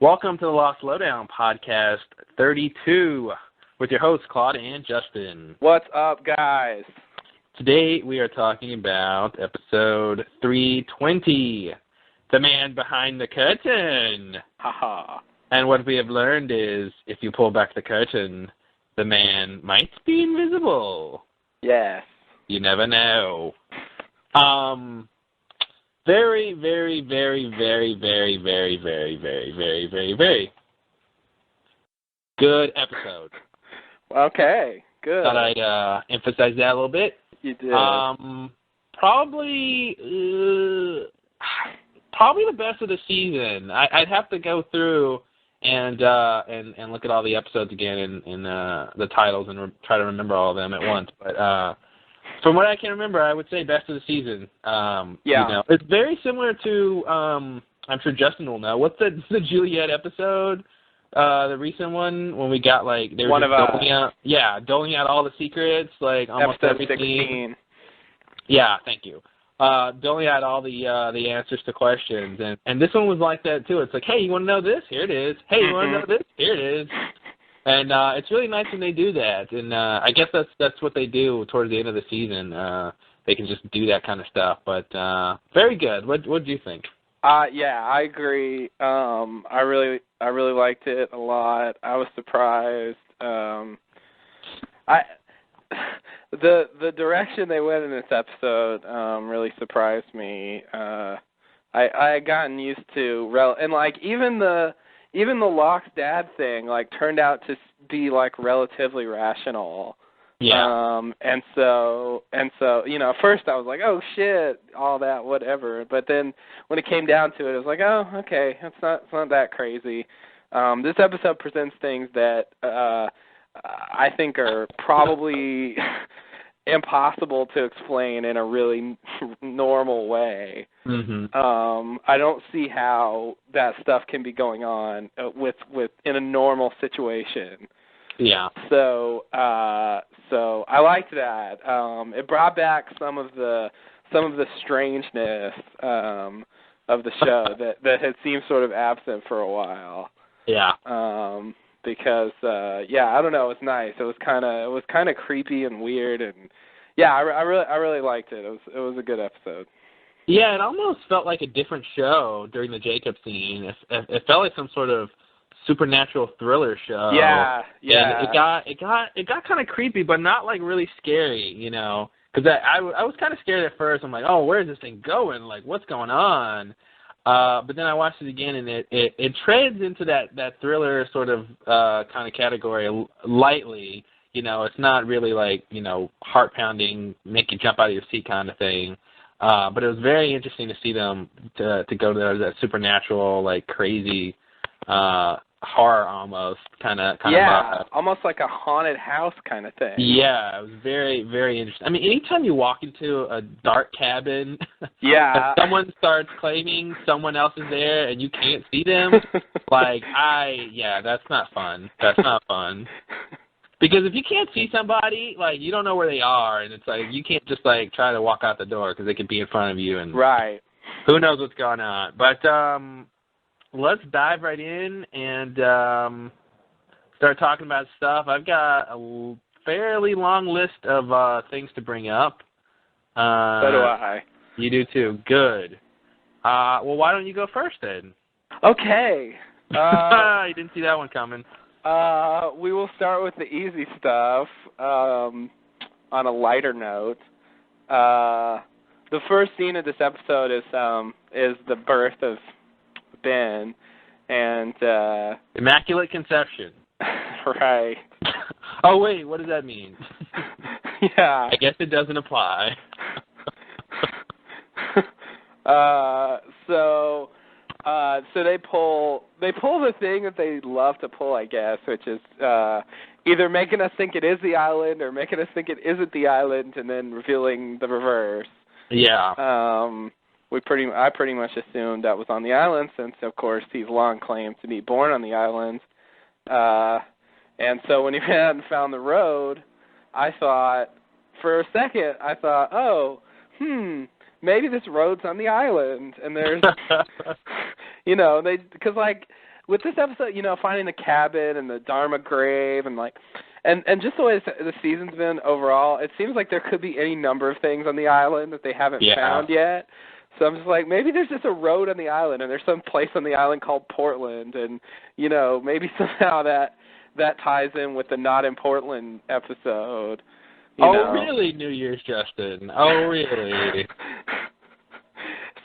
Welcome to the Lost Lowdown podcast 32 with your hosts Claude and Justin. What's up, guys? Today we are talking about episode 320, The Man Behind the Curtain. Haha. And what we have learned is if you pull back the curtain, the man might be invisible. Yes. You never know. Very good episode. Okay, good. Thought I'd emphasize that a little bit. You did. Probably the best of the season. I'd have to go through and look at all the episodes again and the titles and try to remember all of them at once. But from what I can remember, I would say best of the season. Yeah. You know, it's very similar to, I'm sure Justin will know, what's the Juliet episode, the recent one, when we got, like, they were doling out all the secrets, like, almost episode every 16. scene. Yeah, thank you. Doling out all the answers to questions. And this one was like that, too. It's like, hey, you want to know this? Here it is. Hey, you want to know this? Here it is. And it's really nice when they do that, and I guess that's what they do towards the end of the season. They can just do that kind of stuff. But very good. What do you think? Yeah, I agree. I really liked it a lot. I was surprised. The direction they went in this episode really surprised me. I had gotten used to and like even the Locke's dad thing, like, turned out to be, like, relatively rational. Yeah. And so, you know, at first I was like, oh, shit, all that, whatever. But then when it came down to it, I was like, oh, okay, it's not that crazy. This episode presents things that I think are probably impossible to explain in a really normal way. Mm-hmm. I don't see how that stuff can be going on with in a normal situation. Yeah. So I liked that. It brought back some of the strangeness of the show that had seemed sort of absent for a while. Yeah. Because I don't know, it was nice. It was kind of creepy and weird, and yeah, I really liked it. It was a good episode. Yeah, it almost felt like a different show during the Jacob scene. It felt like some sort of supernatural thriller show. Yeah. And it got kind of creepy, but not like really scary, you know. Because I was kind of scared at first. I'm like, oh, where is this thing going? Like, what's going on? But then I watched it again, and it treads into that thriller sort of kind of category lightly. You know, it's not really like, you know, heart pounding, make you jump out of your seat kind of thing. But it was very interesting to see them to go to that supernatural, like, crazy horror almost kind of. Yeah, almost like a haunted house kind of thing. Yeah, it was very, very interesting. I mean, anytime you walk into a dark cabin, yeah, and someone starts claiming someone else is there and you can't see them, that's not fun. That's not fun. Because if you can't see somebody, like, you don't know where they are, and it's like you can't just, like, try to walk out the door because they could be in front of you, and right. Who knows what's going on. But let's dive right in and start talking about stuff. I've got a fairly long list of things to bring up. So do I. You do too. Good. Well, why don't you go first then? Okay. You didn't see that one coming. We will start with the easy stuff on a lighter note. The first scene of this episode is the birth of Ben, and Immaculate Conception. Right. Oh wait, what does that mean? Yeah. I guess it doesn't apply. So they pull the thing that they love to pull, I guess, which is either making us think it is the island or making us think it isn't the island, and then revealing the reverse. Yeah. I pretty much assumed that was on the island, since of course he's long claimed to be born on the island. And so when he hadn't found the road, I thought, for a second, oh, maybe this road's on the island, and there's, because like with this episode, finding the cabin and the Dharma grave and and just the way the season's been overall, it seems like there could be any number of things on the island that they haven't found yet. So I'm just like, maybe there's just a road on the island, and there's some place on the island called Portland, and maybe somehow that ties in with the Not in Portland episode. Really, New Year's Justin? Oh, really?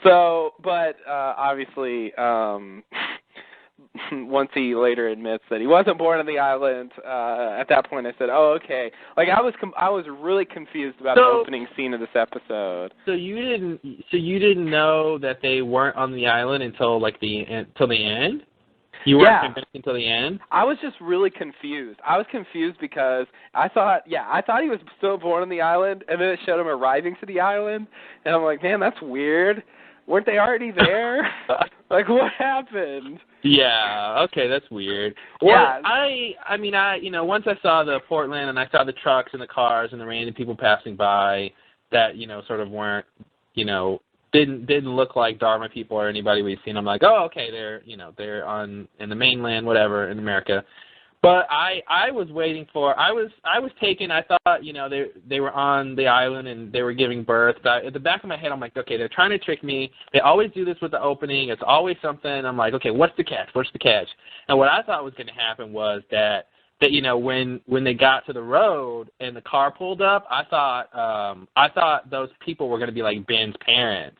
So, but obviously, once he later admits that he wasn't born on the island, at that point I said, "Oh, okay." Like I was really confused about the opening scene of this episode. So you didn't know that they weren't on the island until the end? You weren't convinced until the end? I was just really confused. I was confused because I thought he was still born on the island, and then it showed him arriving to the island, and I'm like, man, that's weird. Weren't they already there? Like, what happened? Yeah, okay, that's weird. Yeah. Well, I mean, once I saw the Portland and I saw the trucks and the cars and the random people passing by that, sort of weren't, didn't look like Dharma people or anybody we've seen. I'm like, oh, okay, they're in the mainland, whatever, in America. But I was waiting for, I was taken, I thought, they were on the island and they were giving birth. But at the back of my head, I'm like, okay, they're trying to trick me. They always do this with the opening. It's always something. I'm like, okay, what's the catch? What's the catch? And what I thought was going to happen was that when they got to the road and the car pulled up, I thought those people were going to be like Ben's parents,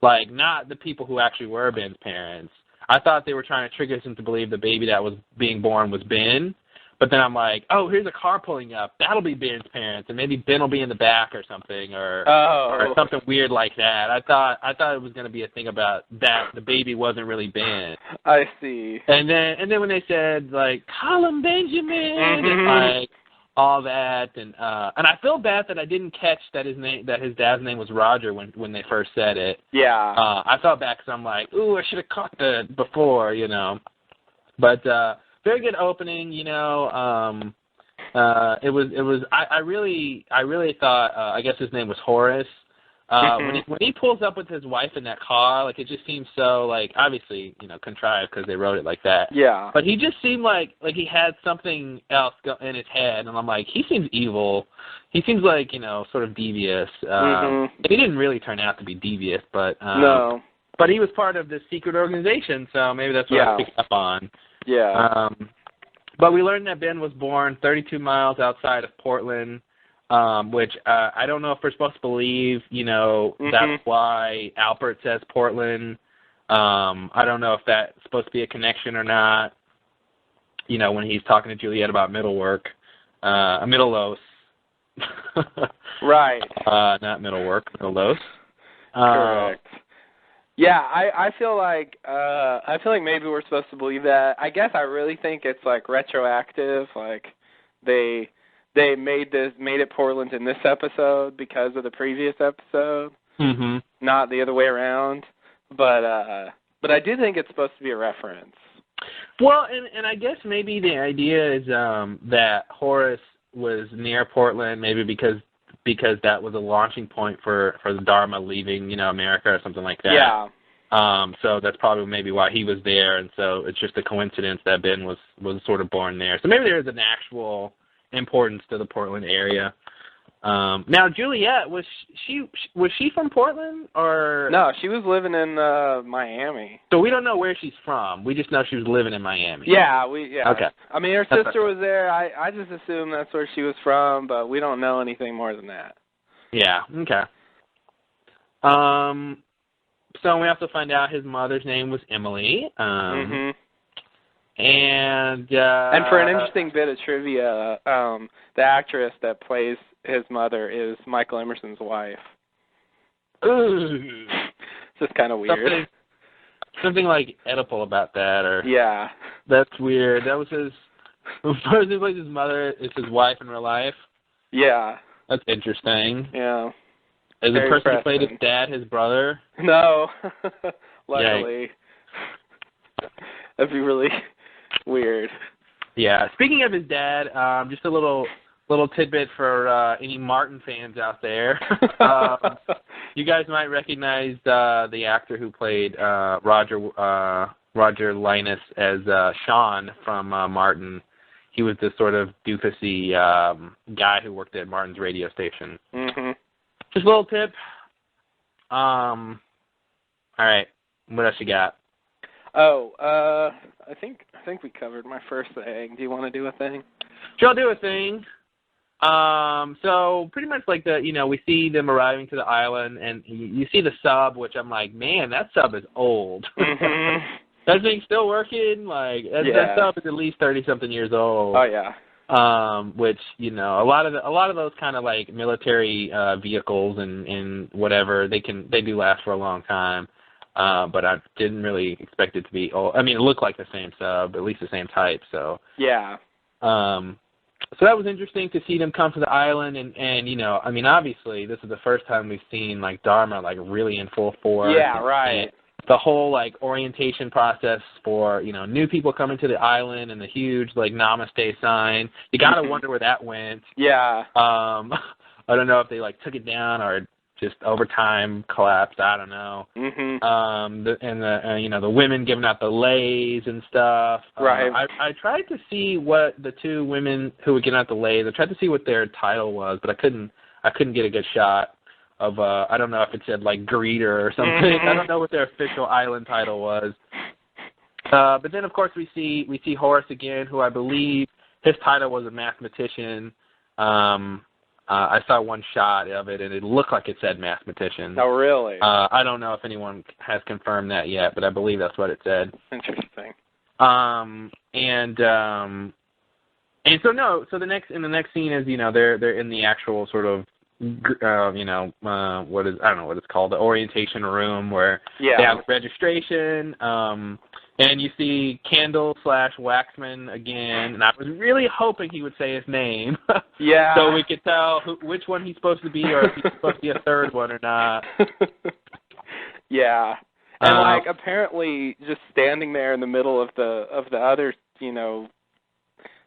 like not the people who actually were Ben's parents. I thought they were trying to trick us into believe the baby that was being born was Ben. But then I'm like, oh, here's a car pulling up. That'll be Ben's parents, and maybe Ben will be in the back or something, or something weird like that. I thought it was going to be a thing about that the baby wasn't really Ben. I see. And then when they said like, call him Benjamin, and like all that, and I feel bad that I didn't catch that his dad's name was Roger when they first said it. Yeah. I felt bad because I'm like, ooh, I should have caught that before, But very good opening, It was. I really thought. I guess his name was Horace. When he pulls up with his wife in that car, like it just seems so obviously contrived because they wrote it like that. Yeah. But he just seemed like he had something else in his head, and I'm like, he seems evil. He seems like sort of devious. He didn't really turn out to be devious, but no. But he was part of this secret organization, so maybe that's what I picked up on. Yeah. But we learned that Ben was born 32 miles outside of Portland. Which I don't know if we're supposed to believe, that's why Albert says Portland. I don't know if that's supposed to be a connection or not, when he's talking to Juliet about Middlework, Middlelos. Right. Not Middlework, Middlelos. Correct. Yeah, I feel like maybe we're supposed to believe that. I guess I really think it's like retroactive, like they made it Portland in this episode because of the previous episode, not the other way around. But I do think it's supposed to be a reference. Well, and I guess maybe the idea is that Horace was near Portland, maybe because that was a launching point for the Dharma leaving, America or something like that. Yeah. So that's probably maybe why he was there, and so it's just a coincidence that Ben was sort of born there. So maybe there's an actual importance to the Portland area. Now, Juliet, was she from Portland or? No, she was living in Miami. So we don't know where she's from. We just know she was living in Miami. Yeah, Okay. I mean, her sister was there. I just assume that's where she was from, but we don't know anything more than that. Yeah. Okay. So we also find out his mother's name was Emily. And for an interesting bit of trivia, the actress that plays his mother is Michael Emerson's wife. Ooh. It's just kind of weird. Something like Oedipal about that, or yeah, that's weird. That was his. First, he plays his mother. It's his wife in real life. Yeah, that's interesting. Yeah, is the person who played his dad his brother? No, luckily. That'd be really weird. Yeah. Speaking of his dad, just a little tidbit for any Martin fans out there. You guys might recognize the actor who played Roger Roger Linus as Sean from Martin. He was this sort of doofusy guy who worked at Martin's radio station. Mm-hmm. Just a little tip. All right, what else you got? Oh, I think we covered my first thing. Do you want to do a thing? Sure, I'll do a thing. So pretty much like we see them arriving to the island, and you see the sub, which I'm like, man, that sub is old. Mm-hmm. That thing's still working. Like that sub is at least 30-something years old. Oh yeah. Which a lot of those kind of like military vehicles and whatever they do last for a long time. But I didn't really expect it to be old. I mean, it looked like the same sub, at least the same type. So yeah. So that was interesting to see them come to the island, and I mean, obviously this is the first time we've seen like Dharma like really in full force. Yeah, right. The whole like orientation process for new people coming to the island and the huge like Namaste sign. You gotta wonder where that went. Yeah. I don't know if they like took it down or just over time collapsed. I don't know. Mm-hmm. The women giving out the leis and stuff. Right. I tried to see what the two women who were giving out the leis. I tried to see what their title was, but I couldn't get a good shot of. I don't know if it said like greeter or something. Mm-hmm. I don't know what their official island title was. But then of course we see Horace again, who I believe his title was a mathematician. I saw one shot of it, and it looked like it said mathematician. Oh, really? I don't know if anyone has confirmed that yet, but I believe that's what it said. Interesting. So the next scene is they're in the actual sort of I don't know what it's called, the orientation room where they have registration. And you see Candle/Waxman again, and I was really hoping he would say his name. Yeah. So we could tell which one he's supposed to be, or if he's supposed to be a third one or not. Yeah. And apparently just standing there in the middle of the other,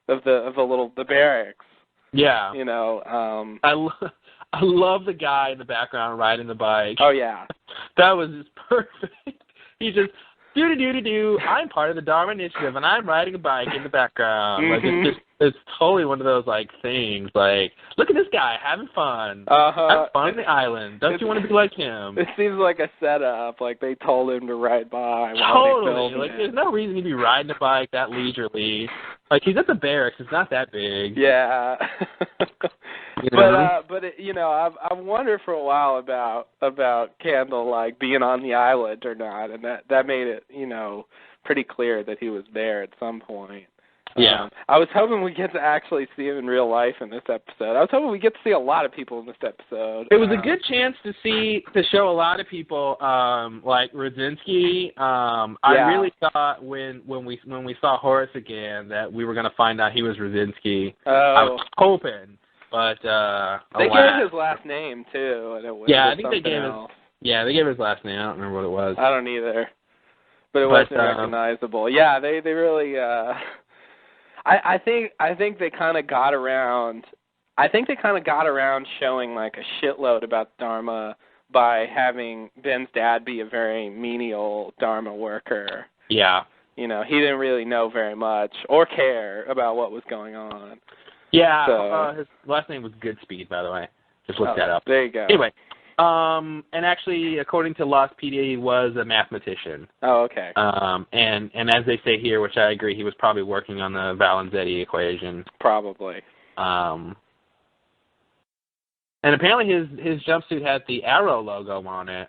of the barracks. Yeah. I love the guy in the background riding the bike. Oh yeah. That was just perfect. He just do. I'm part of the Dharma Initiative, and I'm riding a bike in the background. Mm-hmm. Like it's totally one of those like things. Like, look at this guy having fun. Uh-huh. Have fun on the island. Don't you want to be like him? It seems like a setup. Like they told him to ride by. Totally. Like there's no reason he'd be riding a bike that leisurely. Like he's at the barracks. It's not that big. Yeah. But I've wondered for a while about Candle like being on the island or not, and that made it pretty clear that he was there at some point. Yeah. I was hoping we get to actually see him in real life in this episode. I was hoping we get to see a lot of people in this episode. It was a good chance to show a lot of people, like Rudzinski. I really thought when we saw Horace again that we were going to find out he was Rudzinski. Oh. I was hoping, but they gave his last name too, and it was I think they gave else. they gave his last name. I don't remember what it was. I don't either, but it wasn't recognizable. Yeah, they really. I think they kind of got around. I think they kind of got around showing like a shitload about Dharma by having Ben's dad be a very menial Dharma worker. Yeah. He didn't really know very much or care about what was going on. Yeah. So, his last name was Goodspeed, by the way. Just look that up. There you go. Anyway. And actually, according to Lost PD, he was a mathematician. Oh, okay. And as they say here, which I agree, he was probably working on the Valenzetti equation. Probably. And apparently his jumpsuit had the Arrow logo on it,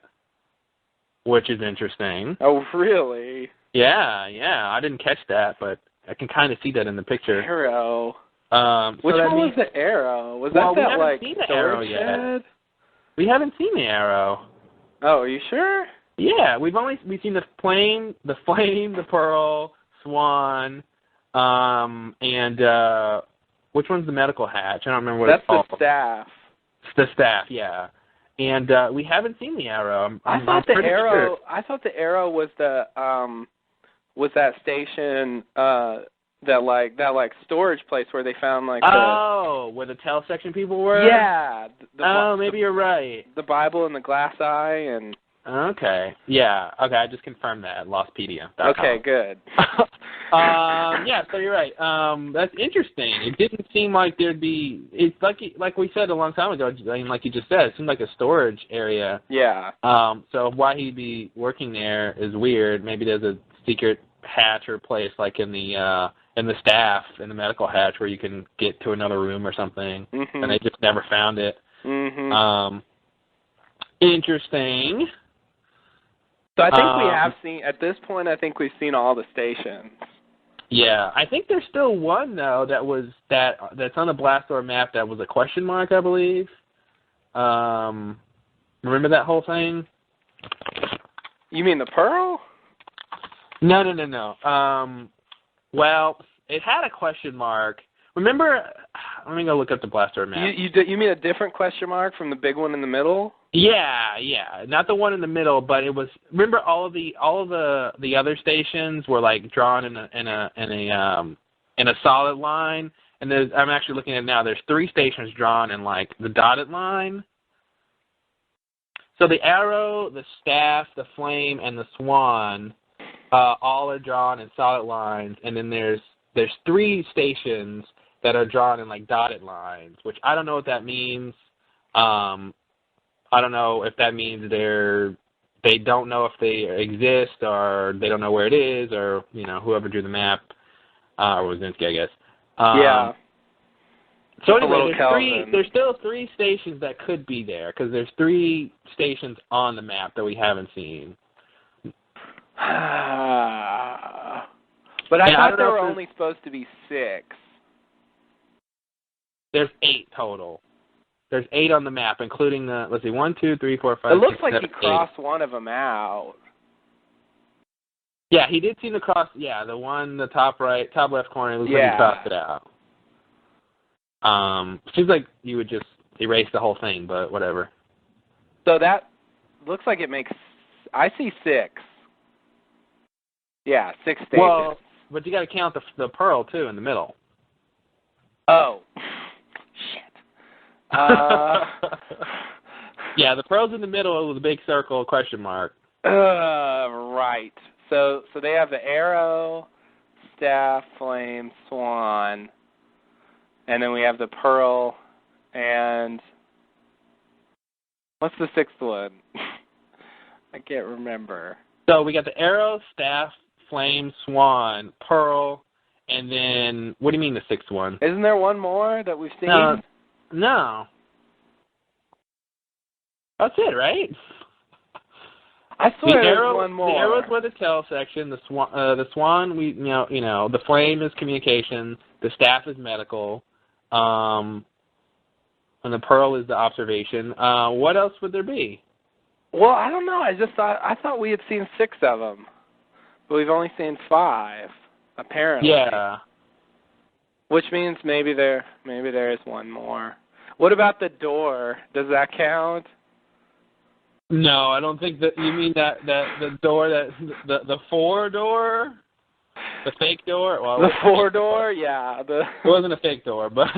which is interesting. Oh, really? Yeah. I didn't catch that, but I can kind of see that in the picture. Arrow. Which one was the Arrow? Was that like seen the Arrow yet? We haven't seen the Arrow. Oh, are you sure? Yeah, we've seen the flame, the pearl, swan, and which one's the medical hatch? I don't remember what it's called. That's the staff. The staff, yeah. And we haven't seen the Arrow. I thought the Arrow was that station that storage place where they found like where the tail section people were? Yeah. Maybe you're right. The Bible and the glass eye and Okay. Yeah. Okay, I just confirmed that at Lostpedia.com. Okay, good. Yeah, so you're right. That's interesting. It didn't seem like there'd be. It's like we said a long time ago. I mean, like you just said, it seemed like a storage area. Yeah. So why he'd be working there is weird. Maybe there's a secret hatch or place like in the staff in the medical hatch where you can get to another room or something, and they just never found it. Interesting. So I think we have seen, at this point, I think we've seen all the stations. Yeah, I think there's still one, though, that's on the Blastdoor map that was a question mark, I believe. Remember that whole thing? You mean the Pearl? No. Well, it had a question mark. Remember, let me go look up the Blastdoor map. You mean a different question mark from the big one in the middle? Yeah, not the one in the middle, but it was. Remember, all of the other stations were like drawn in a solid line, and I'm actually looking at it now. There's 3 stations drawn in like the dotted line. So the arrow, the staff, the flame, and the swan, all are drawn in solid lines, and then there's 3 stations that are drawn in like dotted lines, which I don't know what that means. I don't know if that means they don't know if they exist or they don't know where it is, or whoever drew the map, or Wazinski, I guess. Yeah. So anyway, there's still 3 stations that could be there because there's 3 stations on the map that we haven't seen. But I thought there were only supposed to be 6. There's 8 total. There's 8 on the map, including the, let's see, 1, 2, 3, 4, 5, It looks 6, like 7, he crossed 8. one of them out. Yeah, he did seem to cross, the one, the top left corner, it looks like he crossed it out. Seems like you would just erase the whole thing, but whatever. So that looks like it makes, I see 6. Yeah, 6 stations. Well, but you got to count the pearl, too, in the middle. Oh. Shit. Yeah, the pearl's in the middle with a big circle, question mark. Right. So they have the arrow, staff, flame, swan, and then we have the pearl, and what's the 6th one? I can't remember. So we got the arrow, staff, flame, swan, pearl, and then, what do you mean the 6th one? Isn't there one more that we've seen? No. That's it, right? I swear there's one more. The arrow's where the tail section. The swan, the flame is communication. The staff is medical. And the pearl is the observation. What else would there be? Well, I don't know. I thought we had seen 6 of them, but we've only seen 5, apparently. Yeah. Which means maybe there is one more. What about the door? Does that count? No, I don't think that. You mean that the door, the 4 door, the fake door. Well, the 4 door, yeah. It wasn't a fake door, but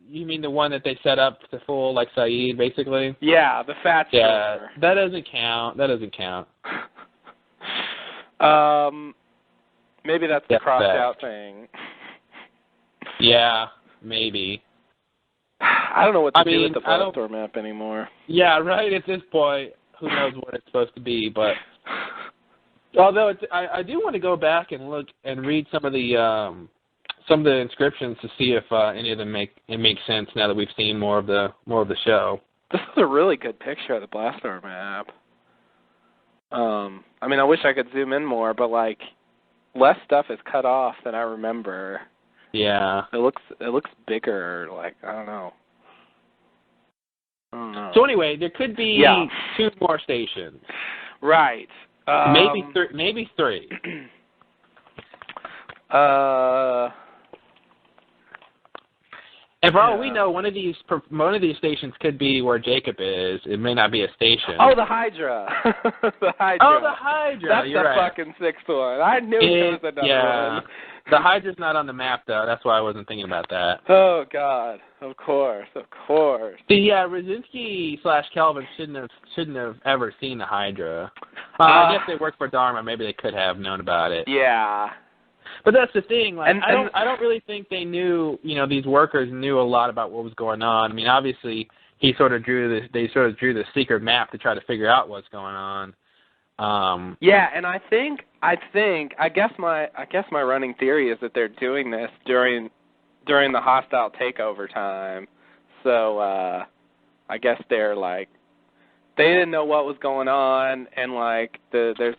you mean the one that they set up to fool like Saeed, basically? Yeah, the fat door. Yeah, that doesn't count. Maybe that's the crossed out thing. Yeah, maybe. I don't know what to do with the Blastdoor map anymore. Yeah, right. At this point, who knows what it's supposed to be? But although I do want to go back and look and read some of the inscriptions to see if any of them make sense now that we've seen more of the show. This is a really good picture of the Blastdoor map. I mean, I wish I could zoom in more, but like less stuff is cut off than I remember. Yeah. It looks bigger. Like I don't know. So anyway, there could be 2 more stations. Right. Maybe 3. And for all we know, one of these stations could be where Jacob is. It may not be a station. Oh, the Hydra. The Hydra. Oh, the Hydra. That's You're the right. fucking 6th one. I knew there was another one. The Hydra's not on the map, though. That's why I wasn't thinking about that. Oh, God. Of course. See, yeah, Rosinski/Kelvin shouldn't have ever seen the Hydra. I guess they worked for Dharma. Maybe they could have known about it. Yeah. But that's the thing. Like, I don't really think they knew. These workers knew a lot about what was going on. I mean, obviously, they sort of drew the secret map to try to figure out what's going on. Yeah, and I guess my running theory is that they're doing this during the hostile takeover time. So I guess they're like, they didn't know what was going on, and like there's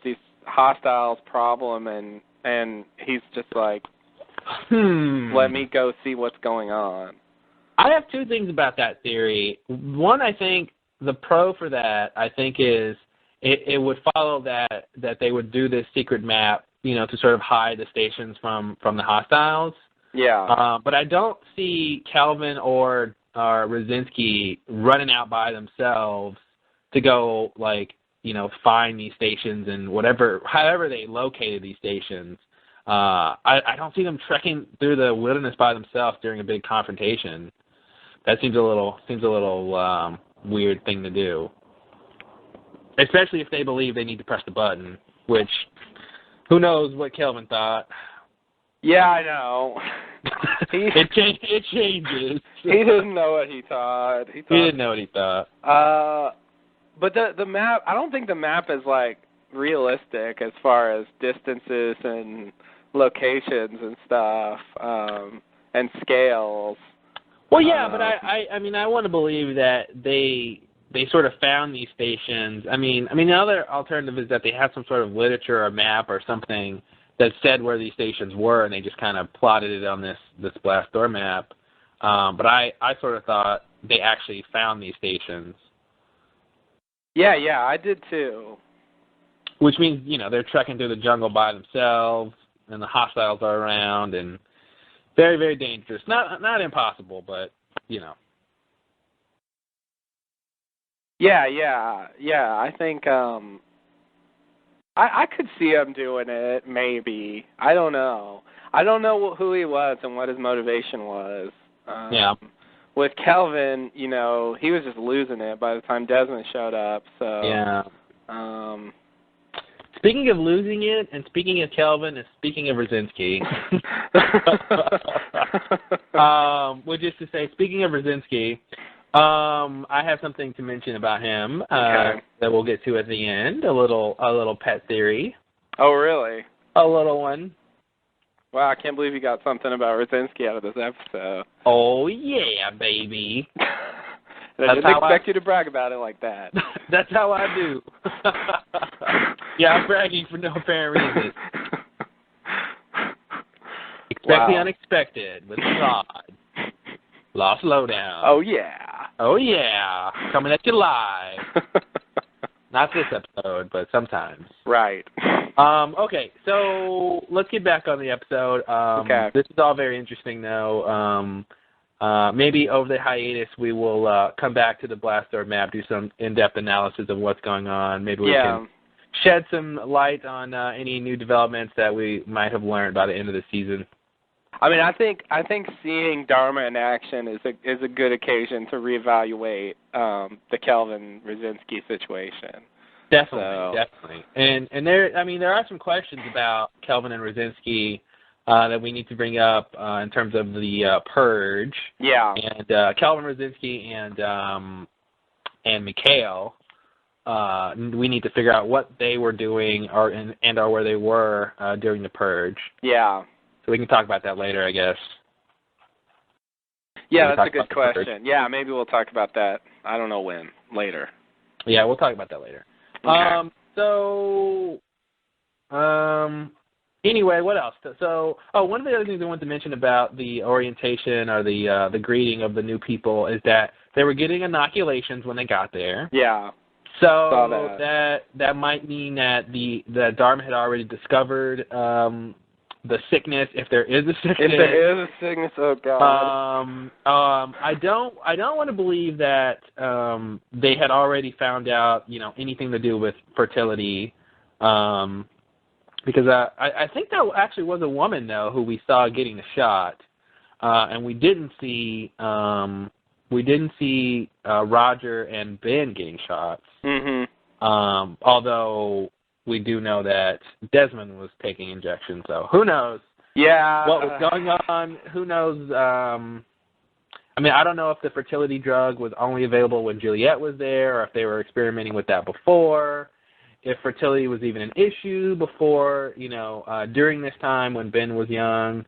these hostiles problem, and he's just like, let me go see what's going on. I have two things about that theory. One, I think the pro for that, I think, is it would follow that they would do this secret map, to sort of hide the stations from the hostiles. Yeah. But I don't see Kelvin or Rosinski running out by themselves to go, like, find these stations and however they located these stations. I don't see them trekking through the wilderness by themselves during a big confrontation. That seems a little weird thing to do. Especially if they believe they need to press the button, which, who knows what Kelvin thought. Yeah, I know. It changes. He didn't know what he thought. He didn't know what he thought. But the map, I don't think the map is, like, realistic as far as distances and locations and stuff, and scales. Well, yeah, but I want to believe that they sort of found these stations. I mean, the other alternative is that they have some sort of literature or map or something that said where these stations were, and they just kind of plotted it on this blast door map. But I sort of thought they actually found these stations. Yeah, I did too. Which means, they're trekking through the jungle by themselves, and the hostiles are around, and very, very dangerous. Not impossible, but, Yeah, I think I could see him doing it, maybe. I don't know. I don't know who he was and what his motivation was. Yeah. With Kelvin, he was just losing it by the time Desmond showed up, so... Yeah. Speaking of losing it, and speaking of Kelvin, and speaking of Rosinski, which is to say, speaking of Rosinski, I have something to mention about him that we'll get to at the end. A little pet theory. Oh, really? A little one. Wow, I can't believe you got something about Rosinski out of this episode. Oh yeah, baby. I didn't expect you to brag about it like that. That's how I do. Yeah, I'm bragging for no apparent reason. Expect the unexpected with God. Lost Lowdown. Oh, yeah. Oh, yeah. Coming at you live. Not this episode, but sometimes. Right. Okay, so let's get back on the episode. Okay. This is all very interesting, though. Maybe over the hiatus we will come back to the Blaster map, do some in-depth analysis of what's going on. Maybe we can shed some light on any new developments that we might have learned by the end of the season. I mean, I think seeing Dharma in action is a good occasion to reevaluate the Kelvin Rosinski situation. Definitely. And there are some questions about Kelvin and Rosinski that we need to bring up in terms of the purge. Yeah. And Kelvin Rosinski and Mikhail, we need to figure out what they were doing or where they were during the purge. Yeah. So we can talk about that later, I guess. Yeah, that's a good question. Yeah, maybe we'll talk about that. I don't know when. Later. Yeah, we'll talk about that later. Okay. Anyway, what else? So, one of the other things I wanted to mention about the orientation or the greeting of the new people is that they were getting inoculations when they got there. Yeah. So that might mean that Dharma had already discovered the sickness, if there is a sickness. If there is a sickness, oh God. I don't want to believe that they had already found out, anything to do with fertility. Because I think that actually was a woman though who we saw getting the shot, and we didn't see Roger and Ben getting shots. Mhm. Although we do know that Desmond was taking injections, so who knows? Yeah. What was going on? Who knows? I mean, I don't know if the fertility drug was only available when Juliet was there, or if they were experimenting with that before. If fertility was even an issue before, during this time when Ben was young.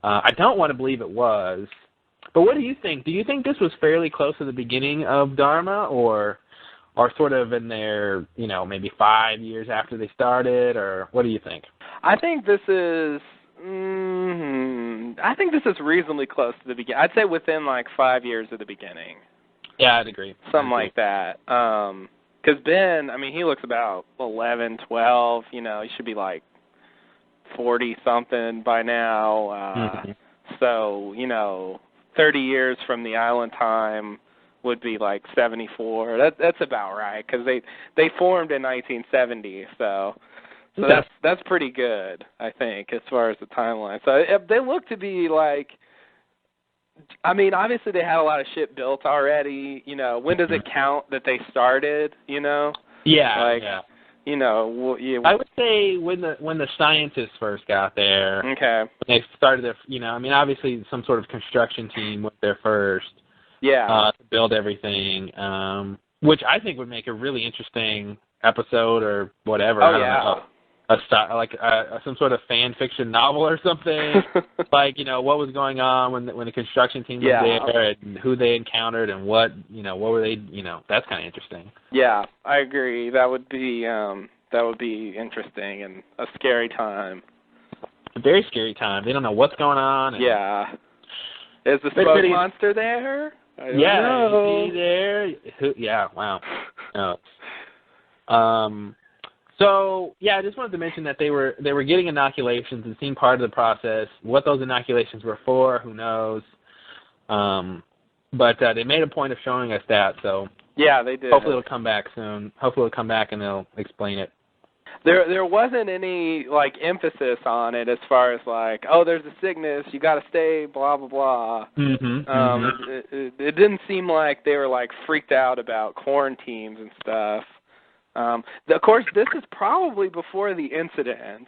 I don't want to believe it was. But what do you think? Do you think this was fairly close to the beginning of Dharma, or sort of in their, maybe 5 years after they started, or what do you think? I think this is reasonably close to the beginning. I'd say within like 5 years of the beginning. Yeah, I'd agree. Something like that. Because Ben, I mean, he looks about 11, 12. He should be like 40-something by now. So, 30 years from the island time would be like 74. That's about right, because they formed in 1970, so that's pretty good, I think, as far as the timeline. So they look to be like, I mean, obviously they had a lot of shit built already. When does it count that they started? Yeah, yeah. I would say when the scientists first got there. Okay. When they started their, obviously some sort of construction team went there first. Yeah. To build everything, which I think would make a really interesting episode or whatever. Oh, I don't know. Some sort of fan fiction novel or something. Like, what was going on when the construction team was there, and who they encountered, and what were they, that's kind of interesting. Yeah, I agree. That would be interesting and a scary time. A very scary time. They don't know what's going on. Yeah. Is the smoke monster there? I don't know. Is he there? Yeah, wow. No. So, yeah, I just wanted to mention that they were getting inoculations and seeing part of the process. What those inoculations were for, who knows? But they made a point of showing us that, so yeah, they did. Hopefully it'll come back soon. Hopefully it'll come back and they'll explain it. There wasn't any emphasis on it as far as there's a sickness, you got to stay, blah blah blah. It didn't seem like they were freaked out about quarantines and stuff. Of course, this is probably before the incident,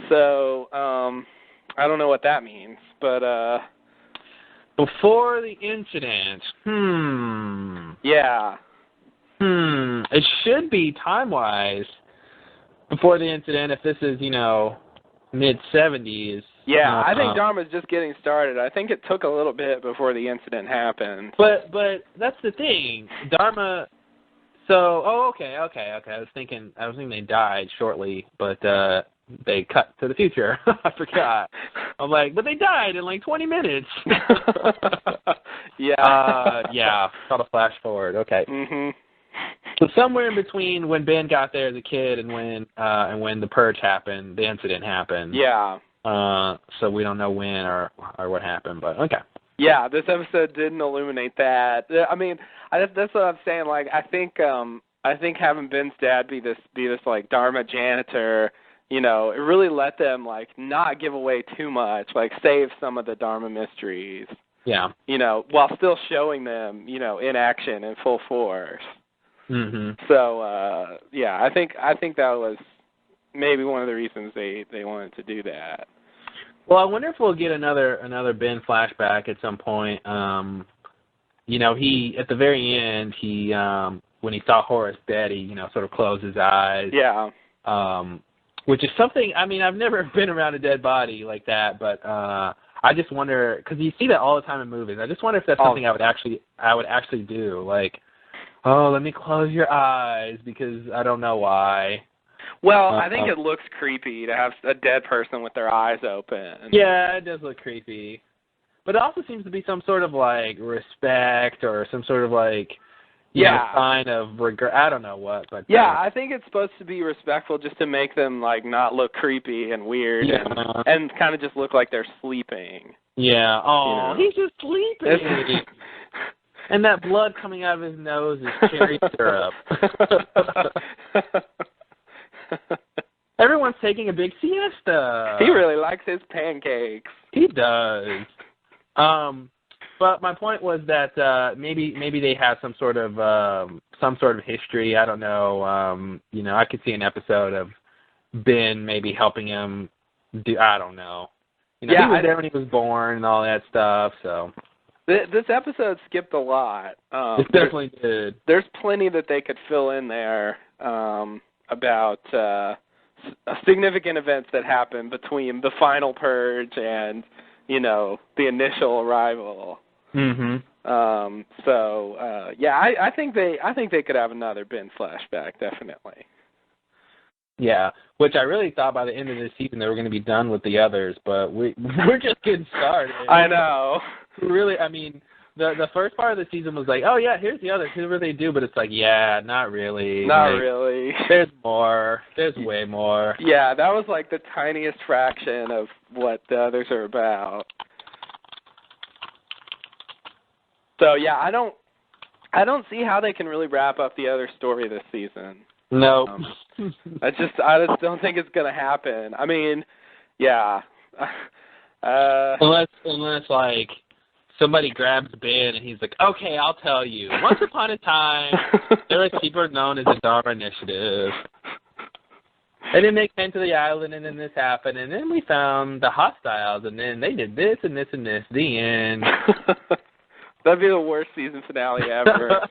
so I don't know what that means, but before the incident, yeah, it should be time-wise before the incident. If this is mid-70s, yeah, I think Dharma's just getting started. I think it took a little bit before the incident happened. But that's the thing, Dharma. So, okay. I was thinking they died shortly, but they cut to the future. I forgot. I'm like, but they died in 20 minutes. Yeah. Yeah. Called a flash forward. Okay. Mhm. So somewhere in between when Ben got there as a kid and when the purge happened, the incident happened. Yeah. So we don't know when or what happened, but okay. Yeah, this episode didn't illuminate that. I mean, that's what I'm saying. I think having Ben's dad be this Dharma janitor, it really let them not give away too much, save some of the Dharma mysteries. Yeah. While still showing them, in action in full force. Mhm. So yeah, I think that was maybe one of the reasons they wanted to do that. Well, I wonder if we'll get another Ben flashback at some point. He at the very end, when he saw Horace dead, he sort of closed his eyes. Yeah. Which is something. I mean, I've never been around a dead body like that, but I just wonder, because you see that all the time in movies. I just wonder if that's something I would actually do. Let me close your eyes, because I don't know why. Well, I think it looks creepy to have a dead person with their eyes open. Yeah, it does look creepy. But it also seems to be some sort of respect or some sort of sign of regret. I don't know what, but yeah, I think it's supposed to be respectful, just to make them not look creepy and weird, and kind of just look like they're sleeping. Yeah. Oh, he's just sleeping. And that blood coming out of his nose is cherry syrup. Every once taking a big siesta. He really likes his pancakes. He does. But my point was that maybe they have some sort of history. I don't know. I could see an episode of Ben maybe helping him do. I don't know. He was there when he was born and all that stuff. So this episode skipped a lot. It definitely did. There's plenty that they could fill in there about significant events that happened between the final purge and the initial arrival. Mhm. I think they could have another Ben flashback, definitely. Yeah, which I really thought by the end of this season they were going to be done with the others, but we're just getting started. I know. Really, I mean, the first part of the season was like, oh yeah, here's the others, here's what they do, but it's like, yeah, not really. Not really. There's more. There's way more. Yeah, that was like the tiniest fraction of what the others are about. So yeah, I don't see how they can really wrap up the other story this season. No. I just don't think it's gonna happen. I mean, yeah. Unless like somebody grabs Ben and he's like, okay, I'll tell you. Once upon a time, there was people known as the Dharma Initiative. And then they came to the island, and then this happened, and then we found the hostiles, and then they did this and this and this. The end. That'd be the worst season finale ever.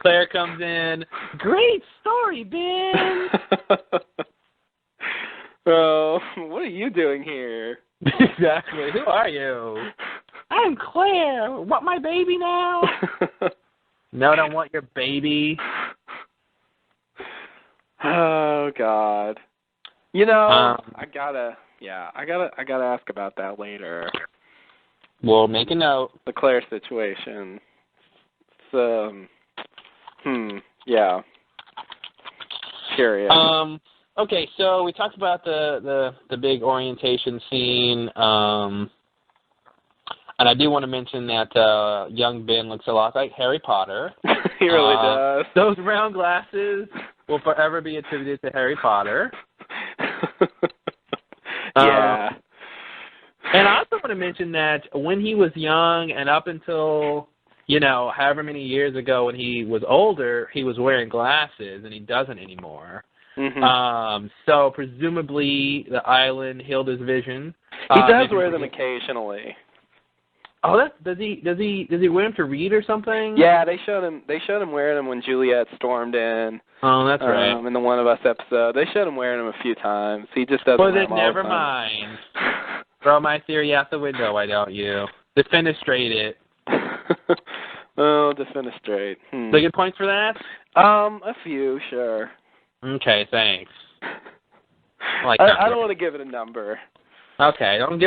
Claire comes in. Great story, Ben. Oh, what are you doing here? Exactly. Who are you? I'm Claire. Want my baby now? No, I don't want your baby. Oh God. I gotta ask about that later. We'll make a note. The Claire situation. Yeah. Curious. Okay, so we talked about the big orientation scene, and I do want to mention that young Ben looks a lot like Harry Potter. He really does. Those round glasses will forever be attributed to Harry Potter. Yeah. And I also want to mention that when he was young and up until, however many years ago when he was older, he was wearing glasses, and he doesn't anymore. Mm-hmm. So presumably the island healed his vision. He does wear them occasionally. Oh, does he wear them to read or something? Yeah, they showed him wearing them when Juliet stormed in. Oh, that's right. In the One of Us episode, they showed him wearing them a few times. He just doesn't. Well, then never mind. Throw my theory out the window, why don't you? Defenestrate it. Oh, defenestrate. So good points for that? A few, sure. Okay, thanks. I don't want to give it a number. Okay, don't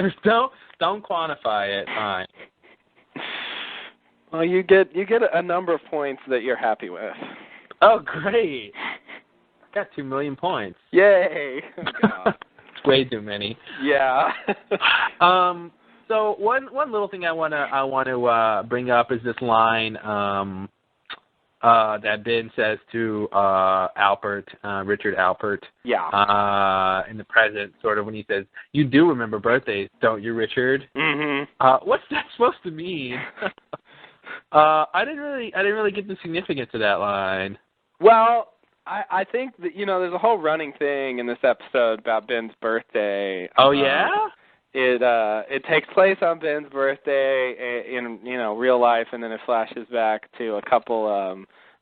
quantify it. Fine. Well, you get a number of points that you're happy with. Oh, great! Got 2 million points. Yay! Oh, way too many. Yeah. So one little thing I want to bring up is this line that Ben says to Richard Alpert. Yeah. In the present, sort of when he says, "You do remember birthdays, don't you, Richard?" Mm-hmm. What's that supposed to mean? I didn't really get the significance of that line. Well, I think that there's a whole running thing in this episode about Ben's birthday. Oh yeah. It takes place on Ben's birthday in real life, and then it flashes back to a couple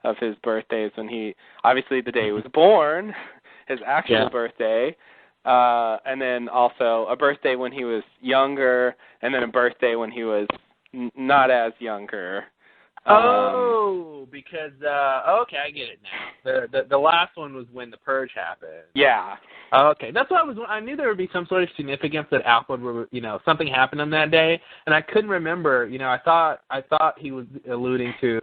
of his birthdays when he obviously the day he was born, his actual birthday, and then also a birthday when he was younger, and then a birthday when he was not as younger. Because okay, I get it now. The last one was when the purge happened. Yeah. Okay, that's what I knew there would be some sort of significance that Alfred would, something happened on that day, and I couldn't remember. I thought he was alluding to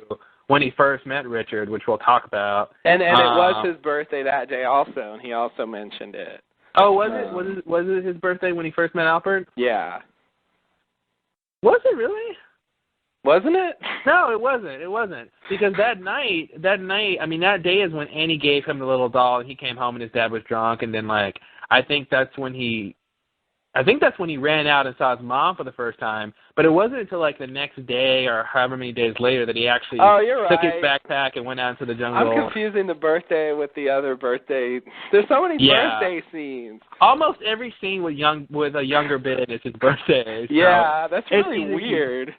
when he first met Richard, which we'll talk about. And it was his birthday that day also, and he also mentioned it. Oh, was it? Was it his birthday when he first met Alfred? Yeah. Was it really? Wasn't it? No, it wasn't. It wasn't. Because that night, I mean, that day is when Annie gave him the little doll, and he came home and his dad was drunk, and then, like, I think that's when he ran out and saw his mom for the first time. But it wasn't until, like, the next day or however many days later that he actually took his backpack and went out into the jungle. I'm confusing the birthday with the other birthday. There's so many birthday scenes. Almost every scene with a younger Ben is his birthday. So yeah, that's really weird.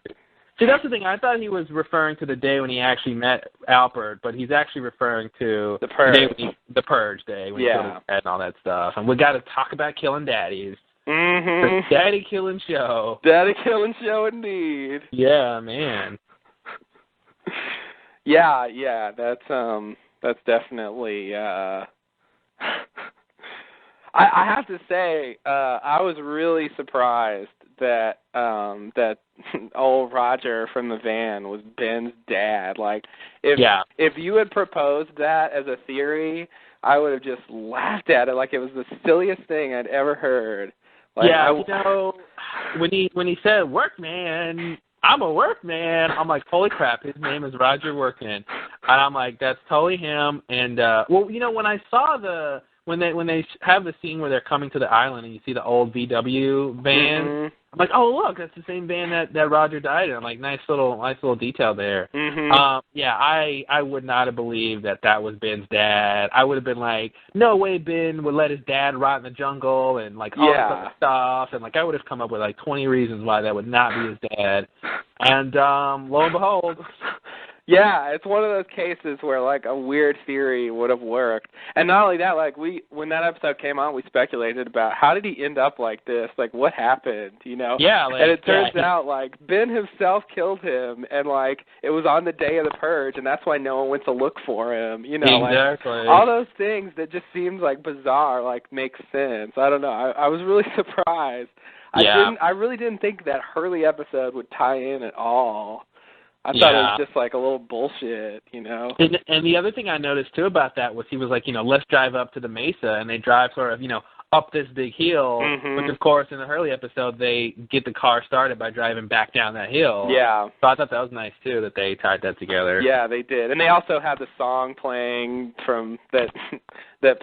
See, that's the thing. I thought he was referring to the day when he actually met Albert, but he's actually referring to the Purge. The Purge day when he killed his dad and all that stuff. And we got to talk about killing daddies. Mm-hmm. The daddy killing show. Daddy killing show, indeed. Yeah, man. Yeah. That's definitely. I have to say, I was really surprised that old Roger from the van was Ben's dad. Like, if you had proposed that as a theory, I would have just laughed at it like it was the silliest thing I'd ever heard. Like, when he said "Workman," I'm a workman. I'm like, holy crap, his name is Roger Workman, and I'm like, that's totally him. And when I saw when they have the scene where they're coming to the island and you see the old VW van. Mm-hmm. I'm like, oh look, that's the same van that Roger died in. I'm like, nice little detail there. Mm-hmm. I would not have believed that was Ben's dad. I would have been like, no way Ben would let his dad rot in the jungle and like all this other stuff, and like I would have come up with like 20 reasons why that would not be his dad. And lo and behold. Yeah, it's one of those cases where, like, a weird theory would have worked. And not only that, like, when that episode came out, we speculated about how did he end up like this? Like, what happened, you know? Yeah. And it turns out, like, Ben himself killed him, and, like, it was on the day of the Purge, and that's why no one went to look for him, you know? Exactly. Like, all those things that just seemed, like, bizarre, like, make sense. I don't know. I was really surprised. I really didn't think that Hurley episode would tie in at all. I thought it was just like a little bullshit, you know. And the other thing I noticed too about that was he was like, let's drive up to the mesa, and they drive sort of, up this big hill. Mm-hmm. Which of course in the Hurley episode they get the car started by driving back down that hill. Yeah. So I thought that was nice too that they tied that together. Yeah, they did, and they also had the song playing from that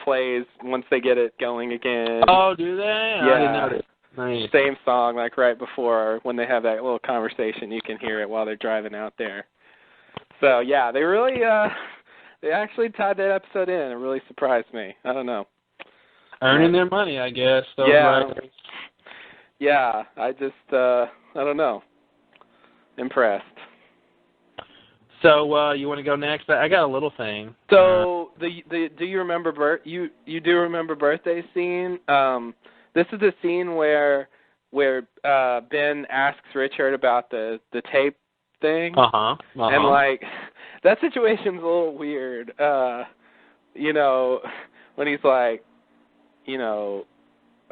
plays once they get it going again. Oh, do they? Yeah. I didn't notice. Nice. Same song, like right before when they have that little conversation. You can hear it while they're driving out there. So yeah, they really they actually tied that episode in. It really surprised me. I don't know. Earning their money, I guess. Yeah. I just I don't know. Impressed. So you want to go next? I got a little thing. So do you remember you do remember birthday scene? This is the scene where Ben asks Richard about the tape thing. And like that situation's a little weird. When he's like,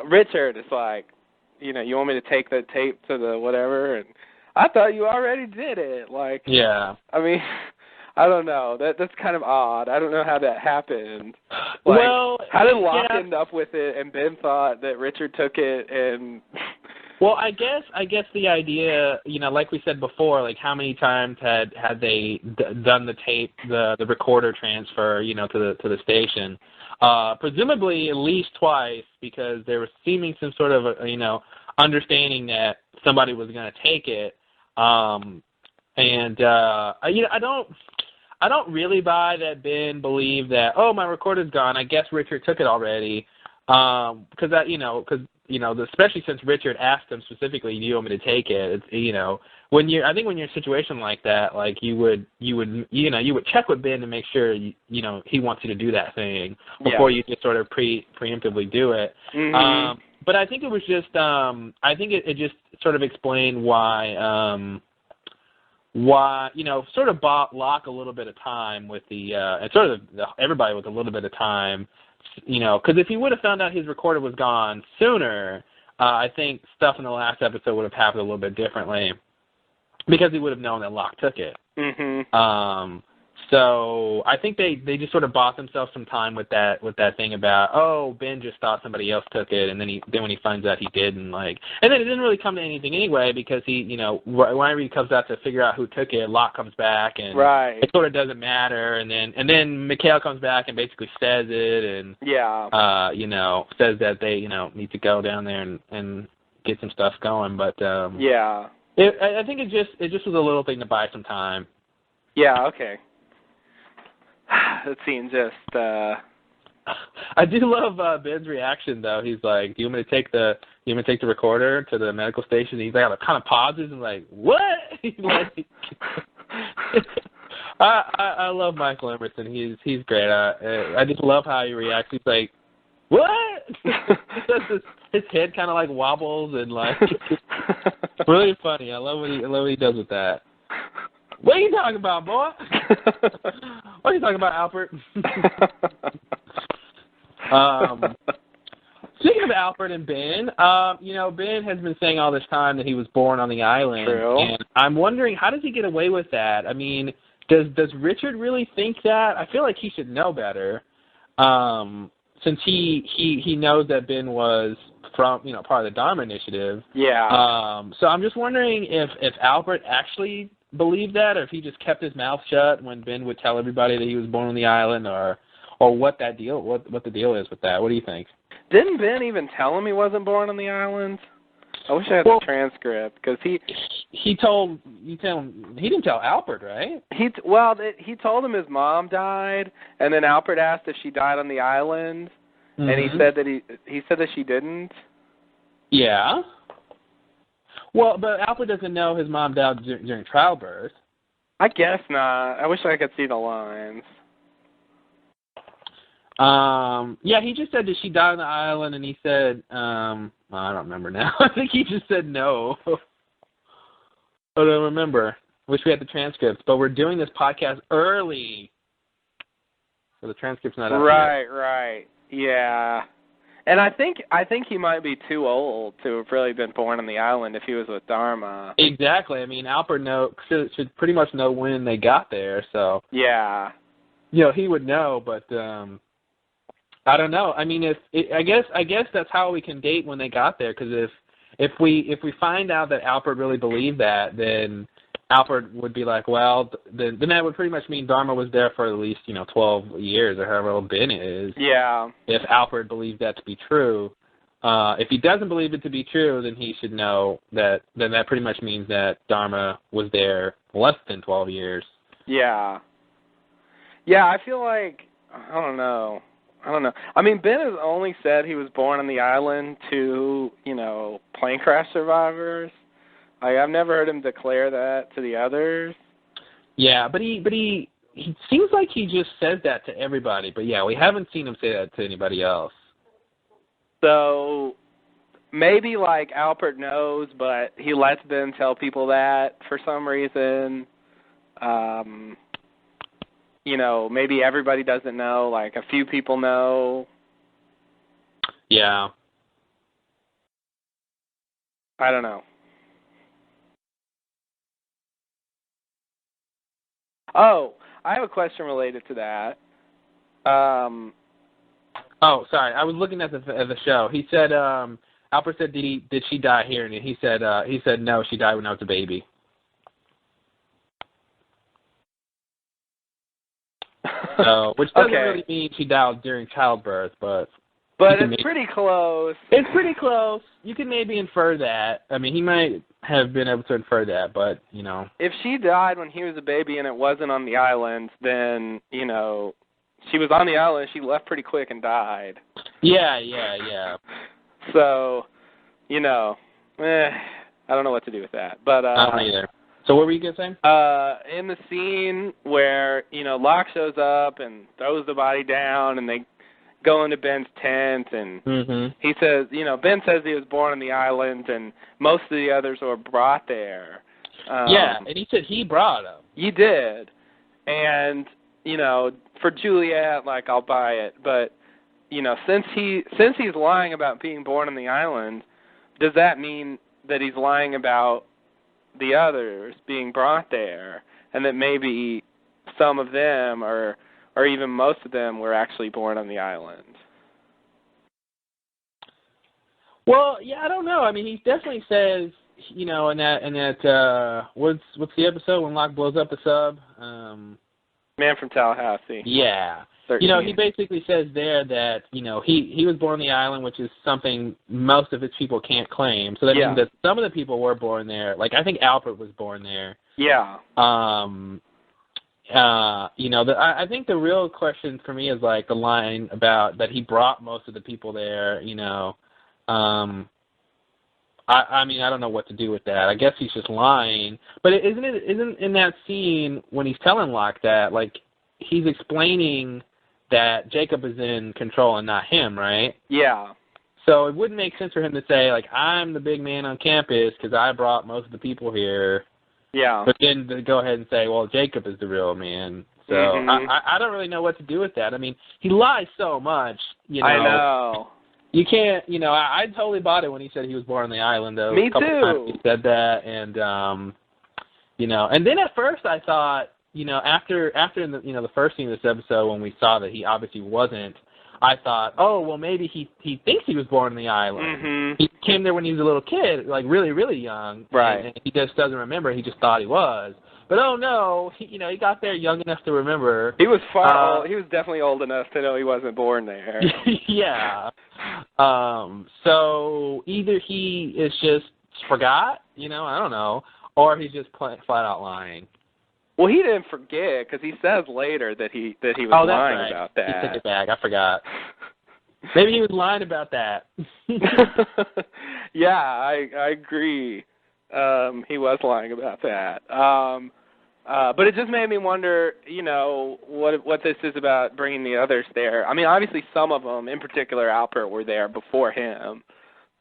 Richard is like, you want me to take the tape to the whatever, and I thought you already did it. Like, yeah. I mean, I don't know. That's kind of odd. I don't know how that happened. Like, how did Locke end up with it, and Ben thought that Richard took it, and... Well, I guess the idea, like we said before, like how many times had they done the tape, the recorder transfer, to the station? Presumably at least twice, because there was seeming some sort of, understanding that somebody was going to take it. I don't really buy that Ben believed that, oh, my recorder's gone, I guess Richard took it already. Because especially since Richard asked him specifically, do you want me to take it? It's, when you're in a situation like that, like you would check with Ben to make sure he wants you to do that thing before you just sort of preemptively do it. Mm-hmm. But I think it was just I think it just sort of explained why sort of bought Locke a little bit of time with and sort of everybody with a little bit of time. Because if he would have found out his recorder was gone sooner, I think stuff in the last episode would have happened a little bit differently, because he would have known that Locke took it. Mm-hmm. So I think they just sort of bought themselves some time with that thing about, oh, Ben just thought somebody else took it, and then when he finds out he didn't, like, and then it didn't really come to anything anyway, because he, you know, whenever he comes out to figure out who took it, Locke comes back, and it sort of doesn't matter, and then Mikhail comes back and basically says it, and you know, says that they, you know, need to go down there and get some stuff going, but I think it just was a little thing to buy some time. Yeah. Okay. That scene just. I do love Ben's reaction though. He's like, "Do you want me to take the recorder to the medical station?" And he's like, kind of pauses and like, "What?" He's like, I love Michael Emerson. He's great. I just love how he reacts. He's like, "What?" his head kind of like wobbles and like, really funny. I love what he does with that. What are you talking about, boy? What are you talking about, Alfred? Speaking of Alfred and Ben, you know, Ben has been saying all this time that he was born on the island. True. And I'm wondering, how does he get away with that? I mean, does Richard really think that? I feel like he should know better, since he knows that Ben was from, you know, part of the Dharma Initiative. Yeah. So I'm just wondering if Alfred actually believed that, or if he just kept his mouth shut when Ben would tell everybody that he was born on the island, or what the deal is with that. What do you think? Didn't Ben even tell him he wasn't born on the island? I wish I had the transcript, because he didn't tell Alfred, right? He told him his mom died, and then Alfred asked if she died on the island, and he said that she didn't. Yeah. Well, but Alfred doesn't know his mom died during childbirth. I guess not. I wish I could see the lines. Yeah, he just said that she died on the island, and he said, I don't remember now. I think he just said no. I don't remember. Wish we had the transcripts, but we're doing this podcast early, so the transcript's not up yet. Right. Yeah. And I think he might be too old to have really been born on the island if he was with Dharma. Exactly. I mean, Alfred should pretty much know when they got there. So yeah, you know, he would know, but I don't know. I mean, I guess that's how we can date when they got there. Because if we find out that Alfred really believed that, then Alfred would be like, well, then that would pretty much mean Dharma was there for at least, you know, 12 years or however old Ben is. Yeah. If Alfred believes that to be true. If he doesn't believe it to be true, then he should know that pretty much means that Dharma was there less than 12 years. Yeah. Yeah, I feel like, I don't know. I mean, Ben has only said he was born on the island to, you know, plane crash survivors. I've never heard him declare that to the others. Yeah, but he seems like he just says that to everybody. But yeah, we haven't seen him say that to anybody else. So maybe like Alfred knows, but he lets Ben tell people that for some reason. You know, maybe everybody doesn't know. Like a few people know. Yeah. I don't know. Oh, I have a question related to that. Oh, sorry. I was looking at the show. He said, Alfred said, did she die here? And he said no, she died when I was a baby. So, which doesn't really mean she died during childbirth, but it's pretty close. It's pretty close. You can maybe infer that. I mean, he might have been able to infer that, but, you know. If she died when he was a baby and it wasn't on the island, then, you know, she was on the island, she left pretty quick and died. Yeah. So, you know, I don't know what to do with that. But I don't either. So what were you going to say? In the scene where, you know, Locke shows up and throws the body down and they go into Ben's tent and he says, you know, Ben says he was born on the island and most of the others were brought there. Yeah, and he said he brought him. He did. And, you know, for Juliet, like, I'll buy it. But, you know, since he's lying about being born on the island, does that mean that he's lying about the others being brought there, and that maybe some of them, or even most of them, were actually born on the island. Well, yeah, I don't know. I mean, he definitely says, you know, in that what's the episode when Locke blows up the sub? Man from Tallahassee. Yeah. 13. You know, he basically says there that, you know, he was born on the island, which is something most of its people can't claim. So that means that some of the people were born there. Like, I think Albert was born there. Yeah. You know, I think the real question for me is, like, the line about that he brought most of the people there, you know. I mean, I don't know what to do with that. I guess he's just lying. But isn't in that scene when he's telling Locke that, like, he's explaining that Jacob is in control and not him, right? Yeah. So it wouldn't make sense for him to say, like, I'm the big man on campus because I brought most of the people here. Yeah. But then to go ahead and say, well, Jacob is the real man. So I don't really know what to do with that. I mean, he lies so much, you know. I know. You can't, you know, I totally bought it when he said he was born on the island, though. Me a couple too. times he said that, and, you know, and then at first I thought, you know, after the, you know, the first scene of this episode when we saw that he obviously wasn't, I thought, oh, well, maybe he thinks he was born on the island. Mm-hmm. He came there when he was a little kid, like really, really young. Right. And he just doesn't remember. He just thought he was. But oh no, you know, he got there young enough to remember. He was he was definitely old enough to know he wasn't born there. Yeah. So either he is just forgot, you know, I don't know, or he's just flat out lying. Well, he didn't forget because he says later that he was lying right. about that. He took it back. I forgot. Maybe he was lying about that. Yeah, I agree. He was lying about that. But it just made me wonder, you know, what this is about bringing the others there. I mean, obviously some of them, in particular Alpert, were there before him.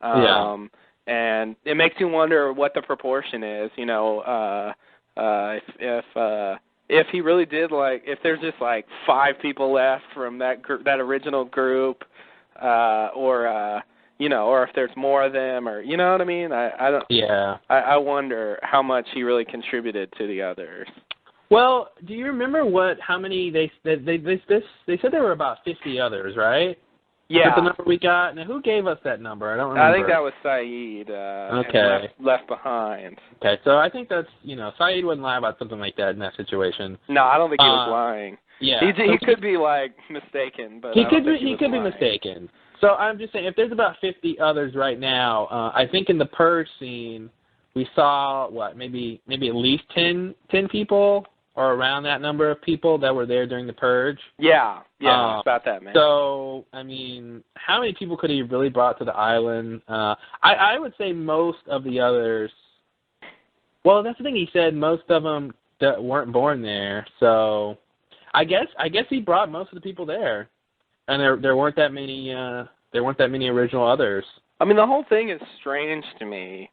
And it makes you wonder what the proportion is, you know, if he really did, like, if there's just like 5 people left from that original group, or you know, or if there's more of them, or you know what I mean. I don't. Yeah. I wonder how much he really contributed to the others. Well, do you remember how many they said there were about 50 others, right? Yeah. That's the number we got. Now, who gave us that number? I don't remember. I think that was Saeed. Okay. Left behind. Okay, so I think that's, you know, Saeed wouldn't lie about something like that in that situation. No, I don't think he was lying. Yeah. He could be, like, mistaken, but he could be mistaken. So I'm just saying, if there's about 50 others right now, I think in the Purge scene, we saw, maybe at least 10 people, or around that number of people that were there during the Purge. Yeah, about that, man. So, I mean, how many people could he really brought to the island? I would say most of the others, well, that's the thing, he said most of them that weren't born there, so I guess he brought most of the people there. And there weren't that many original others. I mean, the whole thing is strange to me,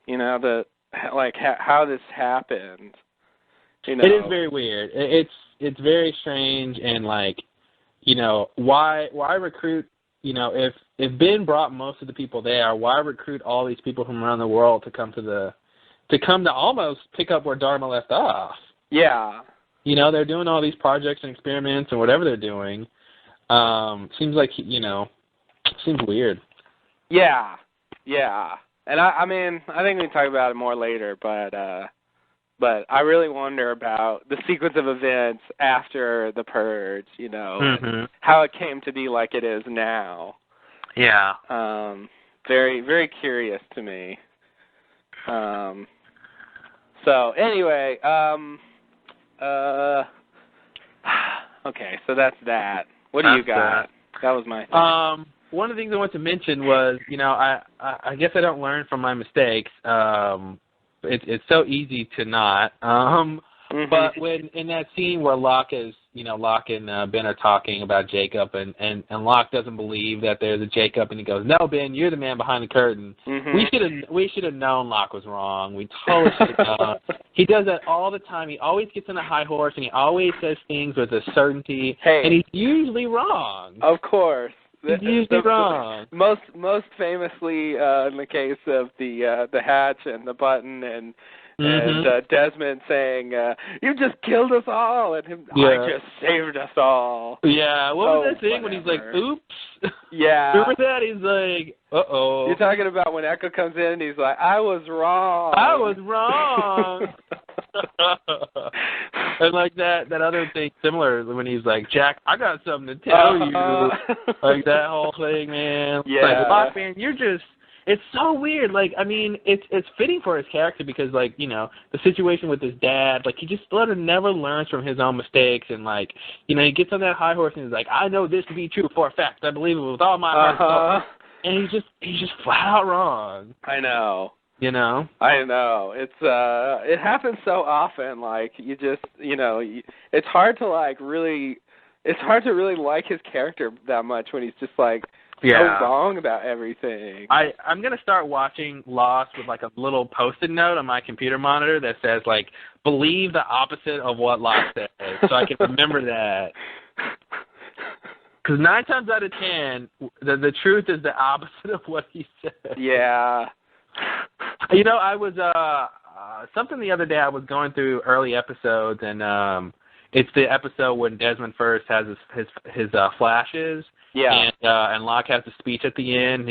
you know, how this happened. You know. It is very weird. It's very strange, and like, you know, why recruit? You know, if Ben brought most of the people there, why recruit all these people from around the world to come to almost pick up where Dharma left off? Yeah. You know, they're doing all these projects and experiments and whatever they're doing. Seems like, you know, seems weird. Yeah. And I mean, I think we can talk about it more later, but I really wonder about the sequence of events after the Purge, you know, and how it came to be like it is now. Yeah. Very, very curious to me. So anyway, okay, so that's that. What do you got? That was my thing. One of the things I want to mention was, you know, I guess I don't learn from my mistakes. It's so easy to not. But when in that scene where Locke and Ben are talking about Jacob, and Locke doesn't believe that there's a Jacob, and he goes, "No, Ben, you're the man behind the curtain." We should have known Locke was wrong. We totally should have known. He does that all the time. He always gets on a high horse, and he always says things with a certainty, and he's usually wrong. Of course. He's usually wrong. Most famously in the case of the hatch and the button and and Desmond saying, "You just killed us all," and him, "I just saved us all." Yeah, what was that thing when he's like, "Oops"? Yeah. Remember that? He's like, "Uh-oh." You're talking about when Echo comes in and he's like, "I was wrong. I was wrong." And like that other thing similar when he's like, "Jack, I got something to tell you." Like that whole thing, man. Yeah. Like, man, you're just. It's so weird. Like, I mean, it's fitting for his character because, like, you know, the situation with his dad, like, he just sort of never learns from his own mistakes, and like, you know, he gets on that high horse and he's like, "I know this to be true for a fact. I believe it with all my heart and soul." And he's just flat out wrong. I know. You know? I know. It happens so often. Like, you just, you know, it's hard to really like his character that much when he's just like so wrong about everything. I'm gonna start watching Lost with like a little Post-it note on my computer monitor that says like, "Believe the opposite of what Lost says," so I can remember that. Because 9 times out of 10, the truth is the opposite of what he said. Yeah. You know, I was something the other day. I was going through early episodes, and it's the episode when Desmond first has his flashes. Yeah. And Locke has the speech at the end.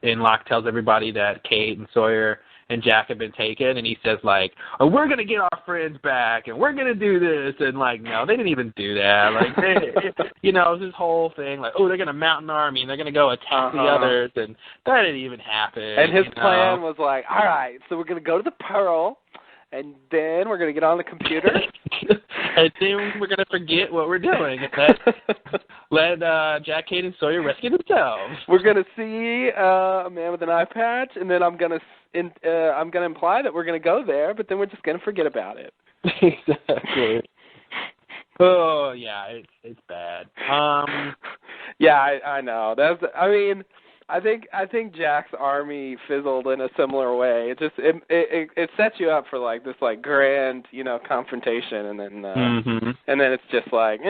And Locke tells everybody that Kate and Sawyer and Jack have been taken, and he says like, "Oh, we're gonna get our friends back, and we're gonna do this," and like, no, they didn't even do that. Like, you know, it was this whole thing like, "Oh, they're gonna mount an army and they're gonna go attack the others," and that didn't even happen. And his plan was like, "All right, so we're gonna go to the Pearl, and then we're gonna get on the computer, and then we're gonna forget what we're doing, and let Jack, Kate, and Sawyer rescue themselves. We're gonna see a man with an eye patch, and then I'm gonna imply that we're gonna go there, but then we're just gonna forget about it." Exactly. Oh yeah, it's bad. Yeah, I know. I think Jack's army fizzled in a similar way. It just it sets you up for like this like grand, you know, confrontation, and then and then it's just like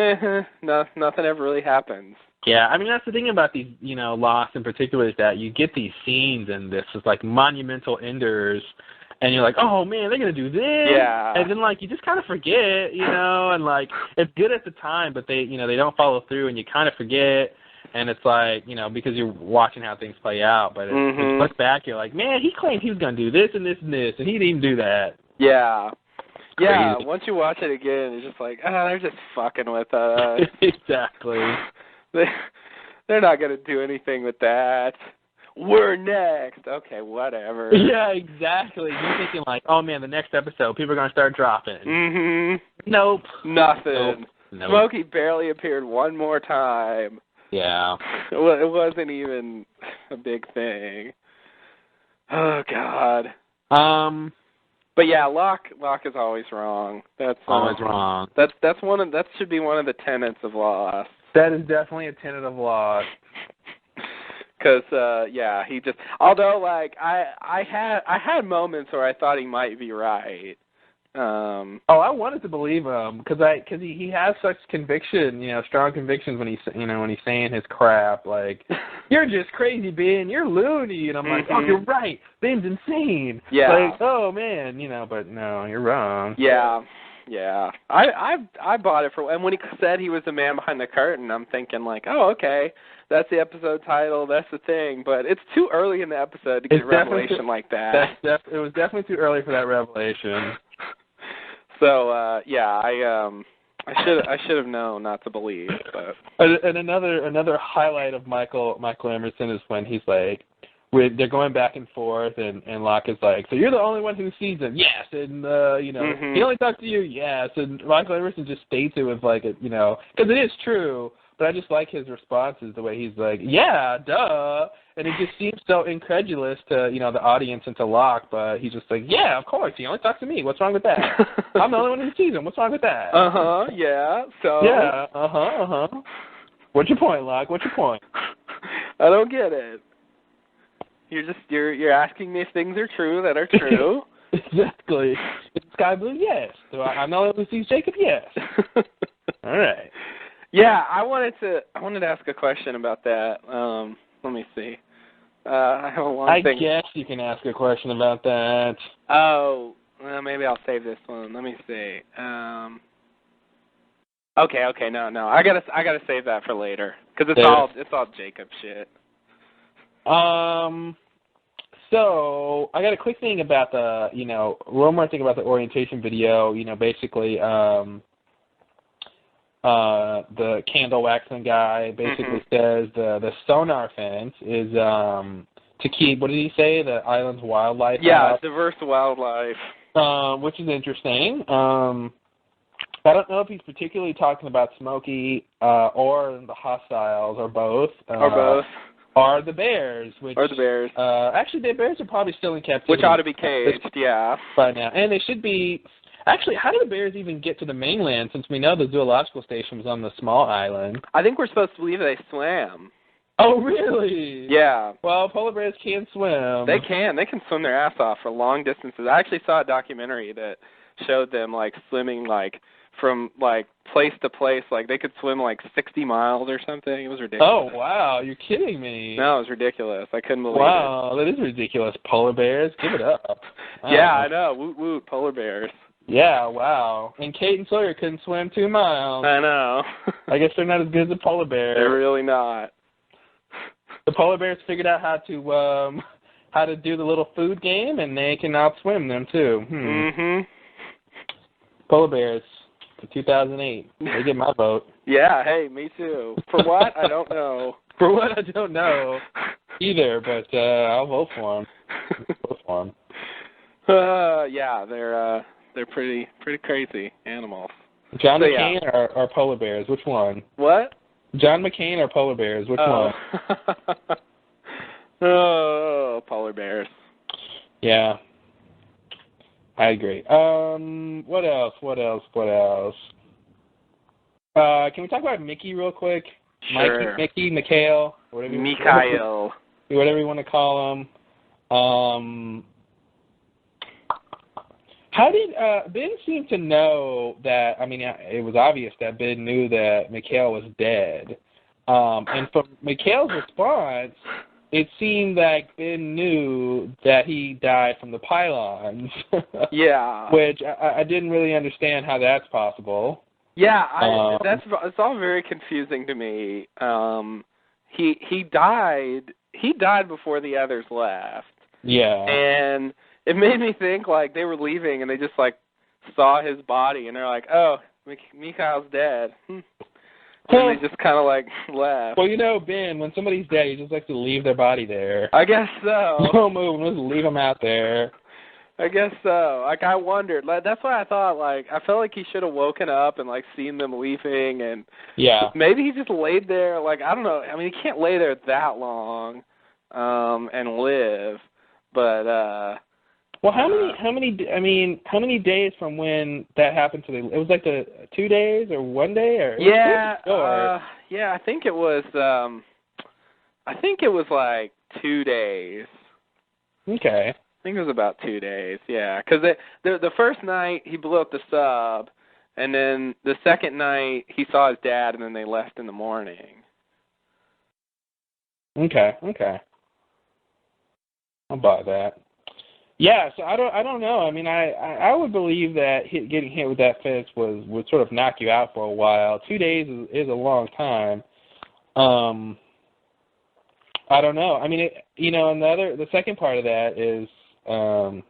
nothing ever really happens. Yeah, I mean that's the thing about these, you know, Lost in particular, is that you get these scenes and this is like monumental enders, and you're like, "Oh man, they're gonna do this," and then like you just kind of forget, you know, and like it's good at the time, but they don't follow through, and you kind of forget. And it's like, you know, because you're watching how things play out, but when you look back, you're like, man, he claimed he was going to do this and this and this, and he didn't even do that. Yeah. Crazy. Yeah, once you watch it again, it's just like, they're just fucking with us. Exactly. They're not going to do anything with that. We're next. Okay, whatever. Yeah, exactly. You're thinking like, oh, man, the next episode, people are going to start dropping. Nope. Nothing. Nope. Smokey barely appeared one more time. Yeah. It wasn't even a big thing. Oh God. But yeah, Locke is always wrong. That's always wrong. That should be one of the tenets of Lost. That is definitely a tenet of Lost. Because he just. Although like I had moments where I thought he might be right. I wanted to believe him because he has such conviction, you know, strong convictions when he's saying his crap like, "You're just crazy, Ben. You're loony," and I'm like, "Oh, you're right. Ben's insane." Yeah. Like, oh man, you know, but no, you're wrong. Yeah. Yeah. I bought it and when he said he was the man behind the curtain, I'm thinking like, oh, okay, that's the episode title, that's the thing, but it's too early in the episode to get a revelation like that. It was definitely too early for that revelation. So I should have known not to believe. But. And another highlight of Michael Emerson is when he's like, they're going back and forth, and Locke is like, "So you're the only one who sees him?" "Yes." And he only talks to you? "Yes." And Michael Emerson just states it with like, because it is true. But I just like his responses, the way he's like, "Yeah, duh," and it just seems so incredulous to the audience and to Locke. But he's just like, "Yeah, of course. He only talks to me. What's wrong with that? I'm the only one who sees him. What's wrong with that?" Yeah. So. Yeah. What's your point, Locke? What's your point? I don't get it. You're asking me if things are true that are true. Exactly. Is the sky blue? Yes. Do I'm the only one who sees Jacob? Yes. All right. Yeah, I wanted to ask a question about that. Let me see. I have a long thing. I guess you can ask a question about that. Oh, Well, maybe I'll save this one. Let me see. Okay, no. I gotta save that for later because it's all Jacob shit. So I got a quick thing about the, one more thing about the orientation video. Basically, the candle waxing guy basically says the sonar fence is to keep, what did he say? The island's wildlife. Yeah, diverse wildlife. Which is interesting. I don't know if he's particularly talking about Smokey or the hostiles or both. Or the bears. Actually, the bears are probably still in captivity. Which ought to be caged, yeah. By now. And they should be... Actually, how do the bears even get to the mainland since we know the zoological station was on the small island? I think we're supposed to believe they swam. Oh, really? Yeah. Well, polar bears can swim. They can. They can swim their ass off for long distances. I actually saw a documentary that showed them, swimming, from, place to place. They could swim, 60 miles or something. It was ridiculous. Oh, wow. You're kidding me. No, it was ridiculous. I couldn't believe it. Wow, that is ridiculous. Polar bears, give it up. Yeah, I know. Woot, woot, polar bears. Yeah, wow. And Kate and Sawyer couldn't swim 2 miles. I know. I guess they're not as good as the polar bears. They're really not. The polar bears figured out how to do the little food game, and they can outswim them, too. Polar bears for 2008. They get my vote. Yeah, hey, me too. For what? I don't know. For what? I don't know either, but I'll vote for them. Yeah, they're pretty crazy animals. John McCain or polar bears? Which one? What? John McCain or polar bears? Which one? Oh, polar bears. Yeah, I agree. What else? Can we talk about Mickey real quick? Sure. Mickey, Mikhail, whatever you want to call him. How did Ben seem to know that? I mean, it was obvious that Ben knew that Mikhail was dead. And from Mikhail's response, it seemed like Ben knew that he died from the pylons. Yeah. Which I didn't really understand how that's possible. Yeah, it's all very confusing to me. He died before the others left. Yeah. And it made me think they were leaving and they just saw his body and they're like, oh, Mikhail's dead. And they just kind of left. Well, Ben, when somebody's dead, you just like to leave their body there. I guess so. Don't move, just leave them out there. I guess so. I wondered. That's why I thought, I felt like he should have woken up and, seen them leaving. And maybe he just laid there, I don't know. I mean, he can't lay there that long and live. But, well, how many days from when that happened to it was the 2 days or 1 day or? Yeah, I think it was, 2 days. Okay. I think it was about 2 days, yeah. Because the first night he blew up the sub, and then the second night he saw his dad, and then they left in the morning. Okay. I'll buy that. Yeah, so I don't know. I mean, I would believe that getting hit with that fence would sort of knock you out for a while. 2 days is a long time. I don't know. I mean, and the second part of that is. Well,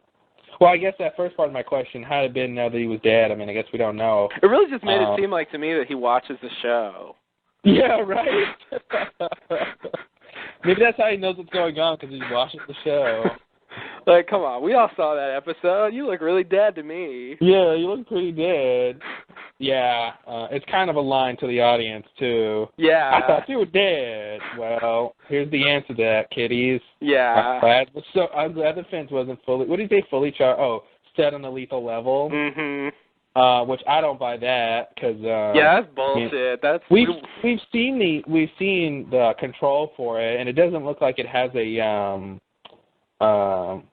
I guess that first part of my question, how did Ben know that he was dead? I mean, I guess we don't know. It really just made it seem like to me that he watches the show. Yeah, right. Maybe that's how he knows what's going on, because he watches the show. Come on, we all saw that episode. You look really dead to me. Yeah, you look pretty dead. Yeah, it's kind of a line to the audience, too. Yeah. I thought you were dead. Well, here's the answer to that, kiddies. Yeah. I'm glad the fence wasn't fully, what did you say, fully charged? Oh, set on a lethal level. Mm-hmm. Which I don't buy that, because... yeah, that's bullshit. We've seen the control for it, and it doesn't look like it has a... well,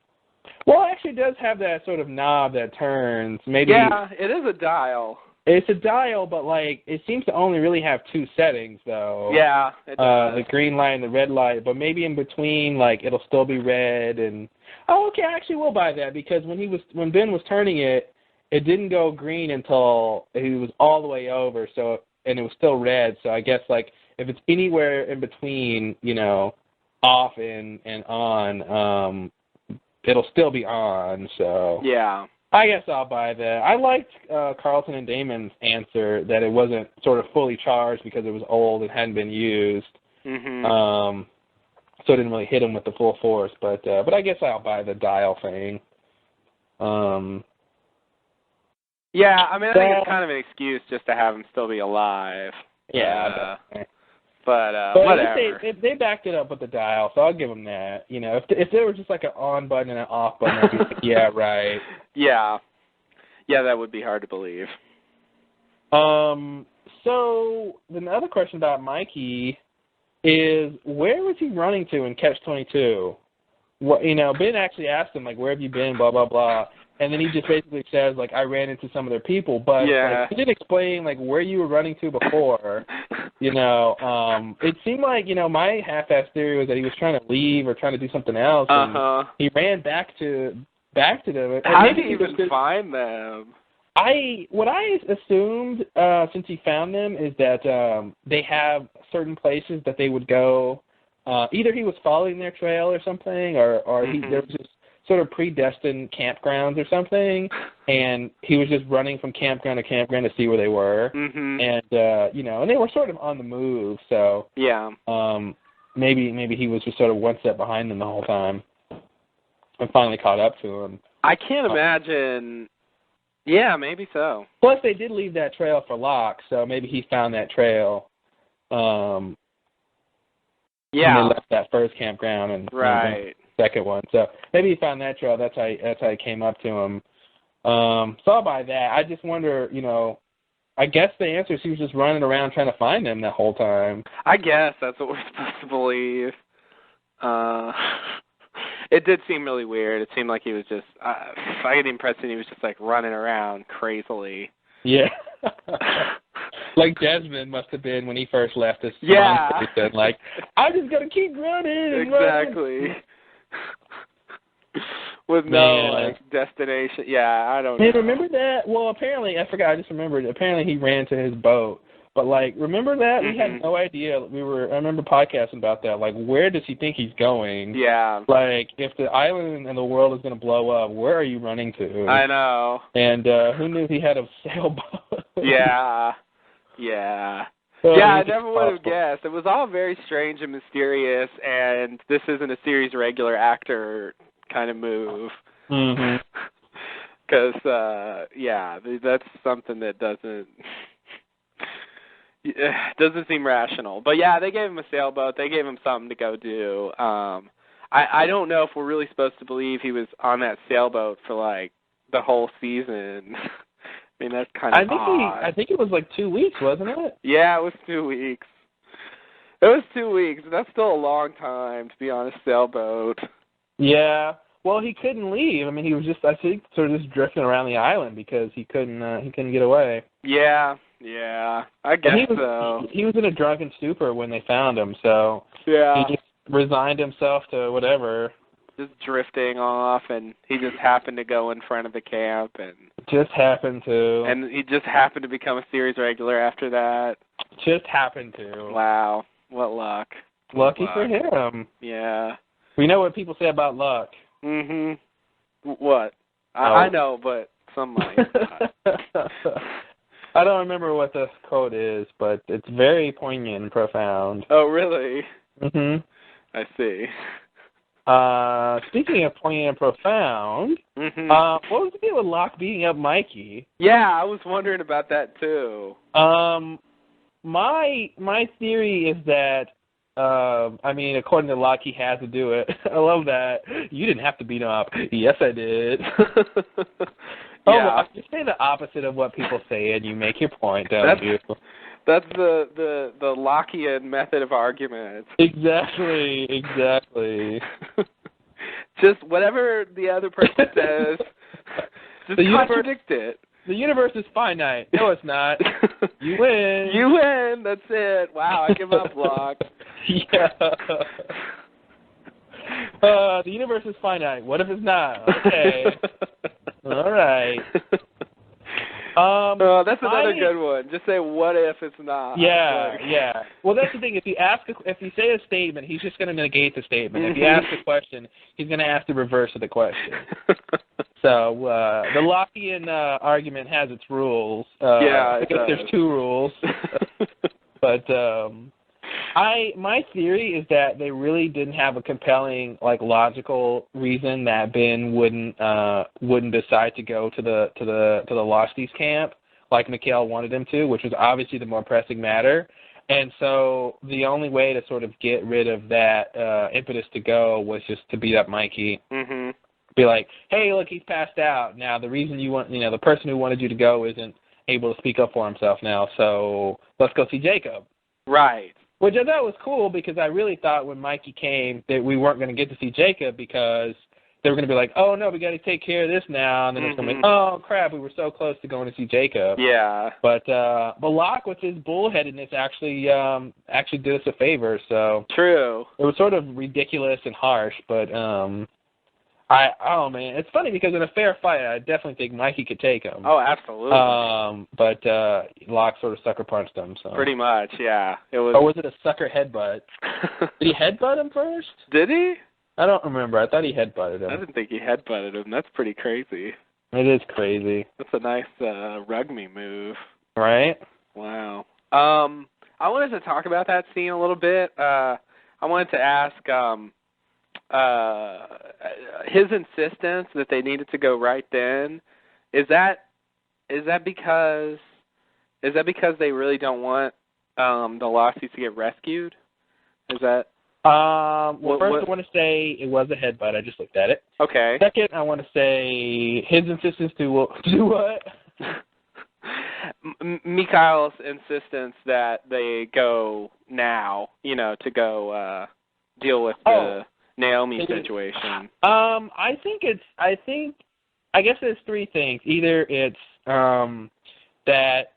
it actually does have that sort of knob that turns. Maybe. Yeah, it is a dial. It's a dial, but it seems to only really have 2 settings, though. Yeah, it does. The green light and the red light, but maybe in between, it'll still be red, and Oh, okay, I actually will buy that because when Ben was turning it, it didn't go green until he was all the way over, and it was still red. So I guess like if it's anywhere in between, off and on, it'll still be on. So yeah, I guess I'll buy that. I liked Carlton and Damon's answer that it wasn't sort of fully charged because it was old and hadn't been used. Mhm. So it didn't really hit him with the full force. But I guess I'll buy the dial thing. Yeah, I mean, I think it's kind of an excuse just to have him still be alive. Yeah. But whatever. They backed it up with the dial, so I'll give them that. If there was just like an on button and an off button, I'd be like, yeah, right. Yeah, that would be hard to believe. So the other question about Mikey is, where was he running to in Catch-22? What, Ben actually asked him, like, where have you been, blah, blah, blah. And then he just basically says, like, I ran into some of their people. But like, he didn't explain, like, where you were running to before. It seemed like, my half-assed theory was that he was trying to leave or trying to do something else. And he ran back to them. How did he even find them? What I assumed since he found them is that they have certain places that they would go. Either he was following their trail or something, or there was just sort of predestined campgrounds or something, and he was just running from campground to campground to see where they were. Mm-hmm. And and they were sort of on the move. So yeah, maybe he was just sort of one step behind them the whole time, and finally caught up to him. I can't imagine. Yeah, maybe so. Plus, they did leave that trail for Locke, so maybe he found that trail. Yeah. And they left that first campground and right. And the second one. So maybe he found that trail. That's how he came up to him. So I'll buy that. I just wonder, I guess the answer is he was just running around trying to find them that whole time. I guess that's what we're supposed to believe. It did seem really weird. It seemed like he was just, I get the impression he was just like running around crazily. Yeah. Like Desmond must have been when he first left us. Yeah. Like, I'm just going to keep running. Exactly. With no destination. Yeah, I don't know. Hey, remember that? Well, apparently, I forgot, I just remembered. Apparently he ran to his boat. But, like, remember that? Mm-hmm. We had no idea. I remember podcasting about that. Like, where does he think he's going? Yeah. Like, if the island and the world is going to blow up, where are you running to? I know. And who knew he had a sailboat? Yeah. Yeah. So yeah, I never would have guessed. It was all very strange and mysterious, and this isn't a series regular actor kind of move. Mm-hmm. Because, that's something that doesn't seem rational. But yeah, they gave him a sailboat. They gave him something to go do. I don't know if we're really supposed to believe he was on that sailboat for like the whole season. I mean, that's kind of odd. I think it was like 2 weeks, wasn't it? Yeah, it was 2 weeks. It was 2 weeks. That's still a long time to be on a sailboat. Yeah. Well, he couldn't leave. I mean, he was just, I think, sort of just drifting around the island because he couldn't get away. Yeah, I guess so. He was in a drunken stupor when they found him, so yeah, he just resigned himself to whatever. Just drifting off, and he just happened to go in front of the camp, and he just happened to become a series regular after that. Just happened to. Wow, what luck! Lucky for him. Yeah. We know what people say about luck. Mhm. What? I know, but some might. I don't remember what the quote is, but it's very poignant and profound. Oh, really? Mhm. I see. Speaking of poignant and profound, what was the deal with Locke beating up Mikey? Yeah, I was wondering about that too. My theory is that, according to Locke, he has to do it. I love that. You didn't have to beat him up. Yes, I did. Yeah. You say the opposite of what people say, and you make your point, don't you? That's the Lockean method of argument. Exactly. Just whatever the other person says, just contradict it. The universe is finite. No, it's not. You win. You win. That's it. Wow, I give up, Locke. Yeah. The universe is finite. What if it's not? Okay. All right. That's another good one. Just say, "What if it's not?" Yeah, yeah. Well, that's the thing. If you say a statement, he's just going to negate the statement. If you ask a question, he's going to ask the reverse of the question. So the Lockean argument has its rules. Yeah, I guess there's two rules. But my theory is that they really didn't have a compelling, like, logical reason that Ben wouldn't decide to go to the Losties camp like Mikhail wanted him to, which was obviously the more pressing matter. And so the only way to sort of get rid of that impetus to go was just to beat up Mikey. Mm-hmm. Be like, hey, look, he's passed out. Now the reason the person who wanted you to go isn't able to speak up for himself now, so let's go see Jacob. Right. Which I thought was cool because I really thought when Mikey came that we weren't going to get to see Jacob because they were going to be like, oh, no, we got to take care of this now. And then it's going to be, oh, crap, we were so close to going to see Jacob. Yeah. But Locke, with his bullheadedness, actually did us a favor. So true. It was sort of ridiculous and harsh, but man, it's funny because in a fair fight, I definitely think Mikey could take him. Oh, absolutely. But Locke sort of sucker punched him. So pretty much, yeah. It was. Or was it a sucker headbutt? Did he headbutt him first? Did he? I don't remember. I thought he headbutted him. I didn't think he headbutted him. That's pretty crazy. It is crazy. That's a nice rugby move. Right? Wow. I wanted to talk about that scene a little bit. I wanted to ask. His insistence that they needed to go right then, is that because they really don't want the Losties to get rescued? Is that well, first I want to say it was a headbutt. I just looked at it. Okay. Second, I want to say his insistence to do what? Mikhail's insistence that they go now, to go deal with the Naomi situation. I guess there's three things. Either it's that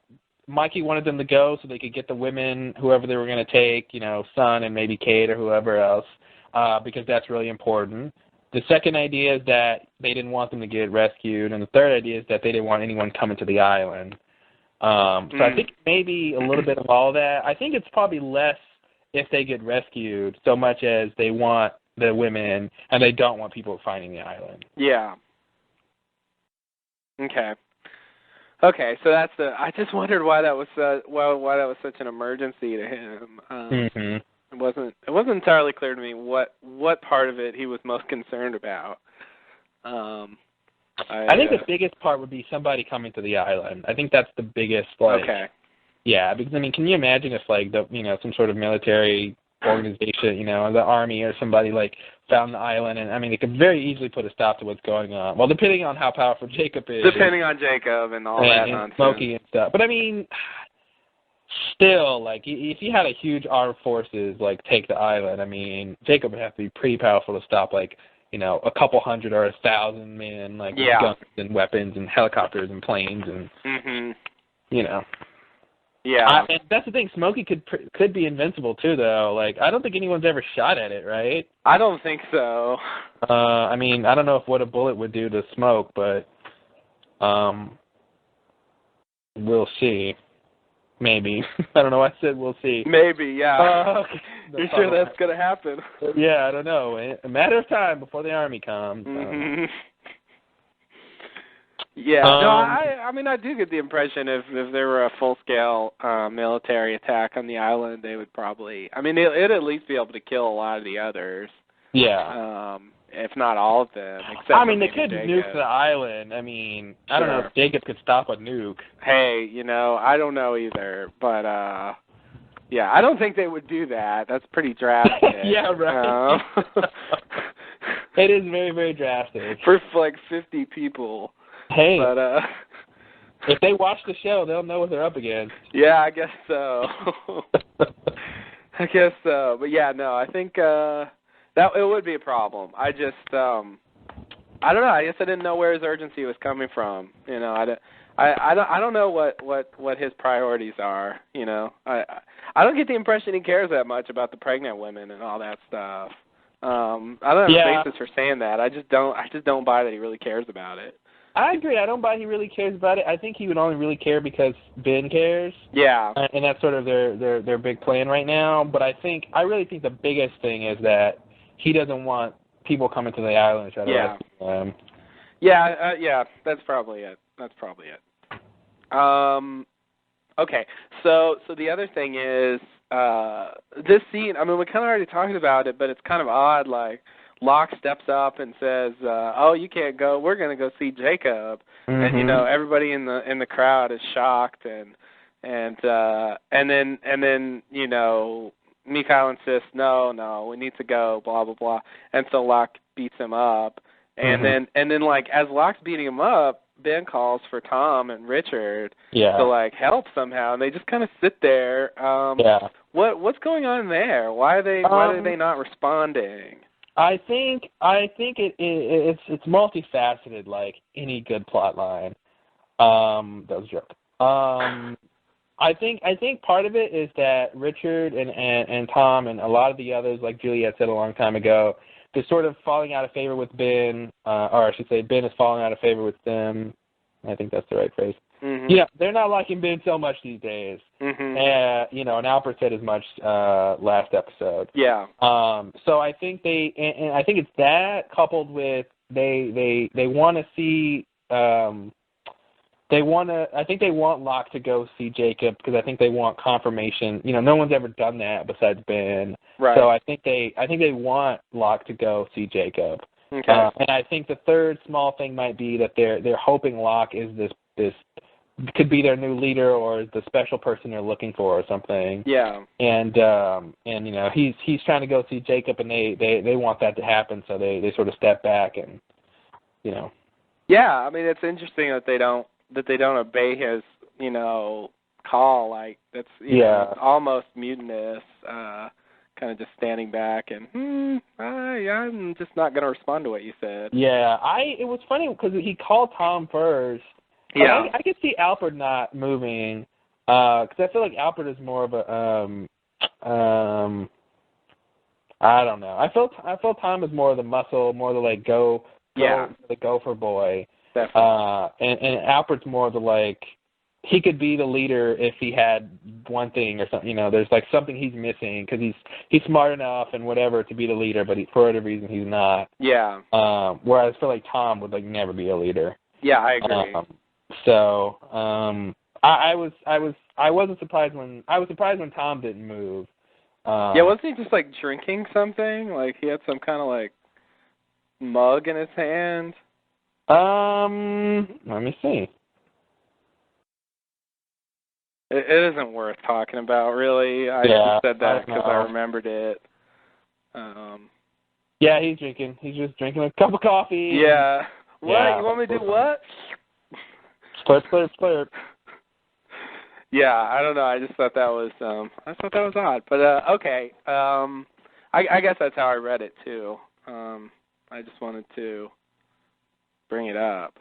Mikey wanted them to go so they could get the women, whoever they were going to take, Son and maybe Kate or whoever else, because that's really important. The second idea is that they didn't want them to get rescued, and the third idea is that they didn't want anyone coming to the island. So I think maybe a little bit of all that. I think it's probably less if they get rescued, so much as they want the women, and they don't want people finding the island. Yeah. Okay, so that's I just wondered why that was why that was such an emergency to him. It wasn't entirely clear to me what part of it he was most concerned about. I think the biggest part would be somebody coming to the island. I think that's the biggest. Okay. Yeah, because can you imagine if some sort of military organization, the army or somebody found the island, and they could very easily put a stop to what's going on. Well, depending on how powerful Jacob is. Depending on Jacob and all that nonsense. Smokey and stuff. But still, if you had a huge armed forces take the island, Jacob would have to be pretty powerful to stop a couple hundred or 1,000 men with guns and weapons and helicopters and planes and Yeah. And that's the thing. Smokey could be invincible too, though. I don't think anyone's ever shot at it, right? I don't think so. I don't know what a bullet would do to Smoke, but we'll see. Maybe. I don't know. I said we'll see. Maybe, yeah. Okay. You're sure that's going to happen? Yeah, I don't know. A matter of time before the army comes. Yeah, no, I do get the impression if there were a full-scale military attack on the island, they would probably, they'd at least be able to kill a lot of the others. Yeah. If not all of them. Except they could nuke the island. I don't know if Jacob could stop a nuke. Hey, I don't know either, but, yeah, I don't think they would do that. That's pretty drastic. Yeah, right. It is very, very drastic. For 50 people. Hey, but, if they watch the show, they'll know what they're up against. Yeah, I guess so. But yeah, no, I think that it would be a problem. I just, I don't know. I guess I didn't know where his urgency was coming from. I don't know what his priorities are. I don't get the impression he cares that much about the pregnant women and all that stuff. I don't have a basis for saying that. I just don't buy that he really cares about it. I agree. I don't buy he really cares about it. I think he would only really care because Ben cares. Yeah. And that's sort of their big plan right now. But I really think the biggest thing is that he doesn't want people coming to the island and trying to rescue them. Yeah, that's probably it. Okay, so the other thing is this scene. I mean, we kind of already talked about it, but it's kind of odd. Like Locke steps up and says, "Oh, you can't go. We're going to go see Jacob." And everybody in the crowd is shocked, and then Mikhail insists, "No, we need to go." Blah blah blah. And so Locke beats him up, and then like as Locke's beating him up, Ben calls for Tom and Richard to like help somehow, and they just kind of sit there. What's going on there? Why are they not responding? I think it's multifaceted, like any good plot line. That was a joke. I think part of it is that Richard and Tom and a lot of the others, like Juliet said a long time ago, they're sort of falling out of favor with Ben, or I should say Ben is falling out of favor with them. I think that's the right phrase. They're not liking Ben so much these days. And Alfred said as much last episode. Yeah. So I think I think it's that coupled with they want to see I think they want Locke to go see Jacob because I think they want confirmation. No one's ever done that besides Ben. Right. So I think they want Locke to go see Jacob. Okay. And I think the third small thing might be that they're hoping Locke is this could be their new leader or the special person they're looking for or something. Yeah. And he's trying to go see Jacob, and they want that to happen, so they sort of step back and Yeah, I mean it's interesting that they don't obey his call. Like that's almost mutinous. Kind of just standing back and I'm just not going to respond to what you said. Yeah, it was funny because he called Tom first. Yeah, I could see Alfred not moving because I feel like Alfred is more of a I don't know. I feel Tom is more of the muscle, more of the the gopher boy. Definitely. And Alfred's more of the he could be the leader if he had one thing or something. There's something he's missing because he's smart enough and whatever to be the leader, but for whatever reason he's not. Yeah. Whereas I feel like Tom would never be a leader. Yeah, I agree. I wasn't surprised when Tom didn't move. Wasn't he just drinking something? He had some kind of mug in his hand. Let me see. It isn't worth talking about, really. I just said that because I remembered it. Yeah, he's drinking. He's just drinking a cup of coffee. Yeah. What? Yeah, you want me to do what? Slurp. Yeah, I don't know. I just thought that was odd. But okay. I guess that's how I read it too. I just wanted to bring it up.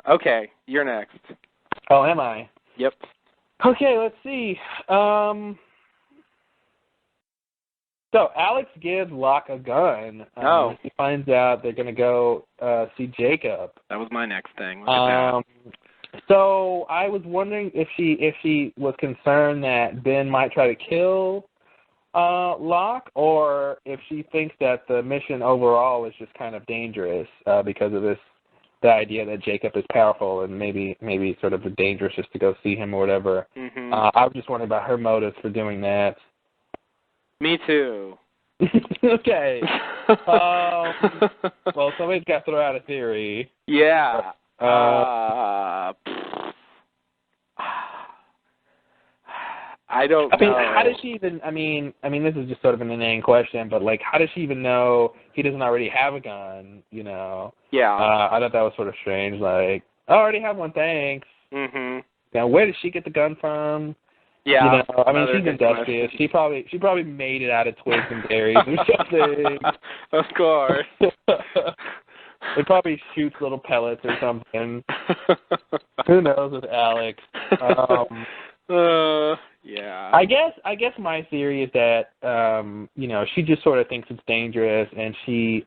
Okay, you're next. Oh, am I? Yep. Okay, let's see. So Alex gives Locke a gun. He finds out they're going to go see Jacob. That was my next thing. Look at that. So I was wondering if she was concerned that Ben might try to kill Locke, or if she thinks that the mission overall is just kind of dangerous because of the idea that Jacob is powerful and maybe sort of dangerous just to go see him or whatever. Mm-hmm. I was just wondering about her motives for doing that. Me too. Okay. Well, somebody's got to throw out a theory. Yeah. I don't know. How does she even, I mean, this is just sort of an inane question, but, how does she even know he doesn't already have a gun, Yeah. I thought that was sort of strange, I already have one, thanks. Mm-hmm. Now, where did she get the gun from? Yeah. She's industrious. She probably made it out of twigs and berries or something. Of course. It probably shoots little pellets or something. Who knows with Alex? Yeah. I guess my theory is that she just sort of thinks it's dangerous, and she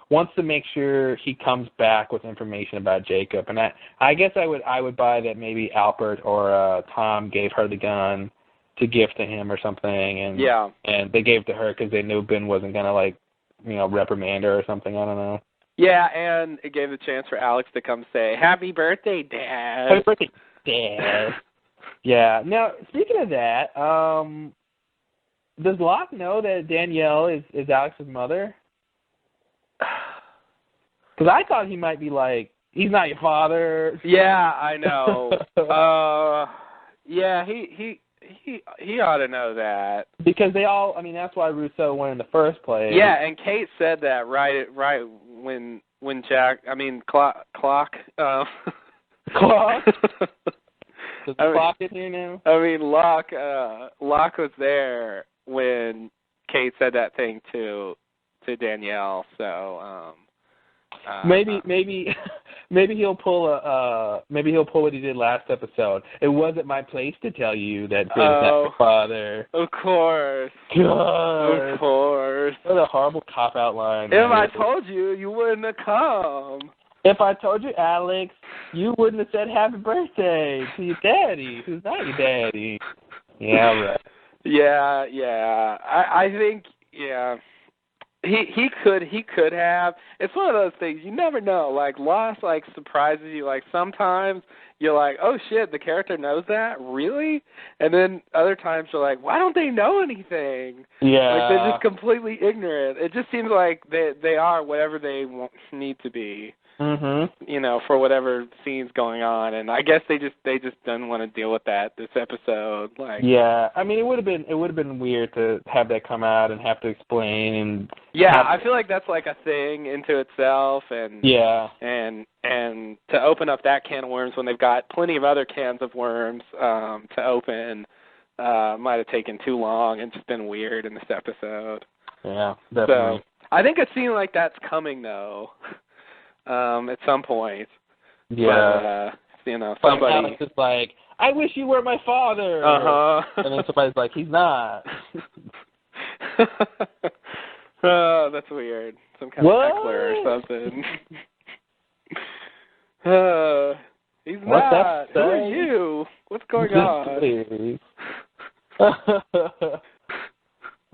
wants to make sure he comes back with information about Jacob. And I guess I would buy that maybe Albert or Tom gave her the gun to give to him or something, and and they gave it to her because they knew Ben wasn't gonna reprimand her or something. I don't know. Yeah, and it gave a chance for Alex to come say, "Happy birthday, Dad." Happy birthday, Dad. Yeah. Now, speaking of that, does Locke know that Danielle is Alex's mother? Because I thought he might be like, he's not your father. Yeah, I know. Yeah, he ought to know that. Because that's why Rousseau went in the first place. Yeah, and Kate said that right when Jack, Clock. Clock? Does the clock in here now? Locke was there when Kate said that thing to Danielle, so maybe he'll pull what he did last episode. It wasn't my place to tell you that Ben is not your father. Of course. God. Of course. What a horrible cop-out line. If I told you, you wouldn't have come. If I told you, Alex, you wouldn't have said happy birthday to your daddy, who's not your daddy. Yeah, right. Yeah. I think, yeah. He could have. It's one of those things you never know. Like Lost surprises you. Like sometimes you're like, oh shit, the character knows that? Really? And then other times you're like, why don't they know anything? Yeah. Like they're just completely ignorant. It just seems like they are whatever they need to be. Mm-hmm. For whatever scene's going on, and I guess they just didn't want to deal with that this episode. Yeah, it would have been weird to have that come out and have to explain and. Yeah, I feel like that's like a thing into itself, and yeah, and to open up that can of worms when they've got plenty of other cans of worms to open might have taken too long and just been weird in this episode. Yeah, definitely. So I think a scene like that's coming though. At some point. Yeah. But, somebody. Alex is like, I wish you were my father. And then somebody's like, he's not. Oh, that's weird. Some kind of heckler or something. He's What's not. that Who are you? What's going on?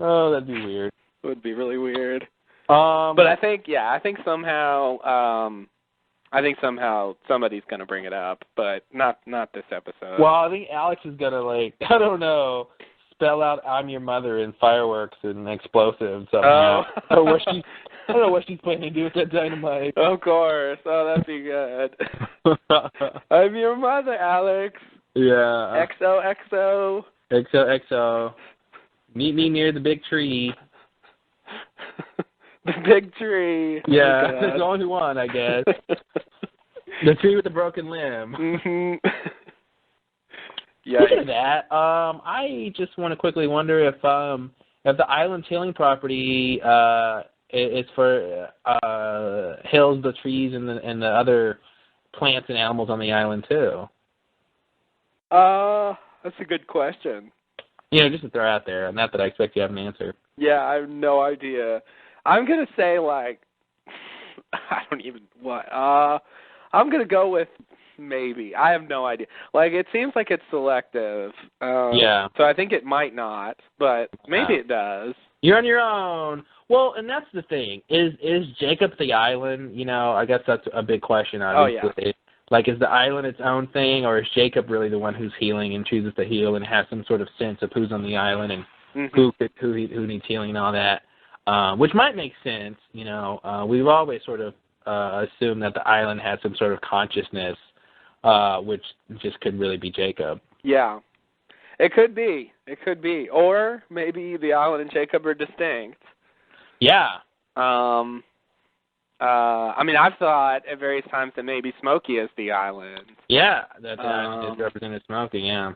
Oh, that'd be weird. It would be really weird. But I think somehow somebody's gonna bring it up, but not this episode. Well, I think Alex is gonna I don't know, spell out "I'm your mother" in fireworks and explosives somehow. I don't know what she's planning to do with that dynamite. Of course. Oh, that'd be good. I'm your mother, Alex. Yeah. XOXO. XOXO. Meet me near the big tree. The big tree. Yeah, there's only one, I guess. The tree with the broken limb. Mm-hmm. Yeah. Speaking of that, I just want to quickly wonder if the island healing property is for hills, the trees, and the other plants and animals on the island too. That's a good question. Just to throw out there, not that I expect you to have an answer. Yeah, I have no idea. I'm gonna say I don't even what. I'm gonna go with maybe. I have no idea. It seems like it's selective. Yeah. So I think it might not, but maybe it does. You're on your own. Well, and that's the thing. Is Jacob the island? I guess that's a big question. Obviously. Oh yeah. Is the island its own thing, or is Jacob really the one who's healing and chooses to heal and has some sort of sense of who's on the island and who needs healing and all that? Which might make sense, We've always sort of assumed that the island had some sort of consciousness, which just could really be Jacob. Yeah, it could be. Or maybe the island and Jacob are distinct. Yeah. I've thought at various times that maybe Smokey is the island. Yeah, that the island is represented Smokey, yeah.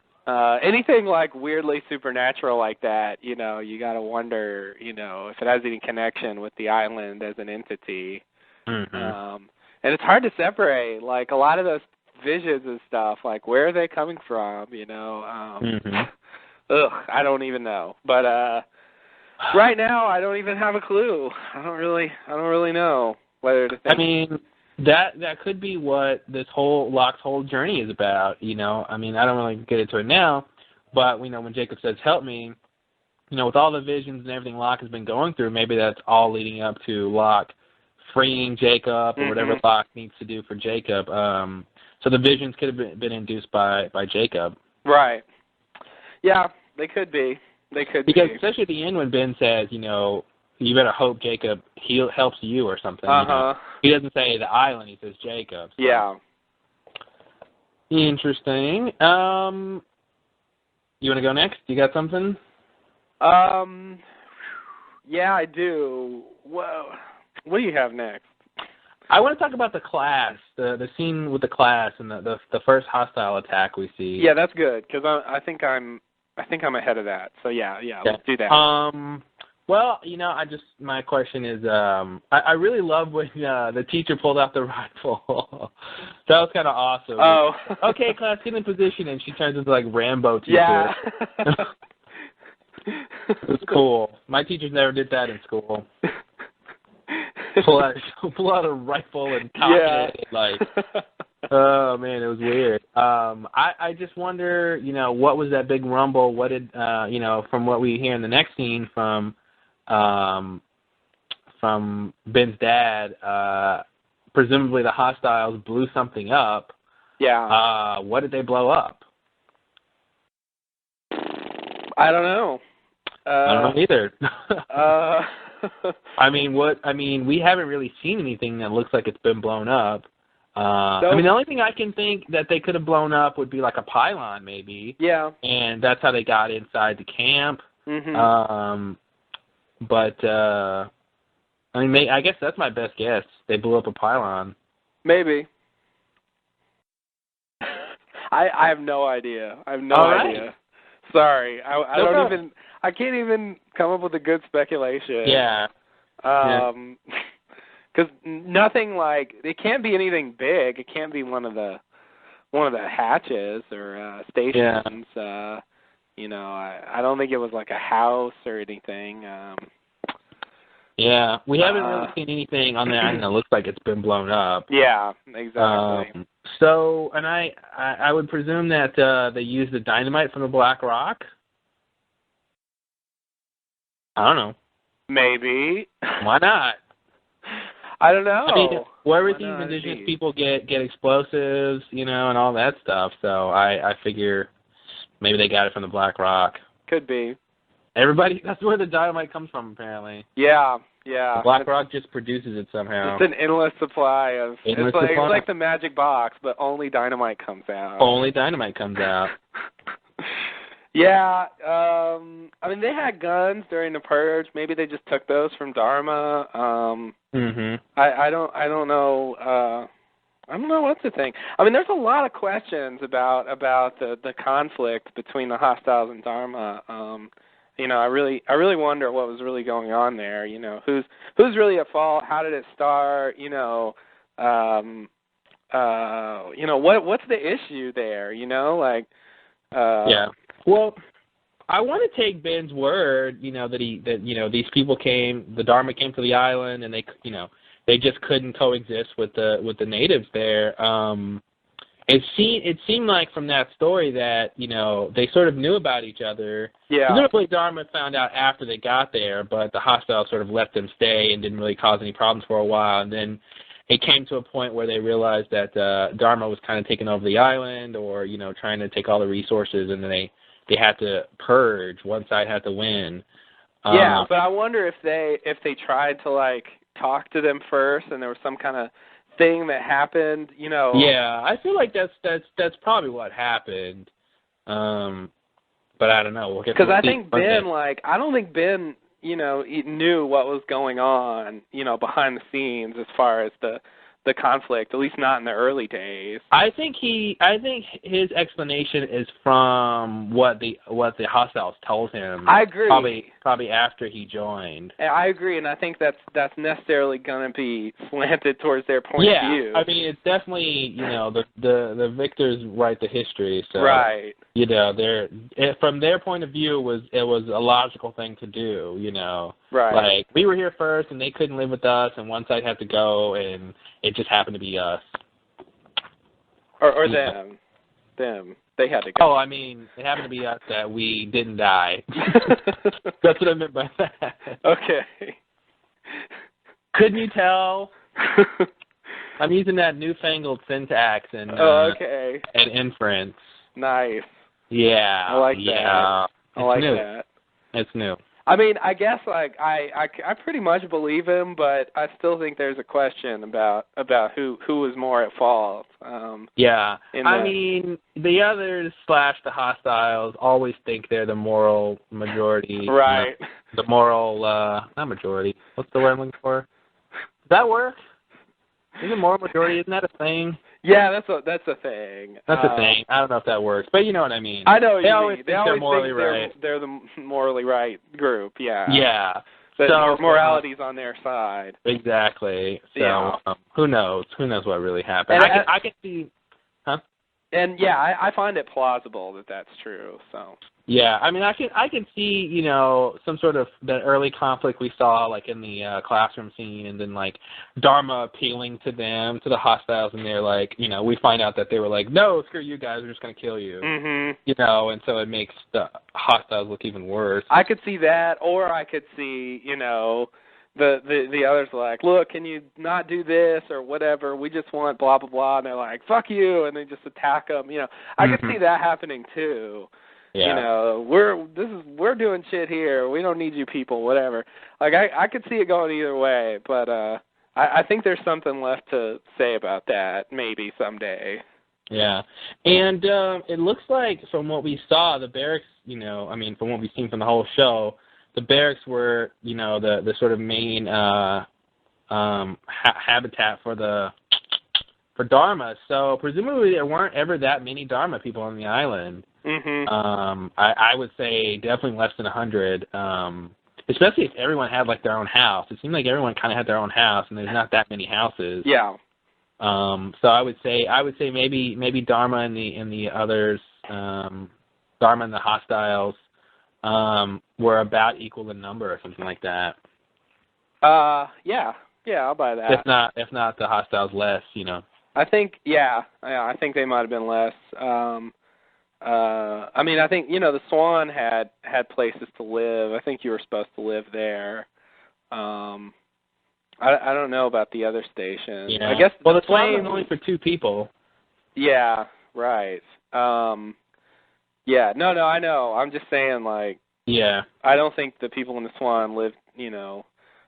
Anything weirdly supernatural like that, you gotta wonder, if it has any connection with the island as an entity. Mm-hmm. And it's hard to separate. A lot of those visions and stuff, like where are they coming from? You know, I don't even know. But right now, I don't even have a clue. I don't really know whether to think. I mean, that could be what this Locke's whole journey is about. You know, I mean, I don't really get into it now, but we know when Jacob says, "Help me," you know, with all the visions and everything Locke has been going through, maybe that's all leading up to Locke freeing Jacob or whatever Locke needs to do for Jacob. So the visions could have been induced by Jacob. Right. Yeah, they could be. Because especially at the end when Ben says, you know, you better hope Jacob helps you or something. You know? He doesn't say the island, he says Jacob. So. Yeah. Interesting. You want to go next? You got something? Yeah, I do. Whoa. What do you have next? I want to talk about the class, the scene with the class and the first hostile attack we see. Yeah, that's good because I think I'm ahead of that. So yeah, let's do that. Well, you know, my question is, I really love when the teacher pulled out the rifle. That was kind of awesome. Oh. Okay, class, get in position, and she turns into like Rambo teacher. Yeah. It was cool. My teachers never did that in school. Pull out a rifle and cock it. Like, oh man, it was weird. I just wonder, you know, what was that big rumble? What did you know, from what we hear in the next scene from Ben's dad, presumably the hostiles blew something up. Yeah. What did they blow up? I don't know. I don't know either. I mean, we haven't really seen anything that looks like it's been blown up. I mean, the only thing I can think that they could have blown up would be like a pylon, maybe. Yeah. And that's how they got inside the camp. But I mean, I guess that's my best guess. They blew up a pylon. Maybe. I have no idea. I have no idea. Sorry, I can't even come up with a good speculation. Yeah. Because nothing like it can't be anything big. It can't be one of the hatches or stations. Yeah. You know, I don't think it was like a house or anything. Yeah, we haven't really seen anything on the island that looks like it's been blown up. Yeah, exactly. So, and I would presume that they used the dynamite from the Black Rock. I don't know. Maybe. Why not? I don't know. I mean, where would these indigenous people get explosives, you know, and all that stuff? So I figure maybe they got it from the Black Rock. Could be. That's where the dynamite comes from, apparently. Yeah, yeah. The Black Rock just produces it somehow. It's an endless supply of. It's like the magic box, but only dynamite comes out. Only dynamite comes out. Yeah, I mean they had guns during the purge. Maybe they just took those from Dharma. I don't know. I don't know what to think. I mean, there's a lot of questions about the conflict between the hostiles and Dharma. You know, I really wonder what was really going on there. You know, who's really at fault? How did it start? You know, what's the issue there? You know, like. Yeah. Well, I want to take Ben's word, you know, that these people the Dharma came to the island, and they just couldn't coexist with the natives there. It seemed like from that story that, you know, they sort of knew about each other. Yeah. Presumably Dharma found out after they got there, but the hostiles sort of let them stay and didn't really cause any problems for a while, and then it came to a point where they realized that Dharma was kind of taking over the island, or, you know, trying to take all the resources, and then they had to purge. One side had to win. Yeah, but I wonder if they tried to like talk to them first, and there was some kind of thing that happened, you know. Yeah, I feel like that's probably what happened. But I don't know. Because I think I don't think Ben, you know, knew what was going on, you know, behind the scenes as far as the the conflict, at least not in the early days. I think his explanation is from what the hostiles told him. I agree. Probably after he joined. I agree, and I think that's necessarily going to be slanted towards their point of view. Yeah, I mean, it's definitely, the victors write the history, so right. From their point of view, it was a logical thing to do. Right. Like, we were here first, and they couldn't live with us, and one side had to go, and it just happened to be us. Or them. Them. They had to go. Oh, I mean, it happened to be us that we didn't die. That's what I meant by that. Okay. Couldn't you tell? I'm using that newfangled syntax and okay. and inference. Nice. Yeah. I like that. I like that. It's new. I mean, I guess I pretty much believe him, but I still think there's a question about who was more at fault. I mean, the others / the hostiles always think they're the moral majority. Right. The moral, not majority. What's the word I'm looking for? Does that work? Isn't moral majority? Isn't that a thing? Yeah, that's a thing. That's a thing. I don't know if that works, but you know what I mean. I know what they you always mean. Think they're morally right. They're the morally right group. Yeah. Yeah. So morality's on their side. Exactly. So yeah. Who knows? Who knows what really happened? I can see. Huh? And yeah, I find it plausible that that's true. So. Yeah, I mean, I can see, some sort of the early conflict we saw, like in the classroom scene, and then like Dharma appealing to them, to the hostiles, and they're like, we find out that they were like, no, screw you guys, we're just gonna kill you, and so it makes the hostiles look even worse. I could see that, or I could see, the others like, look, can you not do this or whatever? We just want blah blah blah, and they're like, fuck you, and they just attack them. I could see that happening too. Yeah. We're doing shit here. We don't need you people, whatever. Like I could see it going either way, but I think there's something left to say about that maybe someday. Yeah. And it looks like from what we saw, the barracks, from what we've seen from the whole show, the barracks were, the sort of main habitat for Dharma. So presumably there weren't ever that many Dharma people on the island. I would say definitely less than 100, especially if everyone had like their own house. It seemed like everyone kind of had their own house, and there's not that many houses. Yeah. So I would say maybe Dharma and the others, Dharma and the hostiles, were about equal in number or something like that. Yeah, I'll buy that. If not the hostiles less, I think I think they might have been less. I mean, I think the Swan had places to live. I think you were supposed to live there. I don't know about the other station. Yeah. I guess the Swan was only for 2 people. Yeah, right. Yeah, no, I know. I'm just saying, like. Yeah. I don't think the people in the Swan lived,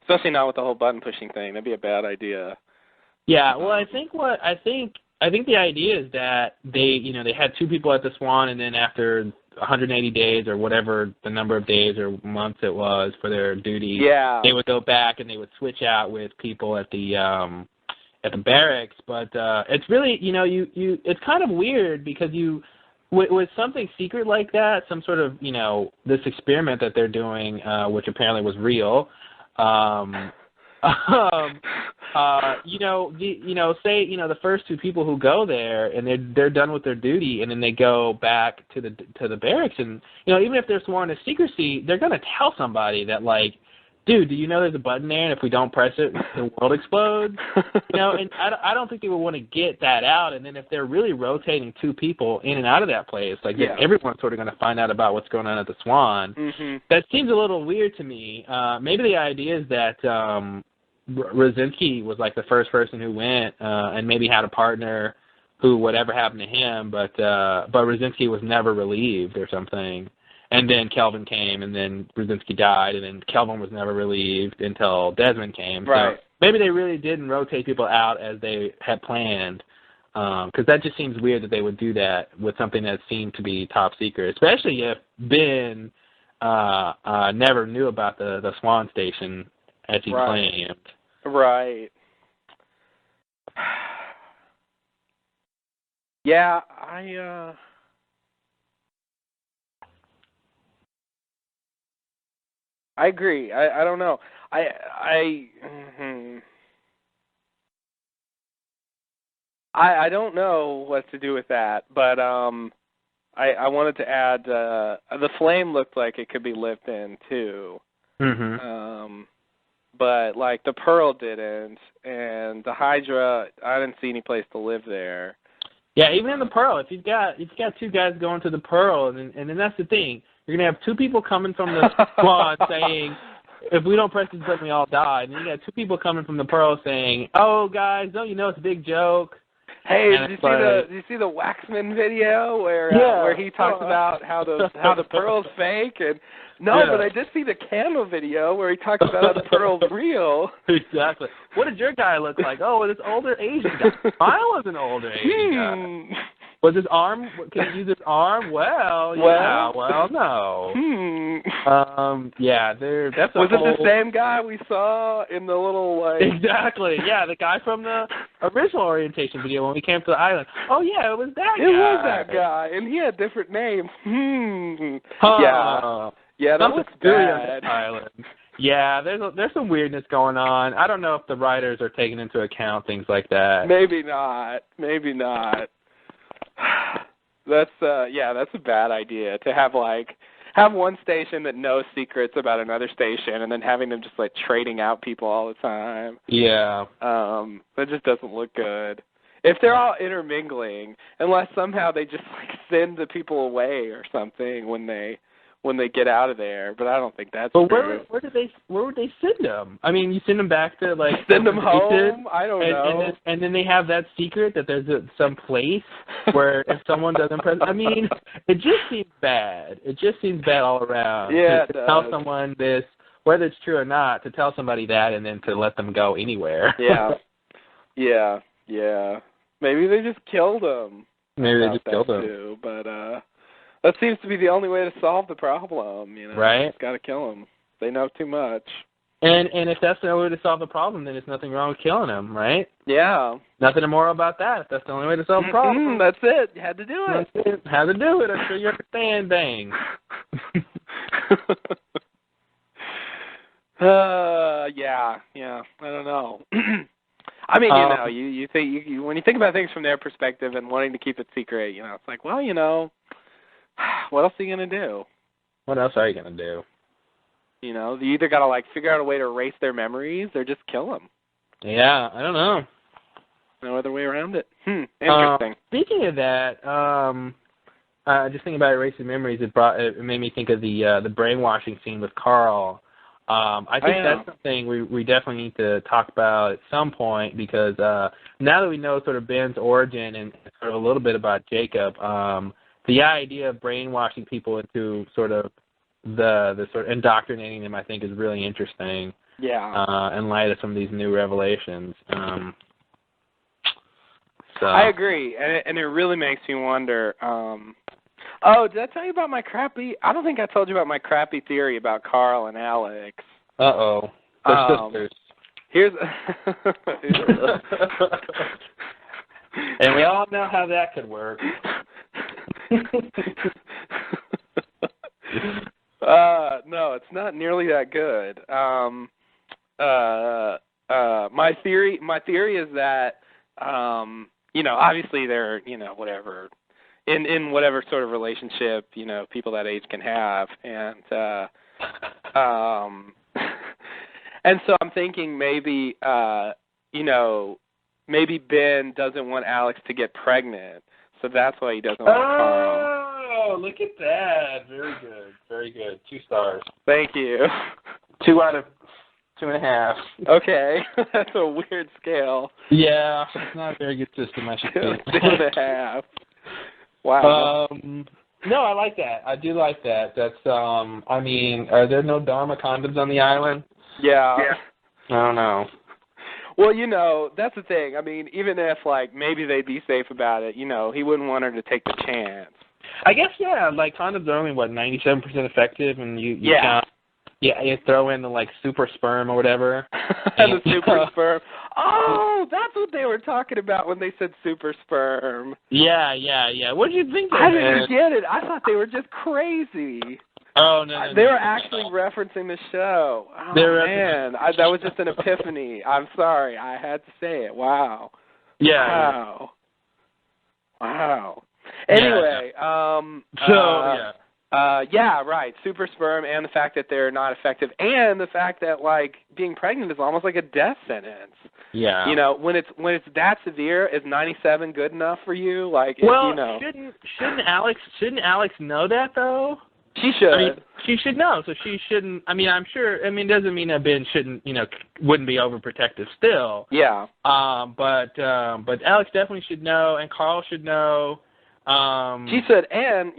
especially not with the whole button pushing thing. That'd be a bad idea. Yeah. Well, I think the idea is that they had 2 people at the Swan, and then after 180 days or whatever the number of days or months it was for their duty, they would go back and they would switch out with people at the barracks. But it's really, it's kind of weird because with something secret like that, some sort of, this experiment that they're doing, which apparently was real. Say the first 2 people who go there and they're done with their duty, and then they go back to the barracks, and even if they're sworn to secrecy, they're gonna tell somebody that, like, dude, do you know there's a button there, and if we don't press it, the world explodes? And I don't think they would want to get that out. And then if they're really rotating 2 people in and out of that place, like everyone's sort of going to find out about what's going on at the Swan. That seems a little weird to me. Maybe the idea is that Rosinski was like the first person who went and maybe had a partner who whatever happened to him, but Rosinski was never relieved or something. And then Kelvin came, and then Brzezinski died, and then Kelvin was never relieved until Desmond came. Right. So maybe they really didn't rotate people out as they had planned, because that just seems weird that they would do that with something that seemed to be top secret, especially if Ben never knew about the Swan Station as he claimed. Right. Yeah, I agree. I don't know. Mhm. I don't know what to do with that, but I wanted to add the flame looked like it could be lived in too. Mm-hmm. But like the Pearl didn't, and the Hydra, I didn't see any place to live there. Yeah, even in the Pearl, if you've got two guys going to the Pearl, and then that's the thing, you're gonna have two people coming from the squad saying, if we don't press this button, we all die. And then you got two people coming from the Pearl saying, oh guys, don't you know it's a big joke? Hey, And did you see the Waxman video where he talks about how the Pearl's fake? And no, but I did see the Camo video where he talks about how the Pearl's real. Exactly. What did your guy look like? Oh, this older Asian guy. I was an older Asian guy. Was his arm? Can he use his arm? Well, yeah. Well, no. Yeah. That's a Was it the same guy we saw in the little like? Exactly. Yeah, the guy from the original orientation video when we came to the island. Oh yeah, it was that guy. It was that guy, and he had different names. Yeah, that looks bad. Island. Yeah, there's some weirdness going on. I don't know if the writers are taking into account things like that. Maybe not. That's that's a bad idea to have one station that knows secrets about another station and then having them just like trading out people all the time. Yeah. That just doesn't look good. If they're all intermingling, unless somehow they just like send the people away or something when they get out of there, but I don't think that's true. Where would they send them? I mean, you send them back to like send them home. I don't know. And then they have that secret that there's some place where if someone doesn't press, I mean, it just seems bad. It just seems bad all around. Yeah, to tell someone this, whether it's true or not, to tell somebody that and then to let them go anywhere. Yeah. Maybe they just killed him. Maybe they just killed him. Too, but that seems to be the only way to solve the problem, Right? Just got to kill them. They know too much. And if that's the only way to solve the problem, then there's nothing wrong with killing them, right? Yeah. Nothing immoral about that. If that's the only way to solve the problem. That's it. You had to do it. That's it. Had to do it. I'm sure you understand. Bang. Yeah. I don't know. I mean, you think when you think about things from their perspective and wanting to keep it secret, it's like, well, what else are you gonna do? What else are you gonna do? You either gotta like figure out a way to erase their memories or just kill them. Yeah, I don't know. No other way around it. Interesting. Speaking of that, just thinking about erasing memories, it made me think of the brainwashing scene with Carl. I think that's something we definitely need to talk about at some point because now that we know sort of Ben's origin and sort of a little bit about Jacob, the idea of brainwashing people into sort of the sort of indoctrinating them, I think, is really interesting. Yeah. In light of some of these new revelations. So I agree, and it really makes me wonder. Oh, did I tell you about my crappy? I don't think I told you about my crappy theory about Carl and Alex. Uh-oh. They're sisters. Here's. And we all know how that could work. No, it's not nearly that good. My theory is that, obviously they're, whatever, in whatever sort of relationship, people that age can have, and and so I'm thinking maybe, maybe Ben doesn't want Alex to get pregnant, so that's why he doesn't want Carl. Oh, look at that. Very good. Very good. 2 stars. Thank you. 2 out of 2.5. Okay. That's a weird scale. Yeah. It's not a very good system, I should say. 2.5. Wow. No, I like that. I do like that. That's, I mean, are there no Dharma condoms on the island? Yeah. I don't know. Well, that's the thing. I mean, even if, maybe they'd be safe about it, he wouldn't want her to take the chance. I guess, yeah, condoms are only, 97% effective, and you count Yeah, you throw in the, like, super sperm or whatever. And the super sperm. Oh, that's what they were talking about when they said super sperm. Yeah. What did you think of I didn't get it. I thought they were just crazy. Oh, no. They were actually referencing the show. Oh, man. That was just an epiphany. I'm sorry. I had to say it. Wow. Yeah. Wow. Anyway, yeah, right. Super sperm, and the fact that they're not effective, and the fact that, like, being pregnant is almost like a death sentence. Yeah. You know, when it's that severe, is 97 good enough for you? Like, well, you know. shouldn't Alex know that though? She should. I mean, she should know, so she shouldn't. I mean, I'm sure. I mean, it doesn't mean that Ben shouldn't, wouldn't be overprotective still. Yeah. But Alex definitely should know, and Carl should know. She said, and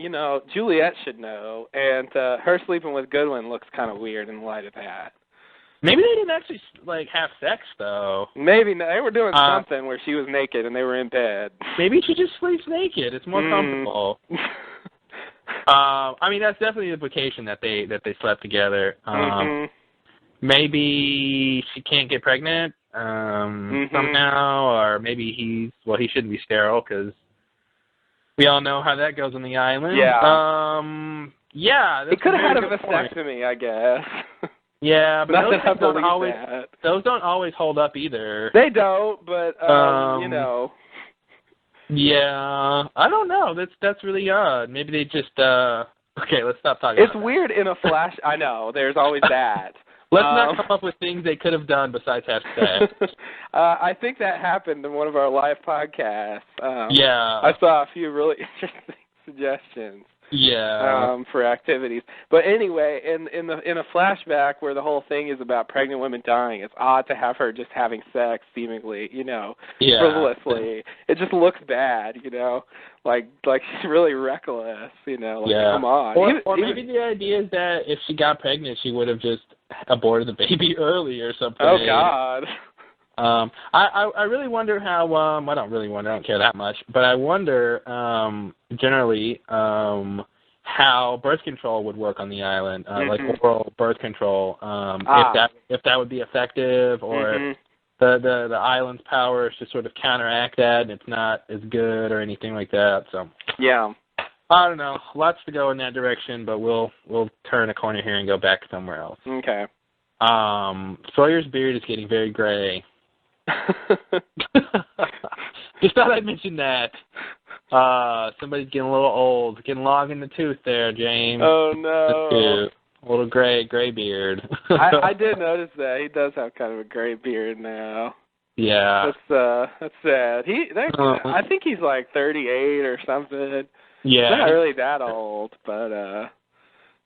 Juliet should know, and her sleeping with Goodwin looks kind of weird in light of that. Maybe they didn't actually have sex though. Maybe they were doing something where she was naked and they were in bed. Maybe she just sleeps naked. It's more comfortable. I mean, that's definitely the implication that they slept together. Maybe she can't get pregnant somehow, or maybe he shouldn't be sterile because we all know how that goes on the island. Yeah. Yeah. It could have had a vasectomy, I guess. Yeah, but those don't always hold up either. They don't, but Yeah, I don't know. That's really odd. Maybe they just okay, let's stop talking It's about weird that. in a flash. I know, there's always that. Let's not come up with things they could have done besides have sex. I think that happened in one of our live podcasts. Yeah. I saw a few really interesting suggestions. Yeah. For activities. But anyway, in a flashback where the whole thing is about pregnant women dying, it's odd to have her just having sex seemingly, frivolously. It just looks bad, like she's really reckless, come on. Or maybe the idea is that if she got pregnant, she would have just aborted the baby early or something. Oh God. I really wonder how. I don't care that much, but I wonder generally how birth control would work on the island, like oral birth control. If that would be effective, or if the island's powers to sort of counteract that, and it's not as good or anything like that. So yeah, I don't know. Lots to go in that direction, but we'll turn a corner here and go back somewhere else. Okay. Sawyer's beard is getting very gray. Just thought I'd mention that. Somebody's getting a little old, getting long in the tooth there, James. Oh no. A little gray beard. I did notice that. He does have kind of a gray beard now. Yeah. That's sad. I think he's like 38 or something. Yeah. He's not really that old, but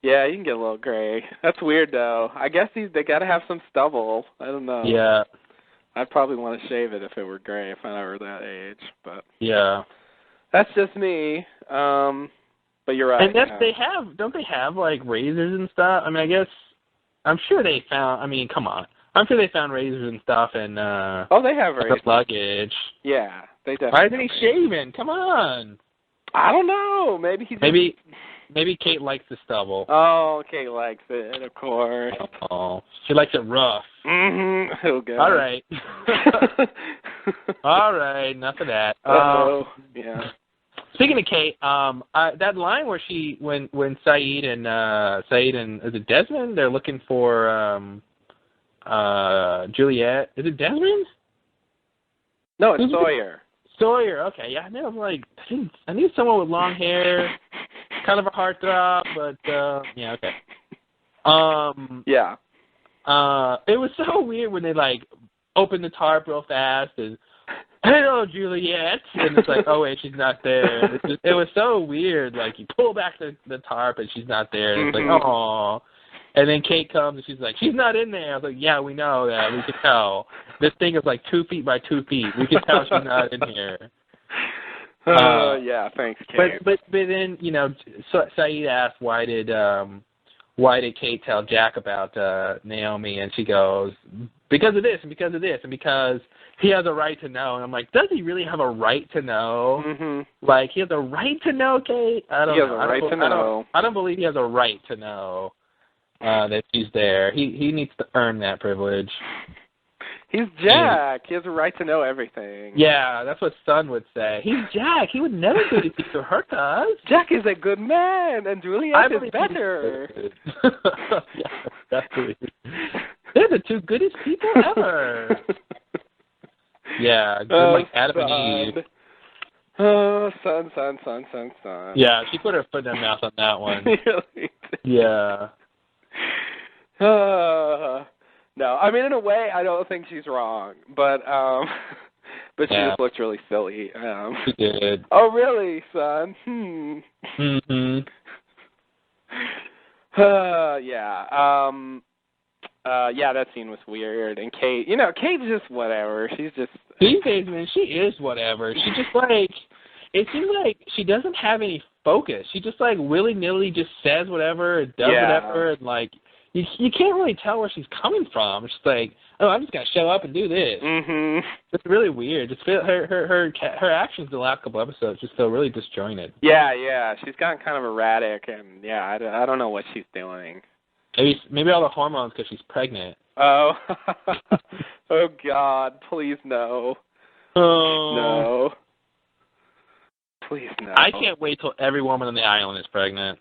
yeah, you can get a little gray. That's weird though. I guess they got to have some stubble. I don't know. Yeah. I'd probably want to shave it if it were gray if I were that age, but yeah, that's just me. But you're right. And don't they have like razors and stuff? I mean, I'm sure they found. I mean, come on, I'm sure they found razors and stuff and they have razors. Luggage. Yeah, they definitely. Why isn't he shaving? Come on. I don't know. Maybe Kate likes the stubble. Oh, Kate likes it, of course. Oh, she likes it rough. Mm-hmm. Oh, God. All right. All right, enough of that. Yeah. Speaking of Kate, that line where when Saeed and is it Desmond? They're looking for Juliet. Is it Desmond? No, it's Sawyer. Sawyer. Okay, yeah. I knew someone with long hair. Kind of a heartthrob, but yeah, okay. Yeah. It was so weird when they opened the tarp real fast and hello Juliet, and it's like, oh wait, she's not there. It was so weird. Like you pull back the tarp and she's not there. And it's like, oh. And then Kate comes and she's like, she's not in there. I was like, yeah, we know that. We can tell. This thing is like 2 feet by 2 feet. We can tell she's not in here. Yeah, thanks, Kate. But then Saeed asked why did Kate tell Jack about Naomi, and she goes because of this and because of this and because he has a right to know. And I'm like, does he really have a right to know? Mm-hmm. Like he has a right to know, Kate? I don't know. He has a right to know. I don't believe he has a right to know. that she's there. He needs to earn that privilege. He's Jack. He has a right to know everything. Yeah, that's what Son would say. He's Jack. He would never do anything to hurt us. Jack is a good man, and Juliet is better. Yeah, exactly. They're the two goodest people ever. Yeah, good like Adam and Eve. Oh, son. Yeah, she put her foot in her mouth on that one. Really? Yeah. No, I mean, in a way, I don't think she's wrong, but she just looks really silly. She did. Oh, really, son? Mm-hmm. Yeah, that scene was weird. And Kate, Kate's just whatever. She's just... These days, man, she is whatever. She just, like... It seems like she doesn't have any focus. She just, like, willy-nilly just says whatever, does whatever, and, like... You can't really tell where she's coming from. It's just like, oh, I'm just gonna show up and do this. Mm-hmm. It's really weird. Just feel her actions the last couple episodes just feel really disjointed. Yeah. She's gotten kind of erratic, and I don't know what she's doing. Maybe all the hormones because she's pregnant. Oh, oh God! Please no. Oh no. Please no. I can't wait till every woman on the island is pregnant.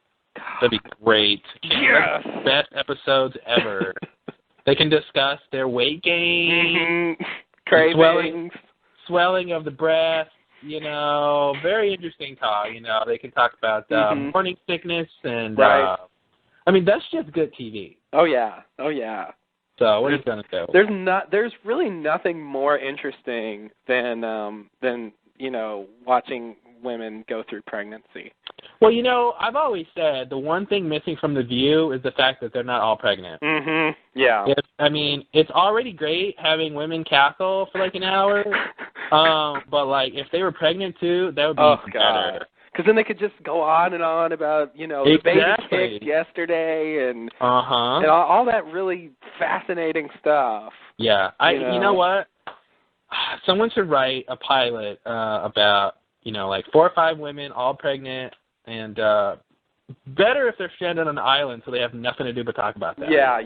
That'd be great. Yes. Best episodes ever. They can discuss their weight gain, cravings, swelling of the breast. Very interesting talk. They can talk about morning sickness and. Right. I mean, that's just good TV. Oh yeah. So what are you gonna do? There's really nothing more interesting than watching women go through pregnancy. Well, I've always said the one thing missing from The View is the fact that they're not all pregnant. Mm-hmm. Yeah. It's already great having women cackle for like an hour, but like if they were pregnant too, that would be better. Because then they could just go on and on about, the baby kicked yesterday and all that really fascinating stuff. Yeah. You know what? Someone should write a pilot about, like 4 or 5 women all pregnant and better if they're stranded on an island so they have nothing to do but talk about that. Yeah.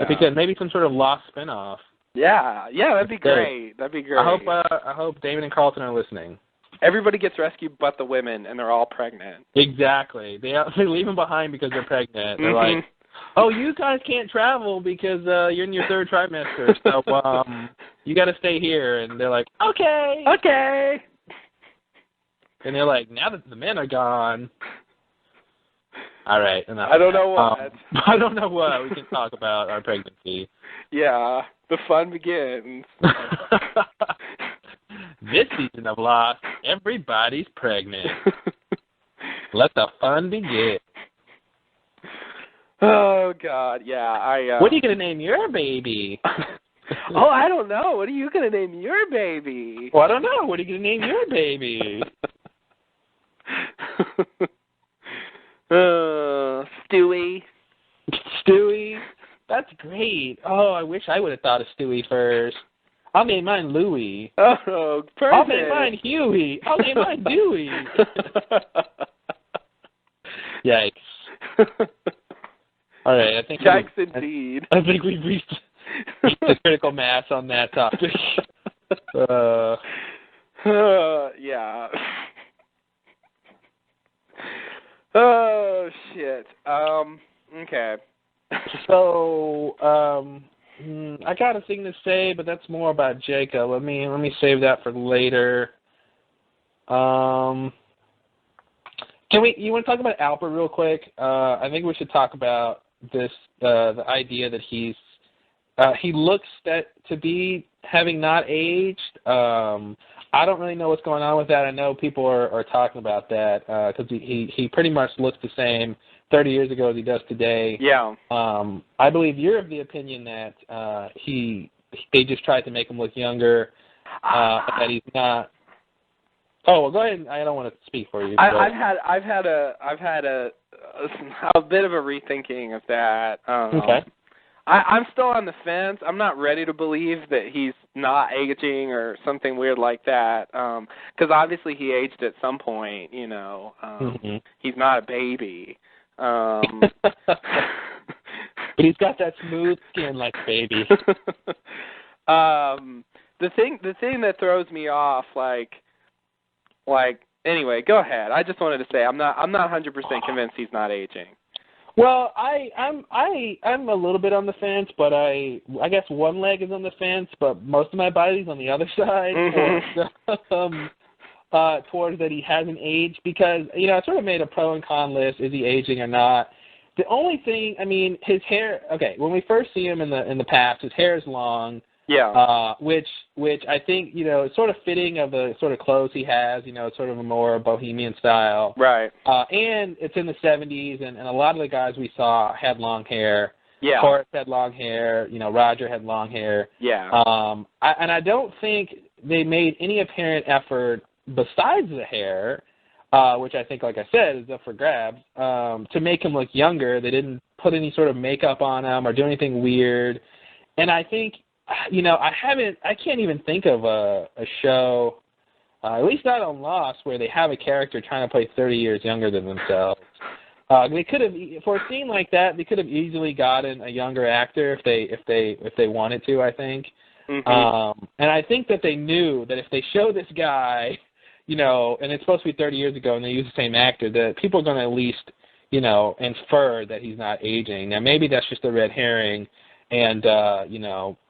Because maybe some sort of Lost spinoff. Yeah, that'd be great. That'd be great. I hope David and Carlton are listening. Everybody gets rescued but the women, and they're all pregnant. Exactly. They leave them behind because they're pregnant. They're like, oh, you guys can't travel because you're in your 3rd trimester, so you got to stay here. And they're like, okay. Okay. And they're like, now that the men are gone. All right. I don't know what. I don't know what. We can talk about our pregnancy. Yeah, the fun begins. This season of Lost, everybody's pregnant. Let the fun begin. Oh, God, yeah. What are you going to name your baby? Oh, I don't know. What are you going to name your baby? Well, I don't know. What are you going to name your baby? Stewie. Stewie? That's great. Oh, I wish I would have thought of Stewie first. I'll name mine Louie. Oh, perfect. I'll name mine Huey. I'll name mine Dewey. Yikes. All right, I think Yikes indeed. I think we've reached the critical mass on that topic. Yeah. Oh shit. Okay. So, I got a thing to say, but that's more about Jacob. Let me save that for later. You want to talk about Albert real quick? I think we should talk about this, the idea that he looks to be having not aged. I don't really know what's going on with that. I know people are talking about that because he pretty much looks the same 30 years ago as he does today. Yeah. I believe you're of the opinion that they just tried to make him look younger, that he's not. Oh, well, go ahead. I don't want to speak for you. I've had a bit of a rethinking of that. Okay. I'm still on the fence. I'm not ready to believe that he's not aging or something weird like that. Because obviously he aged at some point. He's not a baby. But he's got that smooth skin like baby. The thing that throws me off, like anyway, go ahead. I just wanted to say I'm not 100% convinced he's not aging. Well, I'm a little bit on the fence, but I guess one leg is on the fence, but most of my body's on the other side towards that he hasn't aged, because I sort of made a pro and con list. Is he aging or not? The only thing, I mean, his hair. Okay, when we first see him in the past, his hair is long. Yeah. Which I think is sort of fitting of the sort of clothes he has. It's sort of a more bohemian style. Right. And it's in the 70s, and a lot of the guys we saw had long hair. Yeah. Horace had long hair. Roger had long hair. Yeah. I don't think they made any apparent effort besides the hair, which I think, like I said, is up for grabs, to make him look younger. They didn't put any sort of makeup on him or do anything weird. And I think, I can't even think of a show, at least not on Lost, where they have a character trying to play 30 years younger than themselves. They could have, for a scene like that, they could have easily gotten a younger actor if they wanted to, I think. Mm-hmm. And I think that they knew that if they show this guy, and it's supposed to be 30 years ago, and they use the same actor, that people are going to at least, infer that he's not aging. Now, maybe that's just a red herring, and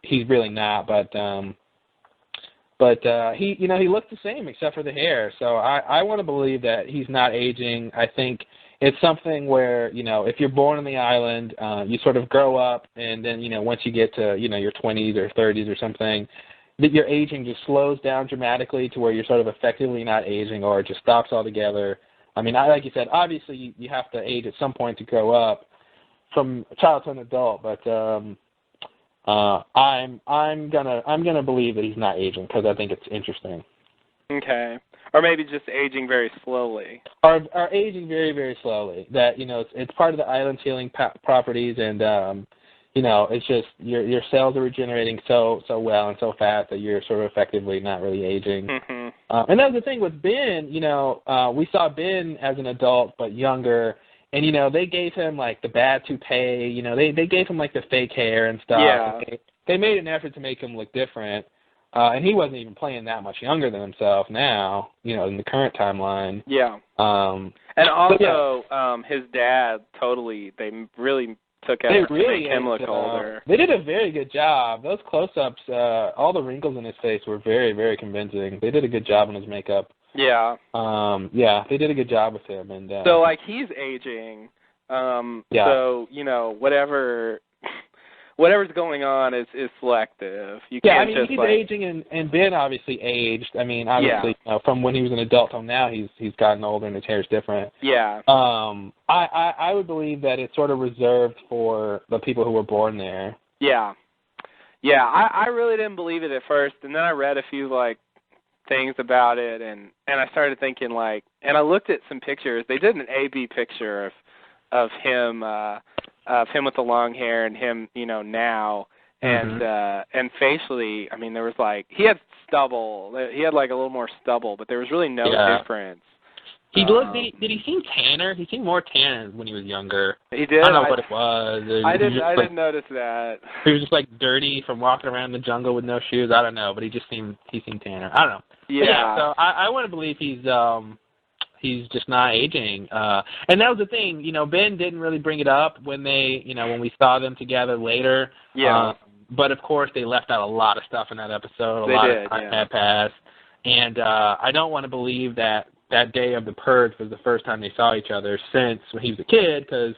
he's really not, but he he looks the same except for the hair. So I want to believe that he's not aging. I think it's something where if you're born on the island, you sort of grow up, and then once you get to your 20s or 30s or something, that your aging just slows down dramatically to where you're sort of effectively not aging, or it just stops altogether. I mean, like you said, obviously you have to age at some point to grow up from child to an adult, but I'm gonna believe that he's not aging, because I think it's interesting. Okay. Or maybe just aging very slowly. Or aging very, very slowly. That it's part of the island's healing properties, and it's just your cells are regenerating so well and so fast that you're sort of effectively not really aging. Mm-hmm. And that's the thing with Ben. We saw Ben as an adult but younger. And, they gave him, like, the bad toupee. They gave him, like, the fake hair and stuff. Yeah. They made an effort to make him look different. And he wasn't even playing that much younger than himself now, in the current timeline. Yeah. And also, his dad, they really took effort to make him look older. They did a very good job. Those close-ups, all the wrinkles in his face were very, very convincing. They did a good job on his makeup. Yeah. They did a good job with him, and so like he's aging. Yeah. So whatever's going on is selective. You can't just he's aging, and Ben obviously aged. I mean, obviously, from when he was an adult till now, he's gotten older, and his hair's different. Yeah. I would believe that it's sort of reserved for the people who were born there. Yeah. Yeah. I really didn't believe it at first, and then I read a few things about it, and I started thinking and I looked at some pictures. They did an A/B picture of him with the long hair and him now, and facially, I mean, there was he had stubble. He had a little more stubble, but there was really no difference. He looked. Did he seem tanner? He seemed more tan when he was younger. He did. I don't know what it was. I didn't notice that. He was just dirty from walking around the jungle with no shoes. I don't know, but he seemed tanner. I don't know. Yeah. So I want to believe he's just not aging. And that was the thing. Ben didn't really bring it up when when we saw them together later. Yeah. But of course they left out a lot of stuff in that episode. They lot did, of time had passed, and I don't want to believe that day of the purge was the first time they saw each other since when he was a kid, because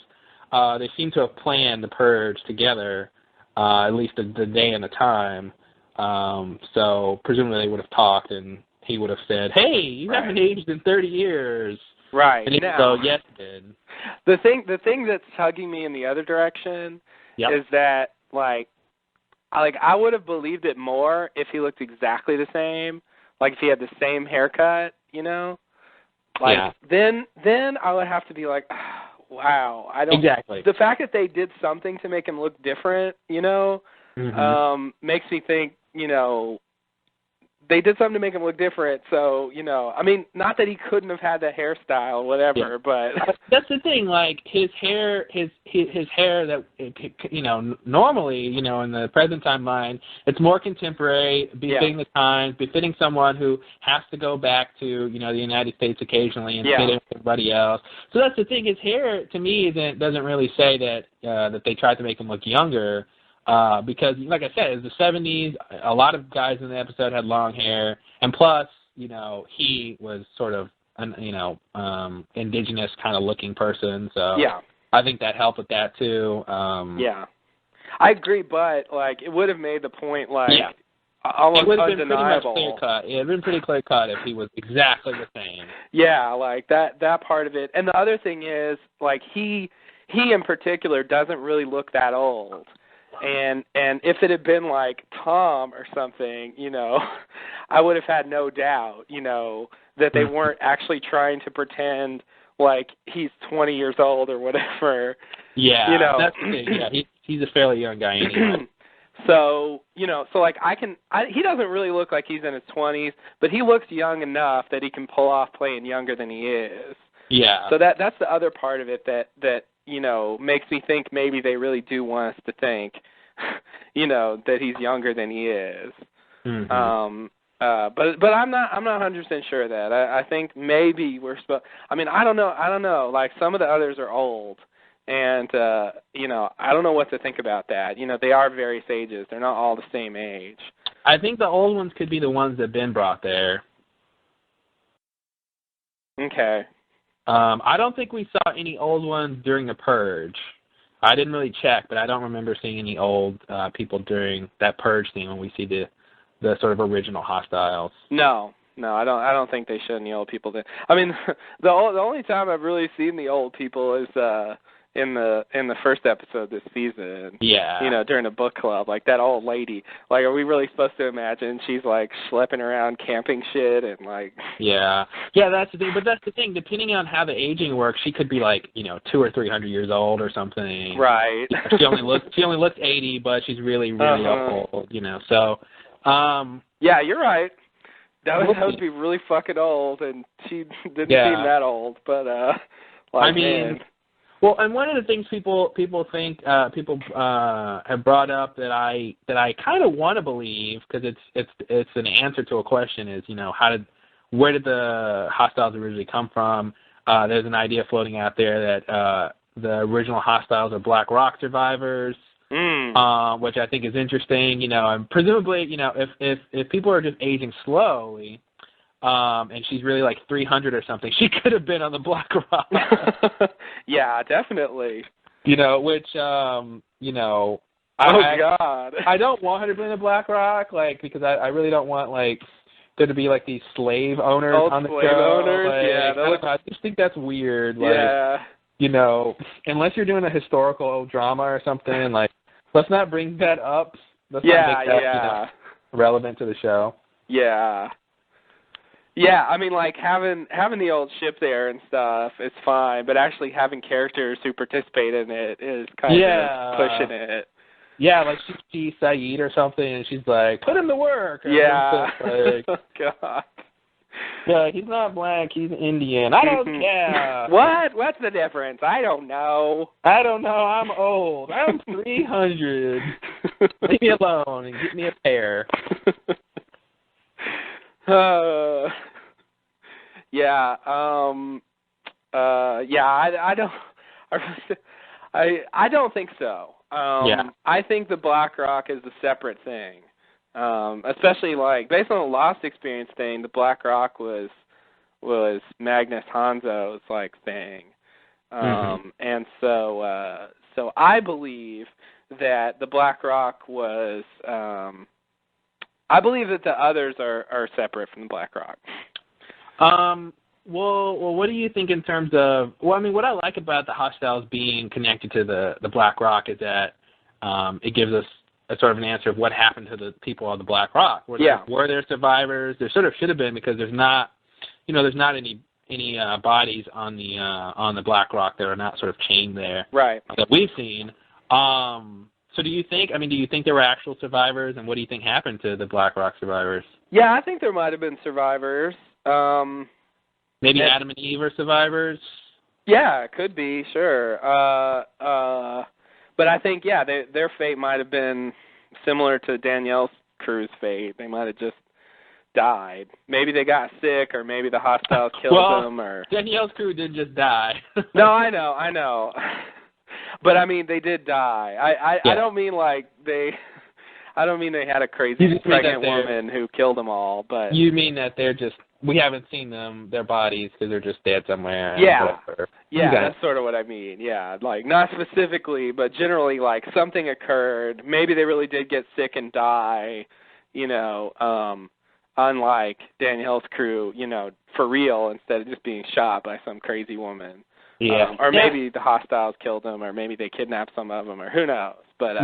they seem to have planned the purge together, at least the day and the time. So presumably they would have talked, and he would have said, "Hey, you haven't aged in 30 years." Right. And he would go, "Yes, I did." The thing that's tugging me in the other direction is that I would have believed it more if he looked exactly the same, if he had the same haircut, Then I would have to be wow, I don't. Exactly. The fact that they did something to make him look different, makes me think, they did something to make him look different. So, you know, I mean, not that he couldn't have had the hairstyle, whatever, but that's the thing. Like his hair that you know normally, you know, in the present timeline, it's more contemporary, befitting the times, befitting someone who has to go back to, you know, the United States occasionally and fit in with everybody else. So that's the thing. His hair to me doesn't really say that that they tried to make him look younger. Because, like I said, it was the 70s. A lot of guys in the episode had long hair, and plus, you know, he was sort of an, you know, indigenous kind of looking person. So I think that helped with that too. I agree, but like it would have made the point like almost undeniable. It would have been pretty clear cut if he was exactly the same. Yeah, like that part of it. And the other thing is, like he in particular doesn't really look that old. And if it had been like Tom or something, you know, I would have had no doubt, you know, that they weren't actually trying to pretend like he's 20 years old or whatever. Yeah, you know. That's the thing. Yeah, he's a fairly young guy anyway. So, you know, so like he doesn't really look like he's in his 20s, but he looks young enough that he can pull off playing younger than he is. Yeah. So that's the other part of it that you know, makes me think maybe they really do want us to think, you know, that he's younger than he is. Mm-hmm. But I'm not 100% sure of that. I think maybe we're supposed. I mean, I don't know. Like some of the others are old, and you know, I don't know what to think about that. You know, they are various ages. They're not all the same age. I think the old ones could be the ones that Ben brought there. Okay. I don't think we saw any old ones during the Purge. I didn't really check, but I don't remember seeing any old people during that Purge scene when we see the sort of original hostiles. No, I don't think they showed any old people there. I mean, the only time I've really seen the old people is in the first episode this season. Yeah. You know, during a book club, like that old lady. Like, are we really supposed to imagine she's like schlepping around camping shit and like? Yeah, that's the thing. But that's the thing. Depending on how the aging works, she could be like, you know, 200 or 300 years old or something. Right. She only looks 80, but she's really old. You know, so. Yeah, you're right. That would be really fucking old, and she didn't seem that old. But like, I mean. Man. Well, and one of the things people think have brought up that I kind of want to believe, because it's an answer to a question, is, you know, where did the hostiles originally come from? There's an idea floating out there that the original hostiles are Black Rock survivors, which I think is interesting. You know, and presumably, you know, if people are just aging slowly. And she's really like 300 or something, she could have been on the Black Rock. Yeah, definitely. You know, which, you know, God. I don't want her to be in the Black Rock, like, because I really don't want, like, there to be, like, these slave owners on the show. Slave owners, like, I just think that's weird. Like, you know, unless you're doing a historical drama or something, like, let's not bring that up. Let's not make that, you know, relevant to the show. Yeah. Yeah, I mean, like, having the old ship there and stuff is fine, but actually having characters who participate in it is kind of pushing it. Yeah, like she's Saeed or something, and she's like, put him to work. Like, oh, God. Yeah, he's not black, he's Indian. I don't care. What? What's the difference? I don't know. I'm old. I'm 300. Leave me alone and get me a pair. I don't think so. I think the Black Rock is a separate thing. Especially like based on the Lost experience thing, the Black Rock was Magnus Hanzo's like thing. And so I believe that the Black Rock was I believe that the others are separate from the Black Rock. Well, what do you think in terms of? Well, I mean, what I like about the hostiles being connected to the Black Rock is that it gives us a sort of an answer of what happened to the people on the Black Rock. Were there survivors? There sort of should have been, because there's not any bodies on the Black Rock that are not sort of chained there. Right. That we've seen. So do you think there were actual survivors, and what do you think happened to the Black Rock survivors? Yeah, I think there might have been survivors. Maybe Adam and Eve are survivors? Yeah, it could be, sure. But I think, yeah, their fate might have been similar to Danielle's crew's fate. They might have just died. Maybe they got sick, or maybe the hostiles killed them. Or Danielle's crew didn't just die. No, I know. But I mean, they did die. I don't mean like they. I don't mean they had a crazy pregnant woman who killed them all. But you mean that they're just. We haven't seen their bodies because they're just dead somewhere. Yeah, that's sort of what I mean. Yeah, like not specifically, but generally, like something occurred. Maybe they really did get sick and die. Unlike Danielle's crew, for real, instead of just being shot by some crazy woman. Yeah. Or maybe the hostiles killed them, or maybe they kidnapped some of them, or who knows. But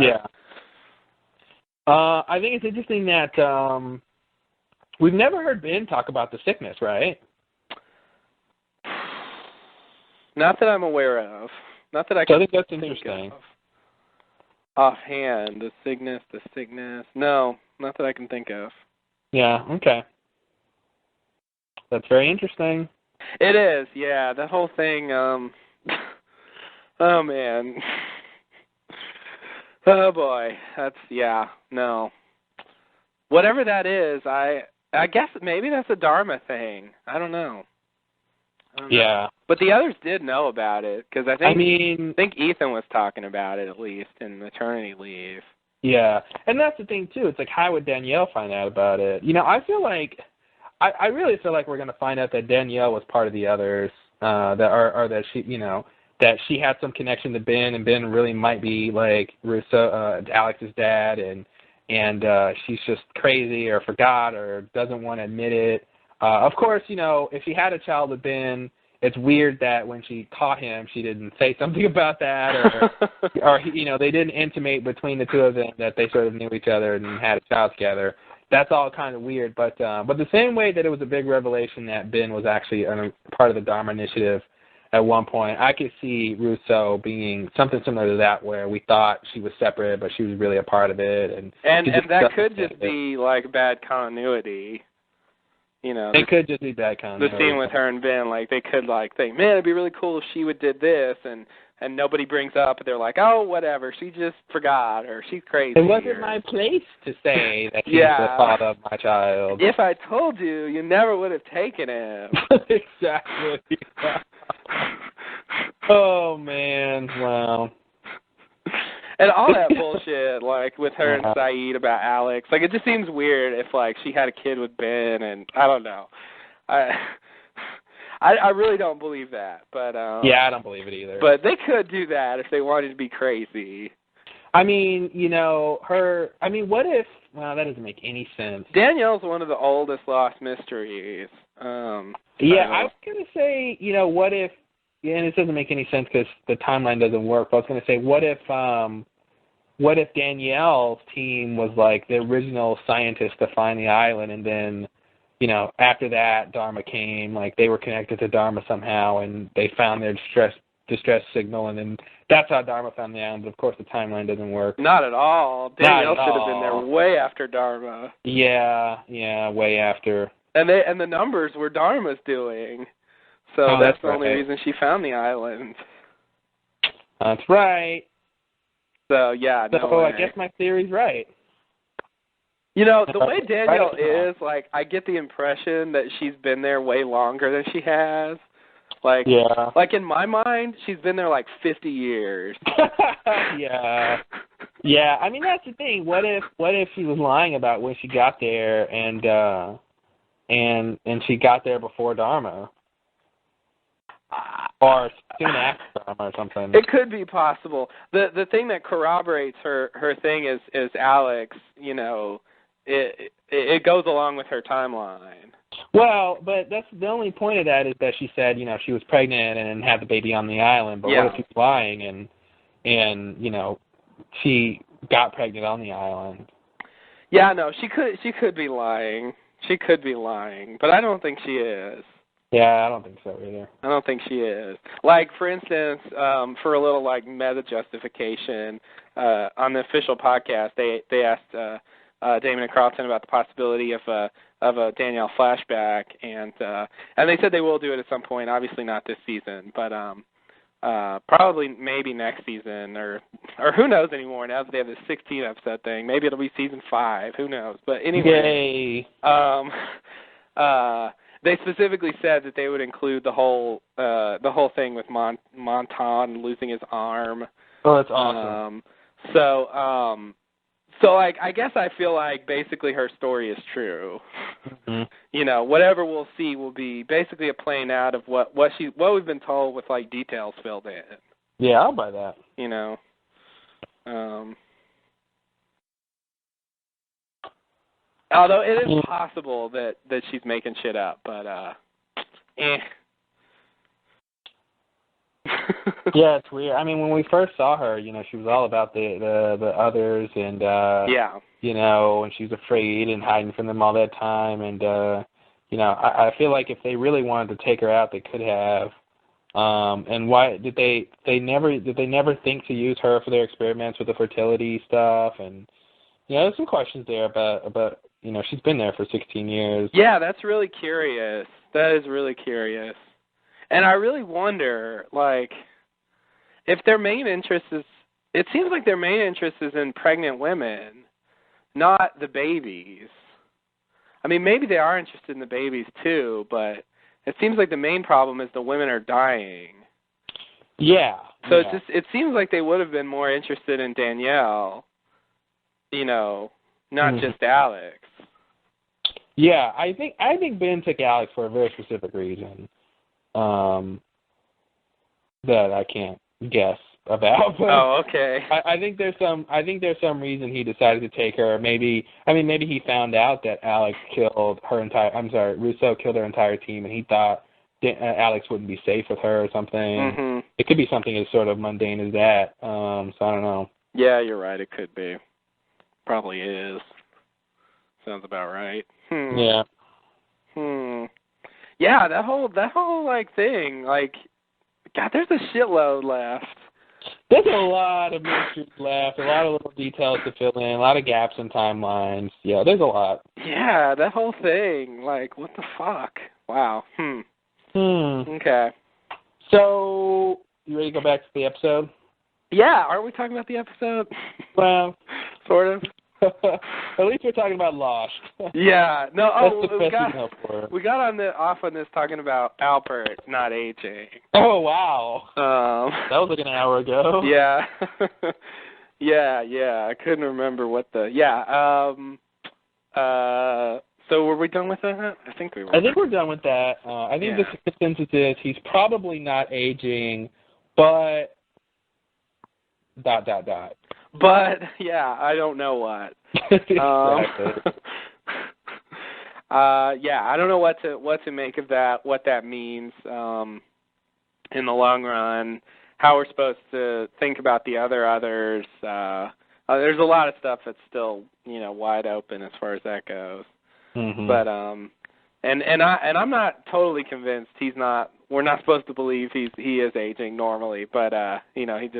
I think it's interesting that. We've never heard Ben talk about the sickness, right? Not that I'm aware of. Not that I can I think that's interesting. Of. Offhand, the sickness. No, not that I can think of. Yeah, okay. That's very interesting. It is, yeah. That whole thing, oh, man. Oh, boy. No. Whatever that is, I guess maybe that's a Dharma thing. I don't know. Yeah. But the others did know about it, because I think Ethan was talking about it, at least, in maternity leave. Yeah. And that's the thing, too. It's like, how would Danielle find out about it? I feel like, I really feel like we're going to find out that Danielle was part of the others, that she, that she had some connection to Ben, and Ben really might be, like, Alex's dad, and she's just crazy or forgot or doesn't want to admit it. Of course, if she had a child with Ben, it's weird that when she caught him, she didn't say something about that, or they didn't intimate between the two of them that they sort of knew each other and had a child together. That's all kind of weird. But the same way that it was a big revelation that Ben was actually part of the Dharma Initiative at one point, I could see Rousseau being something similar to that, where we thought she was separate, but she was really a part of it. And that could just be like bad continuity. It could just be bad continuity. The scene with her and Ben, like they could like think, man, it'd be really cool if she would did this, and nobody brings up, they're like, oh, whatever, she just forgot, or she's crazy. It wasn't my place to say that she's the father of my child. If I told you, you never would have taken him. Exactly. Oh, man, wow. And all that bullshit, like, with her and Saeed about Alex, like, it just seems weird if, like, she had a kid with Ben, and I don't know. I really don't believe that, but... yeah, I don't believe it either. But they could do that if they wanted to be crazy. I mean, what if... Well, that doesn't make any sense. Danielle's one of the oldest lost mysteries. I was going to say, what if... Yeah, and it doesn't make any sense because the timeline doesn't work. But I was going to say, what if Danielle's team was like the original scientists to find the island, and then, after that, Dharma came, like they were connected to Dharma somehow, and they found their distress signal, and then that's how Dharma found the island. But of course, the timeline doesn't work. Not at all. Danielle should have been there way after Dharma. Yeah, way after. And the numbers were Dharma's doing. So that's the only reason she found the island. That's right. So, yeah, no way. I guess my theory's right. The way Danielle is, like, I get the impression that she's been there way longer than she has. Like, like in my mind, she's been there like 50 years. Yeah. Yeah, I mean, that's the thing. What if she was lying about when she got there, and she got there before Dharma? Or soon after Dharma or something. It could be possible. The thing that corroborates her thing is Alex, it goes along with her timeline. Well, but that's the only point of that is that she said, she was pregnant and had the baby on the island. But what if she's lying and she got pregnant on the island? Yeah, no, she could be lying. She could be lying, but I don't think she is. Yeah, I don't think so either. I don't think she is. Like, for instance, for a little, like, meta justification, on the official podcast, they asked Damon and Carlton about the possibility of a Danielle flashback, and they said they will do it at some point. Obviously not this season, but probably maybe next season, or who knows anymore. Now that they have this 16 episode thing, maybe it'll be season 5. Who knows? But anyway, they specifically said that they would include the whole thing with Montan losing his arm. Oh, that's awesome. So like, I guess I feel like basically her story is true. Mm-hmm. You know, whatever we'll see will be basically a playing out of what we've been told with like details filled in. Yeah, I'll buy that. You know. Although it is possible that she's making shit up, but Yeah, it's weird. I mean, when we first saw her, you know, she was all about the others, and yeah, you know, and she was afraid and hiding from them all that time, and you know, I feel like if they really wanted to take her out, they could have. And why did they never think to use her for their experiments with the fertility stuff? And you know, there's some questions there about you know, she's been there for 16 years. Yeah, that's really curious. That is really curious. And I really wonder, like, if their main interest is, it seems like their main interest is in pregnant women, not the babies. I mean, maybe they are interested in the babies too, but it seems like the main problem is the women are dying. Yeah. So it seems like they would have been more interested in Danielle, you know, not just Alex. Yeah, I think Ben took Alex for a very specific reason. That I can't guess about. But oh, okay. I think there's some reason he decided to take her. Maybe he found out that Russo killed her entire team, and he thought Alex wouldn't be safe with her or something. Mm-hmm. It could be something as sort of mundane as that. So I don't know. Yeah, you're right. It could be. Probably is. Sounds about right. Yeah. Yeah, that whole like thing, like, God, there's a shitload left. There's a lot of mysteries left, a lot of little details to fill in, a lot of gaps in timelines. Yeah, there's a lot. Yeah, that whole thing, like, what the fuck? Wow. Okay. So, you ready to go back to the episode? Yeah, aren't we talking about the episode? Well, sort of. At least we're talking about Lost. Yeah. No. We got off on this talking about Albert not aging. Oh wow. That was like an hour ago. Yeah. yeah. I couldn't remember what the. Yeah. So were we done with that? I think we were. I think we're done with that. I think the consensus is he's probably not aging, but ... But yeah, I don't know what. Exactly. Yeah, I don't know what to make of that, what that means in the long run, how we're supposed to think about the others. There's a lot of stuff that's still, you know, wide open as far as that goes. Mm-hmm. But and I'm not totally convinced we're not supposed to believe he is aging normally, but you know, he's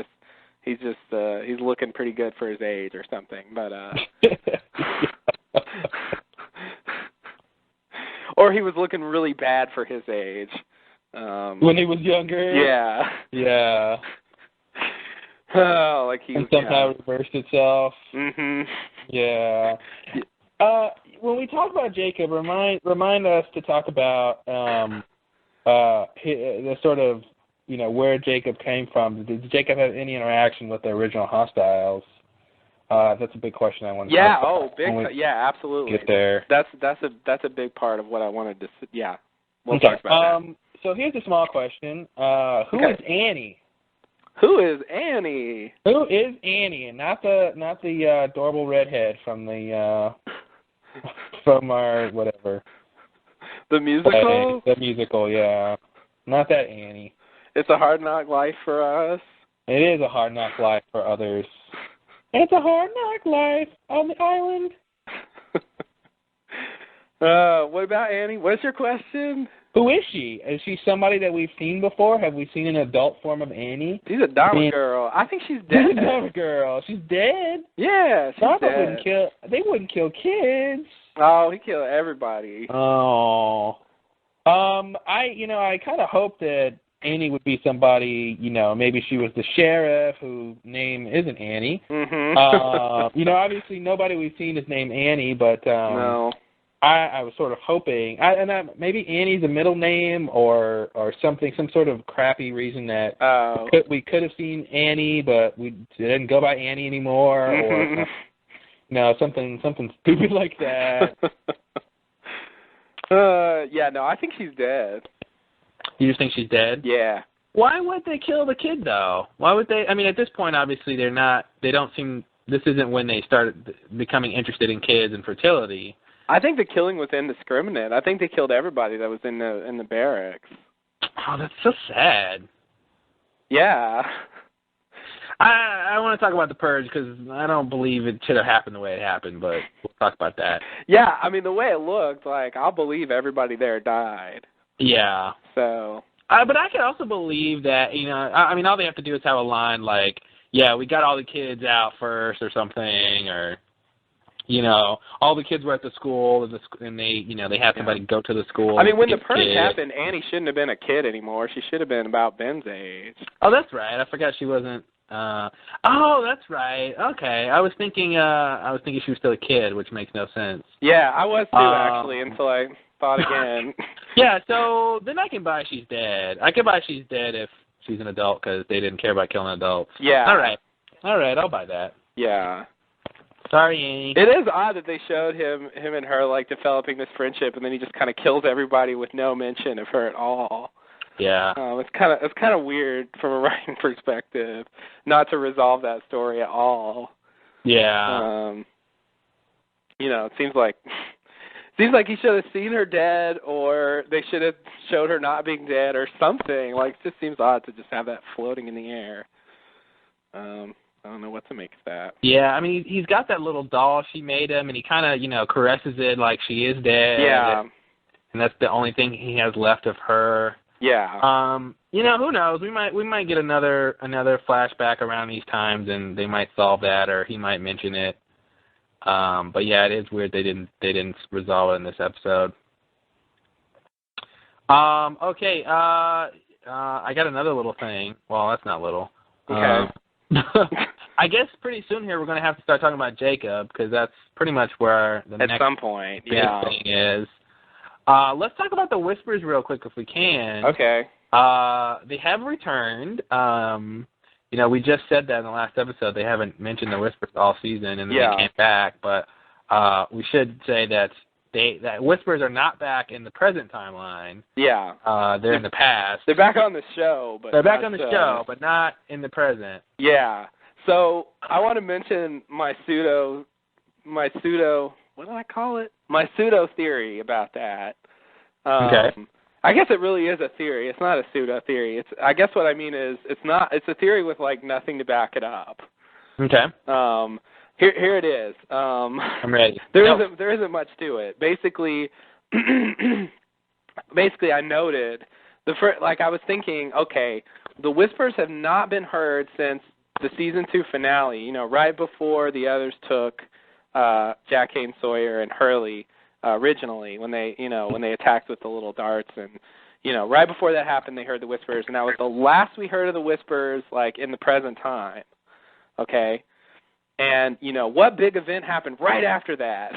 looking pretty good for his age or something, but or he was looking really bad for his age. When he was younger? Yeah. Yeah. Oh, like he and somehow reversed itself. Mhm. Yeah. When we talk about Jacob, remind us to talk about the sort of, you know, where Jacob came from. Did Jacob have any interaction with the original hostiles? That's a big question I want to talk about. Yeah, absolutely. Get there. That's a big part of what I wanted to. Yeah, we'll talk about that. So here's a small question. Who is Annie? Who is Annie? Who is Annie? And not the adorable redhead from the from our whatever. The musical. The musical, yeah. Not that Annie. It's a hard knock life for us. It is a hard knock life for others. It's a hard knock life on the island. What about Annie? What's your question? Who is she? Is she somebody that we've seen before? Have we seen an adult form of Annie? She's a Dharma girl. I think she's dead. She's a Dharma girl. She's dead. Yeah, she's Dharma dead. They wouldn't kill kids. Oh, he killed everybody. Oh. I kind of hope that Annie would be somebody, maybe she was the sheriff whose name isn't Annie. Mm-hmm. Obviously nobody we've seen is named Annie, but no. I was sort of hoping, maybe Annie's a middle name or something, some sort of crappy reason that we could have seen Annie, but we didn't go by Annie anymore, or something stupid like that. Yeah, no, I think she's dead. You just think she's dead? Yeah. Why would they kill the kid, though? Why would they? I mean, at this point, obviously, this isn't when they started becoming interested in kids and fertility. I think the killing was indiscriminate. I think they killed everybody that was in the barracks. Oh, that's so sad. Yeah. I want to talk about the purge because I don't believe it should have happened the way it happened, but we'll talk about that. Yeah, I mean, the way it looked, I'll believe everybody there died. Yeah. So. But I could also believe that, all they have to do is have a line like, yeah, we got all the kids out first or something, or, all the kids were at the school and they had somebody go to the school. I mean, when the purge happened, Annie shouldn't have been a kid anymore. She should have been about Ben's age. Oh, that's right. I forgot she wasn't. Oh, that's right. Okay. I was thinking she was still a kid, which makes no sense. Yeah, I was too, actually, until I thought again. Yeah, so then I can buy she's dead. I can buy she's dead if she's an adult because they didn't care about killing adults. Yeah. All right, I'll buy that. Yeah. Sorry, Annie. It is odd that they showed him and her developing this friendship, and then he just kind of kills everybody with no mention of her at all. Yeah. It's kind of weird from a writing perspective, not to resolve that story at all. Yeah. It seems like he should have seen her dead, or they should have showed her not being dead, or something. It just seems odd to just have that floating in the air. I don't know what to make of that. Yeah, I mean, he's got that little doll she made him, and he kind of, caresses it like she is dead. Yeah. And that's the only thing he has left of her. Yeah. Who knows? We might get another flashback around these times, and they might solve that, or he might mention it. But yeah, it is weird they didn't resolve it in this episode. Okay. I got another little thing. Well, that's not little. Okay. I guess pretty soon here we're going to have to start talking about Jacob because that's pretty much where the next some point, big thing is. Let's talk about the Whispers real quick if we can. Okay. They have returned. We just said that in the last episode. They haven't mentioned the Whispers all season, and then they came back. But we should say that Whispers are not back in the present timeline. Yeah. They're in the past. They're back on the show, but they're back on the show, but not in the present. Yeah. So I want to mention my pseudo. What do I call it? My pseudo theory about that. Okay. I guess it really is a theory. It's not a pseudo theory. I guess what I mean is it's a theory with nothing to back it up. Okay. Here it is. I'm ready. There isn't much to it. Basically I noted I was thinking, okay, the Whispers have not been heard since the season 2 finale. Right before the others took Jack Haynes Sawyer and Hurley originally when they attacked with the little darts, and right before that happened they heard the Whispers, and that was the last we heard of the Whispers in the present time. Okay. And what big event happened right after that?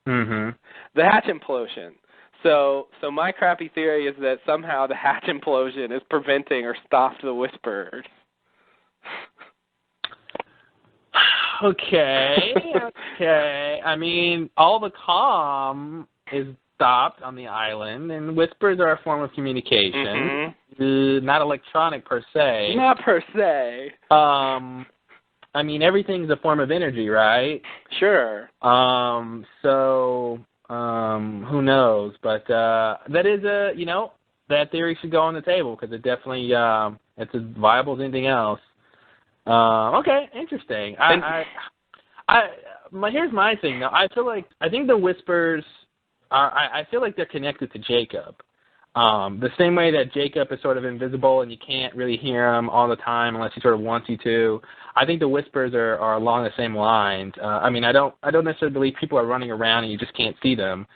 Mm-hmm. The Hatch implosion. So my crappy theory is that somehow the Hatch implosion is preventing or stopped the Whispers. Okay. I mean, all the comm is stopped on the island, and Whispers are a form of communication. Mm-hmm. Not electronic per se. Not per se. I mean, everything's a form of energy, right? Sure. Who knows? But that is that theory should go on the table because it definitely it's as viable as anything else. Okay, interesting. Here's my thing though. I think the Whispers I feel like they're connected to Jacob. The same way that Jacob is sort of invisible and you can't really hear him all the time unless he sort of wants you to. I think the whispers are along the same lines. I mean, I don't necessarily believe people are running around and you just can't see them,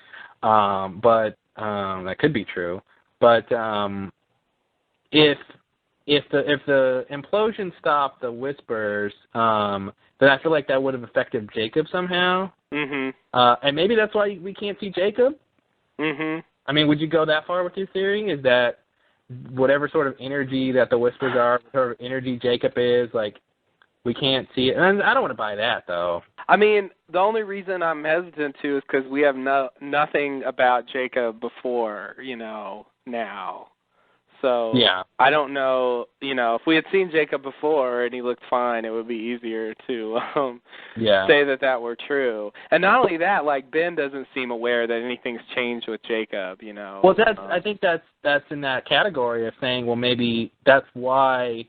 but that could be true. But if the implosion stopped the whispers, then I feel like that would have affected Jacob somehow. Mm-hmm. And maybe that's why we can't see Jacob. Mm-hmm. I mean, would you go that far with your theory? Is that whatever sort of energy that the whispers are, whatever energy Jacob is, like, we can't see it? And I don't want to buy that, though. I mean, the only reason I'm hesitant to is because we have nothing about Jacob before, now. So Yeah. I don't know, if we had seen Jacob before and he looked fine, it would be easier to say that were true. And not only that, like, Ben doesn't seem aware that anything's changed with Jacob, Well, I think that's in that category of saying, well, maybe that's why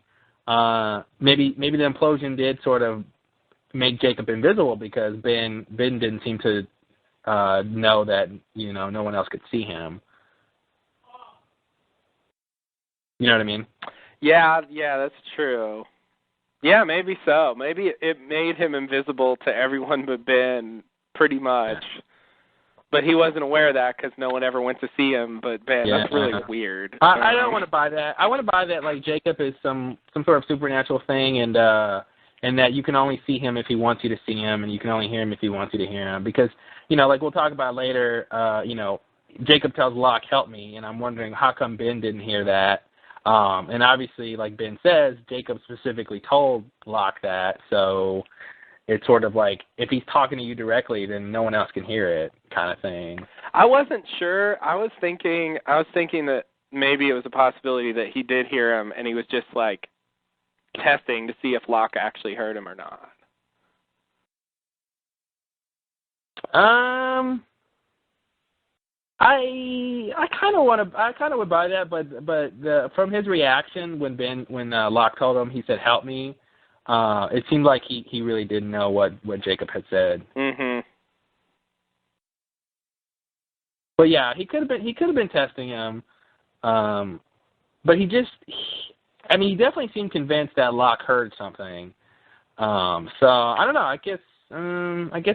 maybe the implosion did sort of make Jacob invisible because Ben didn't seem to know that, no one else could see him. You know what I mean? Yeah, that's true. Yeah, maybe so. Maybe it made him invisible to everyone but Ben, pretty much. But he wasn't aware of that because no one ever went to see him but Ben. Yeah. That's really weird. I don't want to buy that. I want to buy that, like, Jacob is some sort of supernatural thing and that you can only see him if he wants you to see him and you can only hear him if he wants you to hear him. Because, like we'll talk about later, Jacob tells Locke, help me, and I'm wondering how come Ben didn't hear that. And obviously, like Ben says, Jacob specifically told Locke that, so it's sort of like if he's talking to you directly, then no one else can hear it, kind of thing. I wasn't sure. I was thinking that maybe it was a possibility that he did hear him, and he was just like testing to see if Locke actually heard him or not. I kind of would buy that, but from his reaction when Locke told him, he said, "Help me." It seemed like he really didn't know what Jacob had said. Mhm. But yeah, he could have been testing him. But he definitely seemed convinced that Locke heard something. So I don't know. I guess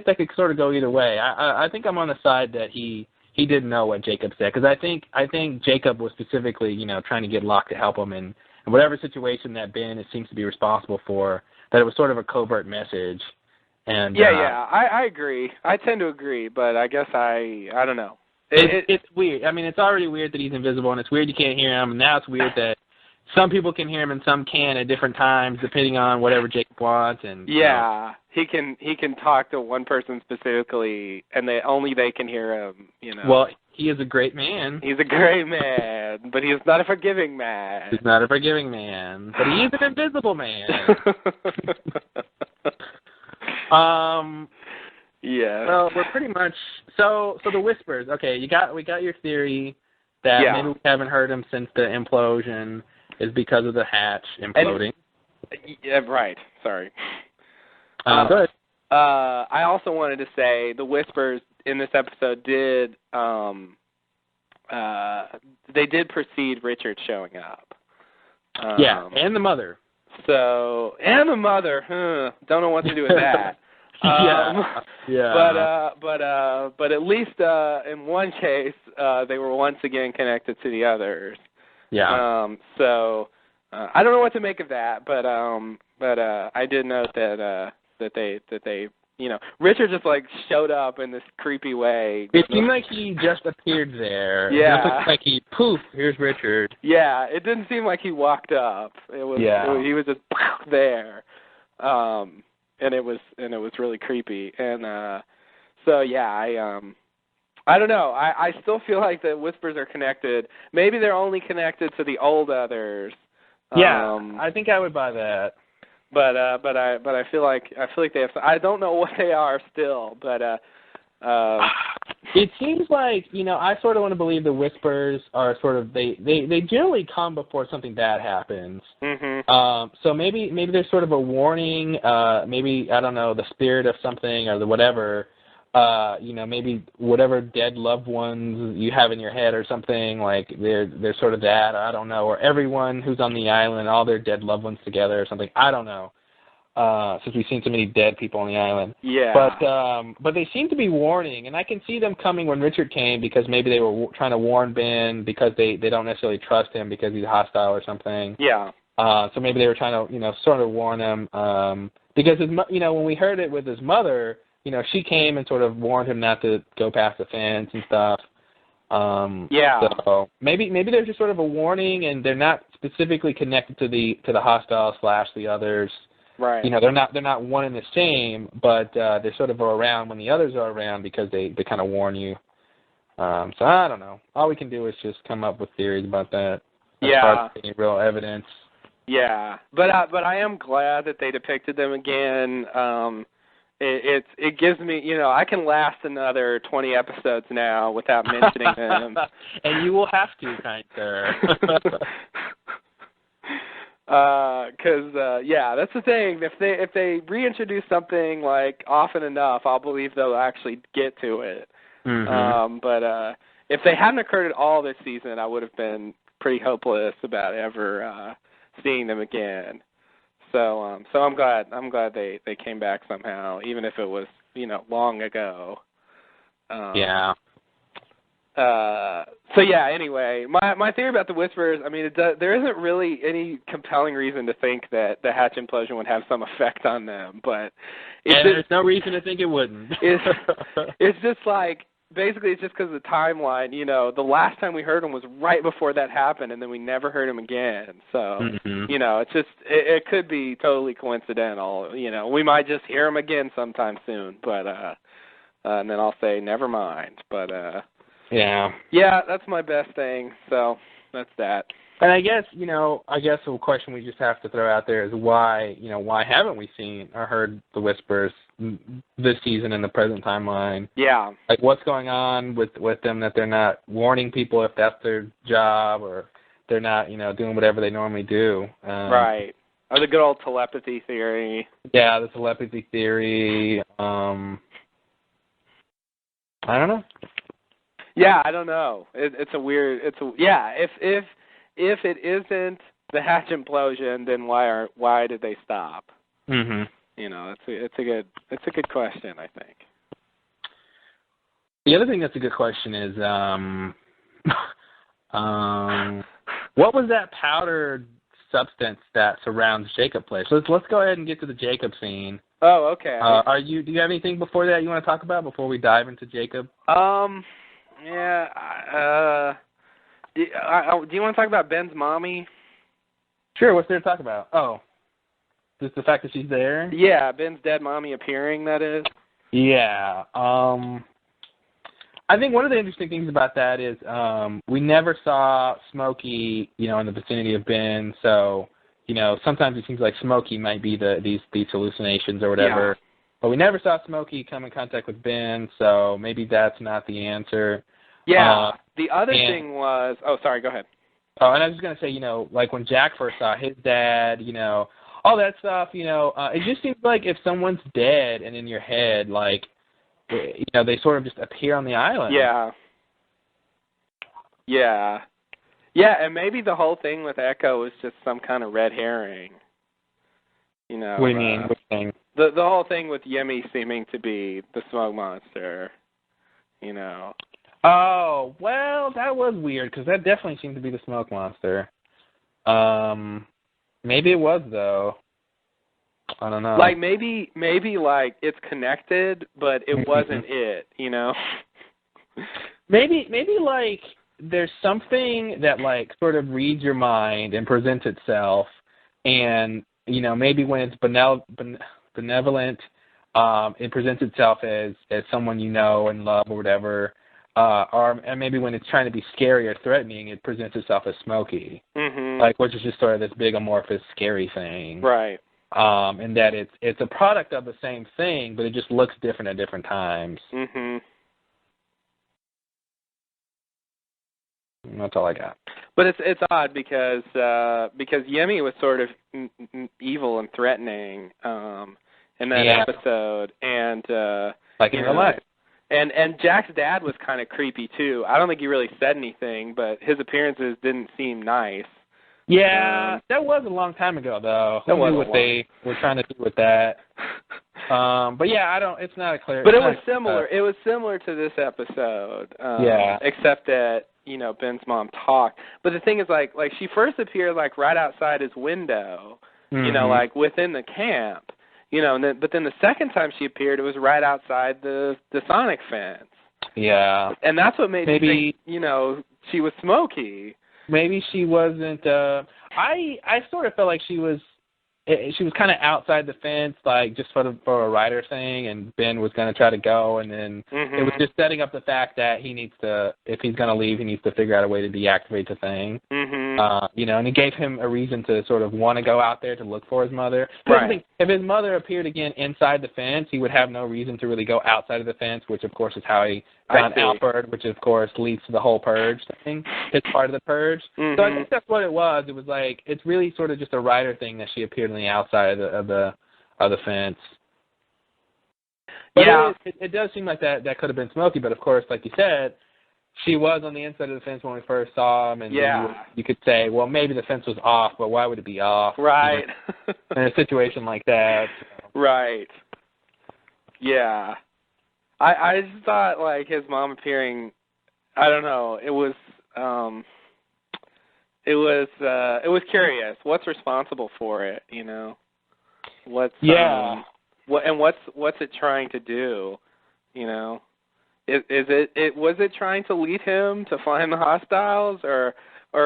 that could sort of go either way. I think I'm on the side that he didn't know what Jacob said, because I think Jacob was specifically, trying to get Locke to help him in whatever situation that Ben seems to be responsible for, that it was sort of a covert message. And I agree. I tend to agree, but I guess I don't know. It's weird. I mean, it's already weird that he's invisible, and it's weird you can't hear him, and now it's weird that some people can hear him and some can at different times, depending on whatever Jacob wants. And he can talk to one person specifically, and only they can hear him. Well, he is a great man. He's a great man, but he is not a forgiving man. He's not a forgiving man, but he is an invisible man. Yeah. Well, we're pretty much so the whispers. Okay, we got your theory that maybe we haven't heard him since the implosion is because of the hatch imploding. Right. Sorry. Go ahead. I also wanted to say the whispers in this episode did precede Richard showing up. And the mother. And the mother. Don't know what to do with that. But at least in one case, they were once again connected to the others. Yeah. I don't know what to make of that, but I did note that they Richard just like showed up in this creepy way. It seemed like he just appeared there. Yeah. It looked like he here's Richard. Yeah, it didn't seem like he walked up. He was just there. And it was really creepy. And I don't know. I still feel like the whispers are connected. Maybe they're only connected to the old others. Yeah, I think I would buy that. But I feel like they have. I don't know what they are still, but it seems like I sort of want to believe the whispers are sort of they generally come before something bad happens. Mm-hmm. So maybe there's sort of a warning. Maybe I don't know, the spirit of something or the whatever maybe whatever dead loved ones you have in your head or something, like they're sort of that, I don't know, or everyone who's on the island, all their dead loved ones together or something, I don't know, since we've seen so many dead people on the island. Yeah. But they seem to be warning, and I can see them coming when Richard came because maybe they were trying to warn Ben because they don't necessarily trust him because he's hostile or something. Yeah. So maybe they were trying to, sort of warn him, because when we heard it with his mother, she came and sort of warned him not to go past the fence and stuff. Yeah. So maybe there's just sort of a warning, and they're not specifically connected to the hostile / the others. Right. They're not one and the same, but they sort of are around when the others are around because they kind of warn you. So I don't know. All we can do is just come up with theories about that. As far as any real evidence. Yeah, but I am glad that they depicted them again. It gives me, I can last another 20 episodes now without mentioning them. And you will have to, kind sir. That's the thing. If they reintroduce something like often enough, I'll believe they'll actually get to it. Mm-hmm. But if they hadn't occurred at all this season, I would have been pretty hopeless about ever seeing them again. So I'm glad they came back somehow, even if it was long ago. Yeah. Anyway, my theory about the Whisperers, I mean, there isn't really any compelling reason to think that the Hatch implosion would have some effect on them, but there's no reason to think it wouldn't. It's just like, basically it's just because of the timeline. The last time we heard him was right before that happened, and then we never heard him again. So, it's just, it could be totally coincidental. We might just hear him again sometime soon, but and then I'll say never mind. But yeah, that's my best thing. So that's that. And I guess the question we just have to throw out there is why haven't we seen or heard the Whispers this season in the present timeline? Yeah. Like, what's going on with them that they're not warning people if that's their job, or they're not, doing whatever they normally do? Right. Or the good old telepathy theory. Yeah, the telepathy theory. I don't know. Yeah, I don't know. It's a weird. If it isn't the Hatch implosion, then why did they stop? Mm-hmm. It's a good question, I think. The other thing that's a good question is, what was that powdered substance that surrounds Jacob place? Let's go ahead and get to the Jacob scene. Oh, okay. Do you have anything before that you want to talk about before we dive into Jacob? Yeah. Do you want to talk about Ben's mommy? Sure. What's there to talk about? Oh, just the fact that she's there? Yeah, Ben's dead mommy appearing, that is. Yeah. I think one of the interesting things about that is we never saw Smokey, in the vicinity of Ben. So, sometimes it seems like Smokey might be these hallucinations or whatever. Yeah. But we never saw Smokey come in contact with Ben, so maybe that's not the answer. Yeah. The other thing was... Oh, sorry, go ahead. Oh, and I was just going to say, like when Jack first saw his dad, all that stuff, it just seems like if someone's dead and in your head, like, they sort of just appear on the island. Yeah. Yeah. Yeah, and maybe the whole thing with Echo was just some kind of red herring. What do you mean? Which thing? The whole thing with Yemi seeming to be the smoke monster, Oh, well, that was weird, because that definitely seemed to be the smoke monster. Maybe it was, though. I don't know. Like, maybe like, it's connected, but it wasn't it, Maybe, like, there's something that, like, sort of reads your mind and presents itself, and, maybe when it's benevolent, it presents itself as someone you know and love or whatever, and maybe when it's trying to be scary or threatening, it presents itself as Smokey, like, which is just sort of this big amorphous scary thing, right? And that it's a product of the same thing, but it just looks different at different times. That's all I got. But it's odd because Yemi was sort of evil and threatening in that episode, and like in real life. And Jack's dad was kind of creepy too. I don't think he really said anything, but his appearances didn't seem nice. Yeah, that was a long time ago, though. Who knew what they were trying to do with that? But yeah, it's not a clear. But it was similar. It was similar to this episode. Yeah. Except that Ben's mom talked. But the thing is, like she first appeared like right outside his window. Like within the camp. But then the second time she appeared, it was right outside the Sonic fence. Yeah. And that's what made me think, she was Smokey. Maybe she wasn't. I sort of felt like she was kind of outside the fence, like just for a rider thing, and Ben was going to try to go, and then it was just setting up the fact that he needs to, if he's going to leave, he needs to figure out a way to deactivate the thing. And it gave him a reason to sort of want to go out there to look for his mother. Right. If his mother appeared again inside the fence, he would have no reason to really go outside of the fence, which of course is how he found Alfred, which of course leads to the whole purge thing. It's part of the purge. So I think that's what it was. It was like, it's really sort of just a rider thing that she appeared on the outside of the fence. But yeah, it does seem like that could have been Smokey, but of course, like you said, she was on the inside of the fence when we first saw him, and you could say, well, maybe the fence was off, but why would it be off? Right. In a situation like that. Right. Yeah. I just thought, like, his mom appearing, I don't know, it was curious. What's responsible for it, What's what's it trying to do, Was it trying to lead him to find the hostiles, or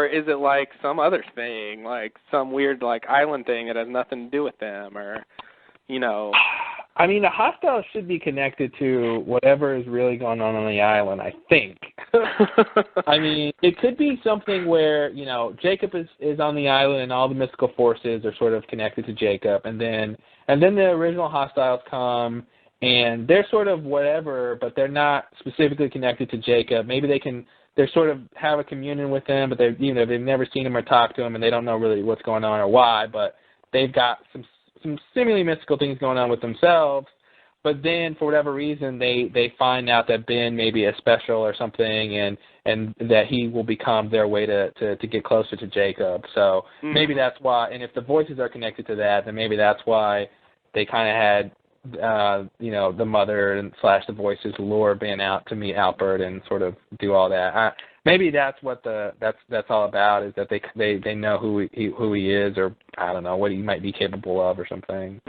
is it like some other thing, like some weird like island thing that has nothing to do with them, or I mean, the hostiles should be connected to whatever is really going on the island, I think. I mean, it could be something where, Jacob is on the island and all the mystical forces are sort of connected to Jacob, and then the original hostiles come and they're sort of whatever, but they're not specifically connected to Jacob. Maybe they sort of have a communion with him, but they've never seen him or talked to him, and they don't know really what's going on or why, but they've got some seemingly mystical things going on with themselves. But then, for whatever reason, they find out that Ben may be a special or something, and that he will become their way to get closer to Jacob. So maybe that's why. And if the voices are connected to that, then maybe that's why they kind of had the mother and / the voices lure Ben out to meet Albert and sort of do all that. Maybe that's what that's all about, is that they know who he is, or I don't know what he might be capable of or something.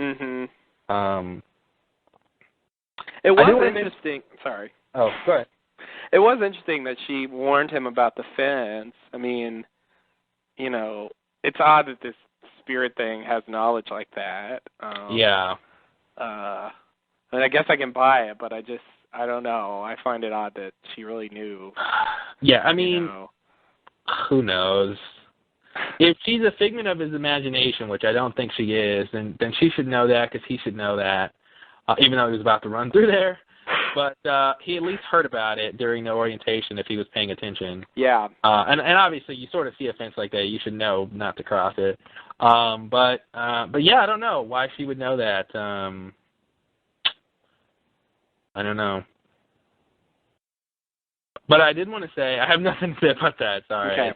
It was interesting. Sorry. Oh, go ahead. It was interesting that she warned him about the fence. I mean, it's odd that this spirit thing has knowledge like that. Yeah. And I guess I can buy it, but I don't know. I find it odd that she really knew. Yeah, I mean, who knows? If she's a figment of his imagination, which I don't think she is, then she should know that, because he should know that, even though he was about to run through there. But he at least heard about it during the orientation if he was paying attention. Yeah. And obviously, you sort of see a fence like that, you should know not to cross it. But yeah, I don't know why she would know that. I don't know. But I did want to say, I have nothing to say about that, sorry. Okay.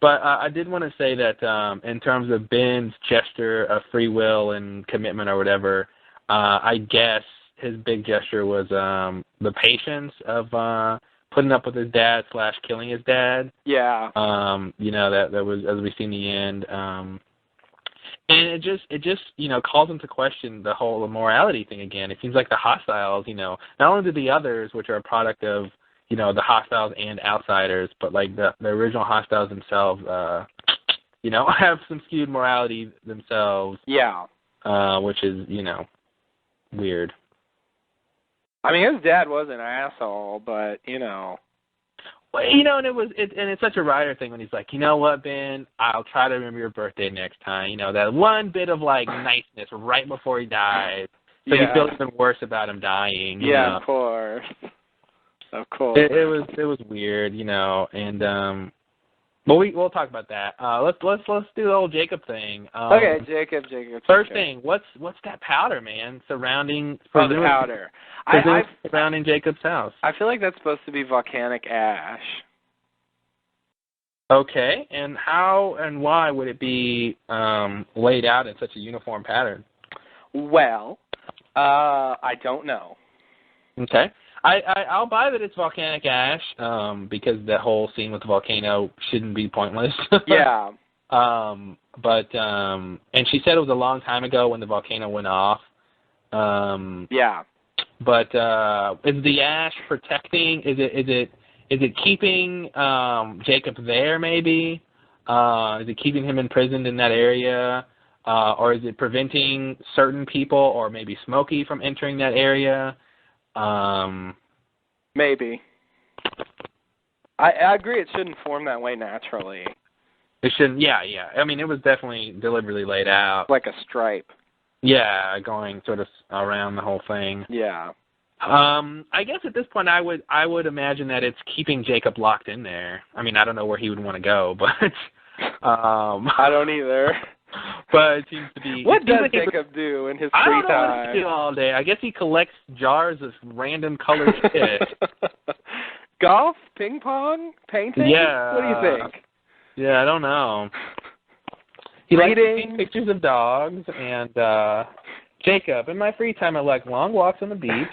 But I did want to say that in terms of Ben's gesture of free will and commitment or whatever, I guess his big gesture was the patience of putting up with his dad / killing his dad. Yeah. That was, as we see in the end. And it just calls into question the whole morality thing again. It seems like the hostiles, not only do the others, which are a product of, the hostiles and outsiders, but like the original hostiles themselves, have some skewed morality themselves. Yeah. Which is, weird. I mean, his dad was an asshole, but Well, and it's such a Ryder thing when he's like, you know what, Ben, I'll try to remember your birthday next time. That one bit of like niceness right before he dies, so you feel even worse about him dying. Yeah, of course. Of course. It was weird, and Well, we'll talk about that. Let's do the old Jacob thing. Okay, Jacob. First thing, what's that powder, man, surrounding the powder surrounding Jacob's house? I feel like that's supposed to be volcanic ash. Okay, and how and why would it be laid out in such a uniform pattern? Well, I don't know. Okay. I'll buy that it's volcanic ash, because the whole scene with the volcano shouldn't be pointless. Yeah. But and she said it was a long time ago when the volcano went off. Yeah. But is the ash protecting? Is it keeping Jacob there? Maybe is it keeping him imprisoned in that area, or is it preventing certain people, or maybe Smokey from entering that area? Maybe. I agree. It shouldn't form that way naturally. It shouldn't. Yeah. I mean, it was definitely deliberately laid out, like a stripe. Yeah, going sort of around the whole thing. Yeah. I guess at this point, I would imagine that it's keeping Jacob locked in there. I mean, I don't know where he would want to go, but I don't either. But it seems to be. What does Jacob do in his free time? I don't know what he do all day. I guess he collects jars of random colored shit. Golf, ping pong, painting. Yeah. What do you think? Yeah, I don't know. He likes to see pictures of dogs, and Jacob, in my free time, I like long walks on the beach,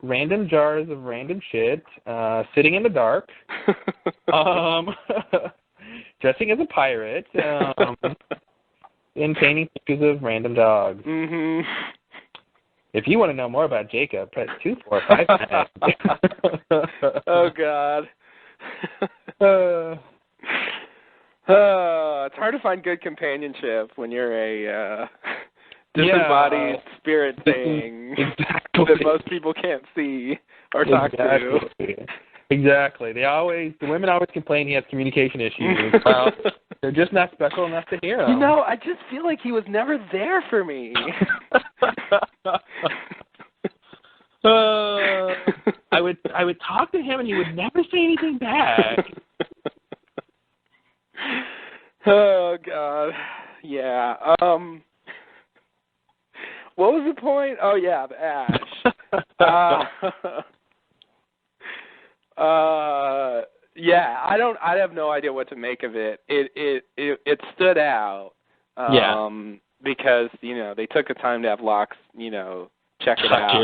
random jars of random shit, sitting in the dark, dressing as a pirate, and painting pictures of random dogs. Mm-hmm. If you want to know more about Jacob, press 2, 4, 5. Oh, God. It's hard to find good companionship when you're a disembodied spirit thing that most people can't see or talk to. Exactly. The women always complain he has communication issues. Well, they're just not special enough to hear them. You know, I just feel like he was never there for me. I would talk to him and he would never say anything back. Oh, God. Yeah. What was the point? Oh, yeah, the ash. Yeah, I have no idea what to make of it. It stood out. Because, they took the time to have Locke, check it out.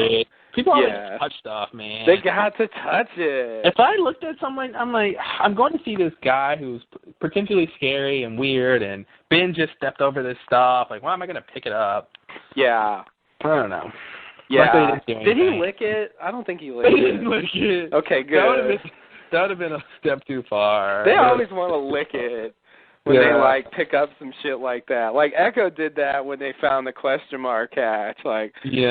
People always touch stuff, man. They got to touch it. If I looked at someone, I'm like, I'm going to see this guy who's potentially scary and weird, and Ben just stepped over this stuff. Like, why am I going to pick it up? Yeah. I don't know. Yeah. Did he lick it? I don't think he licked it. He didn't lick it. Okay, good. That would have been a step too far. They always want to lick it when they, pick up some shit like that. Like, Echo did that when they found the question mark catch. Like, he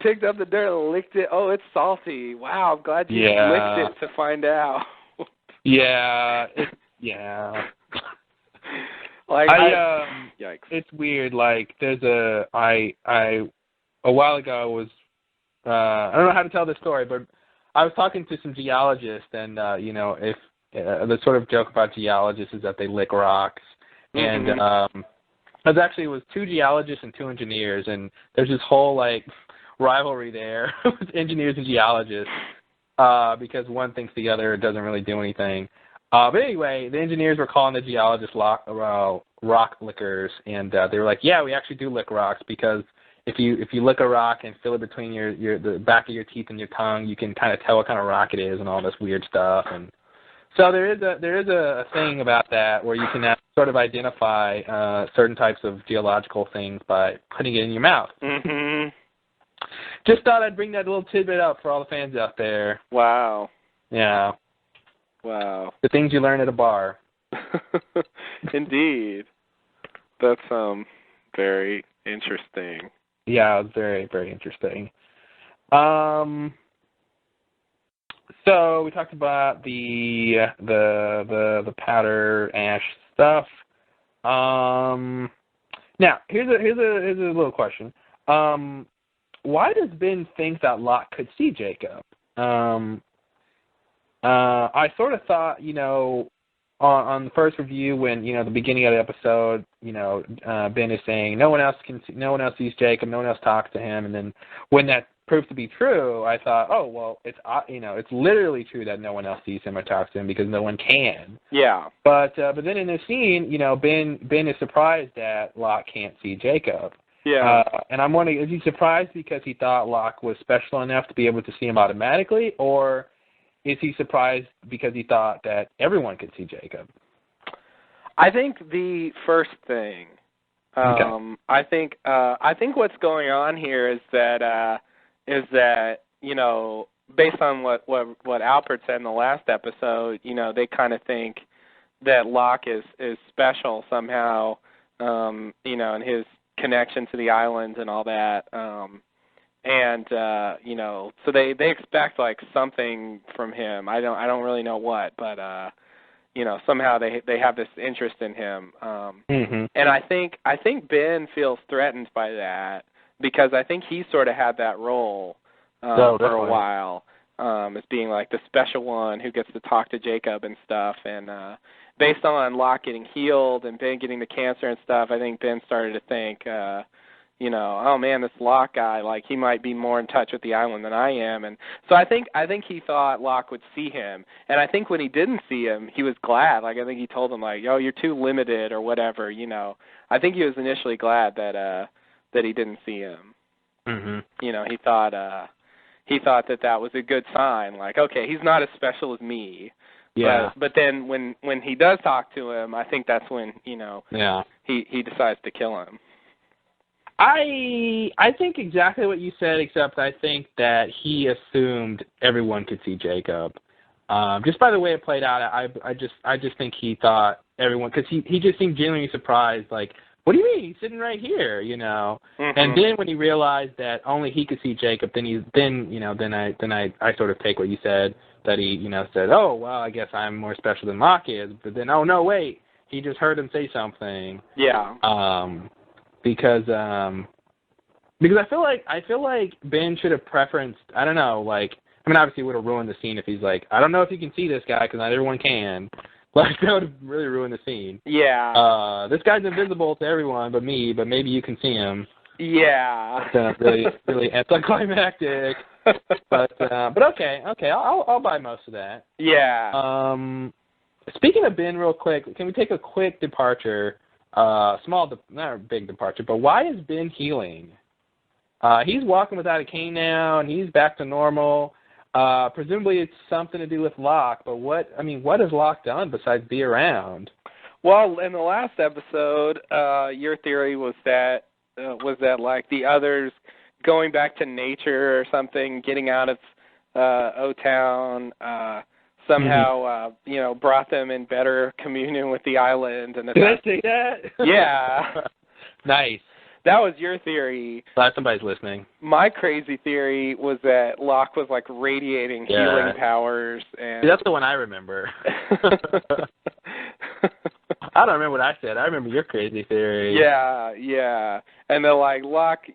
picked up the dirt and licked it. Oh, it's salty. Wow, I'm glad you licked it to find out. Yeah. Like, yikes. It's weird. Like, there's a while ago I was, I don't know how to tell this story, but I was talking to some geologists, and, if the sort of joke about geologists is that they lick rocks. Mm-hmm. And it was 2 geologists and 2 engineers, and there's this whole, rivalry there with engineers and geologists because one thinks the other doesn't really do anything. But anyway, the engineers were calling the geologists rock lickers, and they were like, yeah, we actually do lick rocks because if you lick a rock and feel it between the back of your teeth and your tongue, you can kind of tell what kind of rock it is and all this weird stuff. And so there is a thing about that where you can sort of identify certain types of geological things by putting it in your mouth. Mm-hmm. Just thought I'd bring that little tidbit up for all the fans out there. Wow. Yeah. Wow. The things you learn at a bar. Indeed. That's very interesting. Yeah, it was very, very interesting. So we talked about the powder ash stuff. Now here's a little question. Why does Ben think that Locke could see Jacob? I sort of thought, on the first review when, you know, the beginning of the episode, you know, Ben is saying no one else sees Jacob, no one else talks to him, and then when that proved to be true, I thought, oh well, it's it's literally true that no one else sees him or talks to him because no one can. Yeah. But then in this scene, you know, Ben is surprised that Locke can't see Jacob. Yeah. And I'm wondering, is he surprised because he thought Locke was special enough to be able to see him automatically, or is he surprised because he thought that everyone could see Jacob? I think the first thing. Okay. I think what's going on here is that you know, based on what Alfred said in the last episode, you know, they kind of think that Locke is special somehow, you know, and his connection to the island and all that. And you know, so they expect like something from him. I don't really know what, but you know, somehow they have this interest in him. And I think Ben feels threatened by that because I think he sort of had that role for a while, as being like the special one who gets to talk to Jacob and stuff. And based on Locke getting healed and Ben getting the cancer and stuff, I think Ben started to think, you know, oh man, this Locke guy, like he might be more in touch with the island than I am. And so I think he thought Locke would see him. And I think when he didn't see him, he was glad. Like I think he told him like, oh, you're too limited or whatever, you know. I think he was initially glad that he didn't see him. You know, he thought that was a good sign. Like, okay, he's not as special as me. Yeah. But then when he does talk to him, I think that's when, you know, he decides to kill him. I think exactly what you said, except I think that he assumed everyone could see Jacob. Just by the way it played out, I just think he thought everyone, because he just seemed genuinely surprised, like, what do you mean? He's sitting right here, you know. And then when he realized that only he could see Jacob, then I sort of take what you said, that he, you know, said, oh well, I guess I'm more special than Locke is. But then, oh no, wait, he just heard him say something. Yeah. Because I feel like Ben should have preferenced, I don't know, like, I mean, obviously it would have ruined the scene if he's like, I don't know if you can see this guy because not everyone can. Like, that would have really ruined the scene. Yeah. This guy's invisible to everyone but me, but maybe you can see him. Yeah. It's really anticlimactic. But okay, I'll buy most of that. Yeah. Speaking of Ben, real quick, can we take a quick departure? Not a big departure, but why is Ben healing? He's walking without a cane now, and he's back to normal. Presumably it's something to do with Locke, but what has Locke done besides be around? Well, in the last episode, your theory was that like the others going back to nature or something, getting out of O-Town, somehow, you know, brought them in better communion with the island. And did I say that? Yeah. Nice. That was your theory. Glad somebody's listening. My crazy theory was that Locke was like radiating healing powers. And see, that's the one I remember. I don't remember what I said. I remember your crazy theory. Yeah. And then like Locke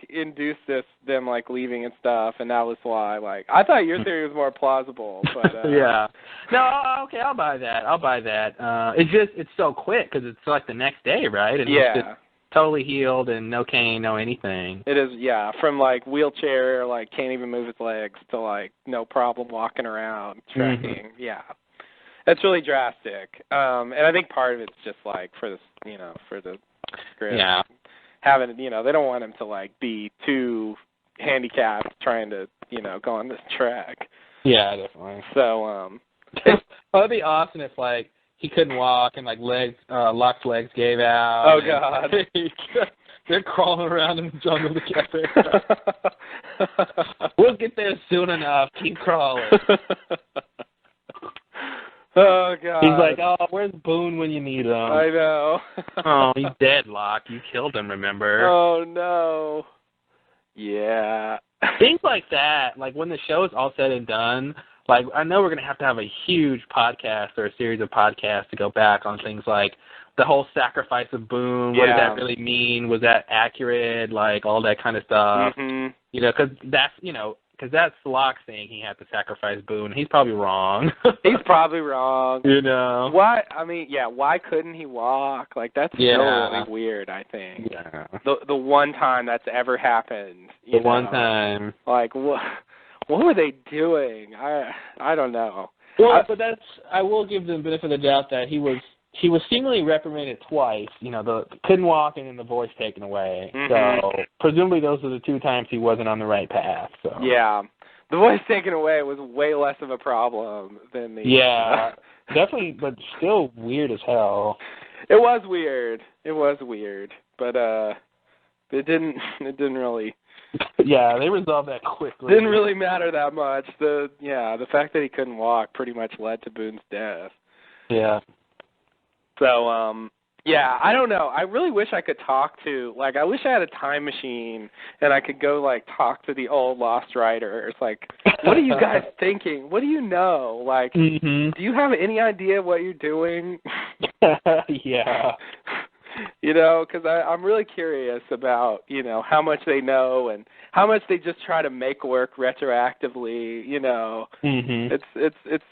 induced them like leaving and stuff, and that was why. Like, I thought your theory was more plausible, but yeah. No, okay, I'll buy that. It's so quick because it's like the next day, right? And yeah. It's just totally healed and no cane, no anything. It is, yeah. From like wheelchair, like can't even move his legs, to like no problem walking around, trekking. Yeah. That's really drastic. And I think part of it's just like for the script. Yeah. Having, you know, they don't want him to like be too handicapped trying to, you know, go on this track. Yeah, definitely. So, it'd be awesome if like he couldn't walk and like Locke's legs gave out. Oh God. They're crawling around in the jungle together. We'll get there soon enough. Keep crawling. Oh, God. He's like, oh, where's Boone when you need him? I know. Oh, he's dead, Locke. You killed him, remember? Oh, no. Yeah. Things like that, like when the show's all said and done, like I know we're going to have a huge podcast or a series of podcasts to go back on things like the whole sacrifice of Boone. What did that really mean? Was that accurate? Like all that kind of stuff. Mm-hmm. You know, because that's, you know, because that's Locke saying he had to sacrifice Boone. He's probably wrong. He's probably wrong. You know. Why? I mean, yeah. Why couldn't he walk? Like that's still really weird. I think. Yeah. The one time that's ever happened. You know? One time. Like what? What were they doing? I don't know. Well, but I will give them the benefit of the doubt that he was seemingly reprimanded twice. You know, the couldn't walk and then the voice taken away. Mm-hmm. So presumably those are the 2 times he wasn't on the right path. So yeah, the voice taken away was way less of a problem than the. Yeah, definitely, but still weird as hell. It was weird, but it didn't really. Yeah, they resolved that quickly. Didn't really matter that much. The fact that he couldn't walk pretty much led to Boone's death. Yeah. So, yeah, I don't know. I really wish I could talk to, like, I wish I had a time machine and I could go, like, talk to the old Lost Writers. Like, what are you guys thinking? What do you know? Like, do you have any idea what you're doing? Yeah. You know, because I'm really curious about, you know, how much they know and how much they just try to make work retroactively, you know. It's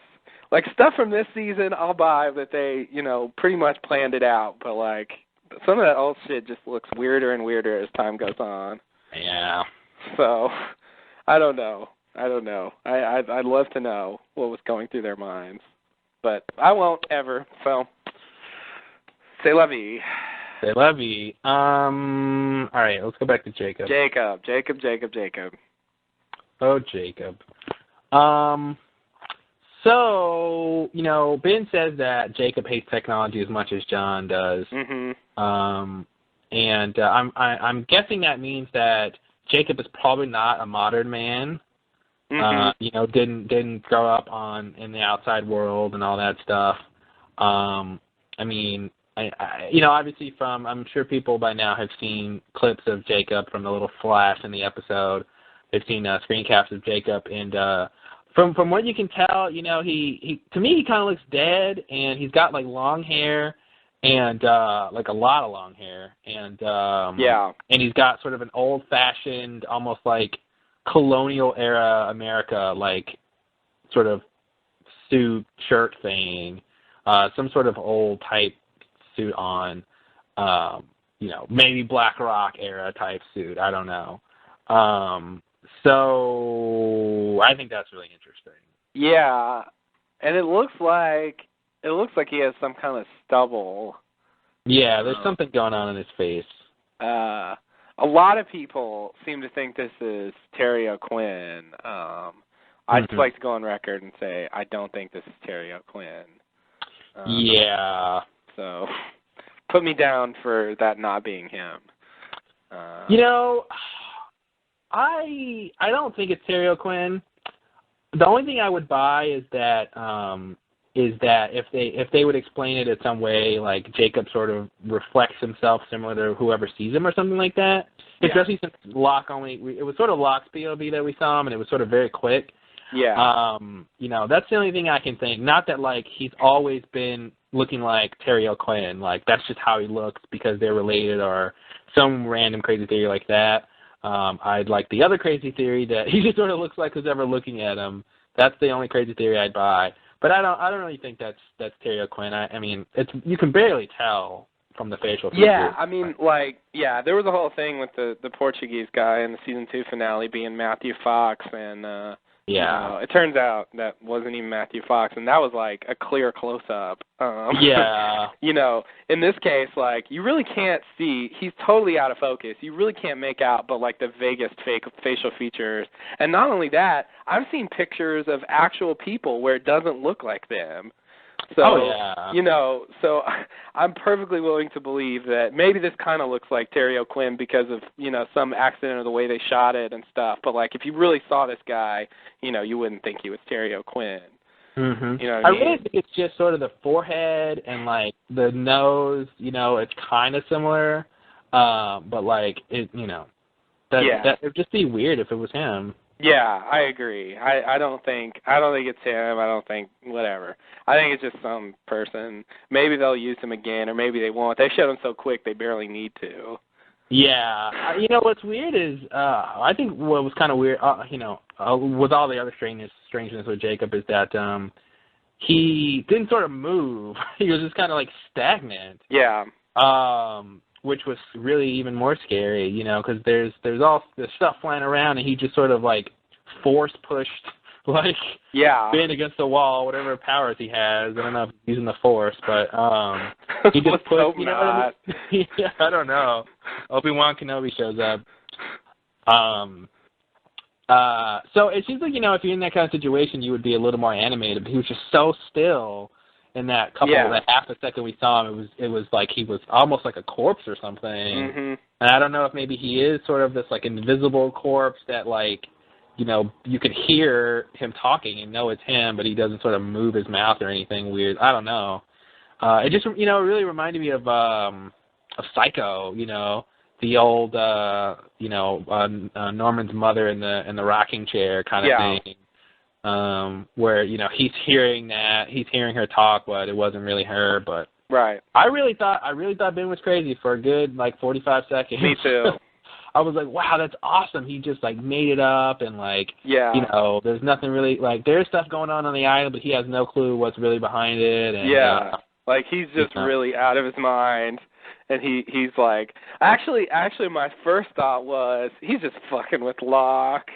like stuff from this season I'll buy that they, you know, pretty much planned it out, but like some of that old shit just looks weirder and weirder as time goes on. Yeah. So, I don't know. I'd love to know what was going through their minds, but I won't ever. So, c'est la vie. C'est la vie. All right, let's go back to Jacob. Jacob. Oh, Jacob. So, you know, Ben says that Jacob hates technology as much as John does. I'm guessing that means that Jacob is probably not a modern man. You know, didn't grow up in the outside world and all that stuff. I mean, I you know, obviously I'm sure people by now have seen clips of Jacob from the little flash in the episode. They've seen screen caps of Jacob, and from what you can tell, you know, he to me he kind of looks dead, and he's got like long hair and like a lot of long hair, and and he's got sort of an old-fashioned, almost like colonial era America like sort of suit shirt thing, some sort of old type suit on, you know, maybe Black Rock era type suit. I don't know. So I think that's really interesting. Yeah, and it looks like he has some kind of stubble. Yeah, there's something going on in his face. A lot of people seem to think this is Terry O'Quinn. I'd just like to go on record and say I don't think this is Terry O'Quinn. Yeah. So put me down for that not being him. You know, I don't think it's Terry O'Quinn. The only thing I would buy is that if they would explain it in some way, like Jacob sort of reflects himself similar to whoever sees him or something like that. Yeah. Especially since Locke it was sort of Locke's POV that we saw him, and it was sort of very quick. Yeah. You know, that's the only thing I can think. Not that like he's always been looking like Terry O'Quinn, like that's just how he looks because they're related or some random crazy theory like that. I'd like the other crazy theory that he just sort of looks like who's ever looking at him. That's the only crazy theory I'd buy. But I don't really think that's Terry O'Quinn. I mean, you can barely tell from the facial features. Yeah, I mean, like, yeah, there was a whole thing with the Portuguese guy in the season 2 finale being Matthew Fox, and it turns out that wasn't even Matthew Fox, and that was like a clear close-up. You know, in this case, like, you really can't see. He's totally out of focus. You really can't make out but like the vaguest facial features. And not only that, I've seen pictures of actual people where it doesn't look like them. So, you know, so I'm perfectly willing to believe that maybe this kind of looks like Terry O'Quinn because of, you know, some accident or the way they shot it and stuff. But, like, if you really saw this guy, you know, you wouldn't think he was Terry O'Quinn. You know what I mean? really think it's just sort of the forehead and, like, the nose, you know, it's kind of similar. But, like, it, you know, that it would just be weird if it was him. Yeah, I agree. I don't think it's him. I don't think whatever. I think it's just some person. Maybe they'll use him again, or maybe they won't. They showed him so quick they barely need to. Yeah. What's weird is, I think what was kind of weird, with all the other strangeness with Jacob is that he didn't sort of move. He was just kind of like stagnant. Yeah. Which was really even more scary, because there's all this stuff flying around, and he just sort of like force pushed, like, being against the wall, whatever powers he has. I don't know if he's using the force, but he just pushed. Hope not. Yeah, I don't know. Obi-Wan Kenobi shows up. So it seems like, if you're in that kind of situation, you would be a little more animated, but he was just so still in that that half a second we saw him. It was like he was almost like a corpse or something. Mm-hmm. And I don't know if maybe he is sort of this like invisible corpse that, like, you could hear him talking and know it's him, but he doesn't sort of move his mouth or anything weird. I don't know. It just, really reminded me of Psycho, the old, Norman's mother in the rocking chair kind of thing, where, he's hearing her talk, but it wasn't really her. But right. I really thought Ben was crazy for a good, like, 45 seconds. Me too. I was like, wow, that's awesome. He just, like, made it up, and, like, there's nothing really, like, there's stuff going on the island, but he has no clue what's really behind it. And, like, he's just really out of his mind. And he's like, actually, my first thought was, he's just fucking with Locke.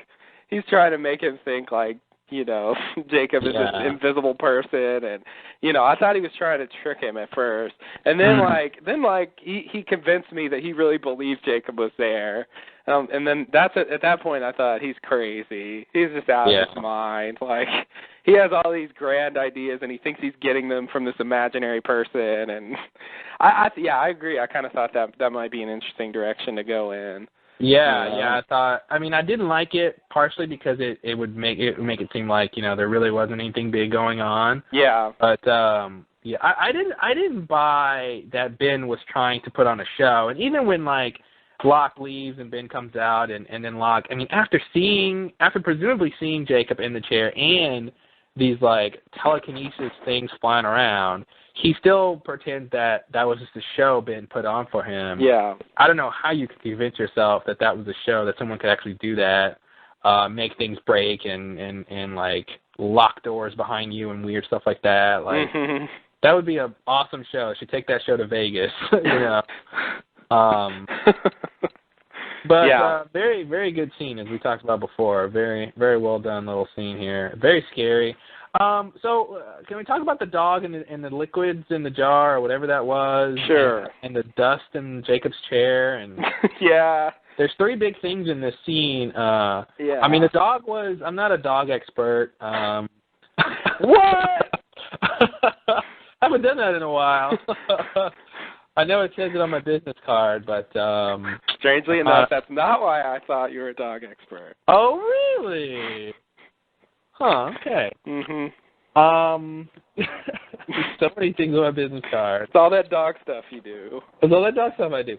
He's trying to make him think, like, Jacob is this invisible person, and I thought he was trying to trick him at first, and then he convinced me that he really believed Jacob was there, and then at that point I thought, he's crazy. He's just out of his mind. Like, he has all these grand ideas, and he thinks he's getting them from this imaginary person, and I agree. I kind of thought that might be an interesting direction to go in. I thought. I mean, I didn't like it partially because it would make it seem like there really wasn't anything big going on. Yeah. But I didn't buy that Ben was trying to put on a show, and even when like Locke leaves and Ben comes out, and then Locke. I mean, after presumably seeing Jacob in the chair and these like telekinesis things flying around, he still pretends that was just a show Ben put on for him. Yeah. I don't know how you could convince yourself that was a show, that someone could actually do that, make things break and like lock doors behind you and weird stuff like that. Like, that would be an awesome show. I should take that show to Vegas, But very, very good scene, as we talked about before. Very, very well done little scene here. Very scary. So can we talk about the dog and the liquids in the jar or whatever that was? Sure. And the dust in Jacob's chair and There's three big things in this scene. I mean, the dog was. I'm not a dog expert. What? I haven't done that in a while. I know it says it on my business card, but strangely enough, that's not why I thought you were a dog expert. Oh, really? Huh, okay. So many things on my business card. It's all that dog stuff you do. It's all that dog stuff I do.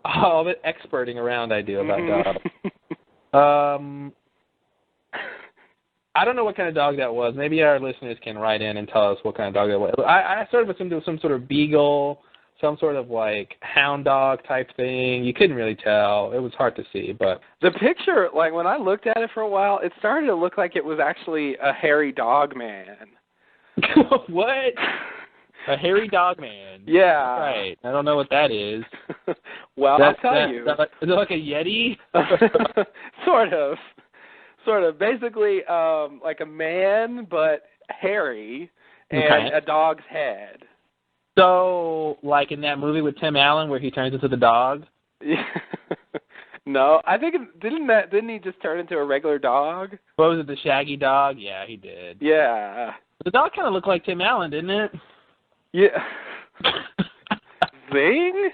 All that experting around I do about dogs. I don't know what kind of dog that was. Maybe our listeners can write in and tell us what kind of dog that was. I sort of assumed it was some sort of beagle, some sort of like hound dog type thing. You couldn't really tell. It was hard to see, but the picture, like when I looked at it for a while, it started to look like it was actually a hairy dog man. What? A hairy dog man? Yeah. Right. I don't know what that is. Well, I'll tell you. Is it like a Yeti? Sort of. Basically, like a man, but hairy, and a dog's head. So, like in that movie with Tim Allen where he turns into the dog? No, I think didn't he just turn into a regular dog? What was it, the Shaggy dog? Yeah, he did. Yeah. The dog kind of looked like Tim Allen, didn't it? Yeah. Zing?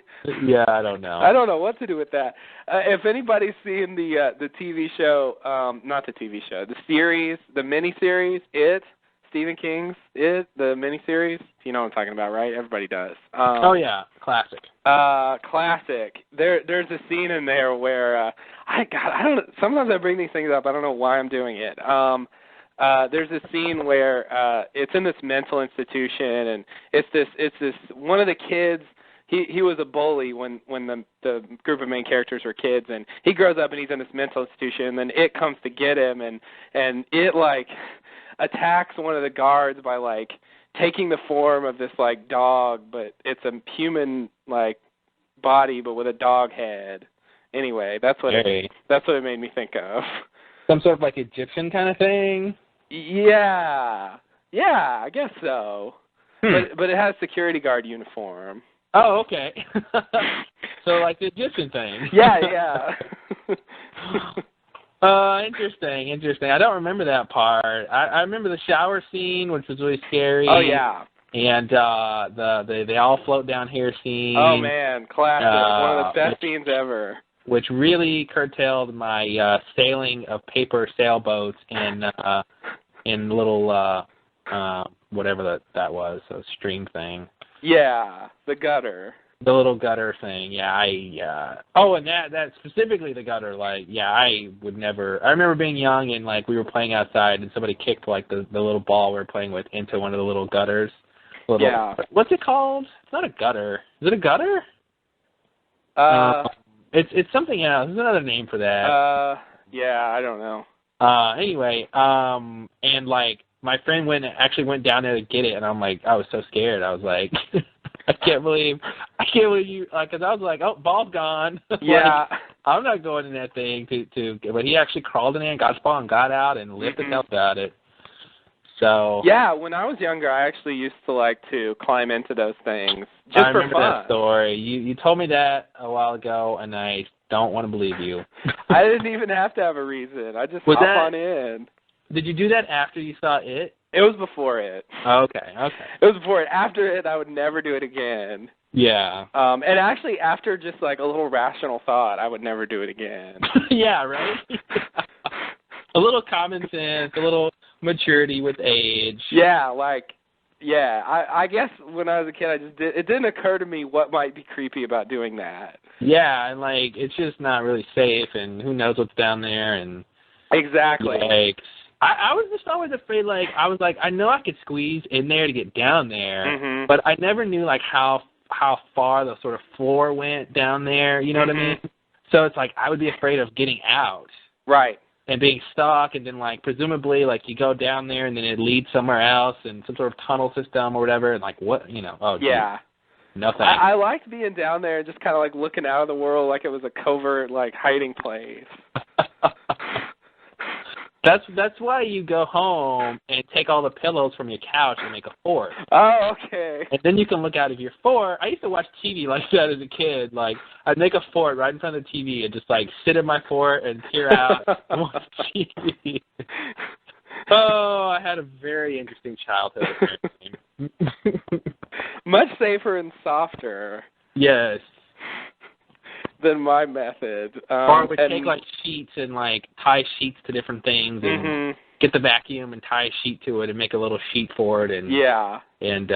Yeah, I don't know. I don't know what to do with that. If anybody's seen the TV show, not the TV show, the series, the miniseries, Stephen King's the miniseries. You know what I'm talking about, right? Everybody does. Oh yeah, classic. Classic. There's a scene in there where I don't know. Sometimes I bring these things up. I don't know why I'm doing it. There's a scene where it's in this mental institution, and it's this one of the kids he was a bully when the group of main characters were kids, and he grows up and he's in this mental institution, and then it comes to get him, and it like attacks one of the guards by like taking the form of this like dog, but it's a human like body but with a dog head. Anyway, that's what it made me think of. Some sort of like Egyptian kind of thing? Yeah, I guess so. But it has security guard uniform. Oh, okay. So like the Egyptian thing. Yeah. Interesting. I don't remember that part. I remember the shower scene, which was really scary. Oh yeah. And they all float down here scene. Oh man, classic. One of the best scenes ever. Which really curtailed my sailing of paper sailboats in little whatever that was, a stream thing. Yeah, the gutter. The little gutter thing, yeah. Oh, and that specifically the gutter, like, yeah, I would never. I remember being young and like we were playing outside and somebody kicked like the little ball we were playing with into one of the little gutters. Yeah. What's it called? It's not a gutter. Is it a gutter? It's something else. There's another name for that. Yeah, I don't know. Anyway, and like my friend went down there to get it, and I'm like, I was so scared. I was like, I can't believe you, because I was like, oh, ball's gone. Yeah. Like, I'm not going in that thing but he actually crawled in there and got the ball and got out and lived the hell about it. So yeah, when I was younger, I actually used to like to climb into those things just I for remember fun. that story. You told me that a while ago, and I don't want to believe you. I didn't even have to have a reason. I just hop on in. Did you do that after you saw it? It was before it. Okay. It was before it. After it, I would never do it again. Yeah. And actually, after just like a little rational thought, I would never do it again. Yeah, right? A little common sense, a little maturity with age. Yeah, I guess when I was a kid, it didn't occur to me what might be creepy about doing that. Yeah, and like it's just not really safe, and who knows what's down there, and exactly. Like, I was just always afraid. Like I was like, I know I could squeeze in there to get down there, but I never knew like how far the sort of floor went down there. You know what I mean? So it's like I would be afraid of getting out. Right. And being stuck, and then like presumably like you go down there and then it leads somewhere else and some sort of tunnel system or whatever, and like what, you know? Oh yeah, geez. No thanks. I liked being down there and just kind of like looking out of the world like it was a covert like hiding place. That's why you go home and take all the pillows from your couch and make a fort. Oh, okay. And then you can look out of your fort. I used to watch TV like that as a kid. Like I'd make a fort right in front of the TV and just like sit in my fort and peer out and watch TV. Oh, I had a very interesting childhood. Much safer and softer. Yes. Than my method. Or would take like sheets and like tie sheets to different things and get the vacuum and tie a sheet to it and make a little sheet for it, and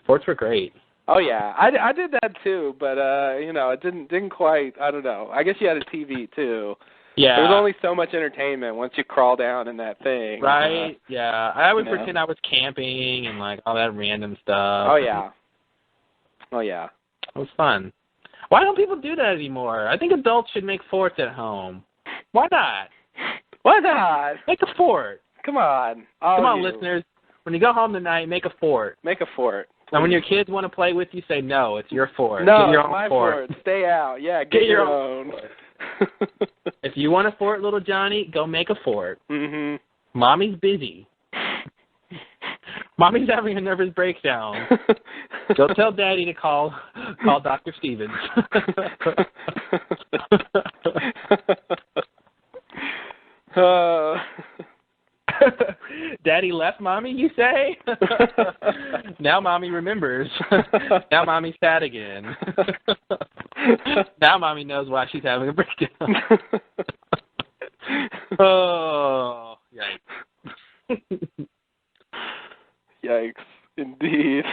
sports were great. Oh yeah, I did that too, but you know, it didn't quite. I don't know. I guess you had a TV too. Yeah. There was only so much entertainment once you crawl down in that thing. Right. Yeah. I would pretend I was camping and like all that random stuff. Oh yeah. Oh yeah. It was fun. Why don't people do that anymore? I think adults should make forts at home. Why not? Why not? Make a fort. Come on. Come on, listeners. When you go home tonight, make a fort. Make a fort. And when your kids want to play with you, say, no, it's your fort. No, get your it's own my fort. Stay out. Yeah, get your own. If you want a fort, little Johnny, go make a fort. Mommy's busy. Mommy's having a nervous breakdown. Go tell Daddy to call Dr. Stevens. Daddy left Mommy, you say? Now Mommy remembers. Now Mommy's sad again. Now Mommy knows why she's having a breakdown. Oh, yikes. Yikes, indeed.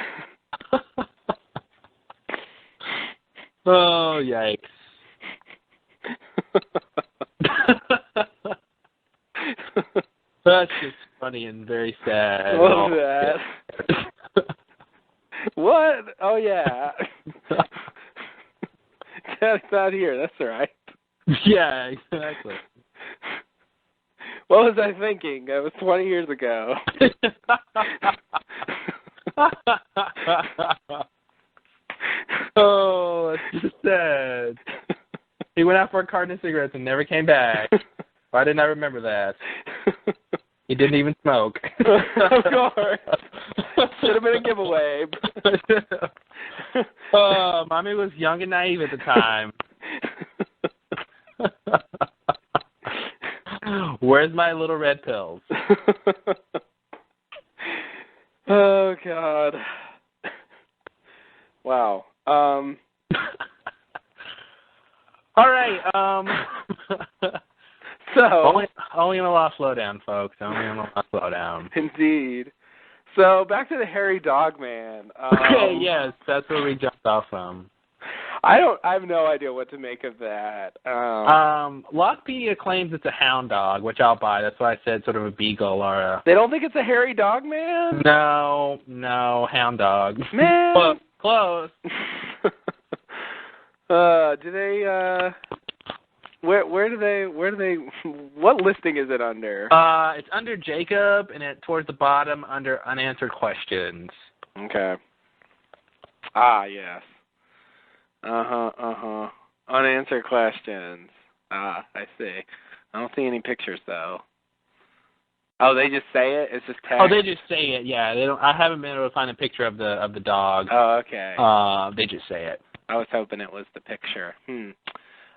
Oh, yikes. That's just funny and very sad. I love that. What? Oh, yeah. Daddy's not here. That's all right. Yeah, exactly. What was I thinking? It was 20 years ago. Oh, that's just sad. He went out for a carton of cigarettes and never came back. Why didn't I remember that? He didn't even smoke. Of course. Should have been a giveaway. Oh, Mommy was young and naive at the time. Where's my little red pills? Oh, God. Wow. All right. So only in a Lost Lowdown, folks. Only in a Lost Lowdown. Indeed. So back to the hairy dog man. Okay, yes, that's where we jumped off from. I have no idea what to make of that. Lostpedia claims it's a hound dog, which I'll buy. That's why I said sort of a beagle or a... They don't think it's a hairy dog man? No, hound dog. Man. Close. Do they, where do they, what listing is it under? It's under Jacob, and towards the bottom under unanswered questions. Okay. Ah, yes. Unanswered questions. Ah, I see. I don't see any pictures though. Oh, they just say it? It's just text? Oh, they just say it. Yeah, they don't. I haven't been able to find a picture of the dog. Oh, okay. They just say it. I was hoping it was the picture.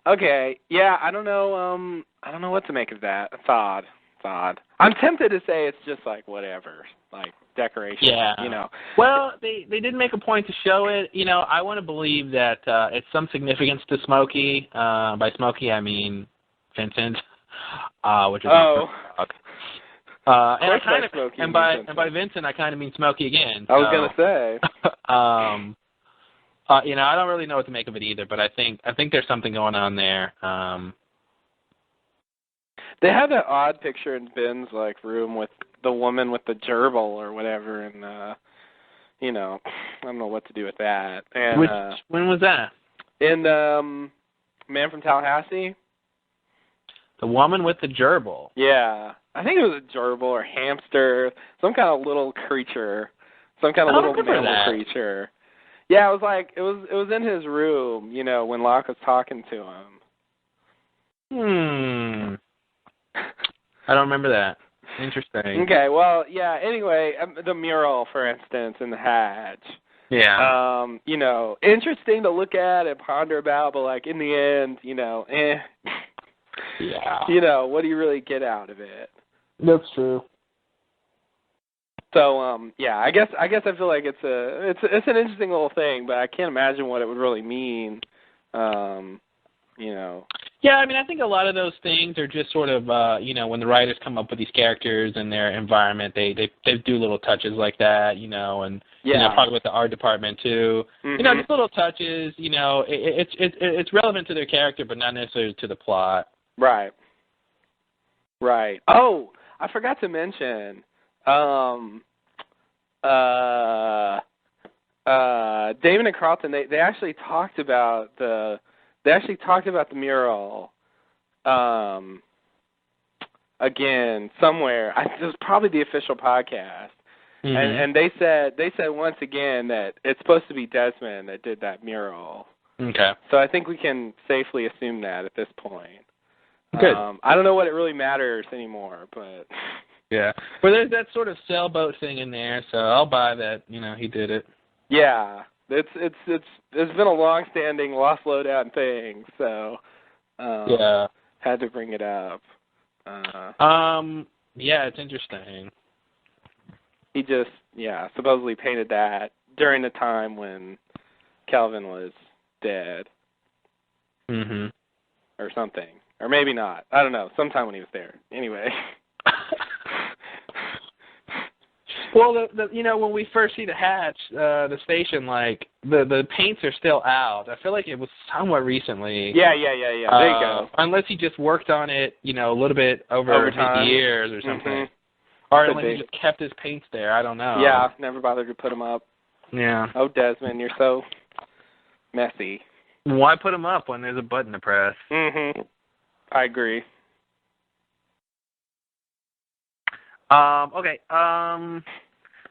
Okay. Yeah, I don't know. I don't know what to make of that. It's odd. I'm tempted to say it's just like whatever, like decoration. Yeah. You know. Well, they did make a point to show it. You know, I want to believe that it's some significance to Smokey. By Smokey, I mean Vincent, which is oh. And by Vincent, I kind of mean Smokey again. So, I was gonna say. You know, I don't really know what to make of it either, but I think there's something going on there. They have that odd picture in Ben's like room with the woman with the gerbil or whatever, and you know, I don't know what to do with that. And when was that? In Man from Tallahassee. The woman with the gerbil. Yeah, I think it was a gerbil or hamster, some kind of little creature, some kind of little mammal creature. Yeah, it was in his room, you know, when Locke was talking to him. I don't remember that. Interesting. Okay, well, yeah, anyway, the mural, for instance, in the hatch. Yeah. You know, interesting to look at and ponder about, but, like, in the end, you know, Yeah. You know, what do you really get out of it? That's true. So, yeah, I guess I feel like it's an interesting little thing, but I can't imagine what it would really mean. You know. Yeah, I mean, I think a lot of those things are just sort of, you know, when the writers come up with these characters and their environment, they do little touches like that, you know, and you know, probably with the art department too. You know, just little touches. You know, it's relevant to their character, but not necessarily to the plot. Right. Oh, I forgot to mention. Damon and Carlton, they actually talked about the mural again somewhere. It was probably the official podcast. And they said once again that it's supposed to be Desmond that did that mural. Okay. So I think we can safely assume that at this point. Good. I don't know what it really matters anymore, but yeah. Well, there's that sort of sailboat thing in there, so I'll buy that. You know, he did it. Yeah, it's been a long-standing Lost Lowdown thing, so yeah, had to bring it up. Yeah, it's interesting. He just supposedly painted that during the time when Calvin was dead. Or something. Or maybe not. I don't know. Sometime when he was there. Anyway. Well, you know, when we first see the hatch, the station, like, the paints are still out. I feel like it was somewhat recently. Yeah. There you go. Unless he just worked on it, you know, a little bit over time. Years or something. Or unless he just kept his paints there. I don't know. Yeah, never bothered to put them up. Yeah. Oh, Desmond, you're so messy. Why put them up when there's a button to press? Mm-hmm. I agree. Okay.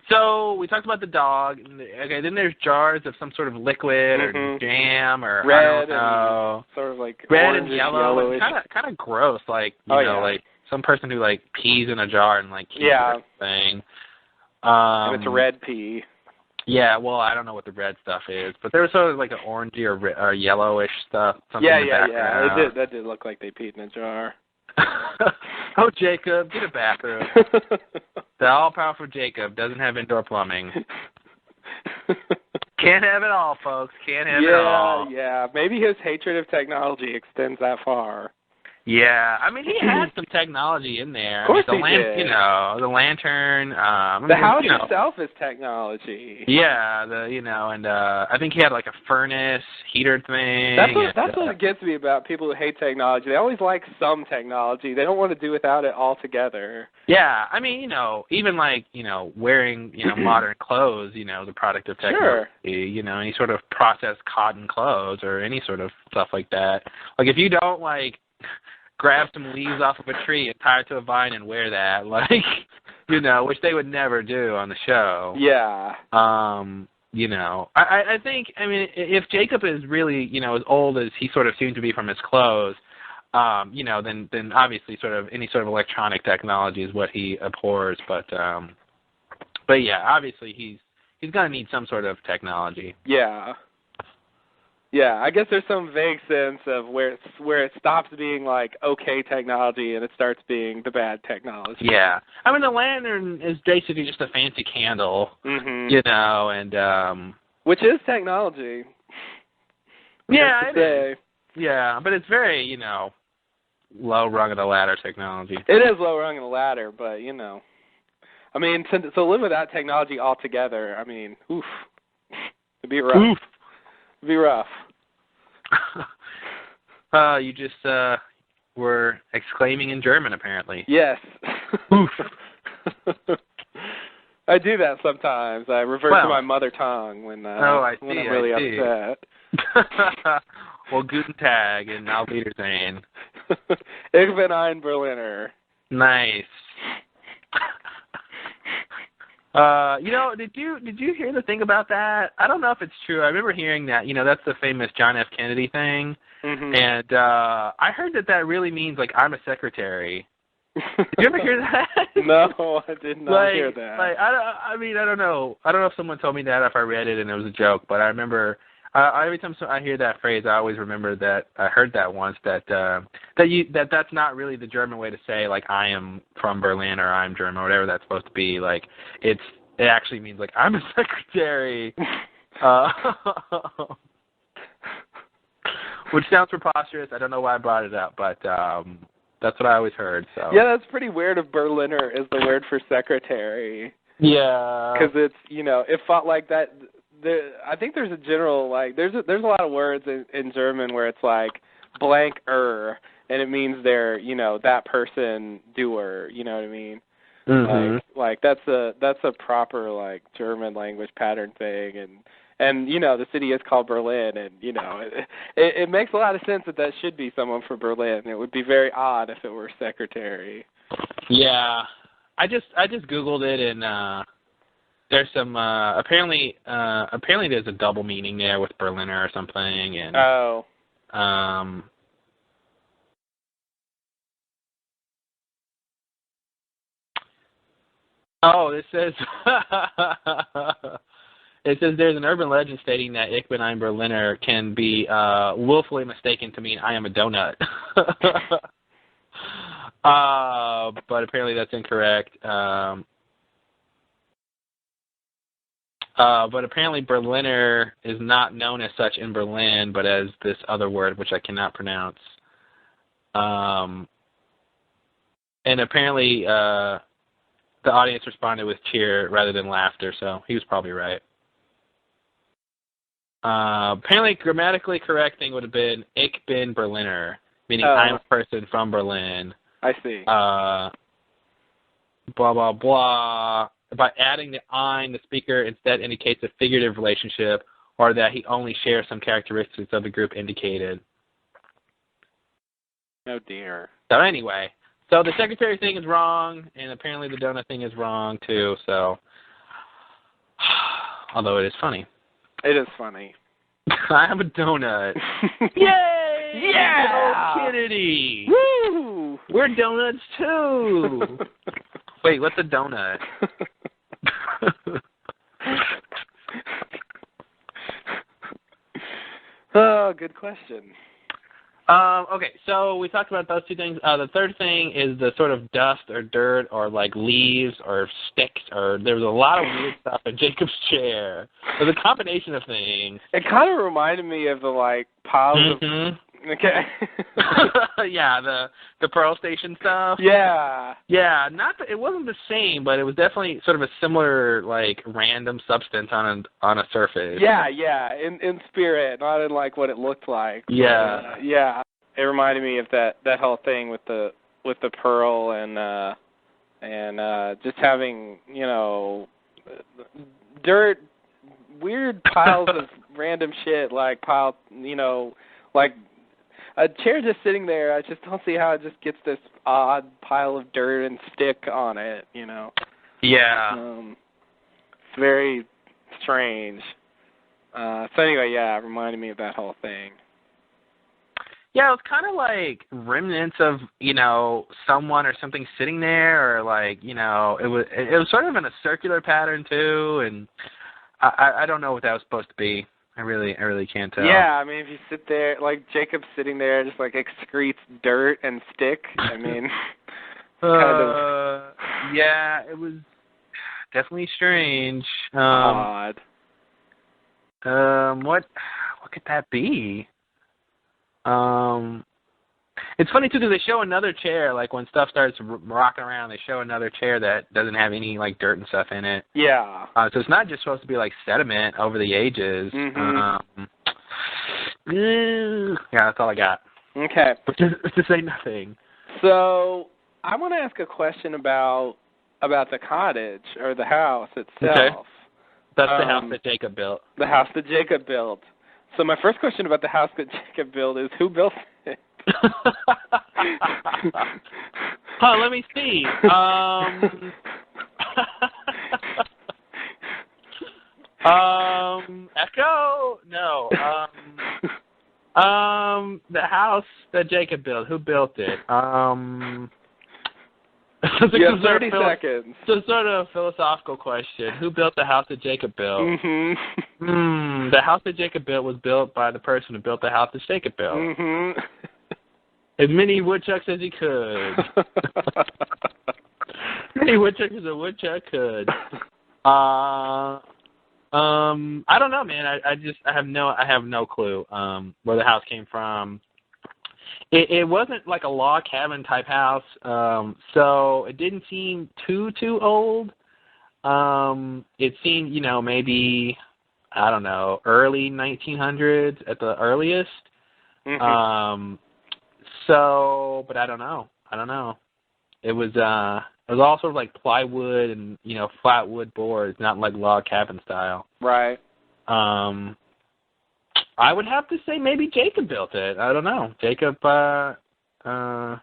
So we talked about the dog. Okay, then there's jars of some sort of liquid or jam or red, I don't know. And sort of like red and yellow. yellowish. Kind of gross. Like you know, like some person who like pees in a jar and like keeps it thing. And it's a red pee. Yeah, well, I don't know what the red stuff is, but there was sort of like an orangey or yellowish stuff. Something in the background. Yeah. That did look like they peed in a jar. Oh, Jacob, get a bathroom. The all-powerful Jacob doesn't have indoor plumbing. Can't have it all, folks. Can't have it all. Yeah. Maybe his hatred of technology extends that far. Yeah, I mean, he had some technology in there. Of course he did. You know, the lantern. The house itself is technology. Yeah, and I think he had like a furnace heater thing. That's what it gets me about people who hate technology. They always like some technology. They don't want to do without it altogether. Yeah, I mean, even like, wearing, modern clothes, is a product of technology. Sure. Any sort of processed cotton clothes or any sort of stuff like that. Like, if you don't, like, grab some leaves off of a tree and tie it to a vine and wear that, like, which they would never do on the show. Yeah. I think, I mean, if Jacob is really, as old as he sort of seems to be from his clothes, then obviously sort of any sort of electronic technology is what he abhors. But yeah, obviously he's gonna need some sort of technology. Yeah. Yeah, I guess there's some vague sense of where it stops being like okay technology and it starts being the bad technology. Yeah, I mean the lantern is basically just a fancy candle, and which is technology. Yeah, it is. Yeah, but it's very low rung of the ladder technology. It is low rung of the ladder, but I mean to live without technology altogether, I mean, oof, it'd be rough. Oof. It'd be rough. You just were exclaiming in German, apparently. Yes. Oof. I do that sometimes. I revert to my mother tongue when I'm really upset. Well, guten Tag and Auf Wiedersehen. Ich bin ein Berliner. Nice. Did you hear the thing about that? I don't know if it's true. I remember hearing that. That's the famous John F. Kennedy thing. Mm-hmm. And I heard that really means like I'm a secretary. Did you ever hear that? No, I did not hear that. Like I don't know. I don't know if someone told me that, if I read it and it was a joke, but I remember every time I hear that phrase, I always remember that I heard that once, that's not really the German way to say like I am from Berlin or I'm German or whatever that's supposed to be. Like it actually means like I'm a secretary. Which sounds preposterous. I don't know why I brought it up, but that's what I always heard. So yeah, that's pretty weird. If Berliner is the word for secretary. Yeah. Because it's it felt like that. I think there's a general there's a lot of words in German where it's like blank and it means they're that person doer. You know what I mean? Mm-hmm. Like that's a proper like German language pattern thing and the city is called Berlin, and it makes a lot of sense that should be someone from Berlin. It would be very odd if it were secretary. Yeah, I just Googled it, and there's some apparently there's a double meaning there with Berliner or something, and this says it says there's an urban legend stating that Ich bin ein Berliner can be willfully mistaken to mean I am a donut. But apparently that's incorrect. But apparently Berliner is not known as such in Berlin, but as this other word, which I cannot pronounce. And apparently the audience responded with cheer rather than laughter, so he was probably right. Apparently, grammatically correct thing would have been Ich bin Berliner, meaning I'm a person from Berlin. I see. Blah, blah, blah. By adding the ein, the speaker instead indicates a figurative relationship, or that he only shares some characteristics of the group indicated. Oh, dear. So anyway, so the secretary thing is wrong, and apparently the donut thing is wrong, too, so... Although it is funny. It is funny. I have a donut. Yay! Yeah! Go Kennedy! Woo! We're donuts, too! Wait, what's a donut? Oh, good question. Okay, so we talked about those two things. The third thing is the sort of dust or dirt or like leaves or sticks, or there was a lot of weird stuff in Jacob's chair. It was a combination of things. It kind of reminded me of the like piles Mm-hmm. of. Okay. Yeah, the Pearl Station stuff. Yeah. Yeah, it wasn't the same, but it was definitely sort of a similar like random substance on a surface. Yeah, in spirit, not in like what it looked like. Yeah. Yeah. It reminded me of that whole thing with the pearl and just having, dirt, weird piles of random shit like like a chair just sitting there. I just don't see how it just gets this odd pile of dirt and stick on it, Yeah. It's very strange. So anyway, yeah, it reminded me of that whole thing. Yeah, it was kind of like remnants of, someone or something sitting there, or like, it was sort of in a circular pattern too, and I don't know what that was supposed to be. I really can't tell. Yeah, I mean, if you sit there, like Jacob's sitting there, just like excretes dirt and stick. I mean, kind of. Yeah, it was definitely strange. Odd. What could that be? It's funny too because they show another chair, like when stuff starts rocking around, they show another chair that doesn't have any like dirt and stuff in it. Yeah. So it's not just supposed to be like sediment over the ages. Mm-hmm. Yeah, that's all I got. Okay. To say nothing. So I want to ask a question about the cottage or the house itself. Okay. That's the house that Jacob built. The house that Jacob built. So my first question about the house that Jacob built is who built it? Let me see. Echo? No. The house that Jacob built. Who built it? You have 30 seconds. It's a sort of philosophical question. Who built the house that Jacob built? Mm-hmm. The house that Jacob built was built by the person who built the house that Jacob built. Mm-hmm. As many woodchucks as he could. Many woodchucks as a woodchuck could. I don't know, man. I have no clue where the house came from. It wasn't like a log cabin type house, so it didn't seem too old. It seemed, maybe, I don't know, early 1900s at the earliest. Mm-hmm. But I don't know. It was all sort of like plywood and, flat wood boards, not like log cabin style. Right. I would have to say maybe Jacob built it. I don't know. Jacob, I'm sorry,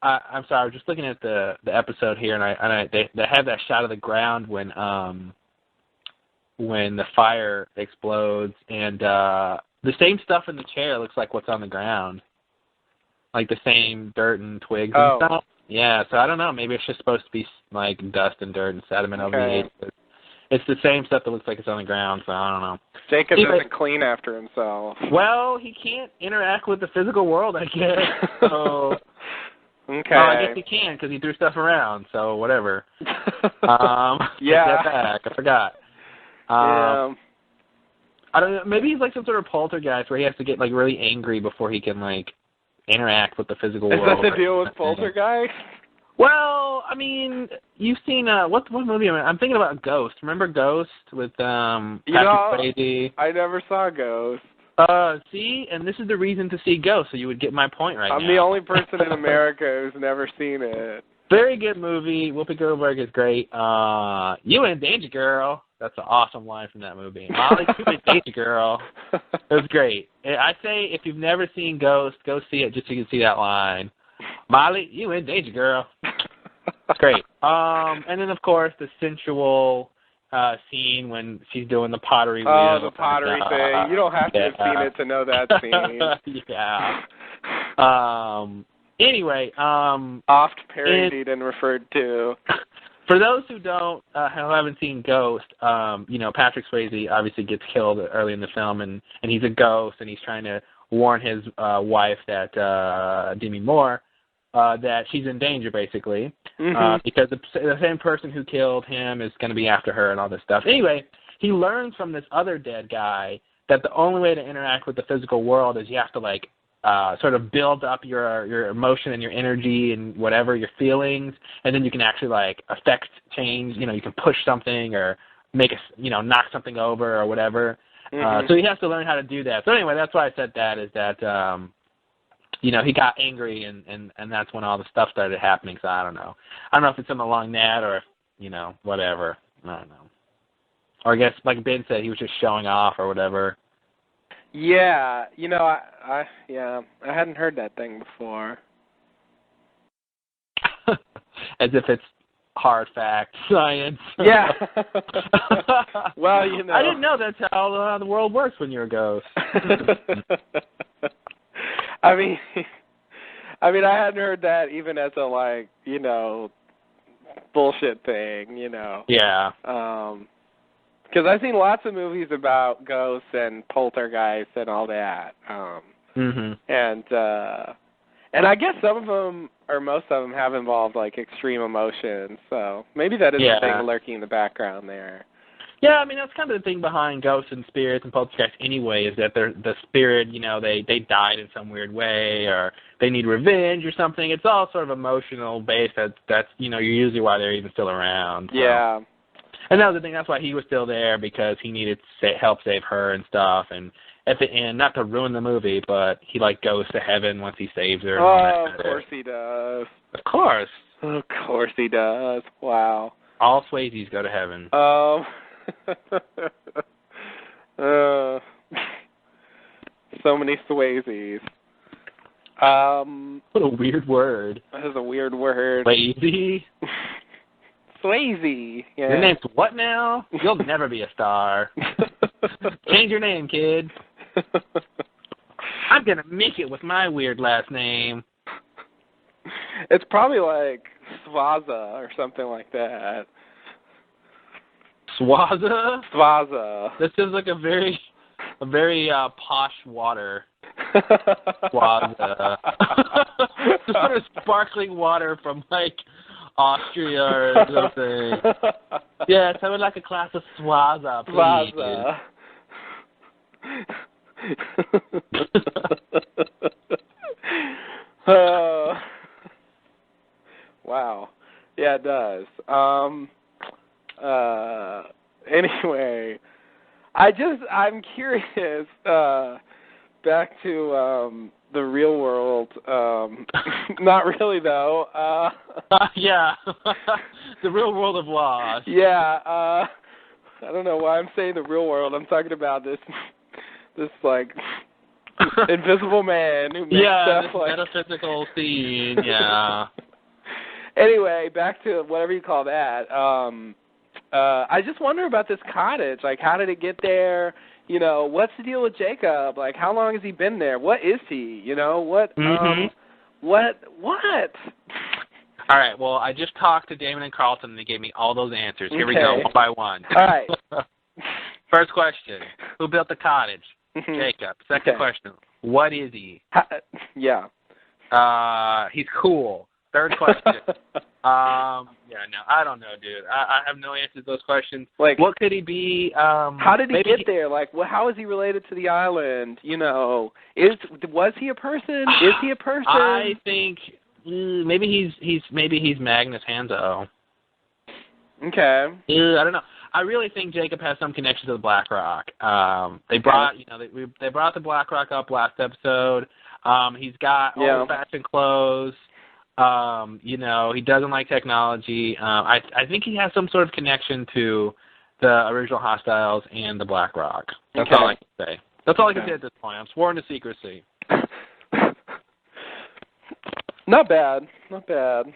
I was just looking at the episode here, and they have that shot of the ground when the fire explodes, and the same stuff in the chair looks like what's on the ground, like the same dirt and twigs and stuff. Yeah, so I don't know. Maybe it's just supposed to be like dust and dirt and sediment over the ages. It's the same stuff that looks like it's on the ground, so I don't know. Jacob doesn't clean after himself. Well, he can't interact with the physical world, I guess. So, okay. I guess he can because he threw stuff around, so whatever. Yeah. Take that back. I forgot. Yeah. I don't know. Maybe he's like some sort of poltergeist where he has to get like really angry before he can like interact with the physical world. Is that the deal with poltergeist? Well, I mean, you've seen what movie? I'm thinking about Ghost. Remember Ghost with Patrick Swayze? I never saw Ghost. See, and this is the reason to see Ghost, so you would get my point now. I'm the only person in America who's never seen it. Very good movie. Whoopi Goldberg is great. You in danger, girl. That's an awesome line from that movie. Molly, you in danger, girl. It was great. I say if you've never seen Ghost, go see it just so you can see that line. Molly, you in danger, girl. Great. And then, of course, the sensual scene when she's doing the pottery wheel. Oh, the pottery thing. You don't have to have seen it to know that scene. Yeah. Anyway. Oft parodied and referred to. For those who haven't seen Ghost, Patrick Swayze obviously gets killed early in the film, and he's a ghost, and he's trying to warn his wife, that Demi Moore, that she's in danger, basically, because the same person who killed him is going to be after her and all this stuff. Anyway, he learns from this other dead guy that the only way to interact with the physical world is you have to, sort of build up your emotion and your energy and whatever, your feelings, and then you can actually, affect change. You can push something or make knock something over or whatever. So he has to learn how to do that. So anyway, that's why I said that, is that, he got angry, and that's when all the stuff started happening. So I don't know. I don't know if it's something along that or if, whatever. I don't know. Or I guess, like Ben said, he was just showing off or whatever. Yeah, I hadn't heard that thing before. As if it's hard fact science. Yeah. Well, I didn't know that's how the world works when you're a ghost. I mean, I hadn't heard that even as a bullshit thing, Yeah. Because I've seen lots of movies about ghosts and poltergeists and all that. And I guess some of them, or most of them, have involved extreme emotions. So maybe that is a thing lurking in the background there. Yeah, that's kind of the thing behind ghosts and spirits and poltergeists anyway, is that the spirit, they died in some weird way, or they need revenge or something. It's all sort of emotional based. That's usually why they're even still around. So. Yeah. And that was the thing. That's why he was still there, because he needed to help save her and stuff. And at the end, not to ruin the movie, but he goes to heaven once he saves her. Oh, of course he does. Of course. Of course he does. Wow. All Swayzes go to heaven. So many Swayzes. What a weird word. That is a weird word. Swayze? Swayze. Yeah. Your name's what now? You'll never be a star. Change your name, kid. I'm going to make it with my weird last name. It's probably Swaza or something like that. Swaza? Swaza. That sounds like a very posh water. Swaza. Sort of sparkling water from Austria or something. Yes, I would like a glass of Swaza, please. Swaza. Wow. Yeah, it does. Anyway, I'm curious, back to the real world. Not really, though. Yeah. The real world of Lost. Yeah. I don't know why I'm saying the real world. I'm talking about this invisible man who makes stuff this metaphysical scene. Yeah. Anyway, back to whatever you call that. I just wonder about this cottage. How did it get there? What's the deal with Jacob? How long has he been there? What is he? What? What? All right. Well, I just talked to Damon and Carlton, and they gave me all those answers. Here we go, one by one. All right. First question: who built the cottage? Jacob. Second question: what is he? Yeah. He's cool. Third question. I don't know, dude. I have no answers to those questions. What could he be? How did he get there? How is he related to the island? Was he a person? Is he a person? I think maybe he's Magnus Hanzo. Okay. I don't know. I really think Jacob has some connection to the Black Rock. They brought they brought the Black Rock up last episode. He's got old-fashioned clothes. He doesn't like technology. I think he has some sort of connection to the original Hostiles and the Black Rock. That's Okay. all I can say. That's all I can say at this point. I'm sworn to secrecy. Not bad. Not bad.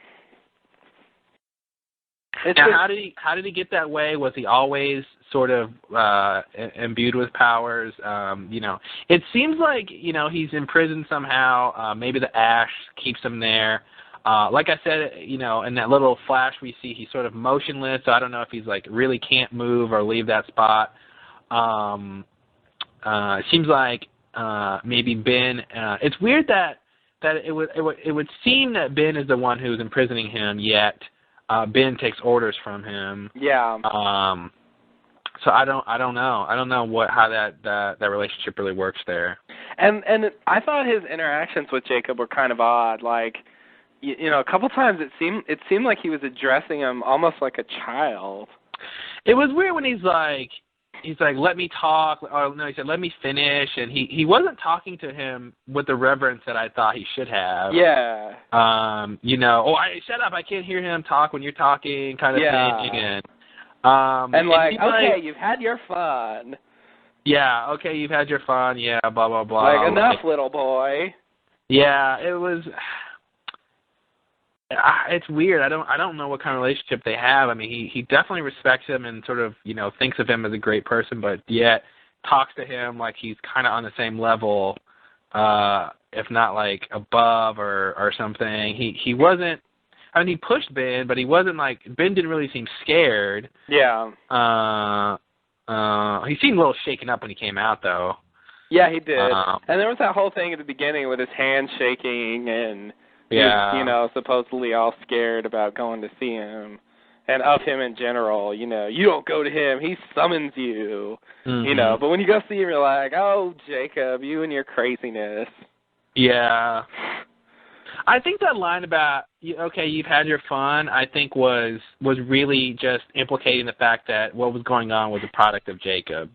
Now, how did he get that way? Was he always sort of imbued with powers? It seems like he's in prison somehow. Maybe the ash keeps him there. Like I said, in that little flash we see, he's sort of motionless. So I don't know if he's like really can't move or leave that spot. It seems like maybe Ben. It's weird that it would seem that Ben is the one who's imprisoning him, yet Ben takes orders from him. Yeah. So I don't know. I don't know how that relationship really works there. And I thought his interactions with Jacob were kind of odd. Like, a couple times it seemed like he was addressing him almost like a child. It was weird when he's like, let me talk. Or no, he said, let me finish. And he wasn't talking to him with the reverence that I thought he should have. Yeah. Shut up, I can't hear him talk when you're talking, kind of thing. And like, okay, you've had your fun. Yeah, okay, you've had your fun. Yeah, blah blah blah. Like, enough, little boy. Yeah, it was. It's weird. I don't know what kind of relationship they have. I mean, he definitely respects him and sort of thinks of him as a great person, but yet talks to him like he's kind of on the same level, if not like above or something. He wasn't. I mean, he pushed Ben, but he wasn't like Ben didn't really seem scared. Yeah. He seemed a little shaken up when he came out, though. Yeah, he did. And there was that whole thing at the beginning with his hand shaking and. Yeah. He's, supposedly all scared about going to see him. And of him in general, you don't go to him, he summons you. Mm-hmm. But when you go see him, you're like, oh, Jacob, you and your craziness. Yeah. I think that line about, okay, you've had your fun, I think was really just implicating the fact that what was going on was a product of Jacob.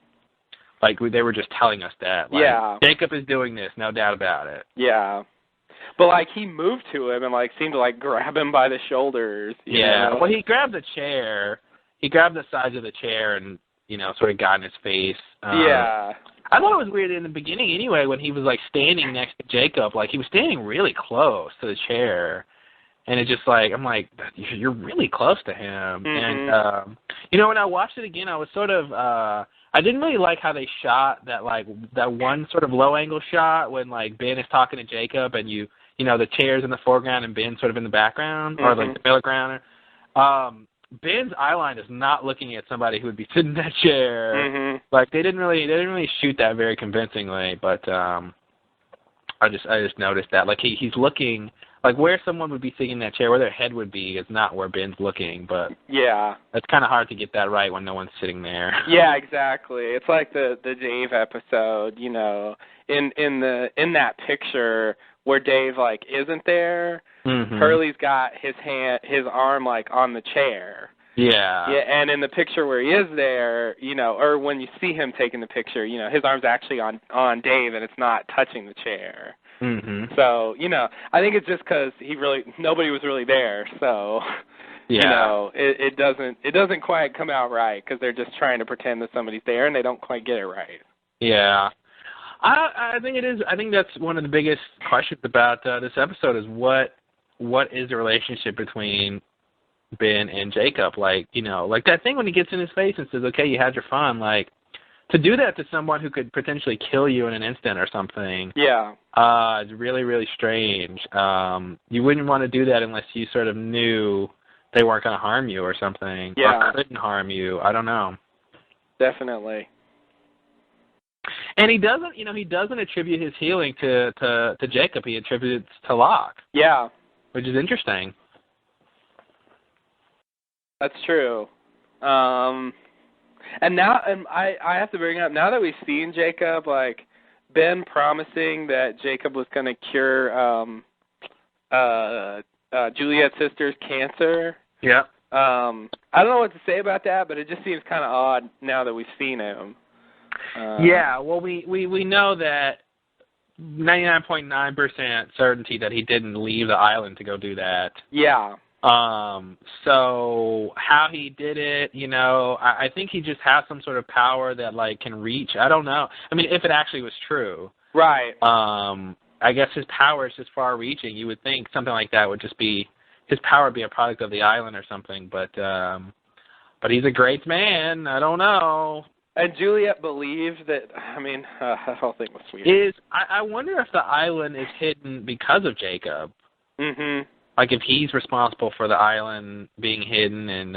Like, they were just telling us that. Like, yeah. Jacob is doing this, no doubt about it. Yeah. But, like, he moved to him and, like, seemed to, like, grab him by the shoulders. You know? Well, he grabbed the chair. He grabbed the sides of the chair and, sort of got in his face. Yeah. I thought it was weird in the beginning anyway when he was, like, standing next to Jacob. Like, he was standing really close to the chair. And it's just like, I'm like, you're really close to him. Mm-hmm. And, when I watched it again, I was sort of, I didn't really like how they shot that, like, that one sort of low-angle shot when, like, Ben is talking to Jacob and the chair's in the foreground and Ben's sort of in the background, or like the middle ground. Ben's eye line is not looking at somebody who would be sitting in that chair. Mm-hmm. Like they didn't really shoot that very convincingly, but I just noticed that. Like he's looking like where someone would be sitting in that chair, where their head would be, is not where Ben's looking. But yeah, it's kind of hard to get that right when no one's sitting there. Yeah, exactly. It's like the Dave episode, in that picture where Dave like isn't there. Mm-hmm. Hurley's got his arm like on the chair. Yeah. Yeah, and in the picture where he is there, or when you see him taking the picture, his arm's actually on Dave and it's not touching the chair. Mm-hmm. So, I think it's just because nobody was really there. So, yeah. It doesn't quite come out right because they're just trying to pretend that somebody's there and they don't quite get it right. Yeah. I think it is. I think that's one of the biggest questions about this episode is what is the relationship between Ben and Jacob? Like, like that thing when he gets in his face and says, okay, you had your fun. Like, to do that to someone who could potentially kill you in an instant or something. Yeah. It's really, really strange. You wouldn't want to do that unless you sort of knew they weren't going to harm you or something. Yeah. Or couldn't harm you. I don't know. Definitely. And he doesn't attribute his healing to Jacob. He attributes to Locke. Yeah. Which is interesting. That's true. And I have to bring up, now that we've seen Jacob, like, Ben promising that Jacob was going to cure Juliet's sister's cancer. Yeah. I don't know what to say about that, but it just seems kind of odd now that we've seen him. Yeah, well, we know that 99.9% certainty that he didn't leave the island to go do that. Yeah. So how he did it, you know, I think he just has some sort of power that like can reach. I don't know. I mean, if it actually was true. Right. I guess his power is just far reaching. You would think something like that would just be his power would be a product of the island or something, but he's a great man. I don't know. And Juliet believes that, I mean, that whole thing was weird. I wonder if the island is hidden because of Jacob. Mm-hmm. Like if he's responsible for the island being hidden and,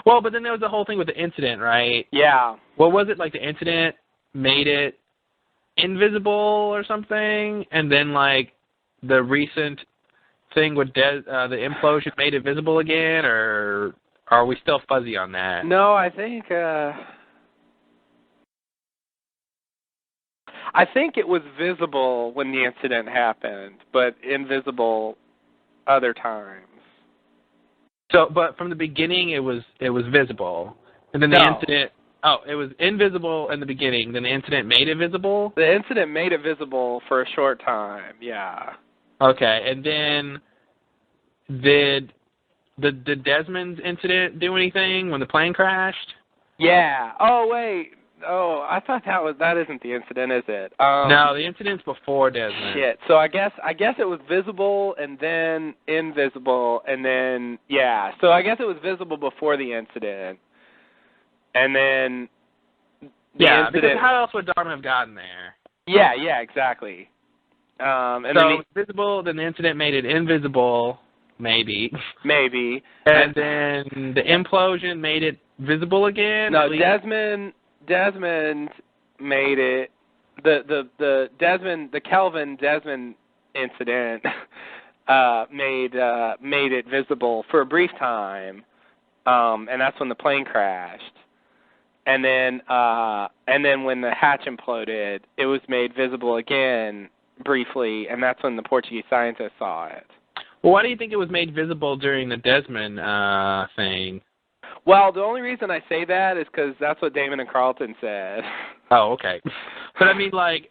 well, but then there was the whole thing with the incident, right? Yeah. What was it? Like the incident made it invisible or something, and then like the recent thing with the implosion made it visible again, or are we still fuzzy on that? No, I think it was visible when the incident happened, but invisible other times. So, but from the beginning, it was visible, and then the incident. Oh, it was invisible in the beginning. Then the incident made it visible. The incident made it visible for a short time. Yeah. Okay, and then did Desmond's incident do anything when the plane crashed? Yeah. Oh wait. Oh, I thought that isn't the incident, is it? No, the incident's before Desmond. Shit. So I guess it was visible and then invisible and then So I guess it was visible before the incident, and then because how else would Dharma have gotten there? Yeah, exactly. And so it was visible, then the incident made it invisible, maybe. Maybe. And then the implosion made it visible again? No, Desmond made it the Kelvin Desmond incident made it visible for a brief time, and that's when the plane crashed. And then when the hatch imploded, it was made visible again briefly, and that's when the Portuguese scientists saw it. Well, why do you think it was made visible during the Desmond thing? Well, the only reason I say that is because that's what Damon and Carlton said. Oh, okay. But I mean, like,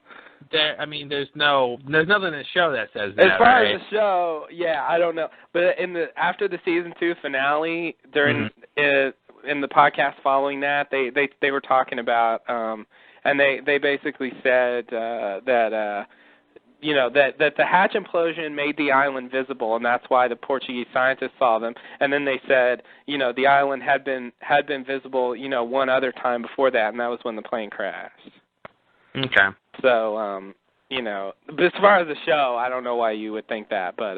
there's nothing in the show that says that. As far as the show, I don't know. But after the season 2 finale, during in the podcast following that, they were talking about, and they basically said that the hatch implosion made the island visible, and that's why the Portuguese scientists saw them. And then they said, the island had been visible, one other time before that, and that was when the plane crashed. Okay. So, but as far as the show, I don't know why you would think that, but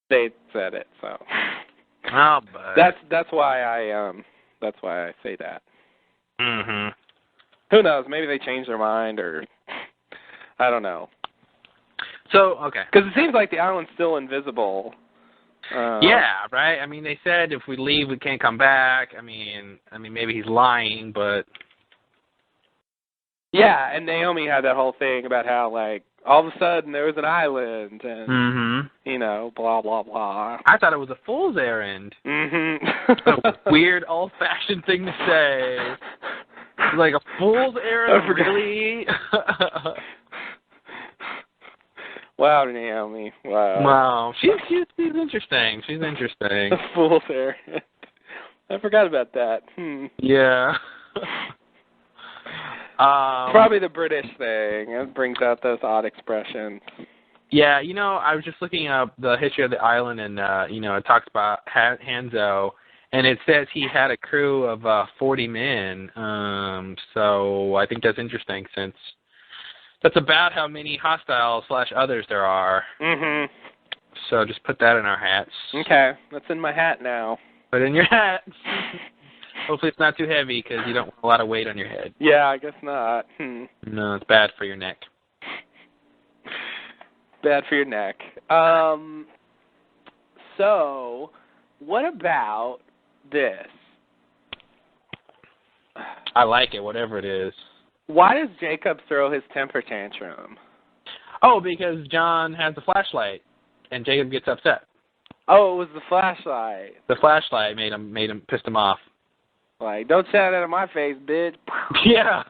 they said it. So. Oh, but that's why I say that. Mhm. Who knows? Maybe they changed their mind, or I don't know. So, okay. Because it seems like the island's still invisible. Yeah, right? I mean, they said if we leave, we can't come back. I mean, maybe he's lying, but... Yeah, and Naomi had that whole thing about how, like, all of a sudden there was an island, and, blah, blah, blah. I thought it was a fool's errand. A weird, old-fashioned thing to say. Like a fool's errand, really? Wow, Naomi. Wow. She's interesting. She's interesting. A fool's errand. I forgot about that. Yeah. Probably the British thing. It brings out those odd expressions. Yeah, I was just looking up the history of the island, and, it talks about Hanzo. And it says he had a crew of 40 men, so I think that's interesting since that's about how many hostiles/others there are. Mhm. So just put that in our hats. Okay, that's in my hat now. Put it in your hat. Hopefully it's not too heavy because you don't want a lot of weight on your head. Yeah, I guess not. No, it's bad for your neck. Bad for your neck. So, what about this? I like it, whatever it is. Why does Jacob throw his temper tantrum? Oh, because John has the flashlight, and Jacob gets upset. Oh, it was the flashlight. The flashlight pissed him off. Like, don't shout that in my face, bitch. Yeah.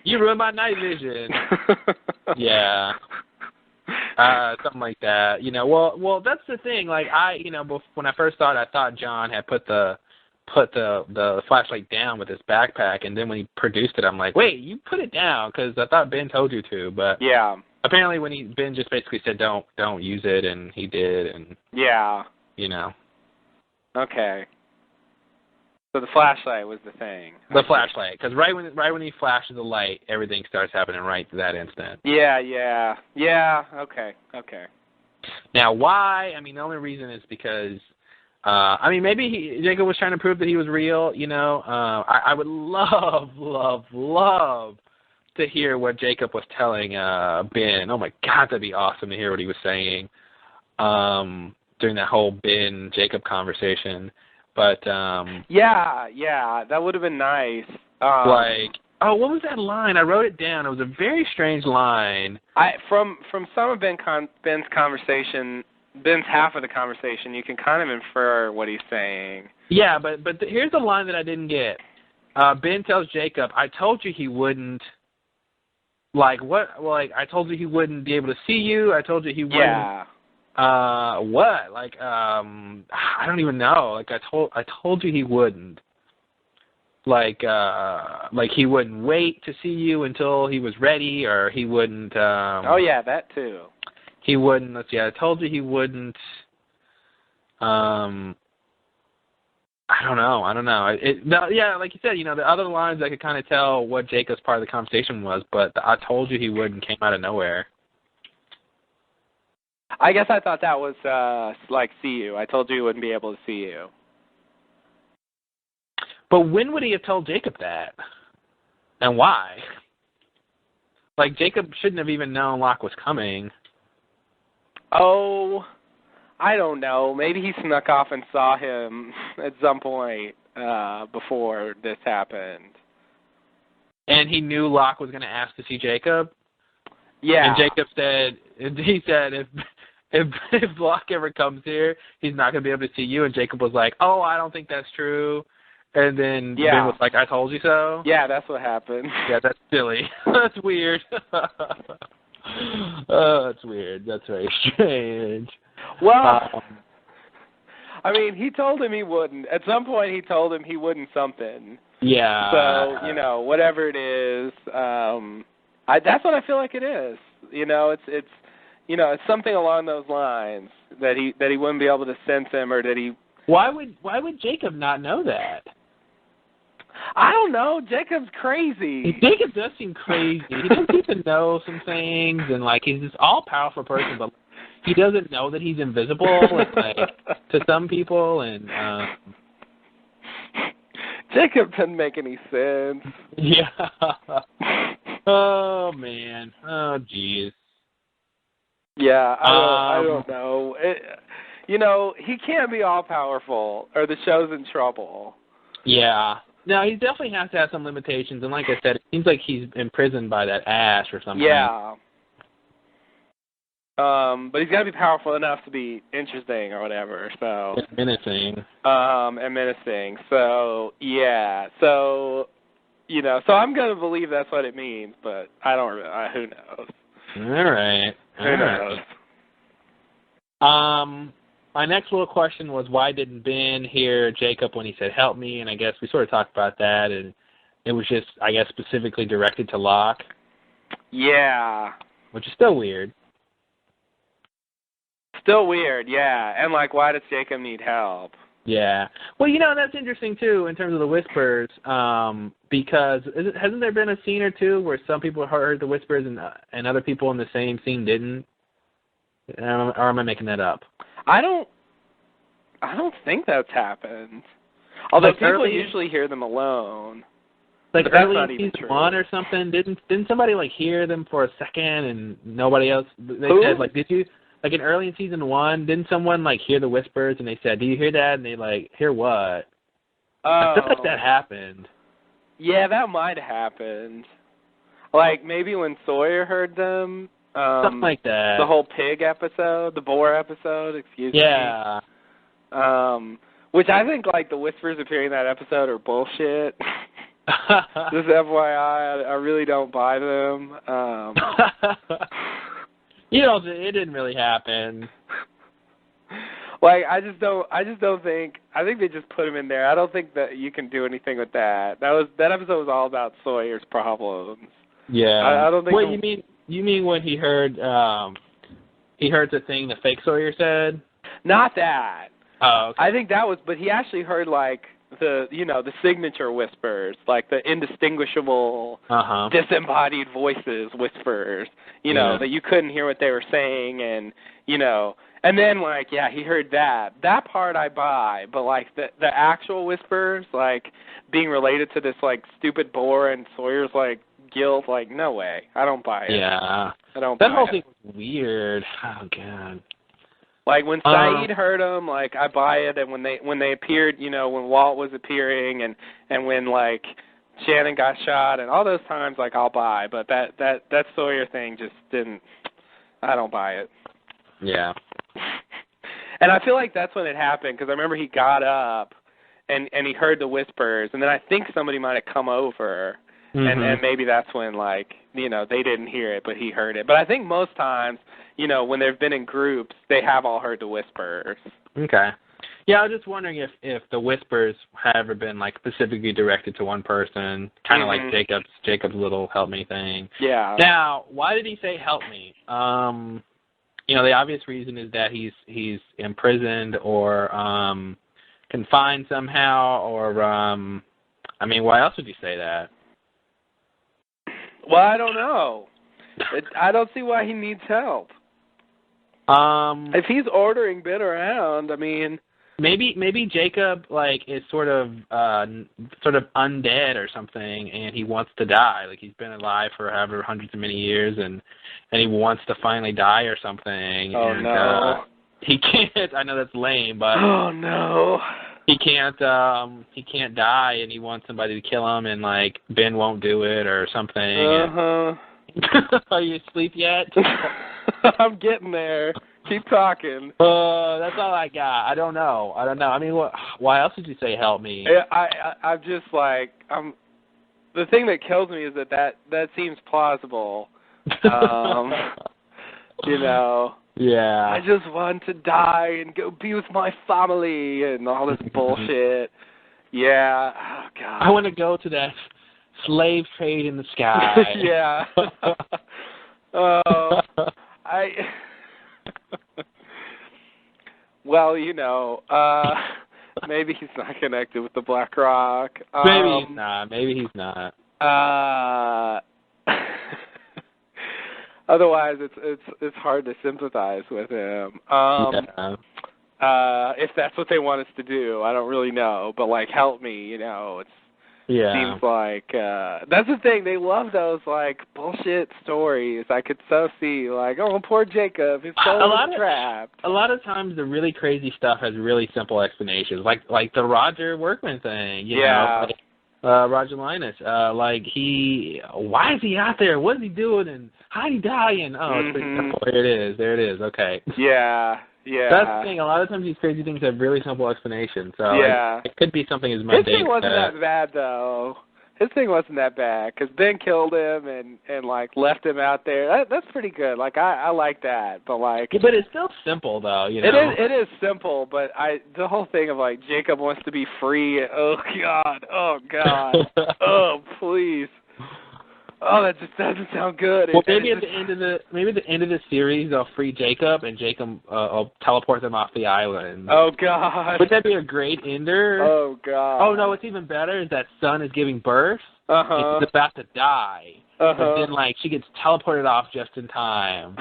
You ruined my night vision. Yeah. Something like that. Well, that's the thing. Like when I first saw it, I thought John had put the flashlight down with his backpack, and then when he produced it, I'm like, wait, you put it down, because I thought Ben told you to, but yeah. Apparently when Ben just basically said don't use it, and he did, and yeah. Okay. So the flashlight was the thing. The flashlight, because right when he flashes the light, everything starts happening right that instant. Yeah. Okay. Now, why? I mean, the only reason is because, maybe Jacob was trying to prove that he was real. I would love to hear what Jacob was telling Ben. Oh my God, that'd be awesome to hear what he was saying during that whole Ben Jacob conversation. But yeah, that would have been nice. What was that line? I wrote it down. It was a very strange line. From some of Ben's conversation, Ben's half of the conversation, you can kind of infer what he's saying. Yeah, but here's the line that I didn't get. Ben tells Jacob, "I told you he wouldn't." Like what? Like I told you he wouldn't be able to see you. I told you he wouldn't. Yeah. What? Like I don't even know. Like I told you he wouldn't. Like he wouldn't wait to see you until he was ready, or he wouldn't. Oh yeah, that too. He wouldn't. Let's see. I told you he wouldn't. I don't know. Yeah, like you said, the other lines I could kind of tell what Jacob's part of the conversation was, but I told you he wouldn't came out of nowhere. I guess I thought that was like see you. I told you he wouldn't be able to see you. But when would he have told Jacob that? And why? Like, Jacob shouldn't have even known Locke was coming. Oh, I don't know. Maybe he snuck off and saw him at some point before this happened. And he knew Locke was going to ask to see Jacob? Yeah. And Jacob said, if Locke ever comes here, he's not going to be able to see you. And Jacob was like, oh, I don't think that's true. And then Ben was like, I told you so? Yeah, that's what happened. Yeah, that's silly. That's weird. Oh, that's weird. That's very strange. Well, he told him he wouldn't. At some point, he told him he wouldn't something. Yeah. So, whatever it is, that's what I feel like it is. It's something along those lines that he wouldn't be able to sense him, or that he. Why would Jacob not know that? I don't know. Jacob's crazy. Jacob does seem crazy. He doesn't seem to know some things, and he's this all-powerful person, but he doesn't know that he's invisible, to some people, and Jacob doesn't make any sense. Yeah. Oh man. Oh jeez. Yeah, I don't know. He can't be all-powerful, or the show's in trouble. Yeah. No, he definitely has to have some limitations, and like I said, it seems like he's imprisoned by that ash or something. Yeah. But he's got to be powerful enough to be interesting or whatever, so. And menacing. And menacing. So, yeah. So, so I'm going to believe that's what it means, but I don't really, who knows? All right. Who knows? My next little question was, why didn't Ben hear Jacob when he said, help me? And I guess we sort of talked about that, and it was just, I guess, specifically directed to Locke. Yeah. Which is still weird. Still weird, yeah. And, why does Jacob need help? Yeah. Well, that's interesting, too, in terms of the whispers, because hasn't there been a scene or two where some people heard the whispers and other people in the same scene didn't? Or am I making that up? I don't think that's happened. Although people usually hear them alone. Early in season 1 or something, didn't somebody hear them for a second and nobody else? They said did you in early in season 1? Didn't someone hear the whispers and they said, "Do you hear that?" And they hear what? I feel like that happened. Yeah, that might have happened. Maybe when Sawyer heard them. Something like that. The whole pig episode, the boar episode, excuse me. Yeah. Which I think, the whispers appearing in that episode are bullshit. Just FYI, I really don't buy them. You know, it didn't really happen. Like, I just don't think. I think they just put him in there. I don't think that you can do anything with that. That episode was all about Sawyer's problems. Yeah. I don't think. Wait, you mean when he heard the thing the fake Sawyer said? Not that. Oh, okay. I think that was, but he actually heard like the signature whispers, like the indistinguishable, disembodied voices whispers, that you couldn't hear what they were saying, and and then like he heard that. That part I buy, but like the actual whispers, like being related to this like stupid bore and Sawyer's like guilt, like no way, I don't buy it. Yeah, I don't. That whole thing was weird. Oh god. Like when Saeed heard them, like I buy it, and when they appeared, when Walt was appearing, and when like Shannon got shot, and all those times, like I'll buy. But that Sawyer thing just didn't. I don't buy it. Yeah. And I feel like that's when it happened, because I remember he got up, and he heard the whispers, and then I think somebody might have come over, and maybe that's when like they didn't hear it, but he heard it. But I think most times, when they've been in groups, they have all heard the whispers. Okay. Yeah, I was just wondering if the whispers have ever been like specifically directed to one person, kind of like Jacob's little help me thing. Yeah. Now, why did he say help me? The obvious reason is that he's imprisoned or confined somehow, or why else would you say that? Well, I don't know. I don't see why he needs help. If he's ordering Ben around, maybe Jacob like is sort of undead or something, and he wants to die. Like he's been alive for however hundreds of many years, and he wants to finally die or something. Oh and, no. He can't. I know that's lame, but oh no. He can't die, and he wants somebody to kill him, and like Ben won't do it or something. Are you asleep yet? I'm getting there. Keep talking. That's all I got. I don't know. Why else did you say help me? I'm just like the thing that kills me is that seems plausible. Yeah. I just want to die and go be with my family and all this bullshit. Yeah. Oh God. I want to go to that slave trade in the sky. Yeah. Well, maybe he's not connected with the Black Rock. Maybe he's not. Otherwise, it's hard to sympathize with him. If that's what they want us to do, I don't really know. But like, help me, seems like that's the thing. They love those like bullshit stories. I could so see like, oh, poor Jacob, his soul is trapped. A lot of times, the really crazy stuff has really simple explanations, like the Roger Workman thing. You know, like, Roger Linus. Why is he out there? What is he doing? And how did he die? And it's pretty simple. There it is. Okay. Yeah. That's the thing. A lot of times these crazy things have really simple explanations. So it could be something as mundane. His thing wasn't that bad, though. His thing wasn't that bad because Ben killed him and like left him out there. That's pretty good. Like I like that, but like. But it's still simple, though. It is simple, but the whole thing of like Jacob wants to be free. Oh God. Oh please. Oh, that just doesn't sound good. Well, maybe at the end of the series, they'll free Jacob, and Jacob will teleport them off the island. Oh God! Would that be a great ender? Oh God! Oh no, what's even better is that Son is giving birth. And she's about to die. But then, like, she gets teleported off just in time.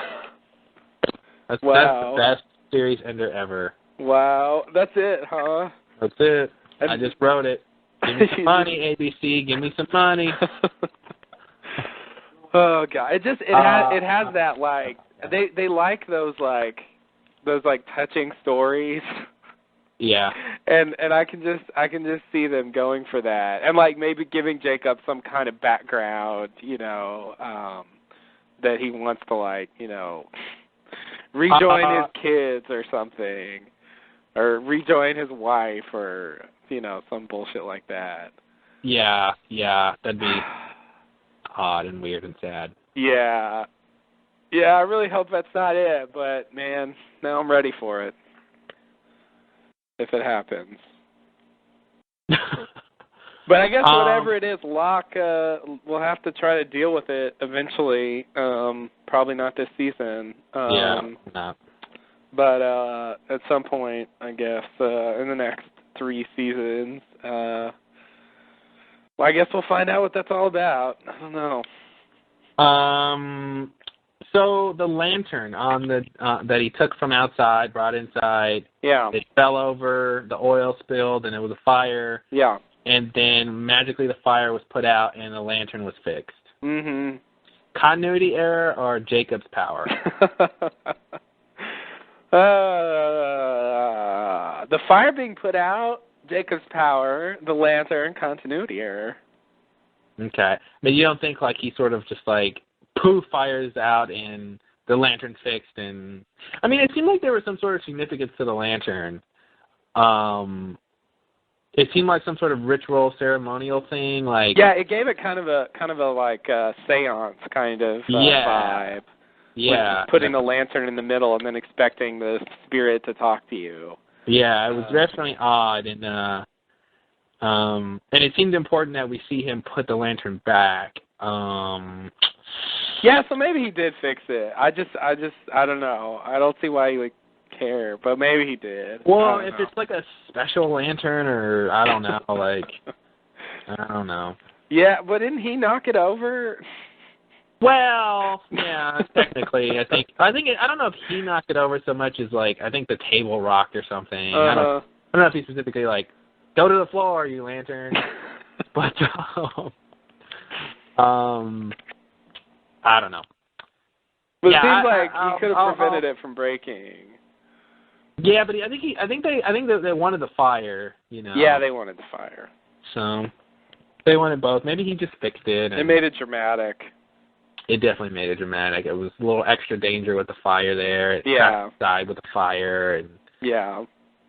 That's the best series ender ever. Wow, that's it, huh? That's it. I just wrote it. Give me some money, ABC. Give me some money. Oh God! It has that like they like those touching stories. Yeah. And I can just see them going for that, and like maybe giving Jacob some kind of background, that he wants to like rejoin his kids or something, or rejoin his wife, or some bullshit like that. Yeah, that'd be odd and weird and sad. Yeah. Yeah, I really hope that's not it, but man, now I'm ready for it. If it happens. But I guess whatever it is, Locke will have to try to deal with it eventually. Probably not this season. No. But at some point, I guess, in the next 3 seasons. Well, I guess we'll find out what that's all about. I don't know. So the lantern on the that he took from outside, brought inside. Yeah. It fell over. The oil spilled, and it was a fire. Yeah. And then magically the fire was put out, and the lantern was fixed. Mm-hmm. Continuity error or Jacob's power? The fire being put out, Jacob's power. The lantern, continuity error. Okay. But you don't think, like, he sort of just, like, poof, fires out and the lantern's fixed? And I mean, it seemed like there was some sort of significance to the lantern. It seemed like some sort of ritual, ceremonial thing. Like, yeah, it gave it kind of a like seance kind of vibe. Yeah. Putting the lantern in the middle and then expecting the spirit to talk to you. Yeah, it was definitely odd, and it seemed important that we see him put the lantern back. Yeah, so maybe he did fix it. I don't know. I don't see why he would care, but maybe he did. Well, if it's like a special lantern, or I don't know, like, I don't know. Yeah, but didn't he knock it over? Well, yeah, technically, I don't know if he knocked it over so much as, like, I think the table rocked or something. I don't know if he specifically, like, go to the floor, you lantern. But I don't know. But it seems like he could have prevented it from breaking. Yeah, but I think they wanted the fire, you know. Yeah, they wanted the fire. So they wanted both. Maybe he just fixed it. It made it dramatic. It definitely made it dramatic. It was a little extra danger with the fire there. It died with the fire. And, yeah.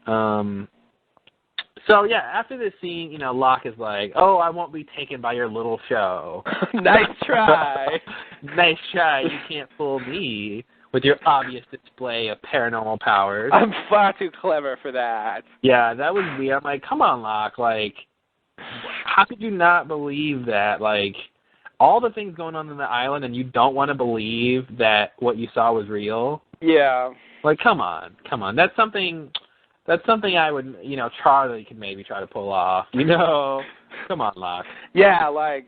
So, yeah, after this scene, you know, Locke is like, oh, I won't be taken by your little show. Nice try. Nice try. You can't fool me with your obvious display of paranormal powers. I'm far too clever for that. Yeah, that was weird. I'm like, come on, Locke. Like, how could you not believe that? Like, all the things going on the island, and you don't want to believe that what you saw was real? Yeah. Like, come on. That's something I would, you know, Charlie could maybe try to pull off. You know, come on, Locke. Yeah, I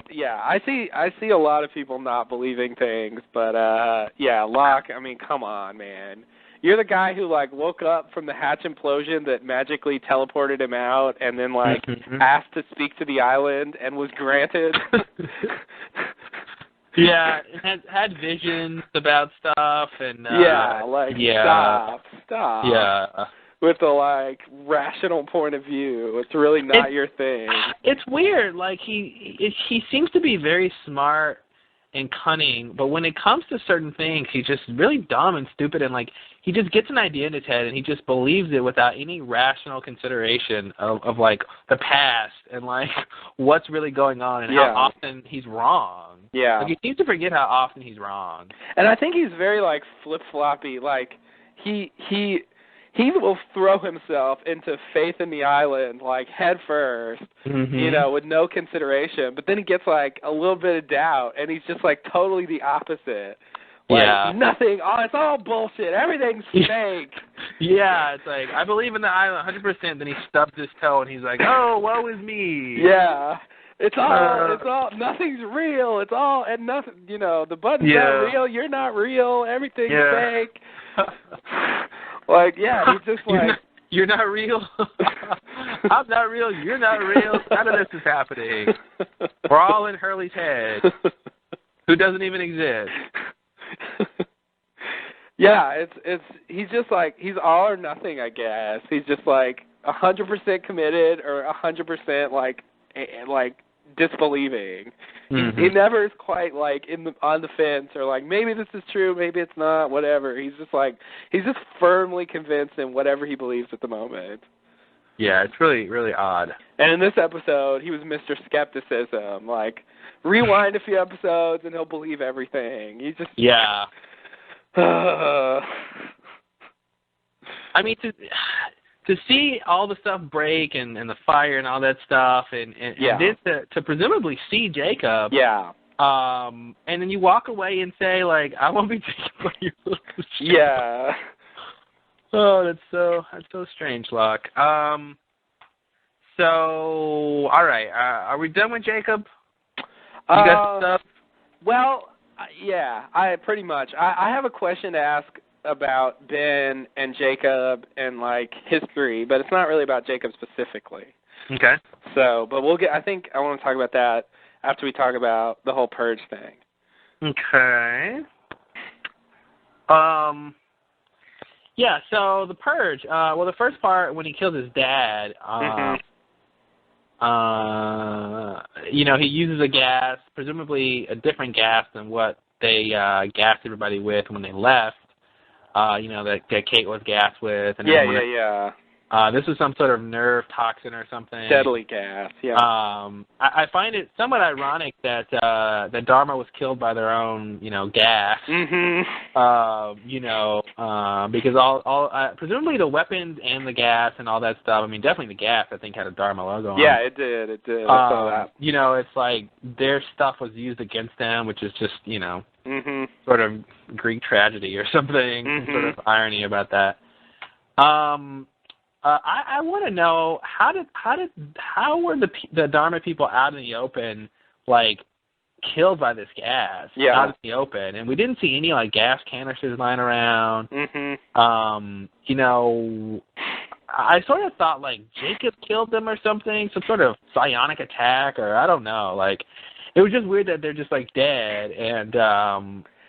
see a lot of people not believing things, but Locke, I mean, come on, man. You're the guy who, like, woke up from the hatch implosion that magically teleported him out and then, like, asked to speak to the island and was granted. Yeah, had visions about stuff and stop. Yeah. With the, like, rational point of view. It's really not your thing. It's weird. Like, he seems to be very smart and cunning, but when it comes to certain things, he's just really dumb and stupid, and, like, he just gets an idea in his head, and he just believes it without any rational consideration of like, the past and, like, what's really going on and how often he's wrong. Yeah. Like, he seems to forget how often he's wrong. And I think he's very, like, flip-floppy. Like, he will throw himself into faith in the island, like, head first, you know, with no consideration. But then he gets, like, a little bit of doubt, and he's just, like, totally the opposite. Like, nothing. Oh, it's all bullshit. Everything's fake. Yeah, it's like, I believe in the island 100%. Then he stubs his toe, and he's like, oh, woe is me. Yeah. It's all, nothing's real. It's all, and nothing, you know, the button's not real. You're not real. Everything's fake. Like, yeah, he's just like... You're not real? I'm not real. You're not real. None of this is happening. We're all in Hurley's head, who doesn't even exist. Yeah, he's just like, he's all or nothing, I guess. He's just like 100% committed or 100% like disbelieving. He never is quite like on the fence or like, maybe this is true, maybe it's not, whatever. He's just firmly convinced in whatever he believes at the moment. Yeah, it's really, really odd. And in this episode, he was Mr. Skepticism. Like, rewind a few episodes and he'll believe everything. He just... Yeah. I mean, to see all the stuff break and the fire and all that stuff, and then to presumably see Jacob. Yeah. And then you walk away and say, like, I won't be taken by your little shit. Yeah. Oh, that's so strange, Locke. So, all right, are we done with Jacob? You got stuff? Well, yeah, I pretty much. I have a question to ask about Ben and Jacob and, like, history, but it's not really about Jacob specifically. Okay. So, but I think I want to talk about that after we talk about the whole Purge thing. Okay. Yeah, so the Purge, well, the first part, when he kills his dad, you know, he uses a gas, presumably a different gas than what they gassed everybody with when they left. You know, that Kate was gassed with. And yeah. This is some sort of nerve toxin or something. Deadly gas, yeah. I find it somewhat ironic that that Dharma was killed by their own, you know, gas. You know, because all presumably the weapons and the gas and all that stuff. I mean, definitely the gas, I think, had a Dharma logo on it. Yeah, it did. I saw that. You know, it's like their stuff was used against them, which is just, you know, sort of Greek tragedy or something. Sort of irony about that. I want to know how were the Dharma people out in the open, like, killed by this gas out in the open, and we didn't see any, like, gas canisters lying around. You know, I sort of thought, like, Jacob killed them or something, some sort of psionic attack, or I don't know. Like, it was just weird that they're just, like, dead, and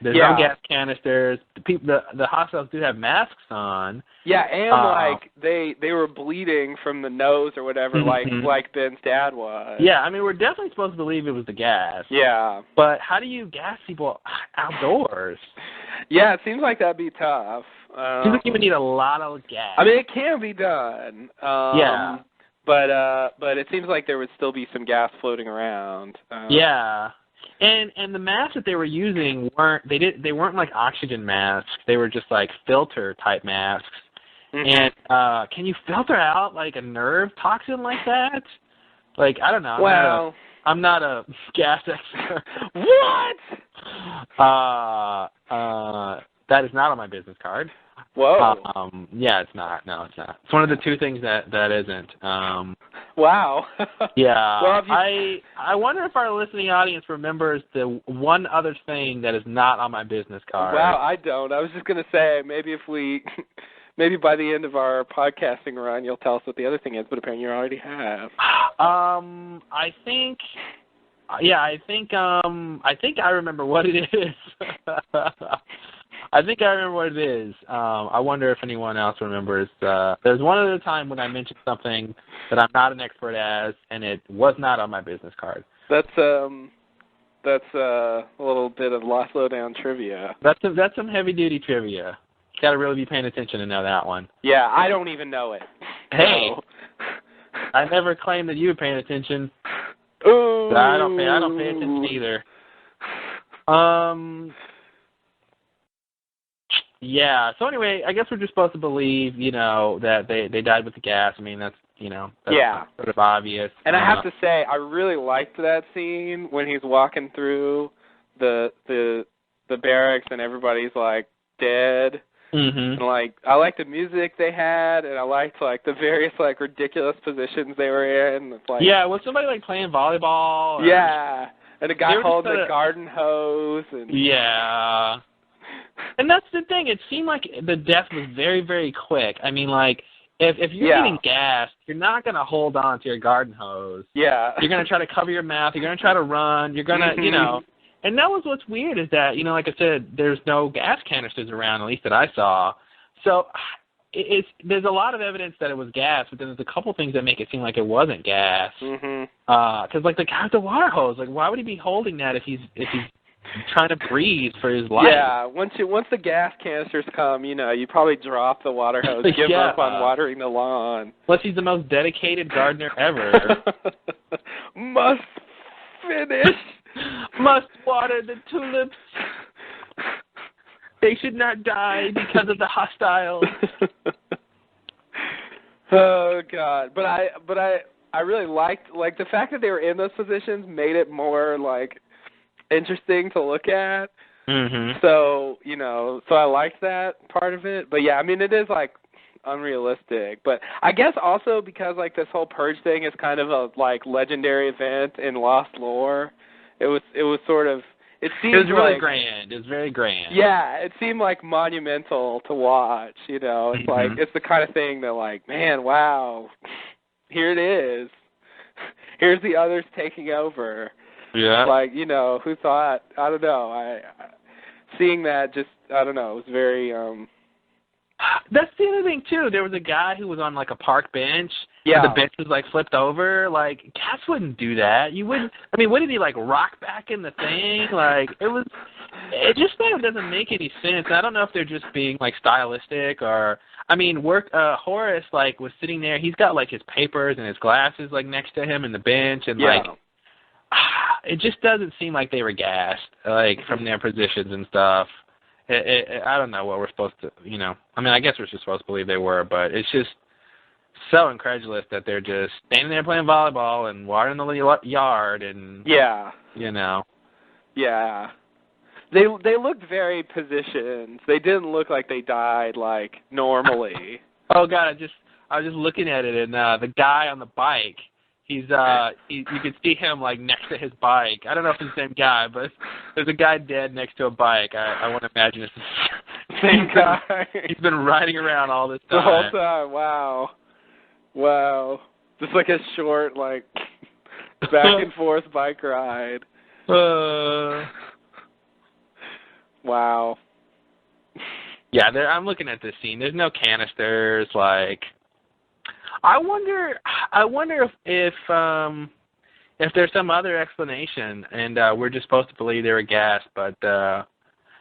there's no gas canisters. The hostiles do have masks on. Yeah, and like they were bleeding from the nose or whatever, like Ben's dad was. Yeah, I mean, we're definitely supposed to believe it was the gas. Yeah. But how do you gas people outdoors? Yeah, it seems like that'd be tough. Seems like you would need a lot of gas. I mean, it can be done. Yeah. But it seems like there would still be some gas floating around. Yeah. And the masks that they were using weren't like oxygen masks. They were just like filter type masks. And can you filter out like a nerve toxin like that? Like, I don't know. I'm not a gas expert. What? That is not on my business card. Whoa. Yeah, it's not. No, it's not. It's one of the two things that isn't. Wow. Yeah. Well, I wonder if our listening audience remembers the one other thing that is not on my business card. Wow, I don't. I was just going to say, maybe by the end of our podcasting run, you'll tell us what the other thing is, but apparently you already have. I think I remember what it is. I think I remember what it is. I wonder if anyone else remembers. There's one other time when I mentioned something that I'm not an expert as, and it was not on my business card. That's a little bit of Lost Lowdown trivia. That's some heavy duty trivia. You got to really be paying attention to know that one. Yeah, I don't even know it. Hey, so. I never claimed that you were paying attention. Ooh. So I don't pay attention either. Yeah. So anyway, I guess we're just supposed to believe, you know, that they died with the gas. I mean, that's sort of obvious. And I have to say, I really liked that scene when he's walking through the barracks and everybody's like dead. And like, I liked the music they had, and I liked like the various like ridiculous positions they were in. It's like, yeah, was somebody like playing volleyball? Or, yeah, and a guy holding a garden hose. And yeah. And that's the thing. It seemed like the death was very, very quick. I mean, like, if you're getting gassed, you're not going to hold on to your garden hose. Yeah. You're going to try to cover your mouth. You're going to try to run. You're going to, you know. And that was what's weird is that, you know, like I said, there's no gas canisters around, at least that I saw. So there's a lot of evidence that it was gas, but then there's a couple things that make it seem like it wasn't gas. Because, like, the guy with the water hose, like, why would he be holding that if he's trying to breathe for his life? Yeah, once the gas canisters come, you know, you probably drop the water hose, give up on watering the lawn. Plus, he's the most dedicated gardener ever. Must finish. Must water the tulips. They should not die because of the hostiles. Oh God! But I really liked the fact that they were in those positions made it more like interesting to look at. Mm-hmm. So so I liked that part of it. But yeah, I mean it is like unrealistic. But I guess also because like this whole purge thing is kind of a like legendary event in Lost lore. It was sort of it seemed It was really like, grand. It was very grand. Yeah, it seemed like monumental to watch. It's Mm-hmm. like it's the kind of thing that like, man, wow, here it is. Here's the others taking over. Yeah. Like who thought? I don't know. I seeing that just I don't know. It was very That's the other thing too. There was a guy who was on like a park bench. Yeah. And the bench was like flipped over. Like cats wouldn't do that. You wouldn't. I mean, what did he like rock back in the thing? Like it just kind of doesn't make any sense. I don't know if they're just being like stylistic or. I mean, Horace like was sitting there. He's got like his papers and his glasses like next to him in the bench, and like it just doesn't seem like they were gassed like from their positions and stuff. I don't know what we're supposed to, I mean, I guess we're just supposed to believe they were, but it's just so incredulous that they're just standing there playing volleyball and watering the yard and, Yeah. They looked very positioned. They didn't look like they died like normally. Oh God, I was just looking at it, and the guy on the bike, you could see him like next to his bike. I don't know if it's the same guy, but there's a guy dead next to a bike. I want to imagine it's the same guy. He's been riding around all this time. The whole time. Wow. Just like a short like back and forth bike ride. Wow. Yeah, I'm looking at this scene. There's no canisters. Like, I wonder if there's some other explanation, and we're just supposed to believe they were gassed, but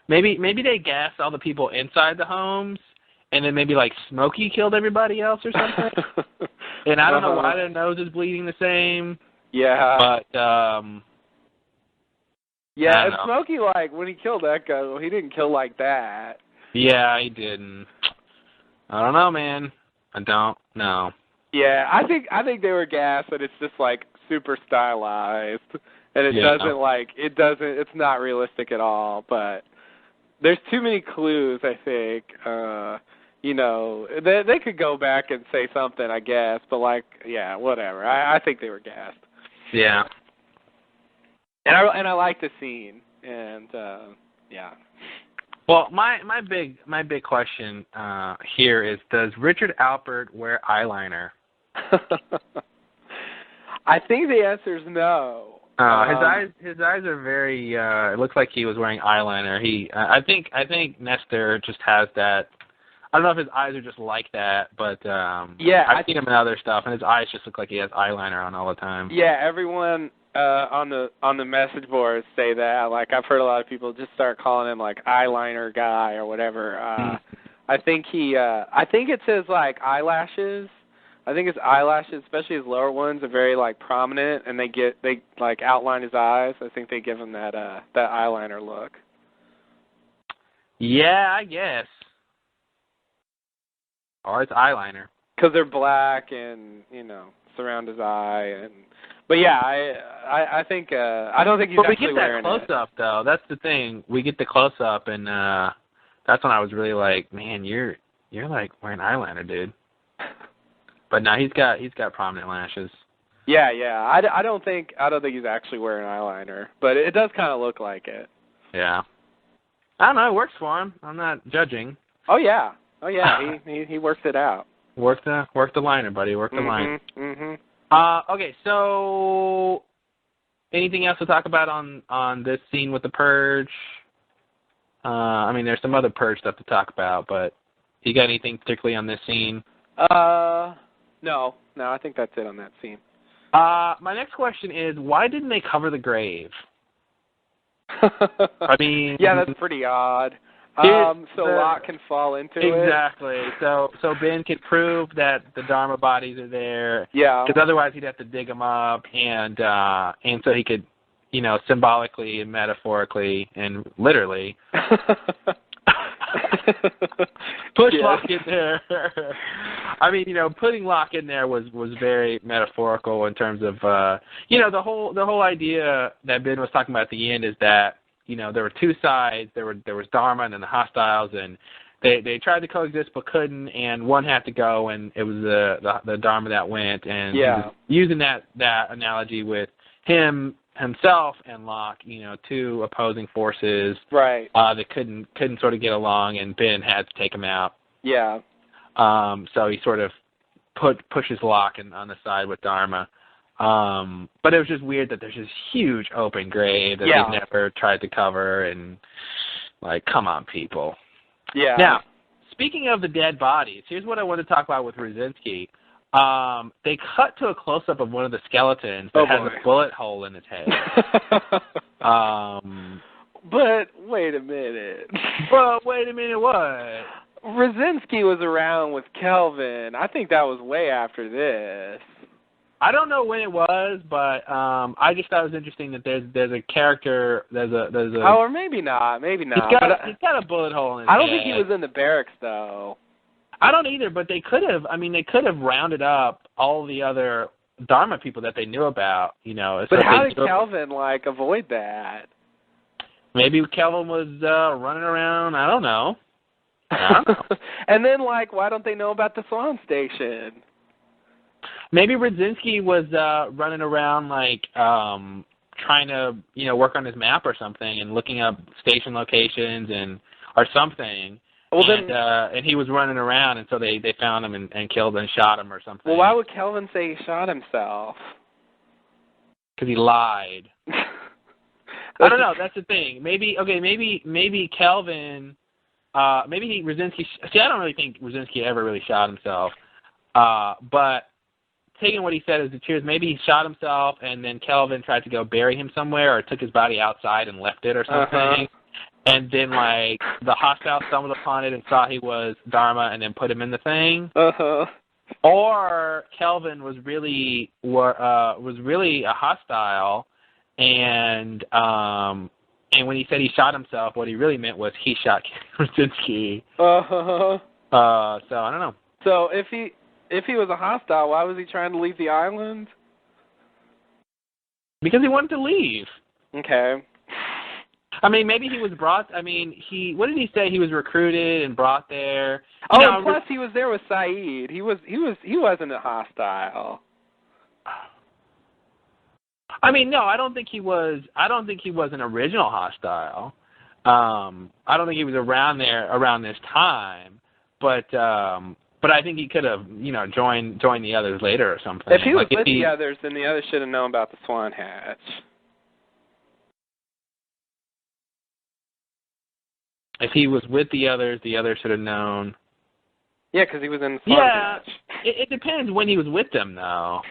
maybe they gassed all the people inside the homes, and then maybe like Smokey killed everybody else or something. And I don't know why their nose is bleeding the same. Yeah. But yeah, and Smokey, like, when he killed that guy, well, he didn't kill like that. Yeah, he didn't. I don't know, man. I don't know. Yeah, I think they were gassed, but it's just like super stylized, and it's not realistic at all. But there's too many clues. I think, they could go back and say something, I guess. But like, yeah, whatever. I think they were gassed. Yeah. And I like the scene, and yeah. Well, my big question here is: does Richard Alpert wear eyeliner? I think the answer is no. His eyes are very. It looks like he was wearing eyeliner. I think Nestor just has that. I don't know if his eyes are just like that, but yeah, I've seen him in other stuff, and his eyes just look like he has eyeliner on all the time. Yeah, everyone on the message boards say that. Like, I've heard a lot of people just start calling him like eyeliner guy or whatever. I think it's his like eyelashes. I think his eyelashes, especially his lower ones, are very like prominent, and they like outline his eyes. I think they give him that eyeliner look. Yeah, I guess. Or it's eyeliner. Because they're black and surround his eye. But yeah, I think I don't think he's actually wearing it. But we get that close up though. That's the thing. We get the close up, and that's when I was really like, man, you're like wearing eyeliner, dude. But no, he's got prominent lashes. Yeah. I don't think he's actually wearing eyeliner, but it does kind of look like it. Yeah. I don't know. It works for him. I'm not judging. Oh yeah. He worked it out. Work the liner, buddy. Work the liner. Mm-hmm. Okay, so anything else to talk about on this scene with the purge? I mean, there's some other purge stuff to talk about, but you got anything particularly on this scene? No, I think that's it on that scene. My next question is, why didn't they cover the grave? I mean, yeah, that's pretty odd. So Locke can fall into it. Exactly. So Ben can prove that the Dharma bodies are there. Yeah. Because otherwise he'd have to dig them up, and so he could, Push Locke in there. I mean, putting Locke in there was very metaphorical in terms of, the whole idea that Ben was talking about at the end is that, there were two sides. There was Dharma and then the hostiles, and they tried to coexist but couldn't, and one had to go, and it was the Dharma that went. And he was using that analogy with himself and Locke, two opposing forces, right? That couldn't sort of get along, and Ben had to take him out. Yeah. So he sort of pushes Locke on the side with Dharma. But it was just weird that there's this huge open grave that they've never tried to cover, and come on, people. Yeah. Now, speaking of the dead bodies, here's what I want to talk about with Brzezinski. They cut to a close-up of one of the skeletons that has a bullet hole in its head. But wait a minute. But wait a minute, what? Brzezinski was around with Kelvin. I think that was way after this. I don't know when it was, but I just thought it was interesting that there's a character, there's a. Oh, or maybe not. He's got a bullet hole in his head. I don't think he was in the barracks though. I don't either, but they could have. I mean, they could have rounded up all the other Dharma people that they knew about, But how did Kelvin avoid that? Maybe Kelvin was running around. I don't know. And then why don't they know about the Swan Station? Maybe Brzezinski was running around trying to work on his map or something and looking up station locations or something. Well, and he was running around, and so they found him and killed and shot him or something. Well, why would Kelvin say he shot himself? Because he lied. I don't know. That's the thing. Maybe Kelvin. Maybe Brzezinski. See, I don't really think Brzezinski ever really shot himself. But taking what he said as the truth, maybe he shot himself, and then Kelvin tried to go bury him somewhere, or took his body outside and left it or something. And then, the hostile stumbled upon it and saw he was Dharma, and then put him in the thing. Or Kelvin was really a hostile, and when he said he shot himself, what he really meant was he shot Brzezinski. So I don't know. So if he was a hostile, why was he trying to leave the island? Because he wanted to leave. Okay. I mean, maybe he was brought. I mean, what did he say? He was recruited and brought there. And plus he was there with Saeed. He wasn't a hostile. I mean, no, I don't think he was an original hostile. I don't think he was around this time. But I think he could have, joined the others later or something. If he was with the others, then the others should have known about the Swan Hatch. If he was with the others should have known. Yeah, because he was in the Swan Hatch. It depends when he was with them, though.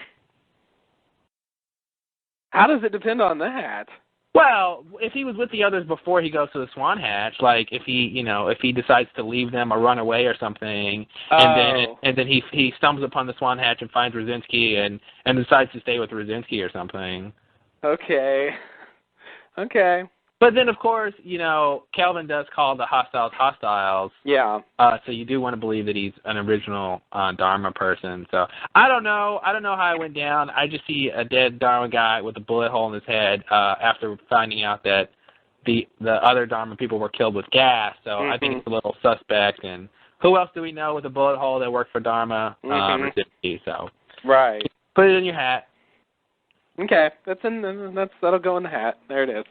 How does it depend on that? Well, if he was with the others before he goes to the Swan Hatch, if he decides to leave them or run away or something, and then he stumbles upon the Swan Hatch and finds Brzezinski and decides to stay with Brzezinski or something. Okay. But then, of course, Kelvin does call the hostiles. Yeah. So you do want to believe that he's an original Dharma person. So I don't know. I don't know how it went down. I just see a dead Dharma guy with a bullet hole in his head after finding out that the other Dharma people were killed with gas. So I think it's a little suspect. And who else do we know with a bullet hole that worked for Dharma? So right. Put it in your hat. Okay, that'll go in the hat. There it is.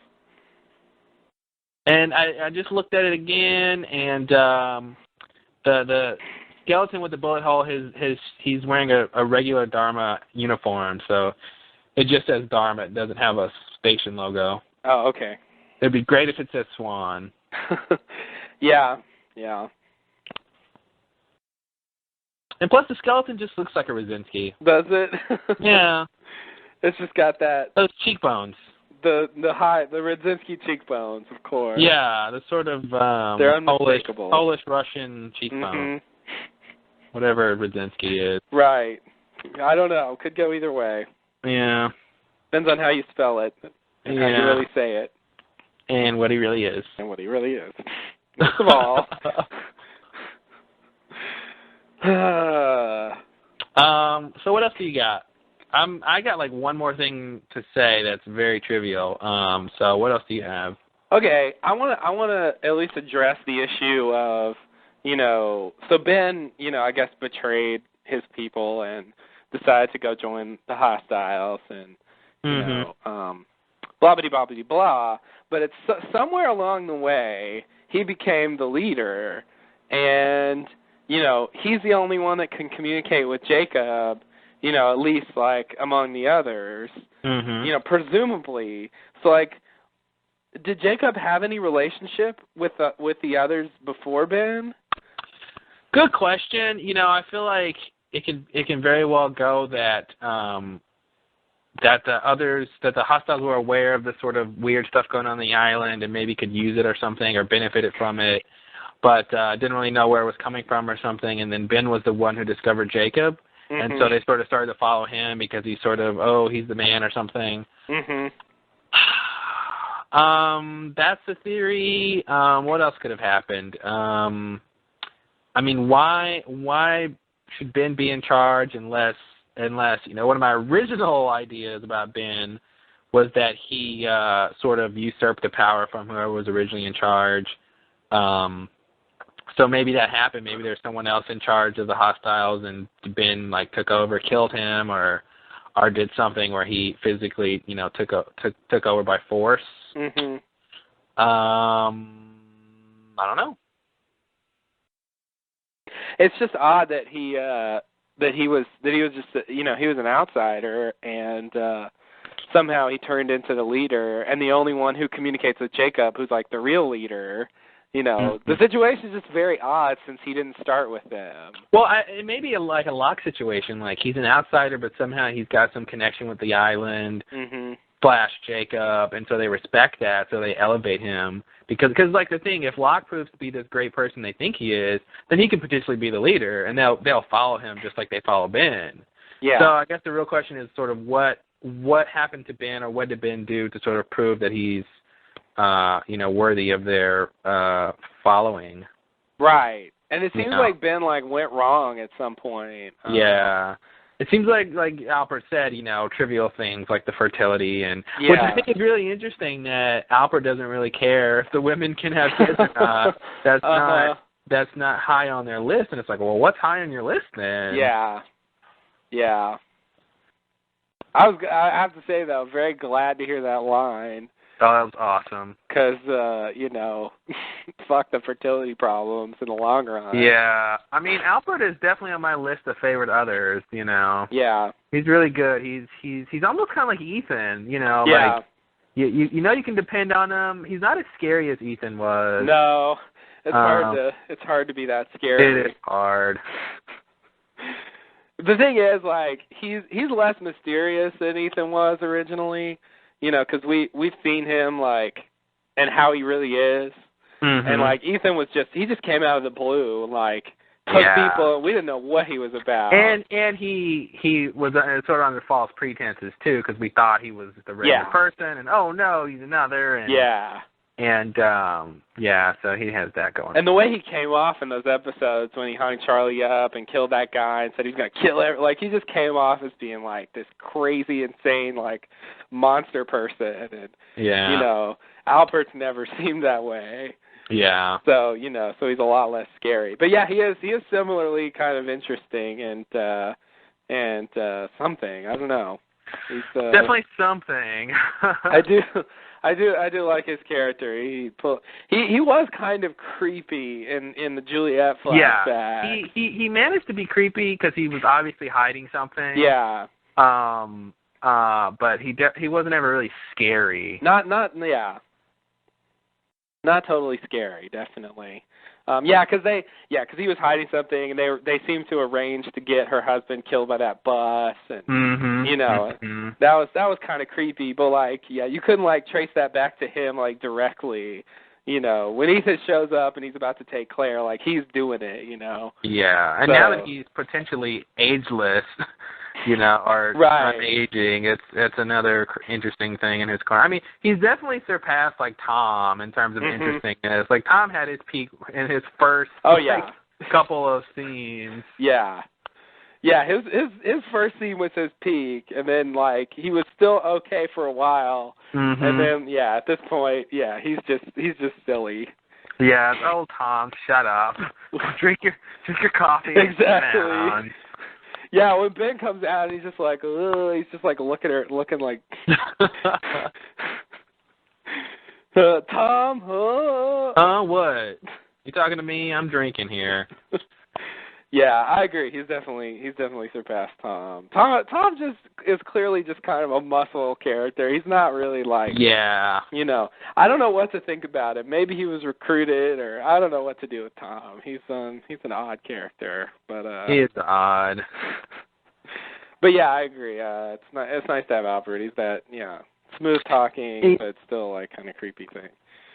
And I just looked at it again, and the skeleton with the bullet hole, he's wearing a regular Dharma uniform, so it just says Dharma. It doesn't have a station logo. Oh, okay. It'd be great if it said Swan. Yeah. And plus, the skeleton just looks like a Brzezinski. Does it? Yeah. It's just got those cheekbones. The Brzezinski cheekbones, of course. Yeah, the sort of they're unmistakable. Polish Russian cheekbone. Whatever Brzezinski is. Right. I don't know. Could go either way. Yeah. Depends on how you spell it and how you really say it. And what he really is. Most of all. So what else do you got? I got like one more thing to say that's very trivial. So what else do you have? Okay, I want to at least address the issue of, so Ben, I guess betrayed his people and decided to go join the hostiles and, blah, blah, blah, blah. But it's somewhere along the way, he became the leader, and, he's the only one that can communicate with Jacob, at least, like, among the others, presumably. So, like, did Jacob have any relationship with the others before Ben? Good question. I feel like it can very well go that that the hostiles were aware of the sort of weird stuff going on the island and maybe could use it or something or benefited from it, but didn't really know where it was coming from or something. And then Ben was the one who discovered Jacob, and so they sort of started to follow him because he's sort of, he's the man or something. That's the theory. What else could have happened? I mean, why should Ben be in charge unless one of my original ideas about Ben was that he sort of usurped the power from whoever was originally in charge. So maybe that happened. Maybe there's someone else in charge of the hostiles, and Ben like took over, killed him, or did something where he physically took over by force. I don't know. It's just odd that he was just he was an outsider, and somehow he turned into the leader, and the only one who communicates with Jacob, who's like the real leader. The situation is just very odd since he didn't start with them. Well, it may be like a Locke situation. Like he's an outsider, but somehow he's got some connection with the island. Jacob, and so they respect that, so they elevate him because like the thing, if Locke proves to be this great person they think he is, then he could potentially be the leader, and they'll follow him just like they follow Ben. Yeah. So I guess the real question is sort of what happened to Ben, or what did Ben do to sort of prove that he's worthy of their following. Right. And it seems like Ben went wrong at some point. Yeah. It seems like Alpert said, trivial things like the fertility, and which I think is really interesting that Alpert doesn't really care if the women can have kids or not. That's not high on their list, and it's like, well, what's high on your list then? Yeah. I have to say though, very glad to hear that line. Oh, that was awesome. Because, fuck the fertility problems in the long run. Yeah. I mean, Alfred is definitely on my list of favorite others, Yeah. He's really good. He's almost kind of like Ethan, Yeah. Like, you can depend on him. He's not as scary as Ethan was. No. It's hard to be that scary. It is hard. The thing is, he's less mysterious than Ethan was originally. Because we've seen him, and how he really is. And, Ethan he just came out of the blue, took people, we didn't know what he was about. And he was sort of under false pretenses, too, because we thought he was the regular person, and, oh, no, he's another. And, so he has that going. And the way he came off in those episodes when he hung Charlie up and killed that guy and said he's going to kill he just came off as being, this crazy, insane, monster person. And, Albert's never seemed that way. Yeah. So, so he's a lot less scary. But, yeah, he is similarly kind of interesting and something. I don't know. He's definitely something. I do like his character. He was kind of creepy in the Juliet flashback. Yeah, he managed to be creepy because he was obviously hiding something. Yeah. But he wasn't ever really scary. Not totally scary, definitely. Because he was hiding something, and they seemed to arrange to get her husband killed by that bus, and that was kind of creepy. But you couldn't trace that back to him directly. When Ethan shows up and he's about to take Claire, he's doing it. Yeah, and now that he's potentially ageless, or aging, it's another interesting thing in his car. I mean, he's definitely surpassed Tom in terms of interestingness. Tom had his peak in his first couple of scenes. Yeah. Yeah, his first scene was his peak, and then like he was still okay for a while, and then at this point, he's just silly. Yeah, oh Tom, shut up. drink your coffee. Exactly. Yeah, when Ben comes out, he's just like, ugh, he's just like looking like, Tom, what? You talking to me? I'm drinking here. Yeah, I agree. He's definitely surpassed Tom. Tom just is clearly just kind of a muscle character. He's not really like, I don't know what to think about it. Maybe he was recruited, or I don't know what to do with Tom. He's an odd character, but he is odd. But yeah, I agree. It's nice to have Alfred. He's that smooth talking, but still like kind of creepy thing.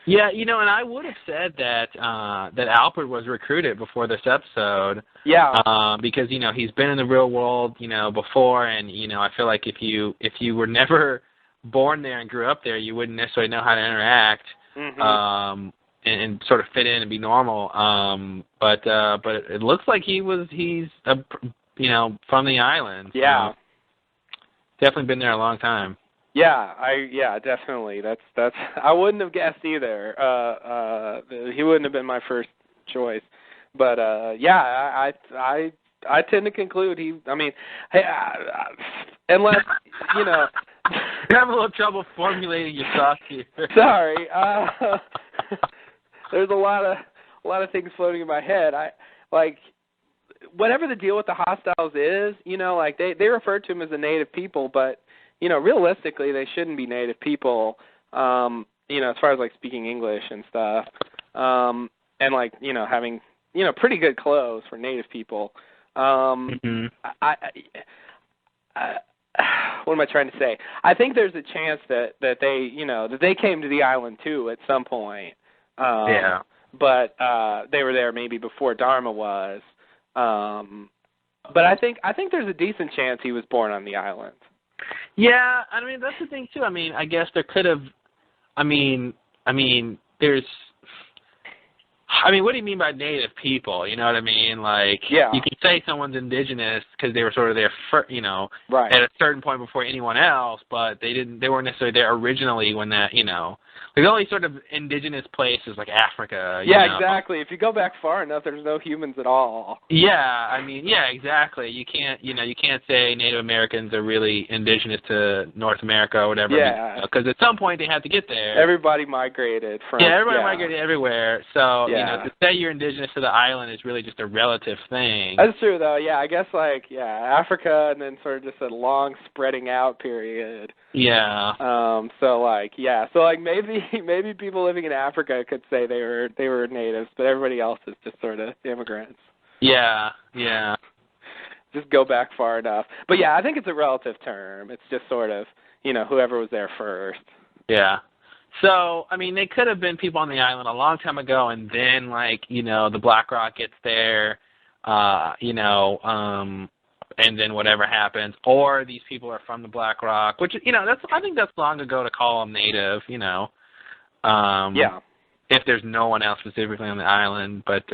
Yeah, and I would have said that Alfred was recruited before this episode. Yeah. Because he's been in the real world, before, and I feel like if you were never born there and grew up there, you wouldn't necessarily know how to interact, and sort of fit in and be normal. But it looks like he's from the island. Yeah. Definitely been there a long time. Yeah, definitely. That's I wouldn't have guessed either. He wouldn't have been my first choice. But I tend to conclude unless you're having a little trouble formulating your thoughts here. Sorry. There's a lot of things floating in my head. Whatever the deal with the hostiles is, like they refer to them as the native people, but realistically, they shouldn't be native people, as far as, like, speaking English and stuff, and, like, having, pretty good clothes for native people. What am I trying to say? I think there's a chance that they came to the island, too, at some point. But they were there maybe before Dharma was. But I think there's a decent chance he was born on the island. Yeah, I mean, that's the thing, too. I mean, I guess there could have, there's, what do you mean by native people? You know what I mean? Like, you can say someone's indigenous because they were sort of there, at a certain point before anyone else, but they weren't necessarily there originally when that, the only sort of indigenous place is like Africa. Exactly. If you go back far enough, there's no humans at all. Yeah, exactly. You can't say Native Americans are really indigenous to North America or whatever. Yeah. Because at some point they had to get there. Everybody migrated from. Yeah, everybody migrated everywhere. So to say you're indigenous to the island is really just a relative thing. That's true, though. Yeah, I guess Africa, and then sort of just a long spreading out period. Yeah. So maybe people living in Africa could say they were natives, but everybody else is just sort of immigrants. Yeah. Just go back far enough. But I think it's a relative term. It's just sort of, whoever was there first. Yeah. So, they could have been people on the island a long time ago, and then, the Black Rock gets there, and then whatever happens, or these people are from the Black Rock, which, I think that's long ago to call them native, if there's no one else specifically on the island. But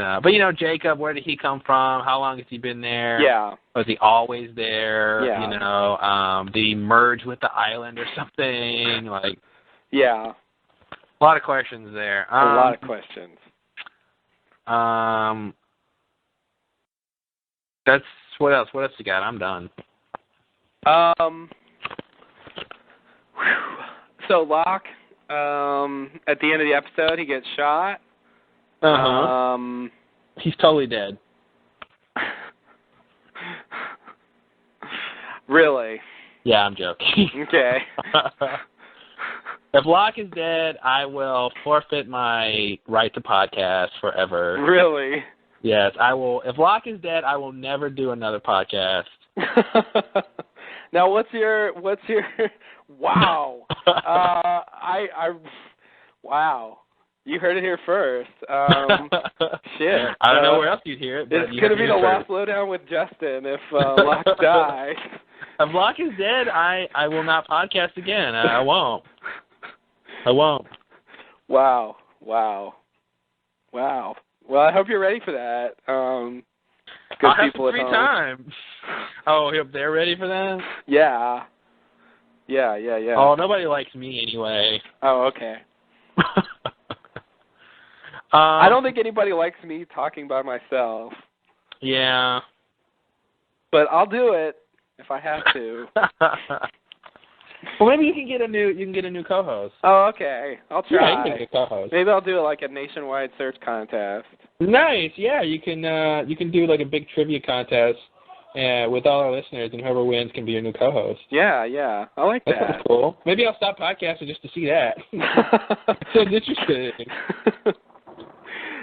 Jacob, where did he come from? How long has he been there? Yeah. Was he always there? Yeah. Did he merge with the island or something? Yeah. A lot of questions there. A lot of questions. That's what else? What else you got? I'm done. So Locke, at the end of the episode, he gets shot. He's totally dead. Really? Yeah, I'm joking. Okay. If Locke is dead, I will forfeit my right to podcast forever. Really? Yes, I will. If Locke is dead, I will never do another podcast. Now, what's your? Wow. Wow. You heard it here first. Shit. I don't know where else you'd hear it. But it's going to be the last Lowdown with Justin if Locke dies. If Locke is dead, I will not podcast again. I won't. I won't. Wow. Well, I hope you're ready for that. Good I'll have people some at free home. time. Oh, yep, they're ready for that? Yeah. Yeah. Oh, nobody likes me anyway. Oh, okay. I don't think anybody likes me talking by myself. Yeah. But I'll do it if I have to. Well, maybe you can get a new co-host. Oh, okay. I'll try. Yeah, you can get a new co-host. Maybe I'll do like a nationwide search contest. Nice. Yeah, you can do like a big trivia contest with all our listeners, and whoever wins can be your new co-host. Yeah. I like that. That's cool. Maybe I'll stop podcasting just to see that. Sounds interesting.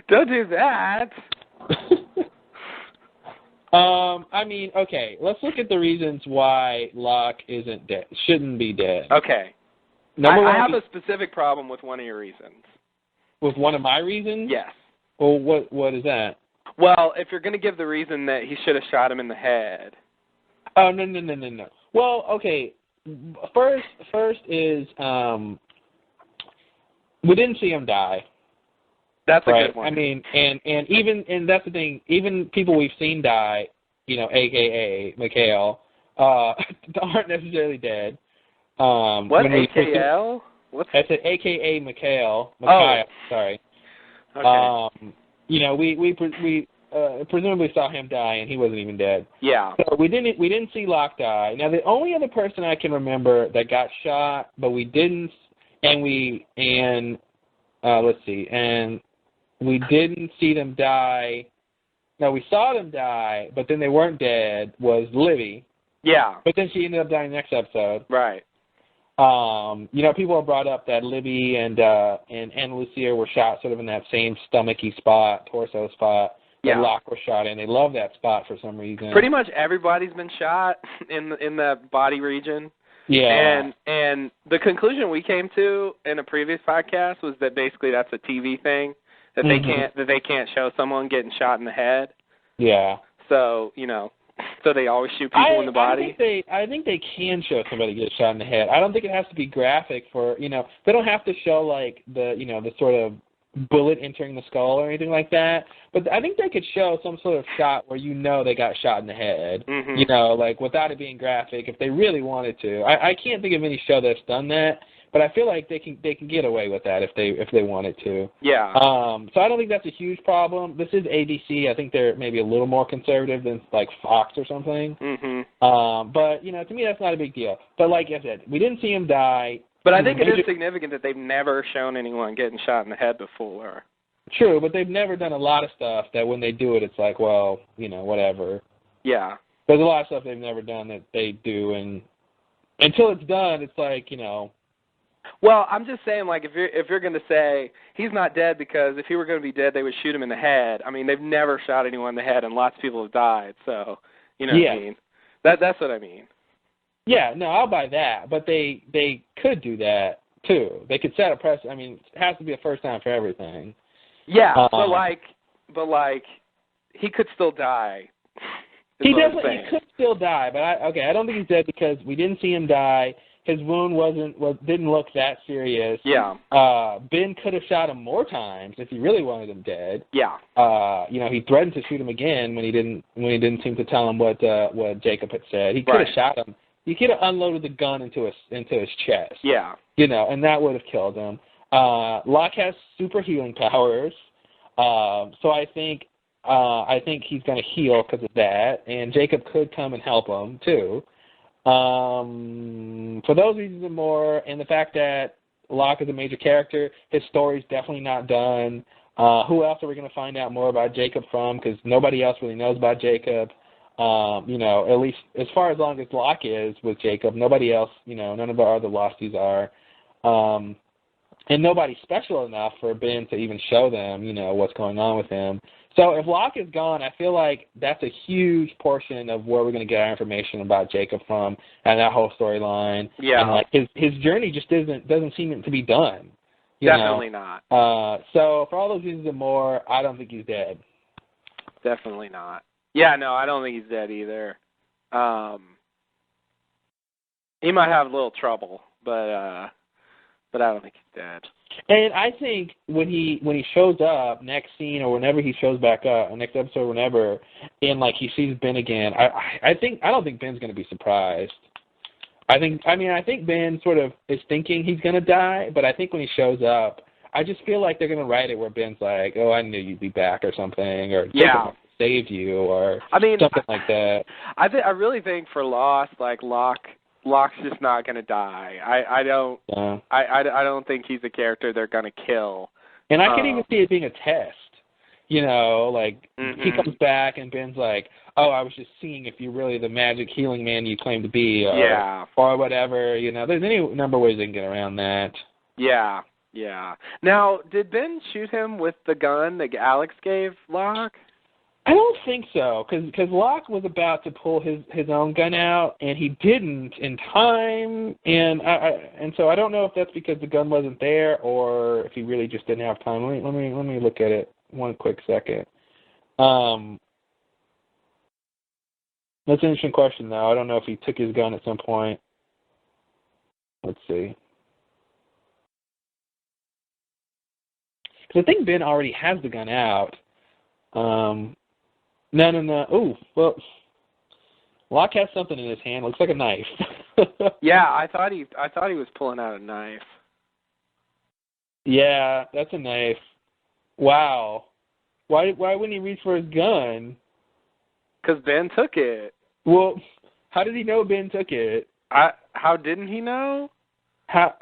Don't do that. I mean, okay, let's look at the reasons why Locke isn't dead, shouldn't be dead. Okay. I have a specific problem with one of your reasons. With one of my reasons? Yes. Well, what is that? Well, if you're going to give the reason that he should have shot him in the head. Oh, no. Well, okay, first is we didn't see him die. That's a right. good one. I mean, and that's the thing. Even people we've seen die, AKA Mikhail, aren't necessarily dead. What AKL? What's? I said AKA Mikhail. Oh. Sorry. Okay. We presumably saw him die, and he wasn't even dead. Yeah. So we didn't see Locke die. Now the only other person I can remember that got shot, but we didn't, let's see, and we didn't see them die. No, we saw them die, but then they weren't dead, was Libby. Yeah. But then she ended up dying next episode. Right. People have brought up that Libby and Lucia were shot sort of in that same stomachy spot, torso spot that Locke was shot in. They love that spot for some reason. Pretty much everybody's been shot in the body region. Yeah. And the conclusion we came to in a previous podcast was that basically that's a TV thing. That they can't show someone getting shot in the head. Yeah. So, so they always shoot people in the body. I think they can show somebody get shot in the head. I don't think it has to be graphic for, they don't have to show like the sort of bullet entering the skull or anything like that. But I think they could show some sort of shot where they got shot in the head. Mm-hmm. Like without it being graphic if they really wanted to. I can't think of any show that's done that. But I feel like they can get away with that if they wanted to. Yeah. So I don't think that's a huge problem. This is ABC. I think they're maybe a little more conservative than like Fox or something. Mm-hmm. But to me that's not a big deal. But like I said, we didn't see him die. But I think it is significant that they've never shown anyone getting shot in the head before. True, but they've never done a lot of stuff that when they do it, it's like, well, whatever. Yeah. There's a lot of stuff they've never done that they do, and until it's done, it's like, Well, I'm just saying, like, if you're going to say he's not dead because if he were going to be dead, they would shoot him in the head. I mean, they've never shot anyone in the head, and lots of people have died. So, what I mean. That's what I mean. Yeah, no, I'll buy that. But they could do that too. They could set a precedent. I mean, it has to be a first time for everything. Yeah, but like, he could still die. He could still die. But I don't think he's dead because we didn't see him die. His wound didn't look that serious. Yeah. Ben could have shot him more times if he really wanted him dead. Yeah. He threatened to shoot him again when he didn't seem to tell him what Jacob had said. He could have shot him. He could have unloaded the gun into his chest. Yeah. And that would have killed him. Locke has super healing powers. So I think he's going to heal because of that, and Jacob could come and help him too. For those reasons and more, and the fact that Locke is a major character, his story's definitely not done. Who else are we going to find out more about Jacob from? Because nobody else really knows about Jacob. At least as far as long as Locke is with Jacob, nobody else, none of our other Losties are. And nobody's special enough for Ben to even show them, what's going on with him. So if Locke is gone, I feel like that's a huge portion of where we're going to get our information about Jacob from and that whole storyline. Yeah. And like his journey just doesn't seem to be done. Definitely not. So for all those reasons and more, I don't think he's dead. Definitely not. Yeah, no, I don't think he's dead either. He might have a little trouble, but but I don't think he's dead. And I think when he shows up next scene or whenever he shows back up, next episode, whenever, and like he sees Ben again, I don't think Ben's going to be surprised. I think Ben sort of is thinking he's going to die, but I think when he shows up, I just feel like they're going to write it where Ben's like, "Oh, I knew you'd be back," or something, or yeah, saved you, or something like that. I really think for Lost, like Locke's just not going to die. I don't think he's a character they're going to kill. And I could even see it being a test. You know, like he comes back and Ben's like, "Oh, I was just seeing if you're really the magic healing man you claim to be," or whatever. You know, there's any number of ways they can get around that. Yeah. Yeah. Now, did Ben shoot him with the gun that Alex gave Locke? I don't think so, because Locke was about to pull his own gun out, and he didn't in time, and so I don't know if that's because the gun wasn't there or if he really just didn't have time. Let me look at it one quick second. That's an interesting question, though. I don't know if he took his gun at some point. Let's see. Because I think Ben already has the gun out. No. Oh, well, Locke has something in his hand. Looks like a knife. Yeah, I thought he was pulling out a knife. Yeah, that's a knife. Wow. Why wouldn't he reach for his gun? Because Ben took it. Well, how did he know Ben took it? How didn't he know? How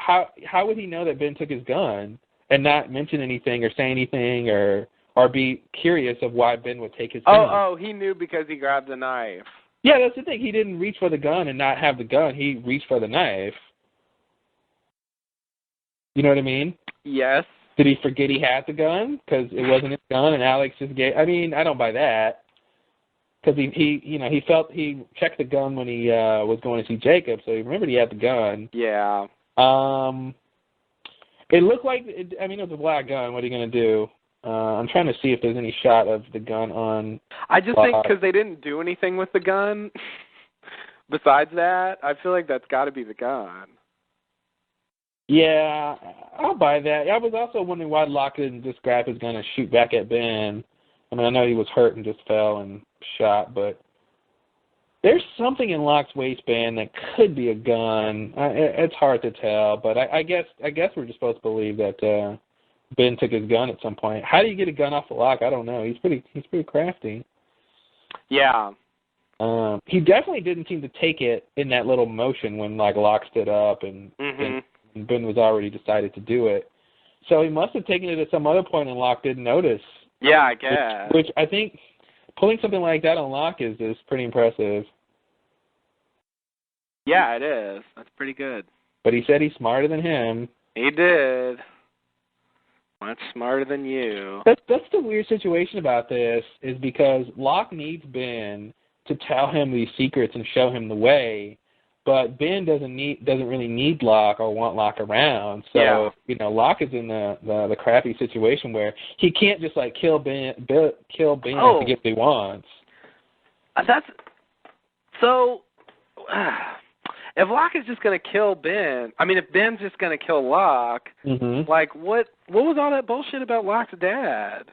would he know that Ben took his gun and not mention anything or say anything or be curious of why Ben would take his gun? Oh, he knew because he grabbed the knife. Yeah, that's the thing. He didn't reach for the gun and not have the gun. He reached for the knife. You know what I mean? Yes. Did he forget he had the gun because it wasn't his gun and Alex just gave? I mean, I don't buy that. Because he checked the gun when he was going to see Jacob, so he remembered he had the gun. Yeah. It looked like, it was a black gun. What are you going to do? I'm trying to see if there's any shot of the gun on. I just think because they didn't do anything with the gun, besides that, I feel like that's got to be the gun. Yeah, I'll buy that. I was also wondering why Locke didn't just grab his gun and shoot back at Ben. I mean, I know he was hurt and just fell and shot, but there's something in Locke's waistband that could be a gun. It's hard to tell, but I guess we're just supposed to believe that Ben took his gun at some point. How do you get a gun off of Locke? I don't know. He's pretty crafty. Yeah. He definitely didn't seem to take it in that little motion when Locke stood up and Ben was already decided to do it. So he must have taken it at some other point and Locke didn't notice. Yeah, I guess. Which I think pulling something like that on Locke is pretty impressive. Yeah, it is. That's pretty good. But he said he's smarter than him. He did. Much smarter than you. That's the weird situation about this, is because Locke needs Ben to tell him these secrets and show him the way, but Ben doesn't really need Locke or want Locke around. So Locke is in the crappy situation where he can't just kill Ben to get what he wants. That's so. If Locke is just going to kill Ben, if Ben's just going to kill Locke, what was all that bullshit about Locke's dad?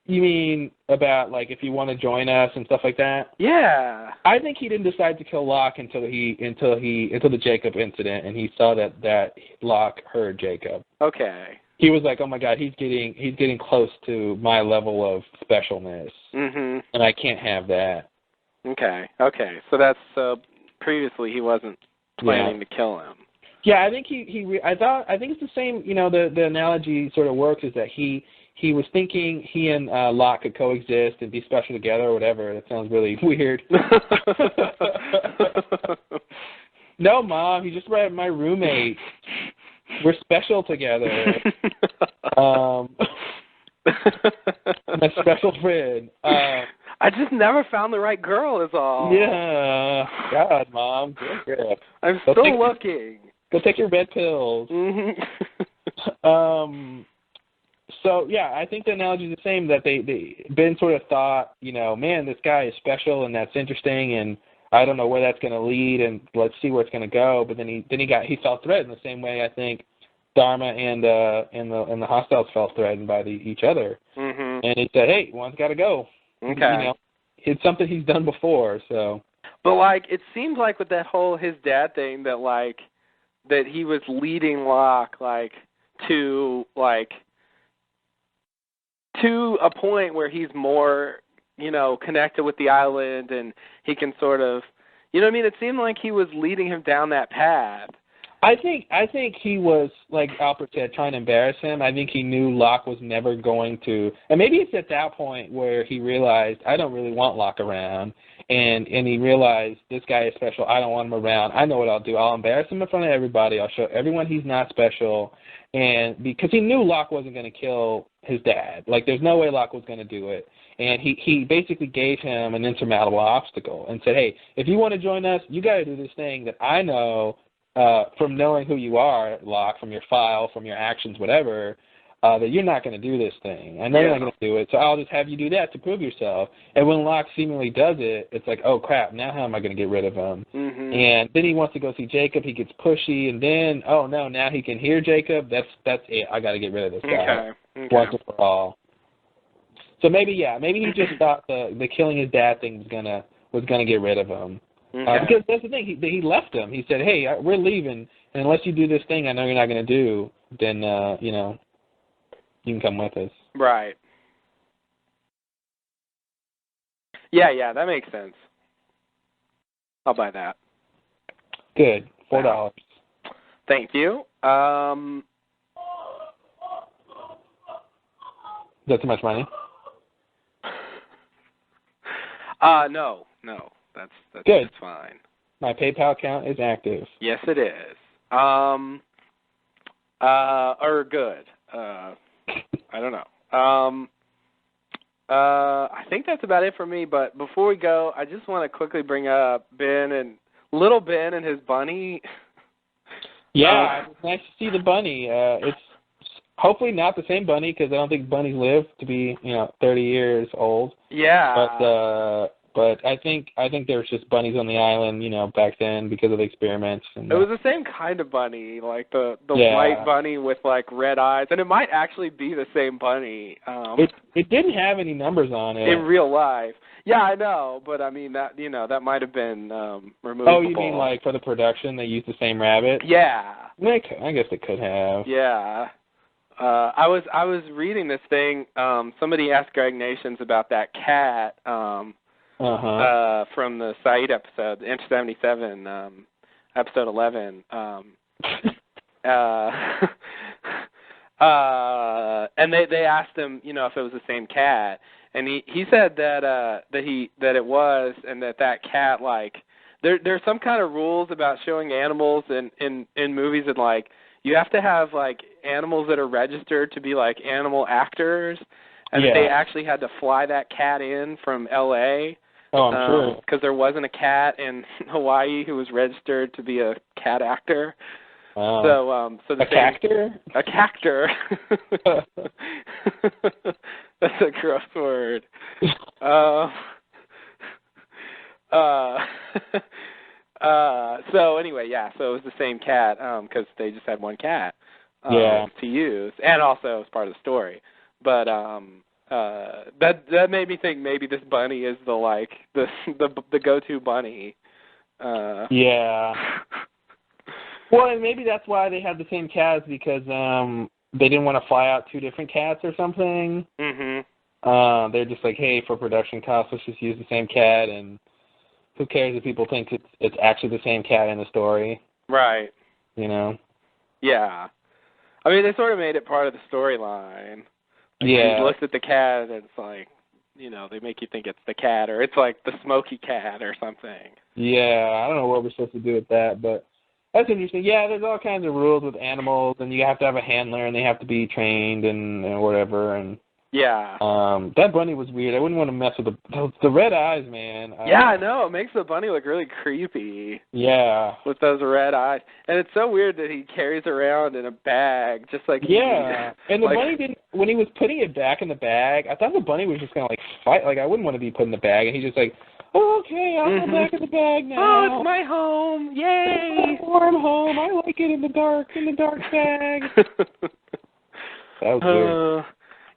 You mean about if you want to join us and stuff like that? Yeah. I think he didn't decide to kill Locke until the Jacob incident, and he saw that Locke heard Jacob. Okay. He was like, "Oh my God, he's getting close to my level of specialness, and I can't have that." Okay. So that's previously he wasn't planning to kill him. Yeah, I think I think it's the same. The analogy sort of works is that he was thinking he and Locke could coexist and be special together or whatever. That sounds really weird. No, Mom, he just read my roommate. We're special together. My special friend. I just never found the right girl is all. Yeah. God, Mom. Good grip. I'm still looking. Go take your red pills. So, yeah, I think the analogy is the same, that Ben sort of thought, man, this guy is special and that's interesting, and I don't know where that's going to lead, and let's see where it's going to go. But then he felt threatened the same way I think Dharma and the hostiles felt threatened by each other. Mm-hmm. And he said, "Hey, one's got to go." Okay. It's something he's done before. So. But like, it seemed like with that whole his dad thing that he was leading Locke to a point where he's more, connected with the island, and he can sort of, it seemed like he was leading him down that path. I think he was, like Alfred said, trying to embarrass him. I think he knew Locke was never going to, and maybe it's at that point where he realized, I don't really want Locke around, and he realized, this guy is special, I don't want him around. I know what I'll do. I'll embarrass him in front of everybody. I'll show everyone he's not special, and because he knew Locke wasn't going to kill his dad. Like, there's no way Locke was going to do it. And he basically gave him an insurmountable obstacle and said, hey, if you want to join us, you got to do this thing that I know from knowing who you are, Locke, from your file, from your actions, whatever, that you're not going to do this thing. I know you're not going to do it, so I'll just have you do that to prove yourself. And when Locke seemingly does it, it's like, oh, crap, now how am I going to get rid of him? Mm-hmm. And then he wants to go see Jacob. He gets pushy, and then, oh, no, now he can hear Jacob. That's it. I got to get rid of this guy once and for all. So maybe he just thought the killing his dad thing was gonna get rid of him. Because that's the thing, he left him. He said, hey, we're leaving, and unless you do this thing I know you're not going to do, then, you can come with us. Right. Yeah, that makes sense. I'll buy that. Good. $4. Wow. Thank you. Is that too much money? No. That's good. That's fine. My PayPal account is active. Yes, it is. Or good. I don't know. I think that's about it for me. But before we go, I just want to quickly bring up little Ben and his bunny. Yeah, it's nice to see the bunny. It's hopefully not the same bunny, because I don't think bunnies live to be 30 years old. Yeah. But I think there was just bunnies on the island, back then because of the experiments. And, it was the same kind of bunny, like the white bunny with like red eyes, and it might actually be the same bunny. It didn't have any numbers on it in real life. Yeah, I know, but I mean that that might have been removable. Oh, you mean like for the production they used the same rabbit? Yeah. I guess it could have. Yeah. I was reading this thing. Somebody asked Greg Nations about that cat. From the Saeed episode, Inch 77, episode 11. And they asked him, if it was the same cat, and he said that it was, and that cat, like, there's some kind of rules about showing animals in movies, and like you have to have like animals that are registered to be like animal actors, and that they actually had to fly that cat in from L.A. Oh, I'm sure. Because there wasn't a cat in Hawaii who was registered to be a cat actor. Wow. So the cactor? A cactor. That's a gross word. So anyway, so it was the same cat because they just had one cat to use, and also as part of the story. But that made me think maybe this bunny is the go-to bunny. Yeah. Well, and maybe that's why they had the same cats, because they didn't want to fly out two different cats or something. Mm-hmm. They're just like, hey, for production costs, let's just use the same cat, and who cares if people think it's actually the same cat in the story? Right. Yeah. I mean, they sort of made it part of the storyline. Like, you looked at the cat, and it's like, they make you think it's the cat, or it's like the smoky cat or something. Yeah, I don't know what we're supposed to do with that, but that's interesting. Yeah, there's all kinds of rules with animals, and you have to have a handler, and they have to be trained and whatever, and yeah. That bunny was weird. I wouldn't want to mess with the red eyes, man. Yeah, I know. It makes the bunny look really creepy. Yeah. With those red eyes. And it's so weird that he carries around in a bag, just like... Yeah. And the bunny didn't... When he was putting it back in the bag, I thought the bunny was just going to, like, fight. Like, I wouldn't want to be put in the bag. And he's just like, Oh, okay, I'll go back in the bag now. Oh, it's my home! Yay! Warm home. I like it in the dark bag. That was weird.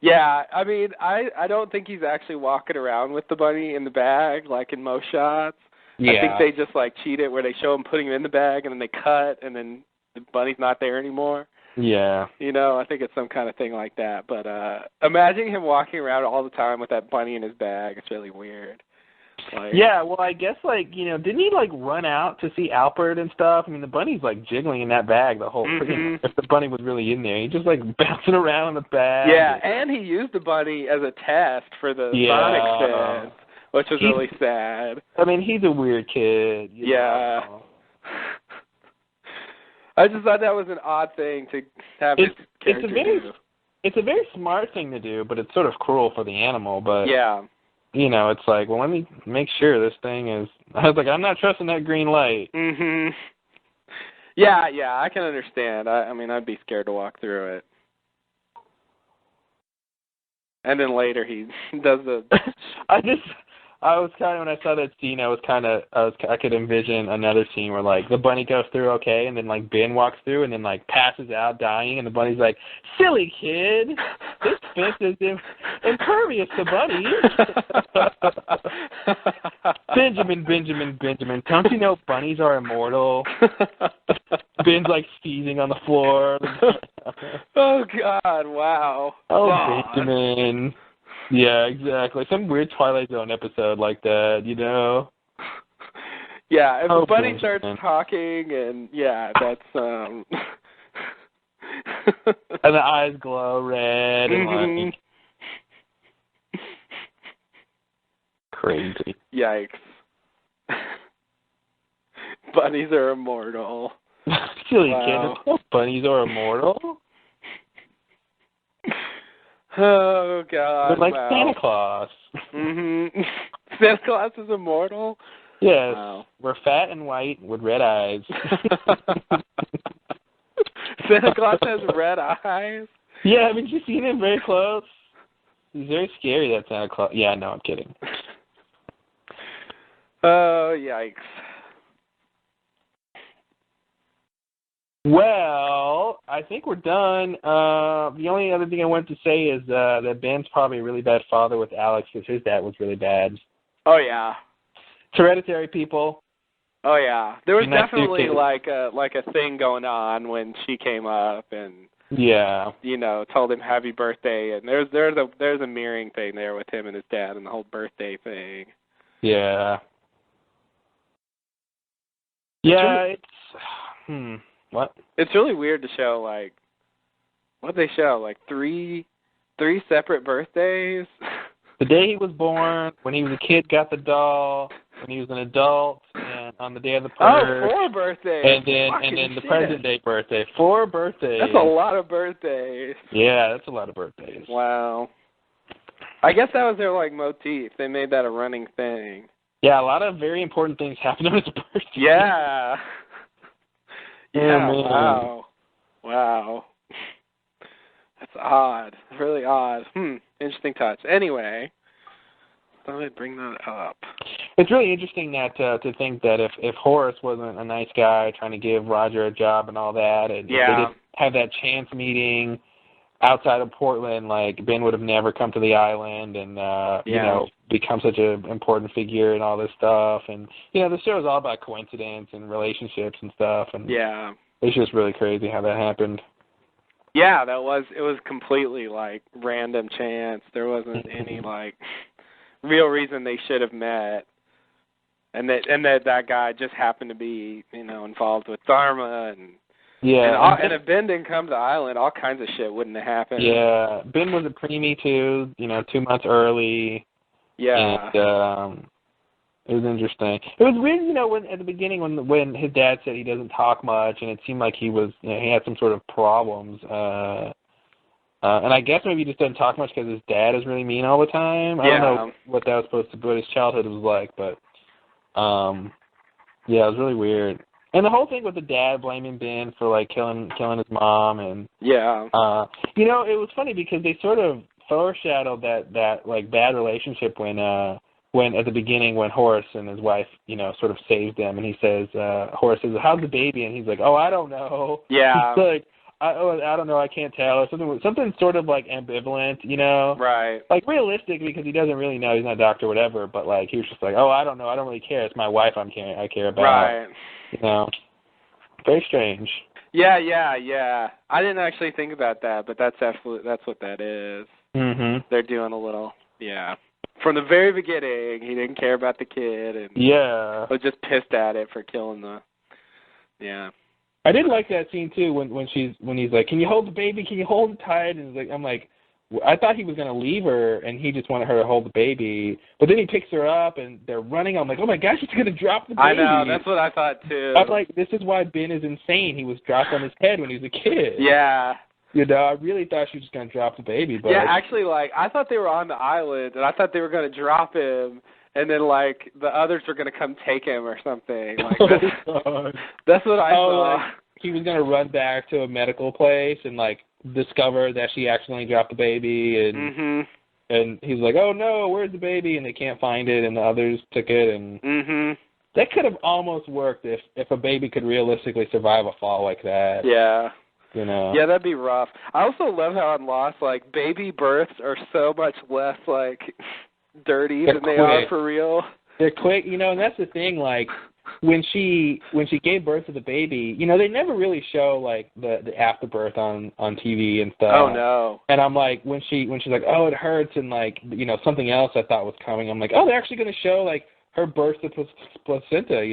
Yeah, I mean, I don't think he's actually walking around with the bunny in the bag like in most shots. Yeah. I think they just like cheat it where they show him putting him in the bag and then they cut and then the bunny's not there anymore. Yeah. You know, I think it's some kind of thing like that. But imagine him walking around all the time with that bunny in his bag. It's really weird. Like, yeah, well, I guess, like, you know, didn't he, like, run out to see Alfred and stuff? I mean, the bunny's, like, jiggling in that bag the whole thing. If the bunny was really in there. He's just, like, bouncing around in the bag. Yeah, and he used the bunny as a test for the Sonic spin, which was really sad. I mean, he's a weird kid. You know. I just thought that was an odd thing to have his character do. It's a very smart thing to do, but it's sort of cruel for the animal. But yeah. You know, it's like, well, let me make sure this thing is... I was like, I'm not trusting that green light. Yeah, I can understand. I mean, I'd be scared to walk through it. And then later he does the... I was kind of, when I saw that scene, I could envision another scene where, like, the bunny goes through okay, and then, like, Ben walks through and then, like, passes out dying, and the bunny's like, silly kid, this fence is impervious to bunnies. Benjamin, don't you know bunnies are immortal? Ben's, like, seizing on the floor. Oh, God, wow. Oh, God. Benjamin. Yeah, exactly. Some weird Twilight Zone episode like that, you know? Yeah, if the bunny starts talking, and yeah, that's and the eyes glow red and like crazy. Yikes. Bunnies are immortal. Silly kid, bunnies are immortal? Oh, God. They're like Santa Claus. Santa Claus is immortal? Yes. Wow. We're fat and white with red eyes. Santa Claus has red eyes? Yeah, haven't you seen him very close? He's very scary, that Santa Claus. Yeah, no, I'm kidding. Oh, yikes. Well, I think we're done. The only other thing I wanted to say is that Ben's probably a really bad father with Alex because his dad was really bad. Oh, yeah. It's hereditary, people. Oh, yeah. There was definitely like a thing going on when she came up and, you know, told him happy birthday. And there's a mirroring thing there with him and his dad and the whole birthday thing. Yeah. It's what? It's really weird to show, like, what they show, like three separate birthdays. The day he was born, when he was a kid, got the doll, when he was an adult, and on the day of the birth. Oh, 4 birthdays. And then the present day birthday. 4 birthdays. That's a lot of birthdays. Yeah, that's a lot of birthdays. Wow. I guess that was their, like, motif. They made that a running thing. Yeah, a lot of very important things happened on his birthday. Yeah. Yeah, Wow. That's odd. Really odd. Interesting touch. Anyway, thought I'd bring that up. It's really interesting that to think that if Horace wasn't a nice guy trying to give Roger a job and all that, and if they didn't have that chance meeting outside of Portland, like Ben would have never come to the island and you know, become such an important figure and all this stuff. And you know, the show is all about coincidence and relationships and stuff. And it's just really crazy how that happened. Yeah, it was completely like random chance. There wasn't any like real reason they should have met. And that guy just happened to be, you know, involved with Dharma and and if Ben didn't come to the island, all kinds of shit wouldn't have happened. Yeah, Ben was a preemie too, you know, 2 months early. Yeah. And it was interesting. It was weird, you know, when at the beginning when his dad said he doesn't talk much, and it seemed like he was, you know, he had some sort of problems. And I guess maybe he just doesn't talk much because his dad is really mean all the time. I don't know what that was supposed to be, what his childhood was like, but yeah, it was really weird. And the whole thing with the dad blaming Ben for like killing his mom, and you know, it was funny because they sort of foreshadowed that like bad relationship when when at the beginning when Horace and his wife, sort of saved them, and he says, Horace says, "How's the baby?" And he's like, "Oh, I don't know." Yeah. He's like, I don't know, I can't tell, or something sort of like ambivalent, Right. like realistic because he doesn't really know, he's not a doctor or whatever, but like he was just like, "Oh, I don't know, I don't really care. It's my wife I care about." Right. Very strange. Yeah. I didn't actually think about that, but that's what that is. Mhm. They're doing a little, yeah. From the very beginning, he didn't care about the kid, and was just pissed at it for killing the. Yeah. I did like that scene too when he's like, "Can you hold the baby? Can you hold it tight?" And I'm like, I thought he was gonna leave her, and he just wanted her to hold the baby. But then he picks her up, and they're running. I'm like, "Oh my gosh, he's gonna drop the baby!" I know, that's what I thought too. I'm like, this is why Ben is insane. He was dropped on his head when he was a kid. Yeah. I really thought she was just going to drop the baby. But yeah, actually, I thought they were on the island, and I thought they were going to drop him, and then, the others were going to come take him or something. That's what I saw. Like, he was going to run back to a medical place and, discover that she accidentally dropped the baby, and and he's like, "Oh, no, where's the baby?" And they can't find it, and the others took it, and that could have almost worked if a baby could realistically survive a fall like that. Yeah. Yeah, that'd be rough. I also love how on Lost, baby births are so much less, dirty than they are for real. They're quick, and that's the thing, when she gave birth to the baby, they never really show, the afterbirth on TV and stuff. Oh, no. And I'm like, when she's like, "Oh, it hurts," and, something else I thought was coming, I'm like, "Oh, they're actually going to show, her birth to placenta,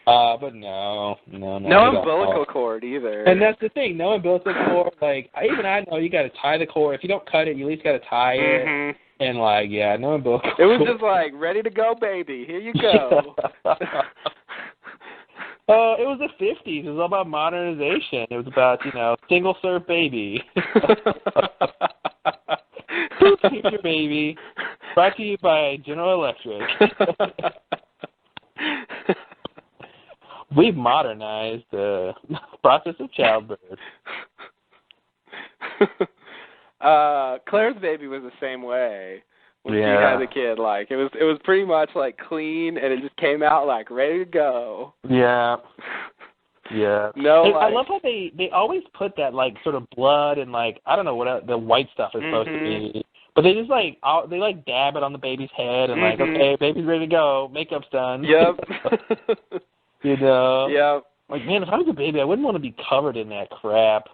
but no umbilical cord either. And that's the thing, no umbilical cord. Even I know you got to tie the cord. If you don't cut it, you at least got to tie it. And no umbilical cord. It was just ready to go, baby. Here you go. It was the 50s. It was all about modernization. It was about single serve baby. Here's your baby. Brought to you by General Electric. We've modernized the process of childbirth. Claire's baby was the same way when she had the kid. It was pretty much clean, and it just came out ready to go. Yeah. Yeah. No, I love how they always put that sort of blood and I don't know what the white stuff is supposed to be. But they just they dab it on the baby's head and okay, baby's ready to go, makeup's done. Yep. Yep. Man, if I was a baby, I wouldn't want to be covered in that crap.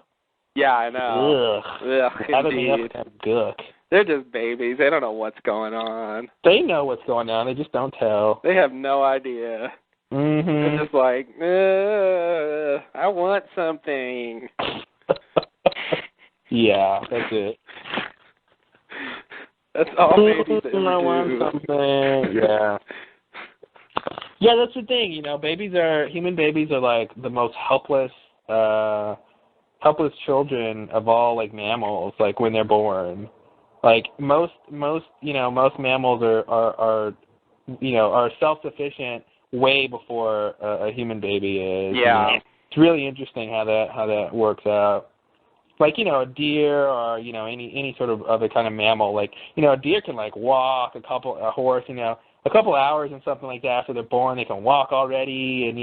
Yeah, I know. Ugh. Indeed. Gook. They're just babies. They don't know what's going on. They know what's going on. They just don't tell. They have no idea. They're just I want something. Yeah, that's it. That's all babies ever I want something. Yeah. Yeah, that's the thing. Human babies are the most helpless children of all mammals. When they're born, most mammals are self-sufficient way before a human baby is. Yeah. It's really interesting how that works out. A deer or, any sort of other kind of mammal. A deer can, walk a horse, a couple hours and something like that after they're born. They can walk already and,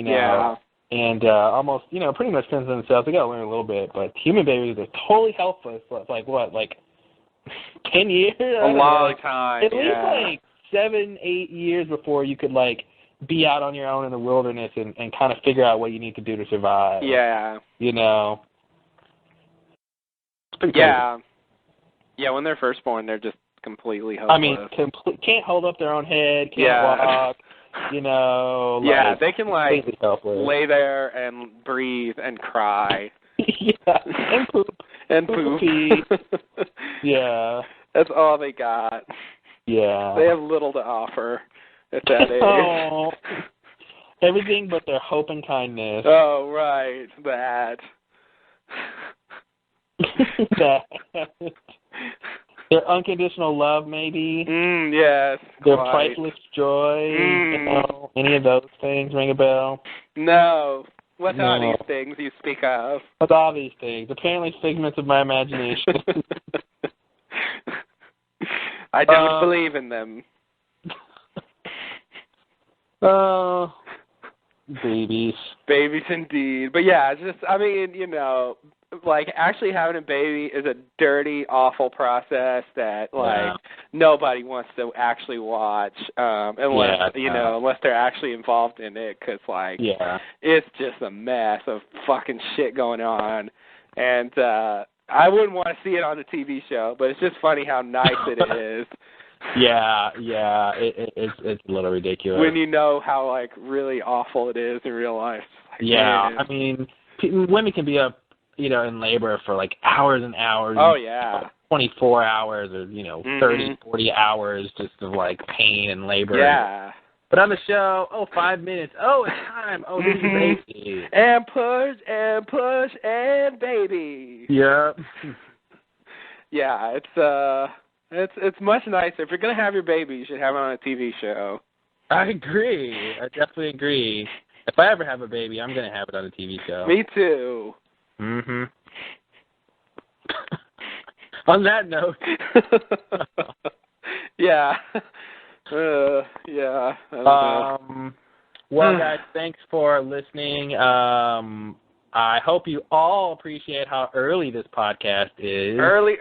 and almost, pretty much depends on themselves. They got to learn a little bit. But human babies are totally helpless. 10 years? A long time, At least, 7-8 years before you could, be out on your own in the wilderness and kind of figure out what you need to do to survive. Yeah. Yeah. Yeah, when they're first born, they're just completely helpless. Can't hold up their own head, can't walk, Yeah, they can, lay there and breathe and cry. Yeah, and poop. And poop. Yeah. That's all they got. Yeah. They have little to offer at that age. Oh, everything but their hope and kindness. Oh, right. That. Their unconditional love, maybe. Yes. Their priceless joy. Any of those things ring a bell? No. What are these things you speak of? What are these things? Apparently figments of my imagination. I don't believe in them. Oh, babies. Babies indeed. But yeah, it's just, I mean, you know, like actually having a baby is a dirty, awful process that like nobody wants to actually watch unless unless they're actually involved in it, because like it's just a mess of fucking shit going on, and I wouldn't want to see it on a TV show, but it's just funny how nice it is. It's a little ridiculous when you know how like really awful it is in real life. Like, I mean, women can be up, you know, in labor for like hours and hours. Oh yeah, 24 hours or 30, 40 hours just of like pain and labor. Yeah. But on the show, 5 minutes. Oh, it's time. Oh, here's your baby. And push and baby. Yep. Yeah, it's much nicer. If you're gonna have your baby, you should have it on a TV show. I agree. I definitely agree. If I ever have a baby, I'm gonna have it on a TV show. Me too. Mhm. On that note. Yeah. Yeah. Well, guys, thanks for listening. I hope you all appreciate how early this podcast is. Early.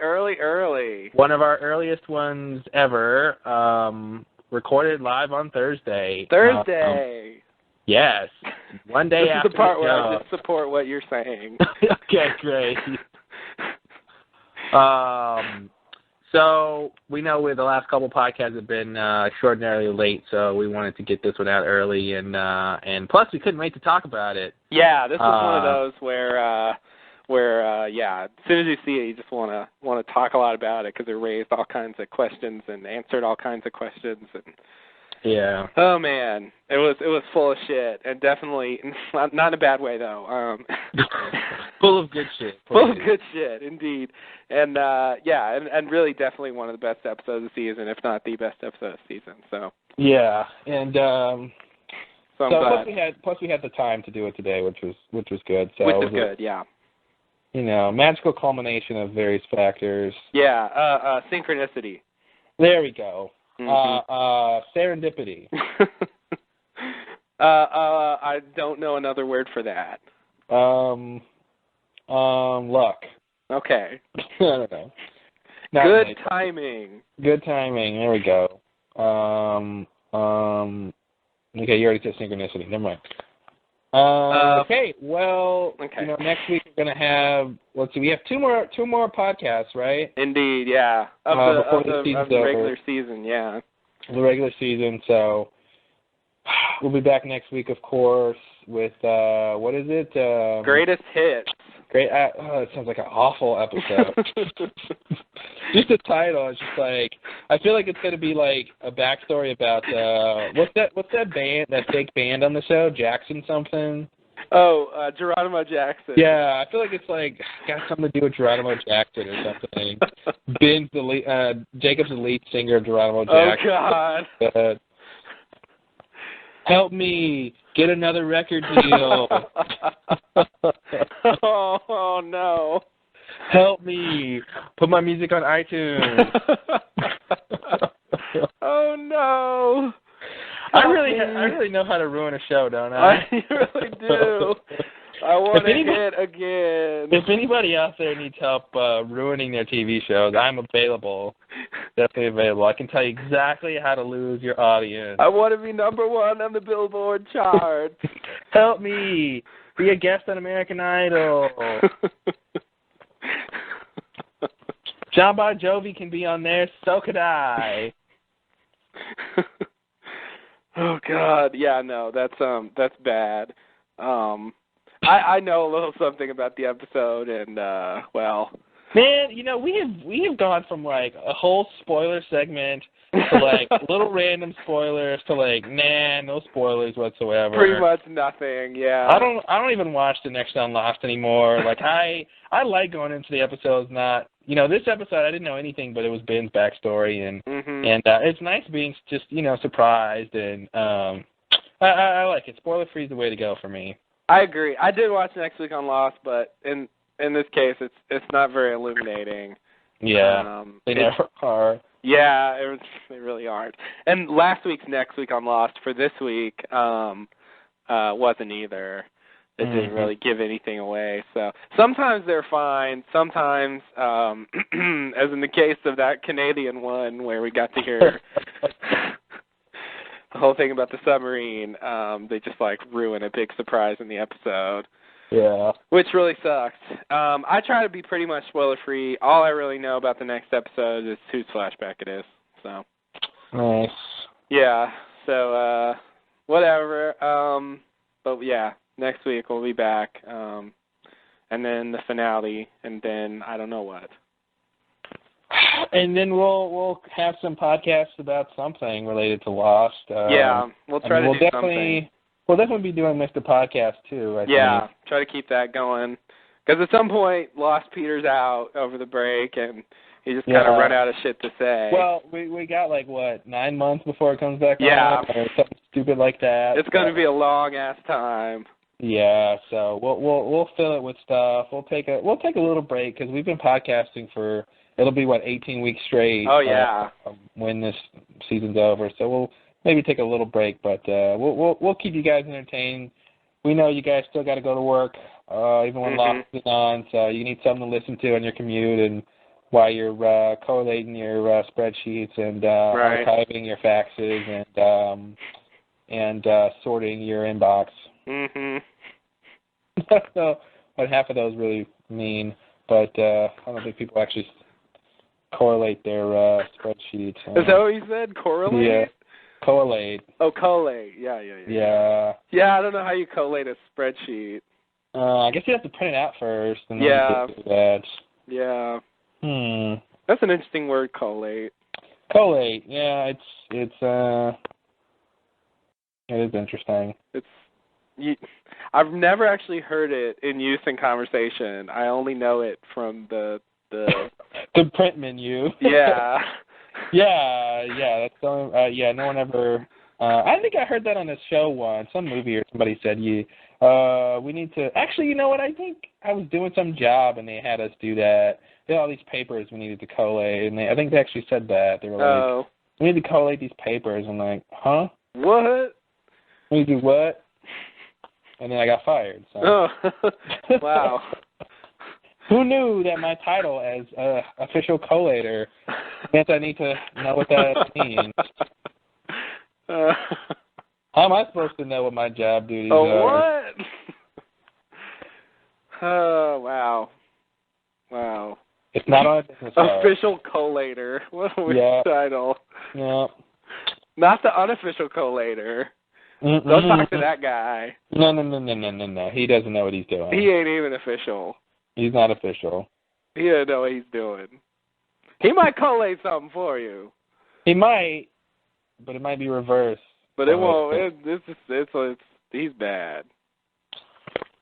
One of our earliest ones ever. Recorded live on Thursday. Yes. One day after the part where show. I just support what you're saying. Okay, great. So we know the last couple podcasts have been extraordinarily late, so we wanted to get this one out early, and plus we couldn't wait to talk about it. Yeah, this is one of those where as soon as you see it, you just want to talk a lot about it because it raised all kinds of questions and answered all kinds of questions. And yeah. Oh man, it was full of shit, and definitely not in a bad way though. Full of good shit. Full of good shit, indeed. And and really definitely one of the best episodes of the season, if not the best episode of the season. So yeah, and so I'm glad. Plus we had the time to do it today, which was good. So which is good, yeah. Magical culmination of various factors. Yeah, synchronicity. There we go. Mm-hmm. Serendipity. I don't know another word for that. Luck. Okay. I don't know. Good timing. Good timing. There we go. Okay, you already said synchronicity. Never mind. Okay. Well, next week we're gonna have. Let's see. We have two more podcasts, right? Indeed. Yeah. Of the regular season. Yeah. The regular season. So we'll be back next week, of course, with what is it? Greatest hits. Great. It sounds like an awful episode. Just the title is just like, I feel like it's going to be like a backstory about what's that band, that fake band on the show, Jackson something. Oh, Geronimo Jackson. Yeah, I feel like it's like got something to do with Geronimo Jackson or something. Jacob's the lead singer of Geronimo Jackson. Oh God. Help me get another record deal. Oh no. Help me put my music on iTunes. Oh no. I really know how to ruin a show, don't I? I really do. I want to hit again. If anybody out there needs help ruining their TV shows, I'm available. Definitely available. I can tell you exactly how to lose your audience. I want to be number one on the Billboard chart. Help me. Be a guest on American Idol. John Bon Jovi can be on there, so could I. Oh God, yeah, no, that's bad. I know a little something about the episode, and well, man, we have gone from like a whole spoiler segment to like little random spoilers to like no spoilers whatsoever. Pretty much nothing, yeah. I don't even watch the Next on Lost anymore. Like I like going into the episodes not. This episode I didn't know anything, but it was Ben's backstory, and it's nice being just surprised, and I like it. Spoiler free is the way to go for me. I agree. I did watch Next Week on Lost, but in this case, it's not very illuminating. Yeah, they never are. Yeah, they really aren't. And next week on Lost for this week wasn't either. It didn't really give anything away. So sometimes they're fine. Sometimes, as in the case of that Canadian one where we got to hear the whole thing about the submarine, they just like ruin a big surprise in the episode. Yeah. Which really sucks. I try to be pretty much spoiler-free. All I really know about the next episode is whose flashback it is. So. Nice. Yeah. So, whatever. But yeah, next week we'll be back. And then the finale, and then I don't know what. And then we'll have some podcasts about something related to Lost. Yeah, we'll try to do something. We'll definitely be doing Mr. Podcast, too, I think. Try to keep that going. Because at some point, Lost peters out over the break, and he just kind of run out of shit to say. Well, we got, 9 months before it comes back on? Or something stupid like that. It's going to be a long-ass time. Yeah, so we'll fill it with stuff. We'll take a little break, because we've been podcasting for, it'll be, 18 weeks straight. Oh, yeah. When this season's over. So we'll maybe take a little break, but we'll keep you guys entertained. We know you guys still got to go to work, even when Lost is on, so you need something to listen to on your commute and while you're collating your spreadsheets and archiving your faxes and sorting your inbox. I don't know what half of those really mean, but I don't think people actually correlate their spreadsheets. Is that what you said? Correlate? Yeah. Collate. Oh, collate. Yeah. Yeah, I don't know how you collate a spreadsheet. I guess you have to print it out first. And then do that. Yeah. That's an interesting word, collate. Collate. Yeah, it is interesting. I've never actually heard it in use in conversation. I only know it from the the print menu. Yeah. Yeah, that's the only, no one ever, I think I heard that on a show once, some movie or somebody said, we need to, actually, you know what, I think I was doing some job and they had us do that. They had all these papers we needed to collate, and I think they actually said that. They were like, we need to collate these papers. I'm like, huh? What? We need to do what? And then I got fired. So. Oh, wow. Who knew that my title as official collator meant I need to know what that means? How am I supposed to know what my job duties are? Oh, what? Oh, wow. It's not on a business card. Official collator. What a weird title. Yeah. Not the unofficial collator. Don't talk to that guy. No. He doesn't know what he's doing. He ain't even official. He's not official. He doesn't know what he's doing. He might collate something for you. He might, but it might be reversed. But it won't. He's bad.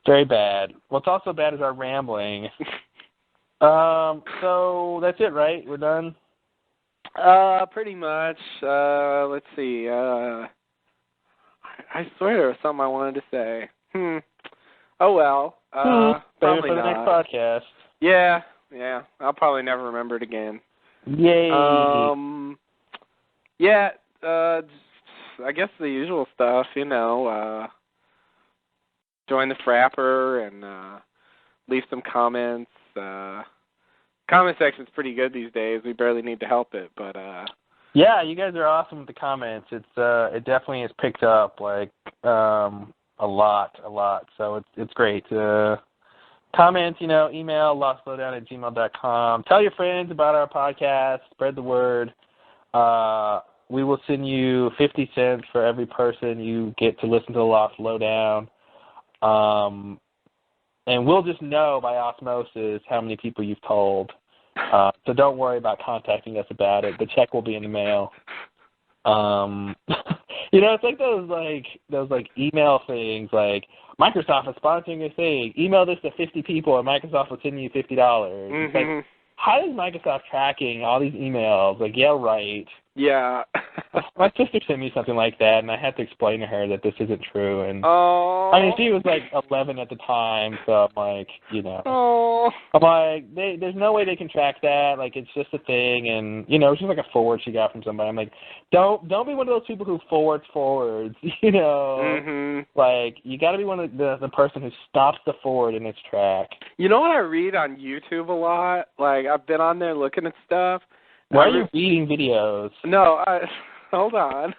Very bad. What's also bad is our rambling. So that's it, right? We're done? Pretty much. Let's see. I swear there was something I wanted to say. Oh, well. Probably for the next podcast. Yeah. I'll probably never remember it again. Yay. Yeah, I guess the usual stuff, join the Frapper and leave some comments. Comment section's pretty good these days. We barely need to help it, but yeah, you guys are awesome with the comments. It definitely has picked up a lot. So it's great. Comments, email lostlowdown@gmail.com. Tell your friends about our podcast. Spread the word. We will send you 50 cents for every person you get to listen to the Lost Lowdown. And we'll just know by osmosis how many people you've told. So don't worry about contacting us about it. The check will be in the mail. It's like those email things like Microsoft is sponsoring a thing. Email this to 50 people and Microsoft will send you $50. It's like, how is Microsoft tracking all these emails? Like, yeah, right. Yeah. My sister sent me something like that, and I had to explain to her that this isn't true. And Oh. I mean, she was like 11 at the time, so I'm like, you know. Oh. I'm like, there's no way they can track that. Like, it's just a thing, and you know, it's just like a forward she got from somebody. I'm like, don't be one of those people who forwards, you know. Mhm. Like, you got to be one of the person who stops the forward in its track. You know what I read on YouTube a lot? Like, I've been on there looking at stuff. Why are you reading videos? No, hold on.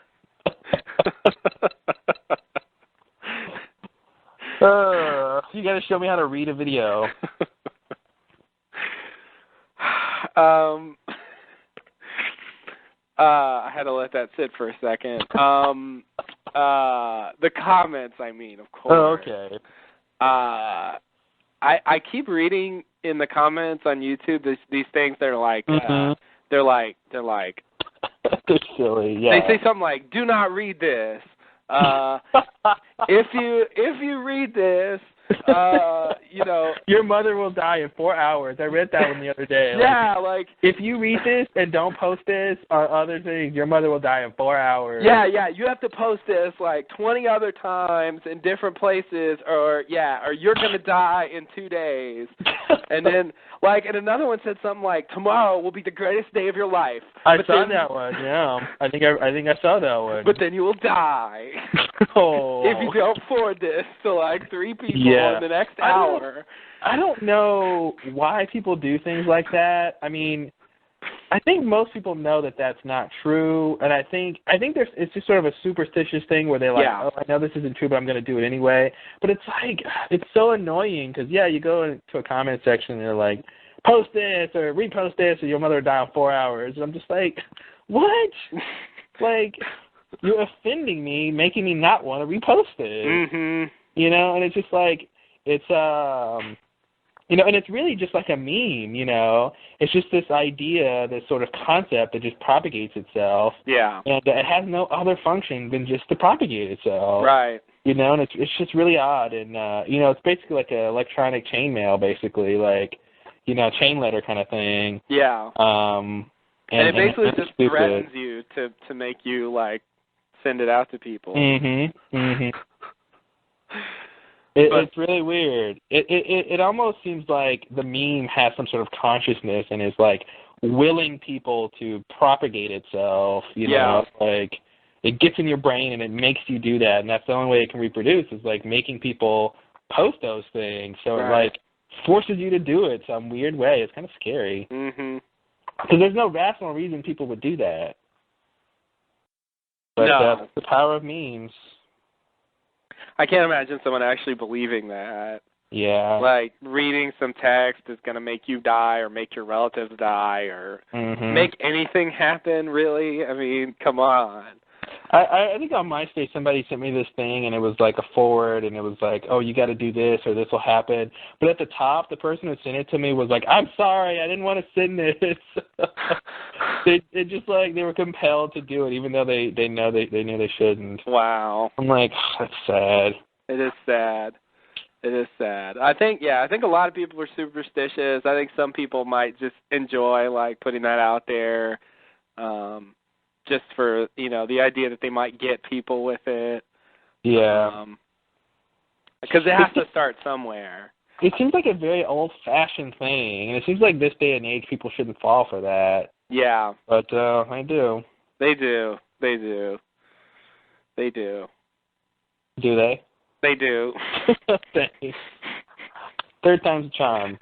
You got to show me how to read a video. I had to let that sit for a second. The comments, I mean, of course. Oh, okay. I keep reading in the comments on YouTube these things that are like, they're like they're silly. Yeah. They say something like, "Do not read this. If you read this, you know, your mother will die in 4 hours." I read that one the other day. Yeah, like if you read this and don't post this or other things, your mother will die in 4 hours. Yeah, you have to post this like 20 other times in different places, or you're gonna die in 2 days. And then, like, and another one said something like, "Tomorrow will be the greatest day of your life." I saw that one. Yeah, I think I saw that one. But then you will die if you don't forward this to like 3 people in the next hour. I don't know why people do things like that. I mean, I think most people know that that's not true, and I think it's just sort of a superstitious thing where they're like, oh, I know this isn't true, but I'm going to do it anyway. But it's like, it's so annoying because, you go into a comment section and they're like, post this or repost this or your mother will die in 4 hours. And I'm just like, what? Like, you're offending me, making me not want to repost it. Mm-hmm. You know, and it's just like, it's, you know, and it's really just like a meme, you know. It's just this idea, this sort of concept that just propagates itself. Yeah. And it has no other function than just to propagate itself. Right. You know, and it's just really odd. And, you know, it's basically like an electronic chainmail, basically, like, you know, chain letter kind of thing. Yeah. And it basically just threatens you to make you, like, send it out to people. Mm-hmm. Mm-hmm. It's really weird. It almost seems like the meme has some sort of consciousness and is like willing people to propagate itself. You know, like it gets in your brain and it makes you do that, and that's the only way it can reproduce is like making people post those things. So it like forces you to do it some weird way. It's kind of scary. Mm-hmm. Because there's no rational reason people would do that. But that's the power of memes. I can't imagine someone actually believing that. Yeah. Like, reading some text is going to make you die or make your relatives die or make anything happen, really? I mean, come on. I think on MySpace somebody sent me this thing, and it was like a forward, and it was like, oh, you got to do this or this will happen. But at the top, the person who sent it to me was like, I'm sorry, I didn't want to send this. It just like they were compelled to do it, even though they knew they shouldn't. Wow. I'm like, that's sad. It is sad. It is sad. I think a lot of people are superstitious. I think some people might just enjoy like putting that out there. Just for, you know, the idea that they might get people with it. Yeah. Because it has to start somewhere. It seems like a very old-fashioned thing, and it seems like this day and age people shouldn't fall for that. Yeah. But I do. They do. They do. They do. Do they? They do. Thanks. Third time's a charm.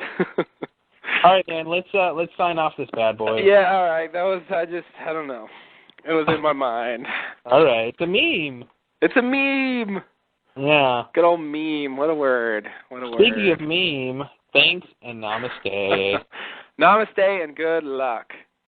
All right, man. Let's sign off this bad boy. Yeah. All right. That was I don't know. It was in my mind. All right. It's a meme. It's a meme. Yeah. Good old meme. What a word. What a word. Speaking of meme, thanks and namaste. Namaste and good luck.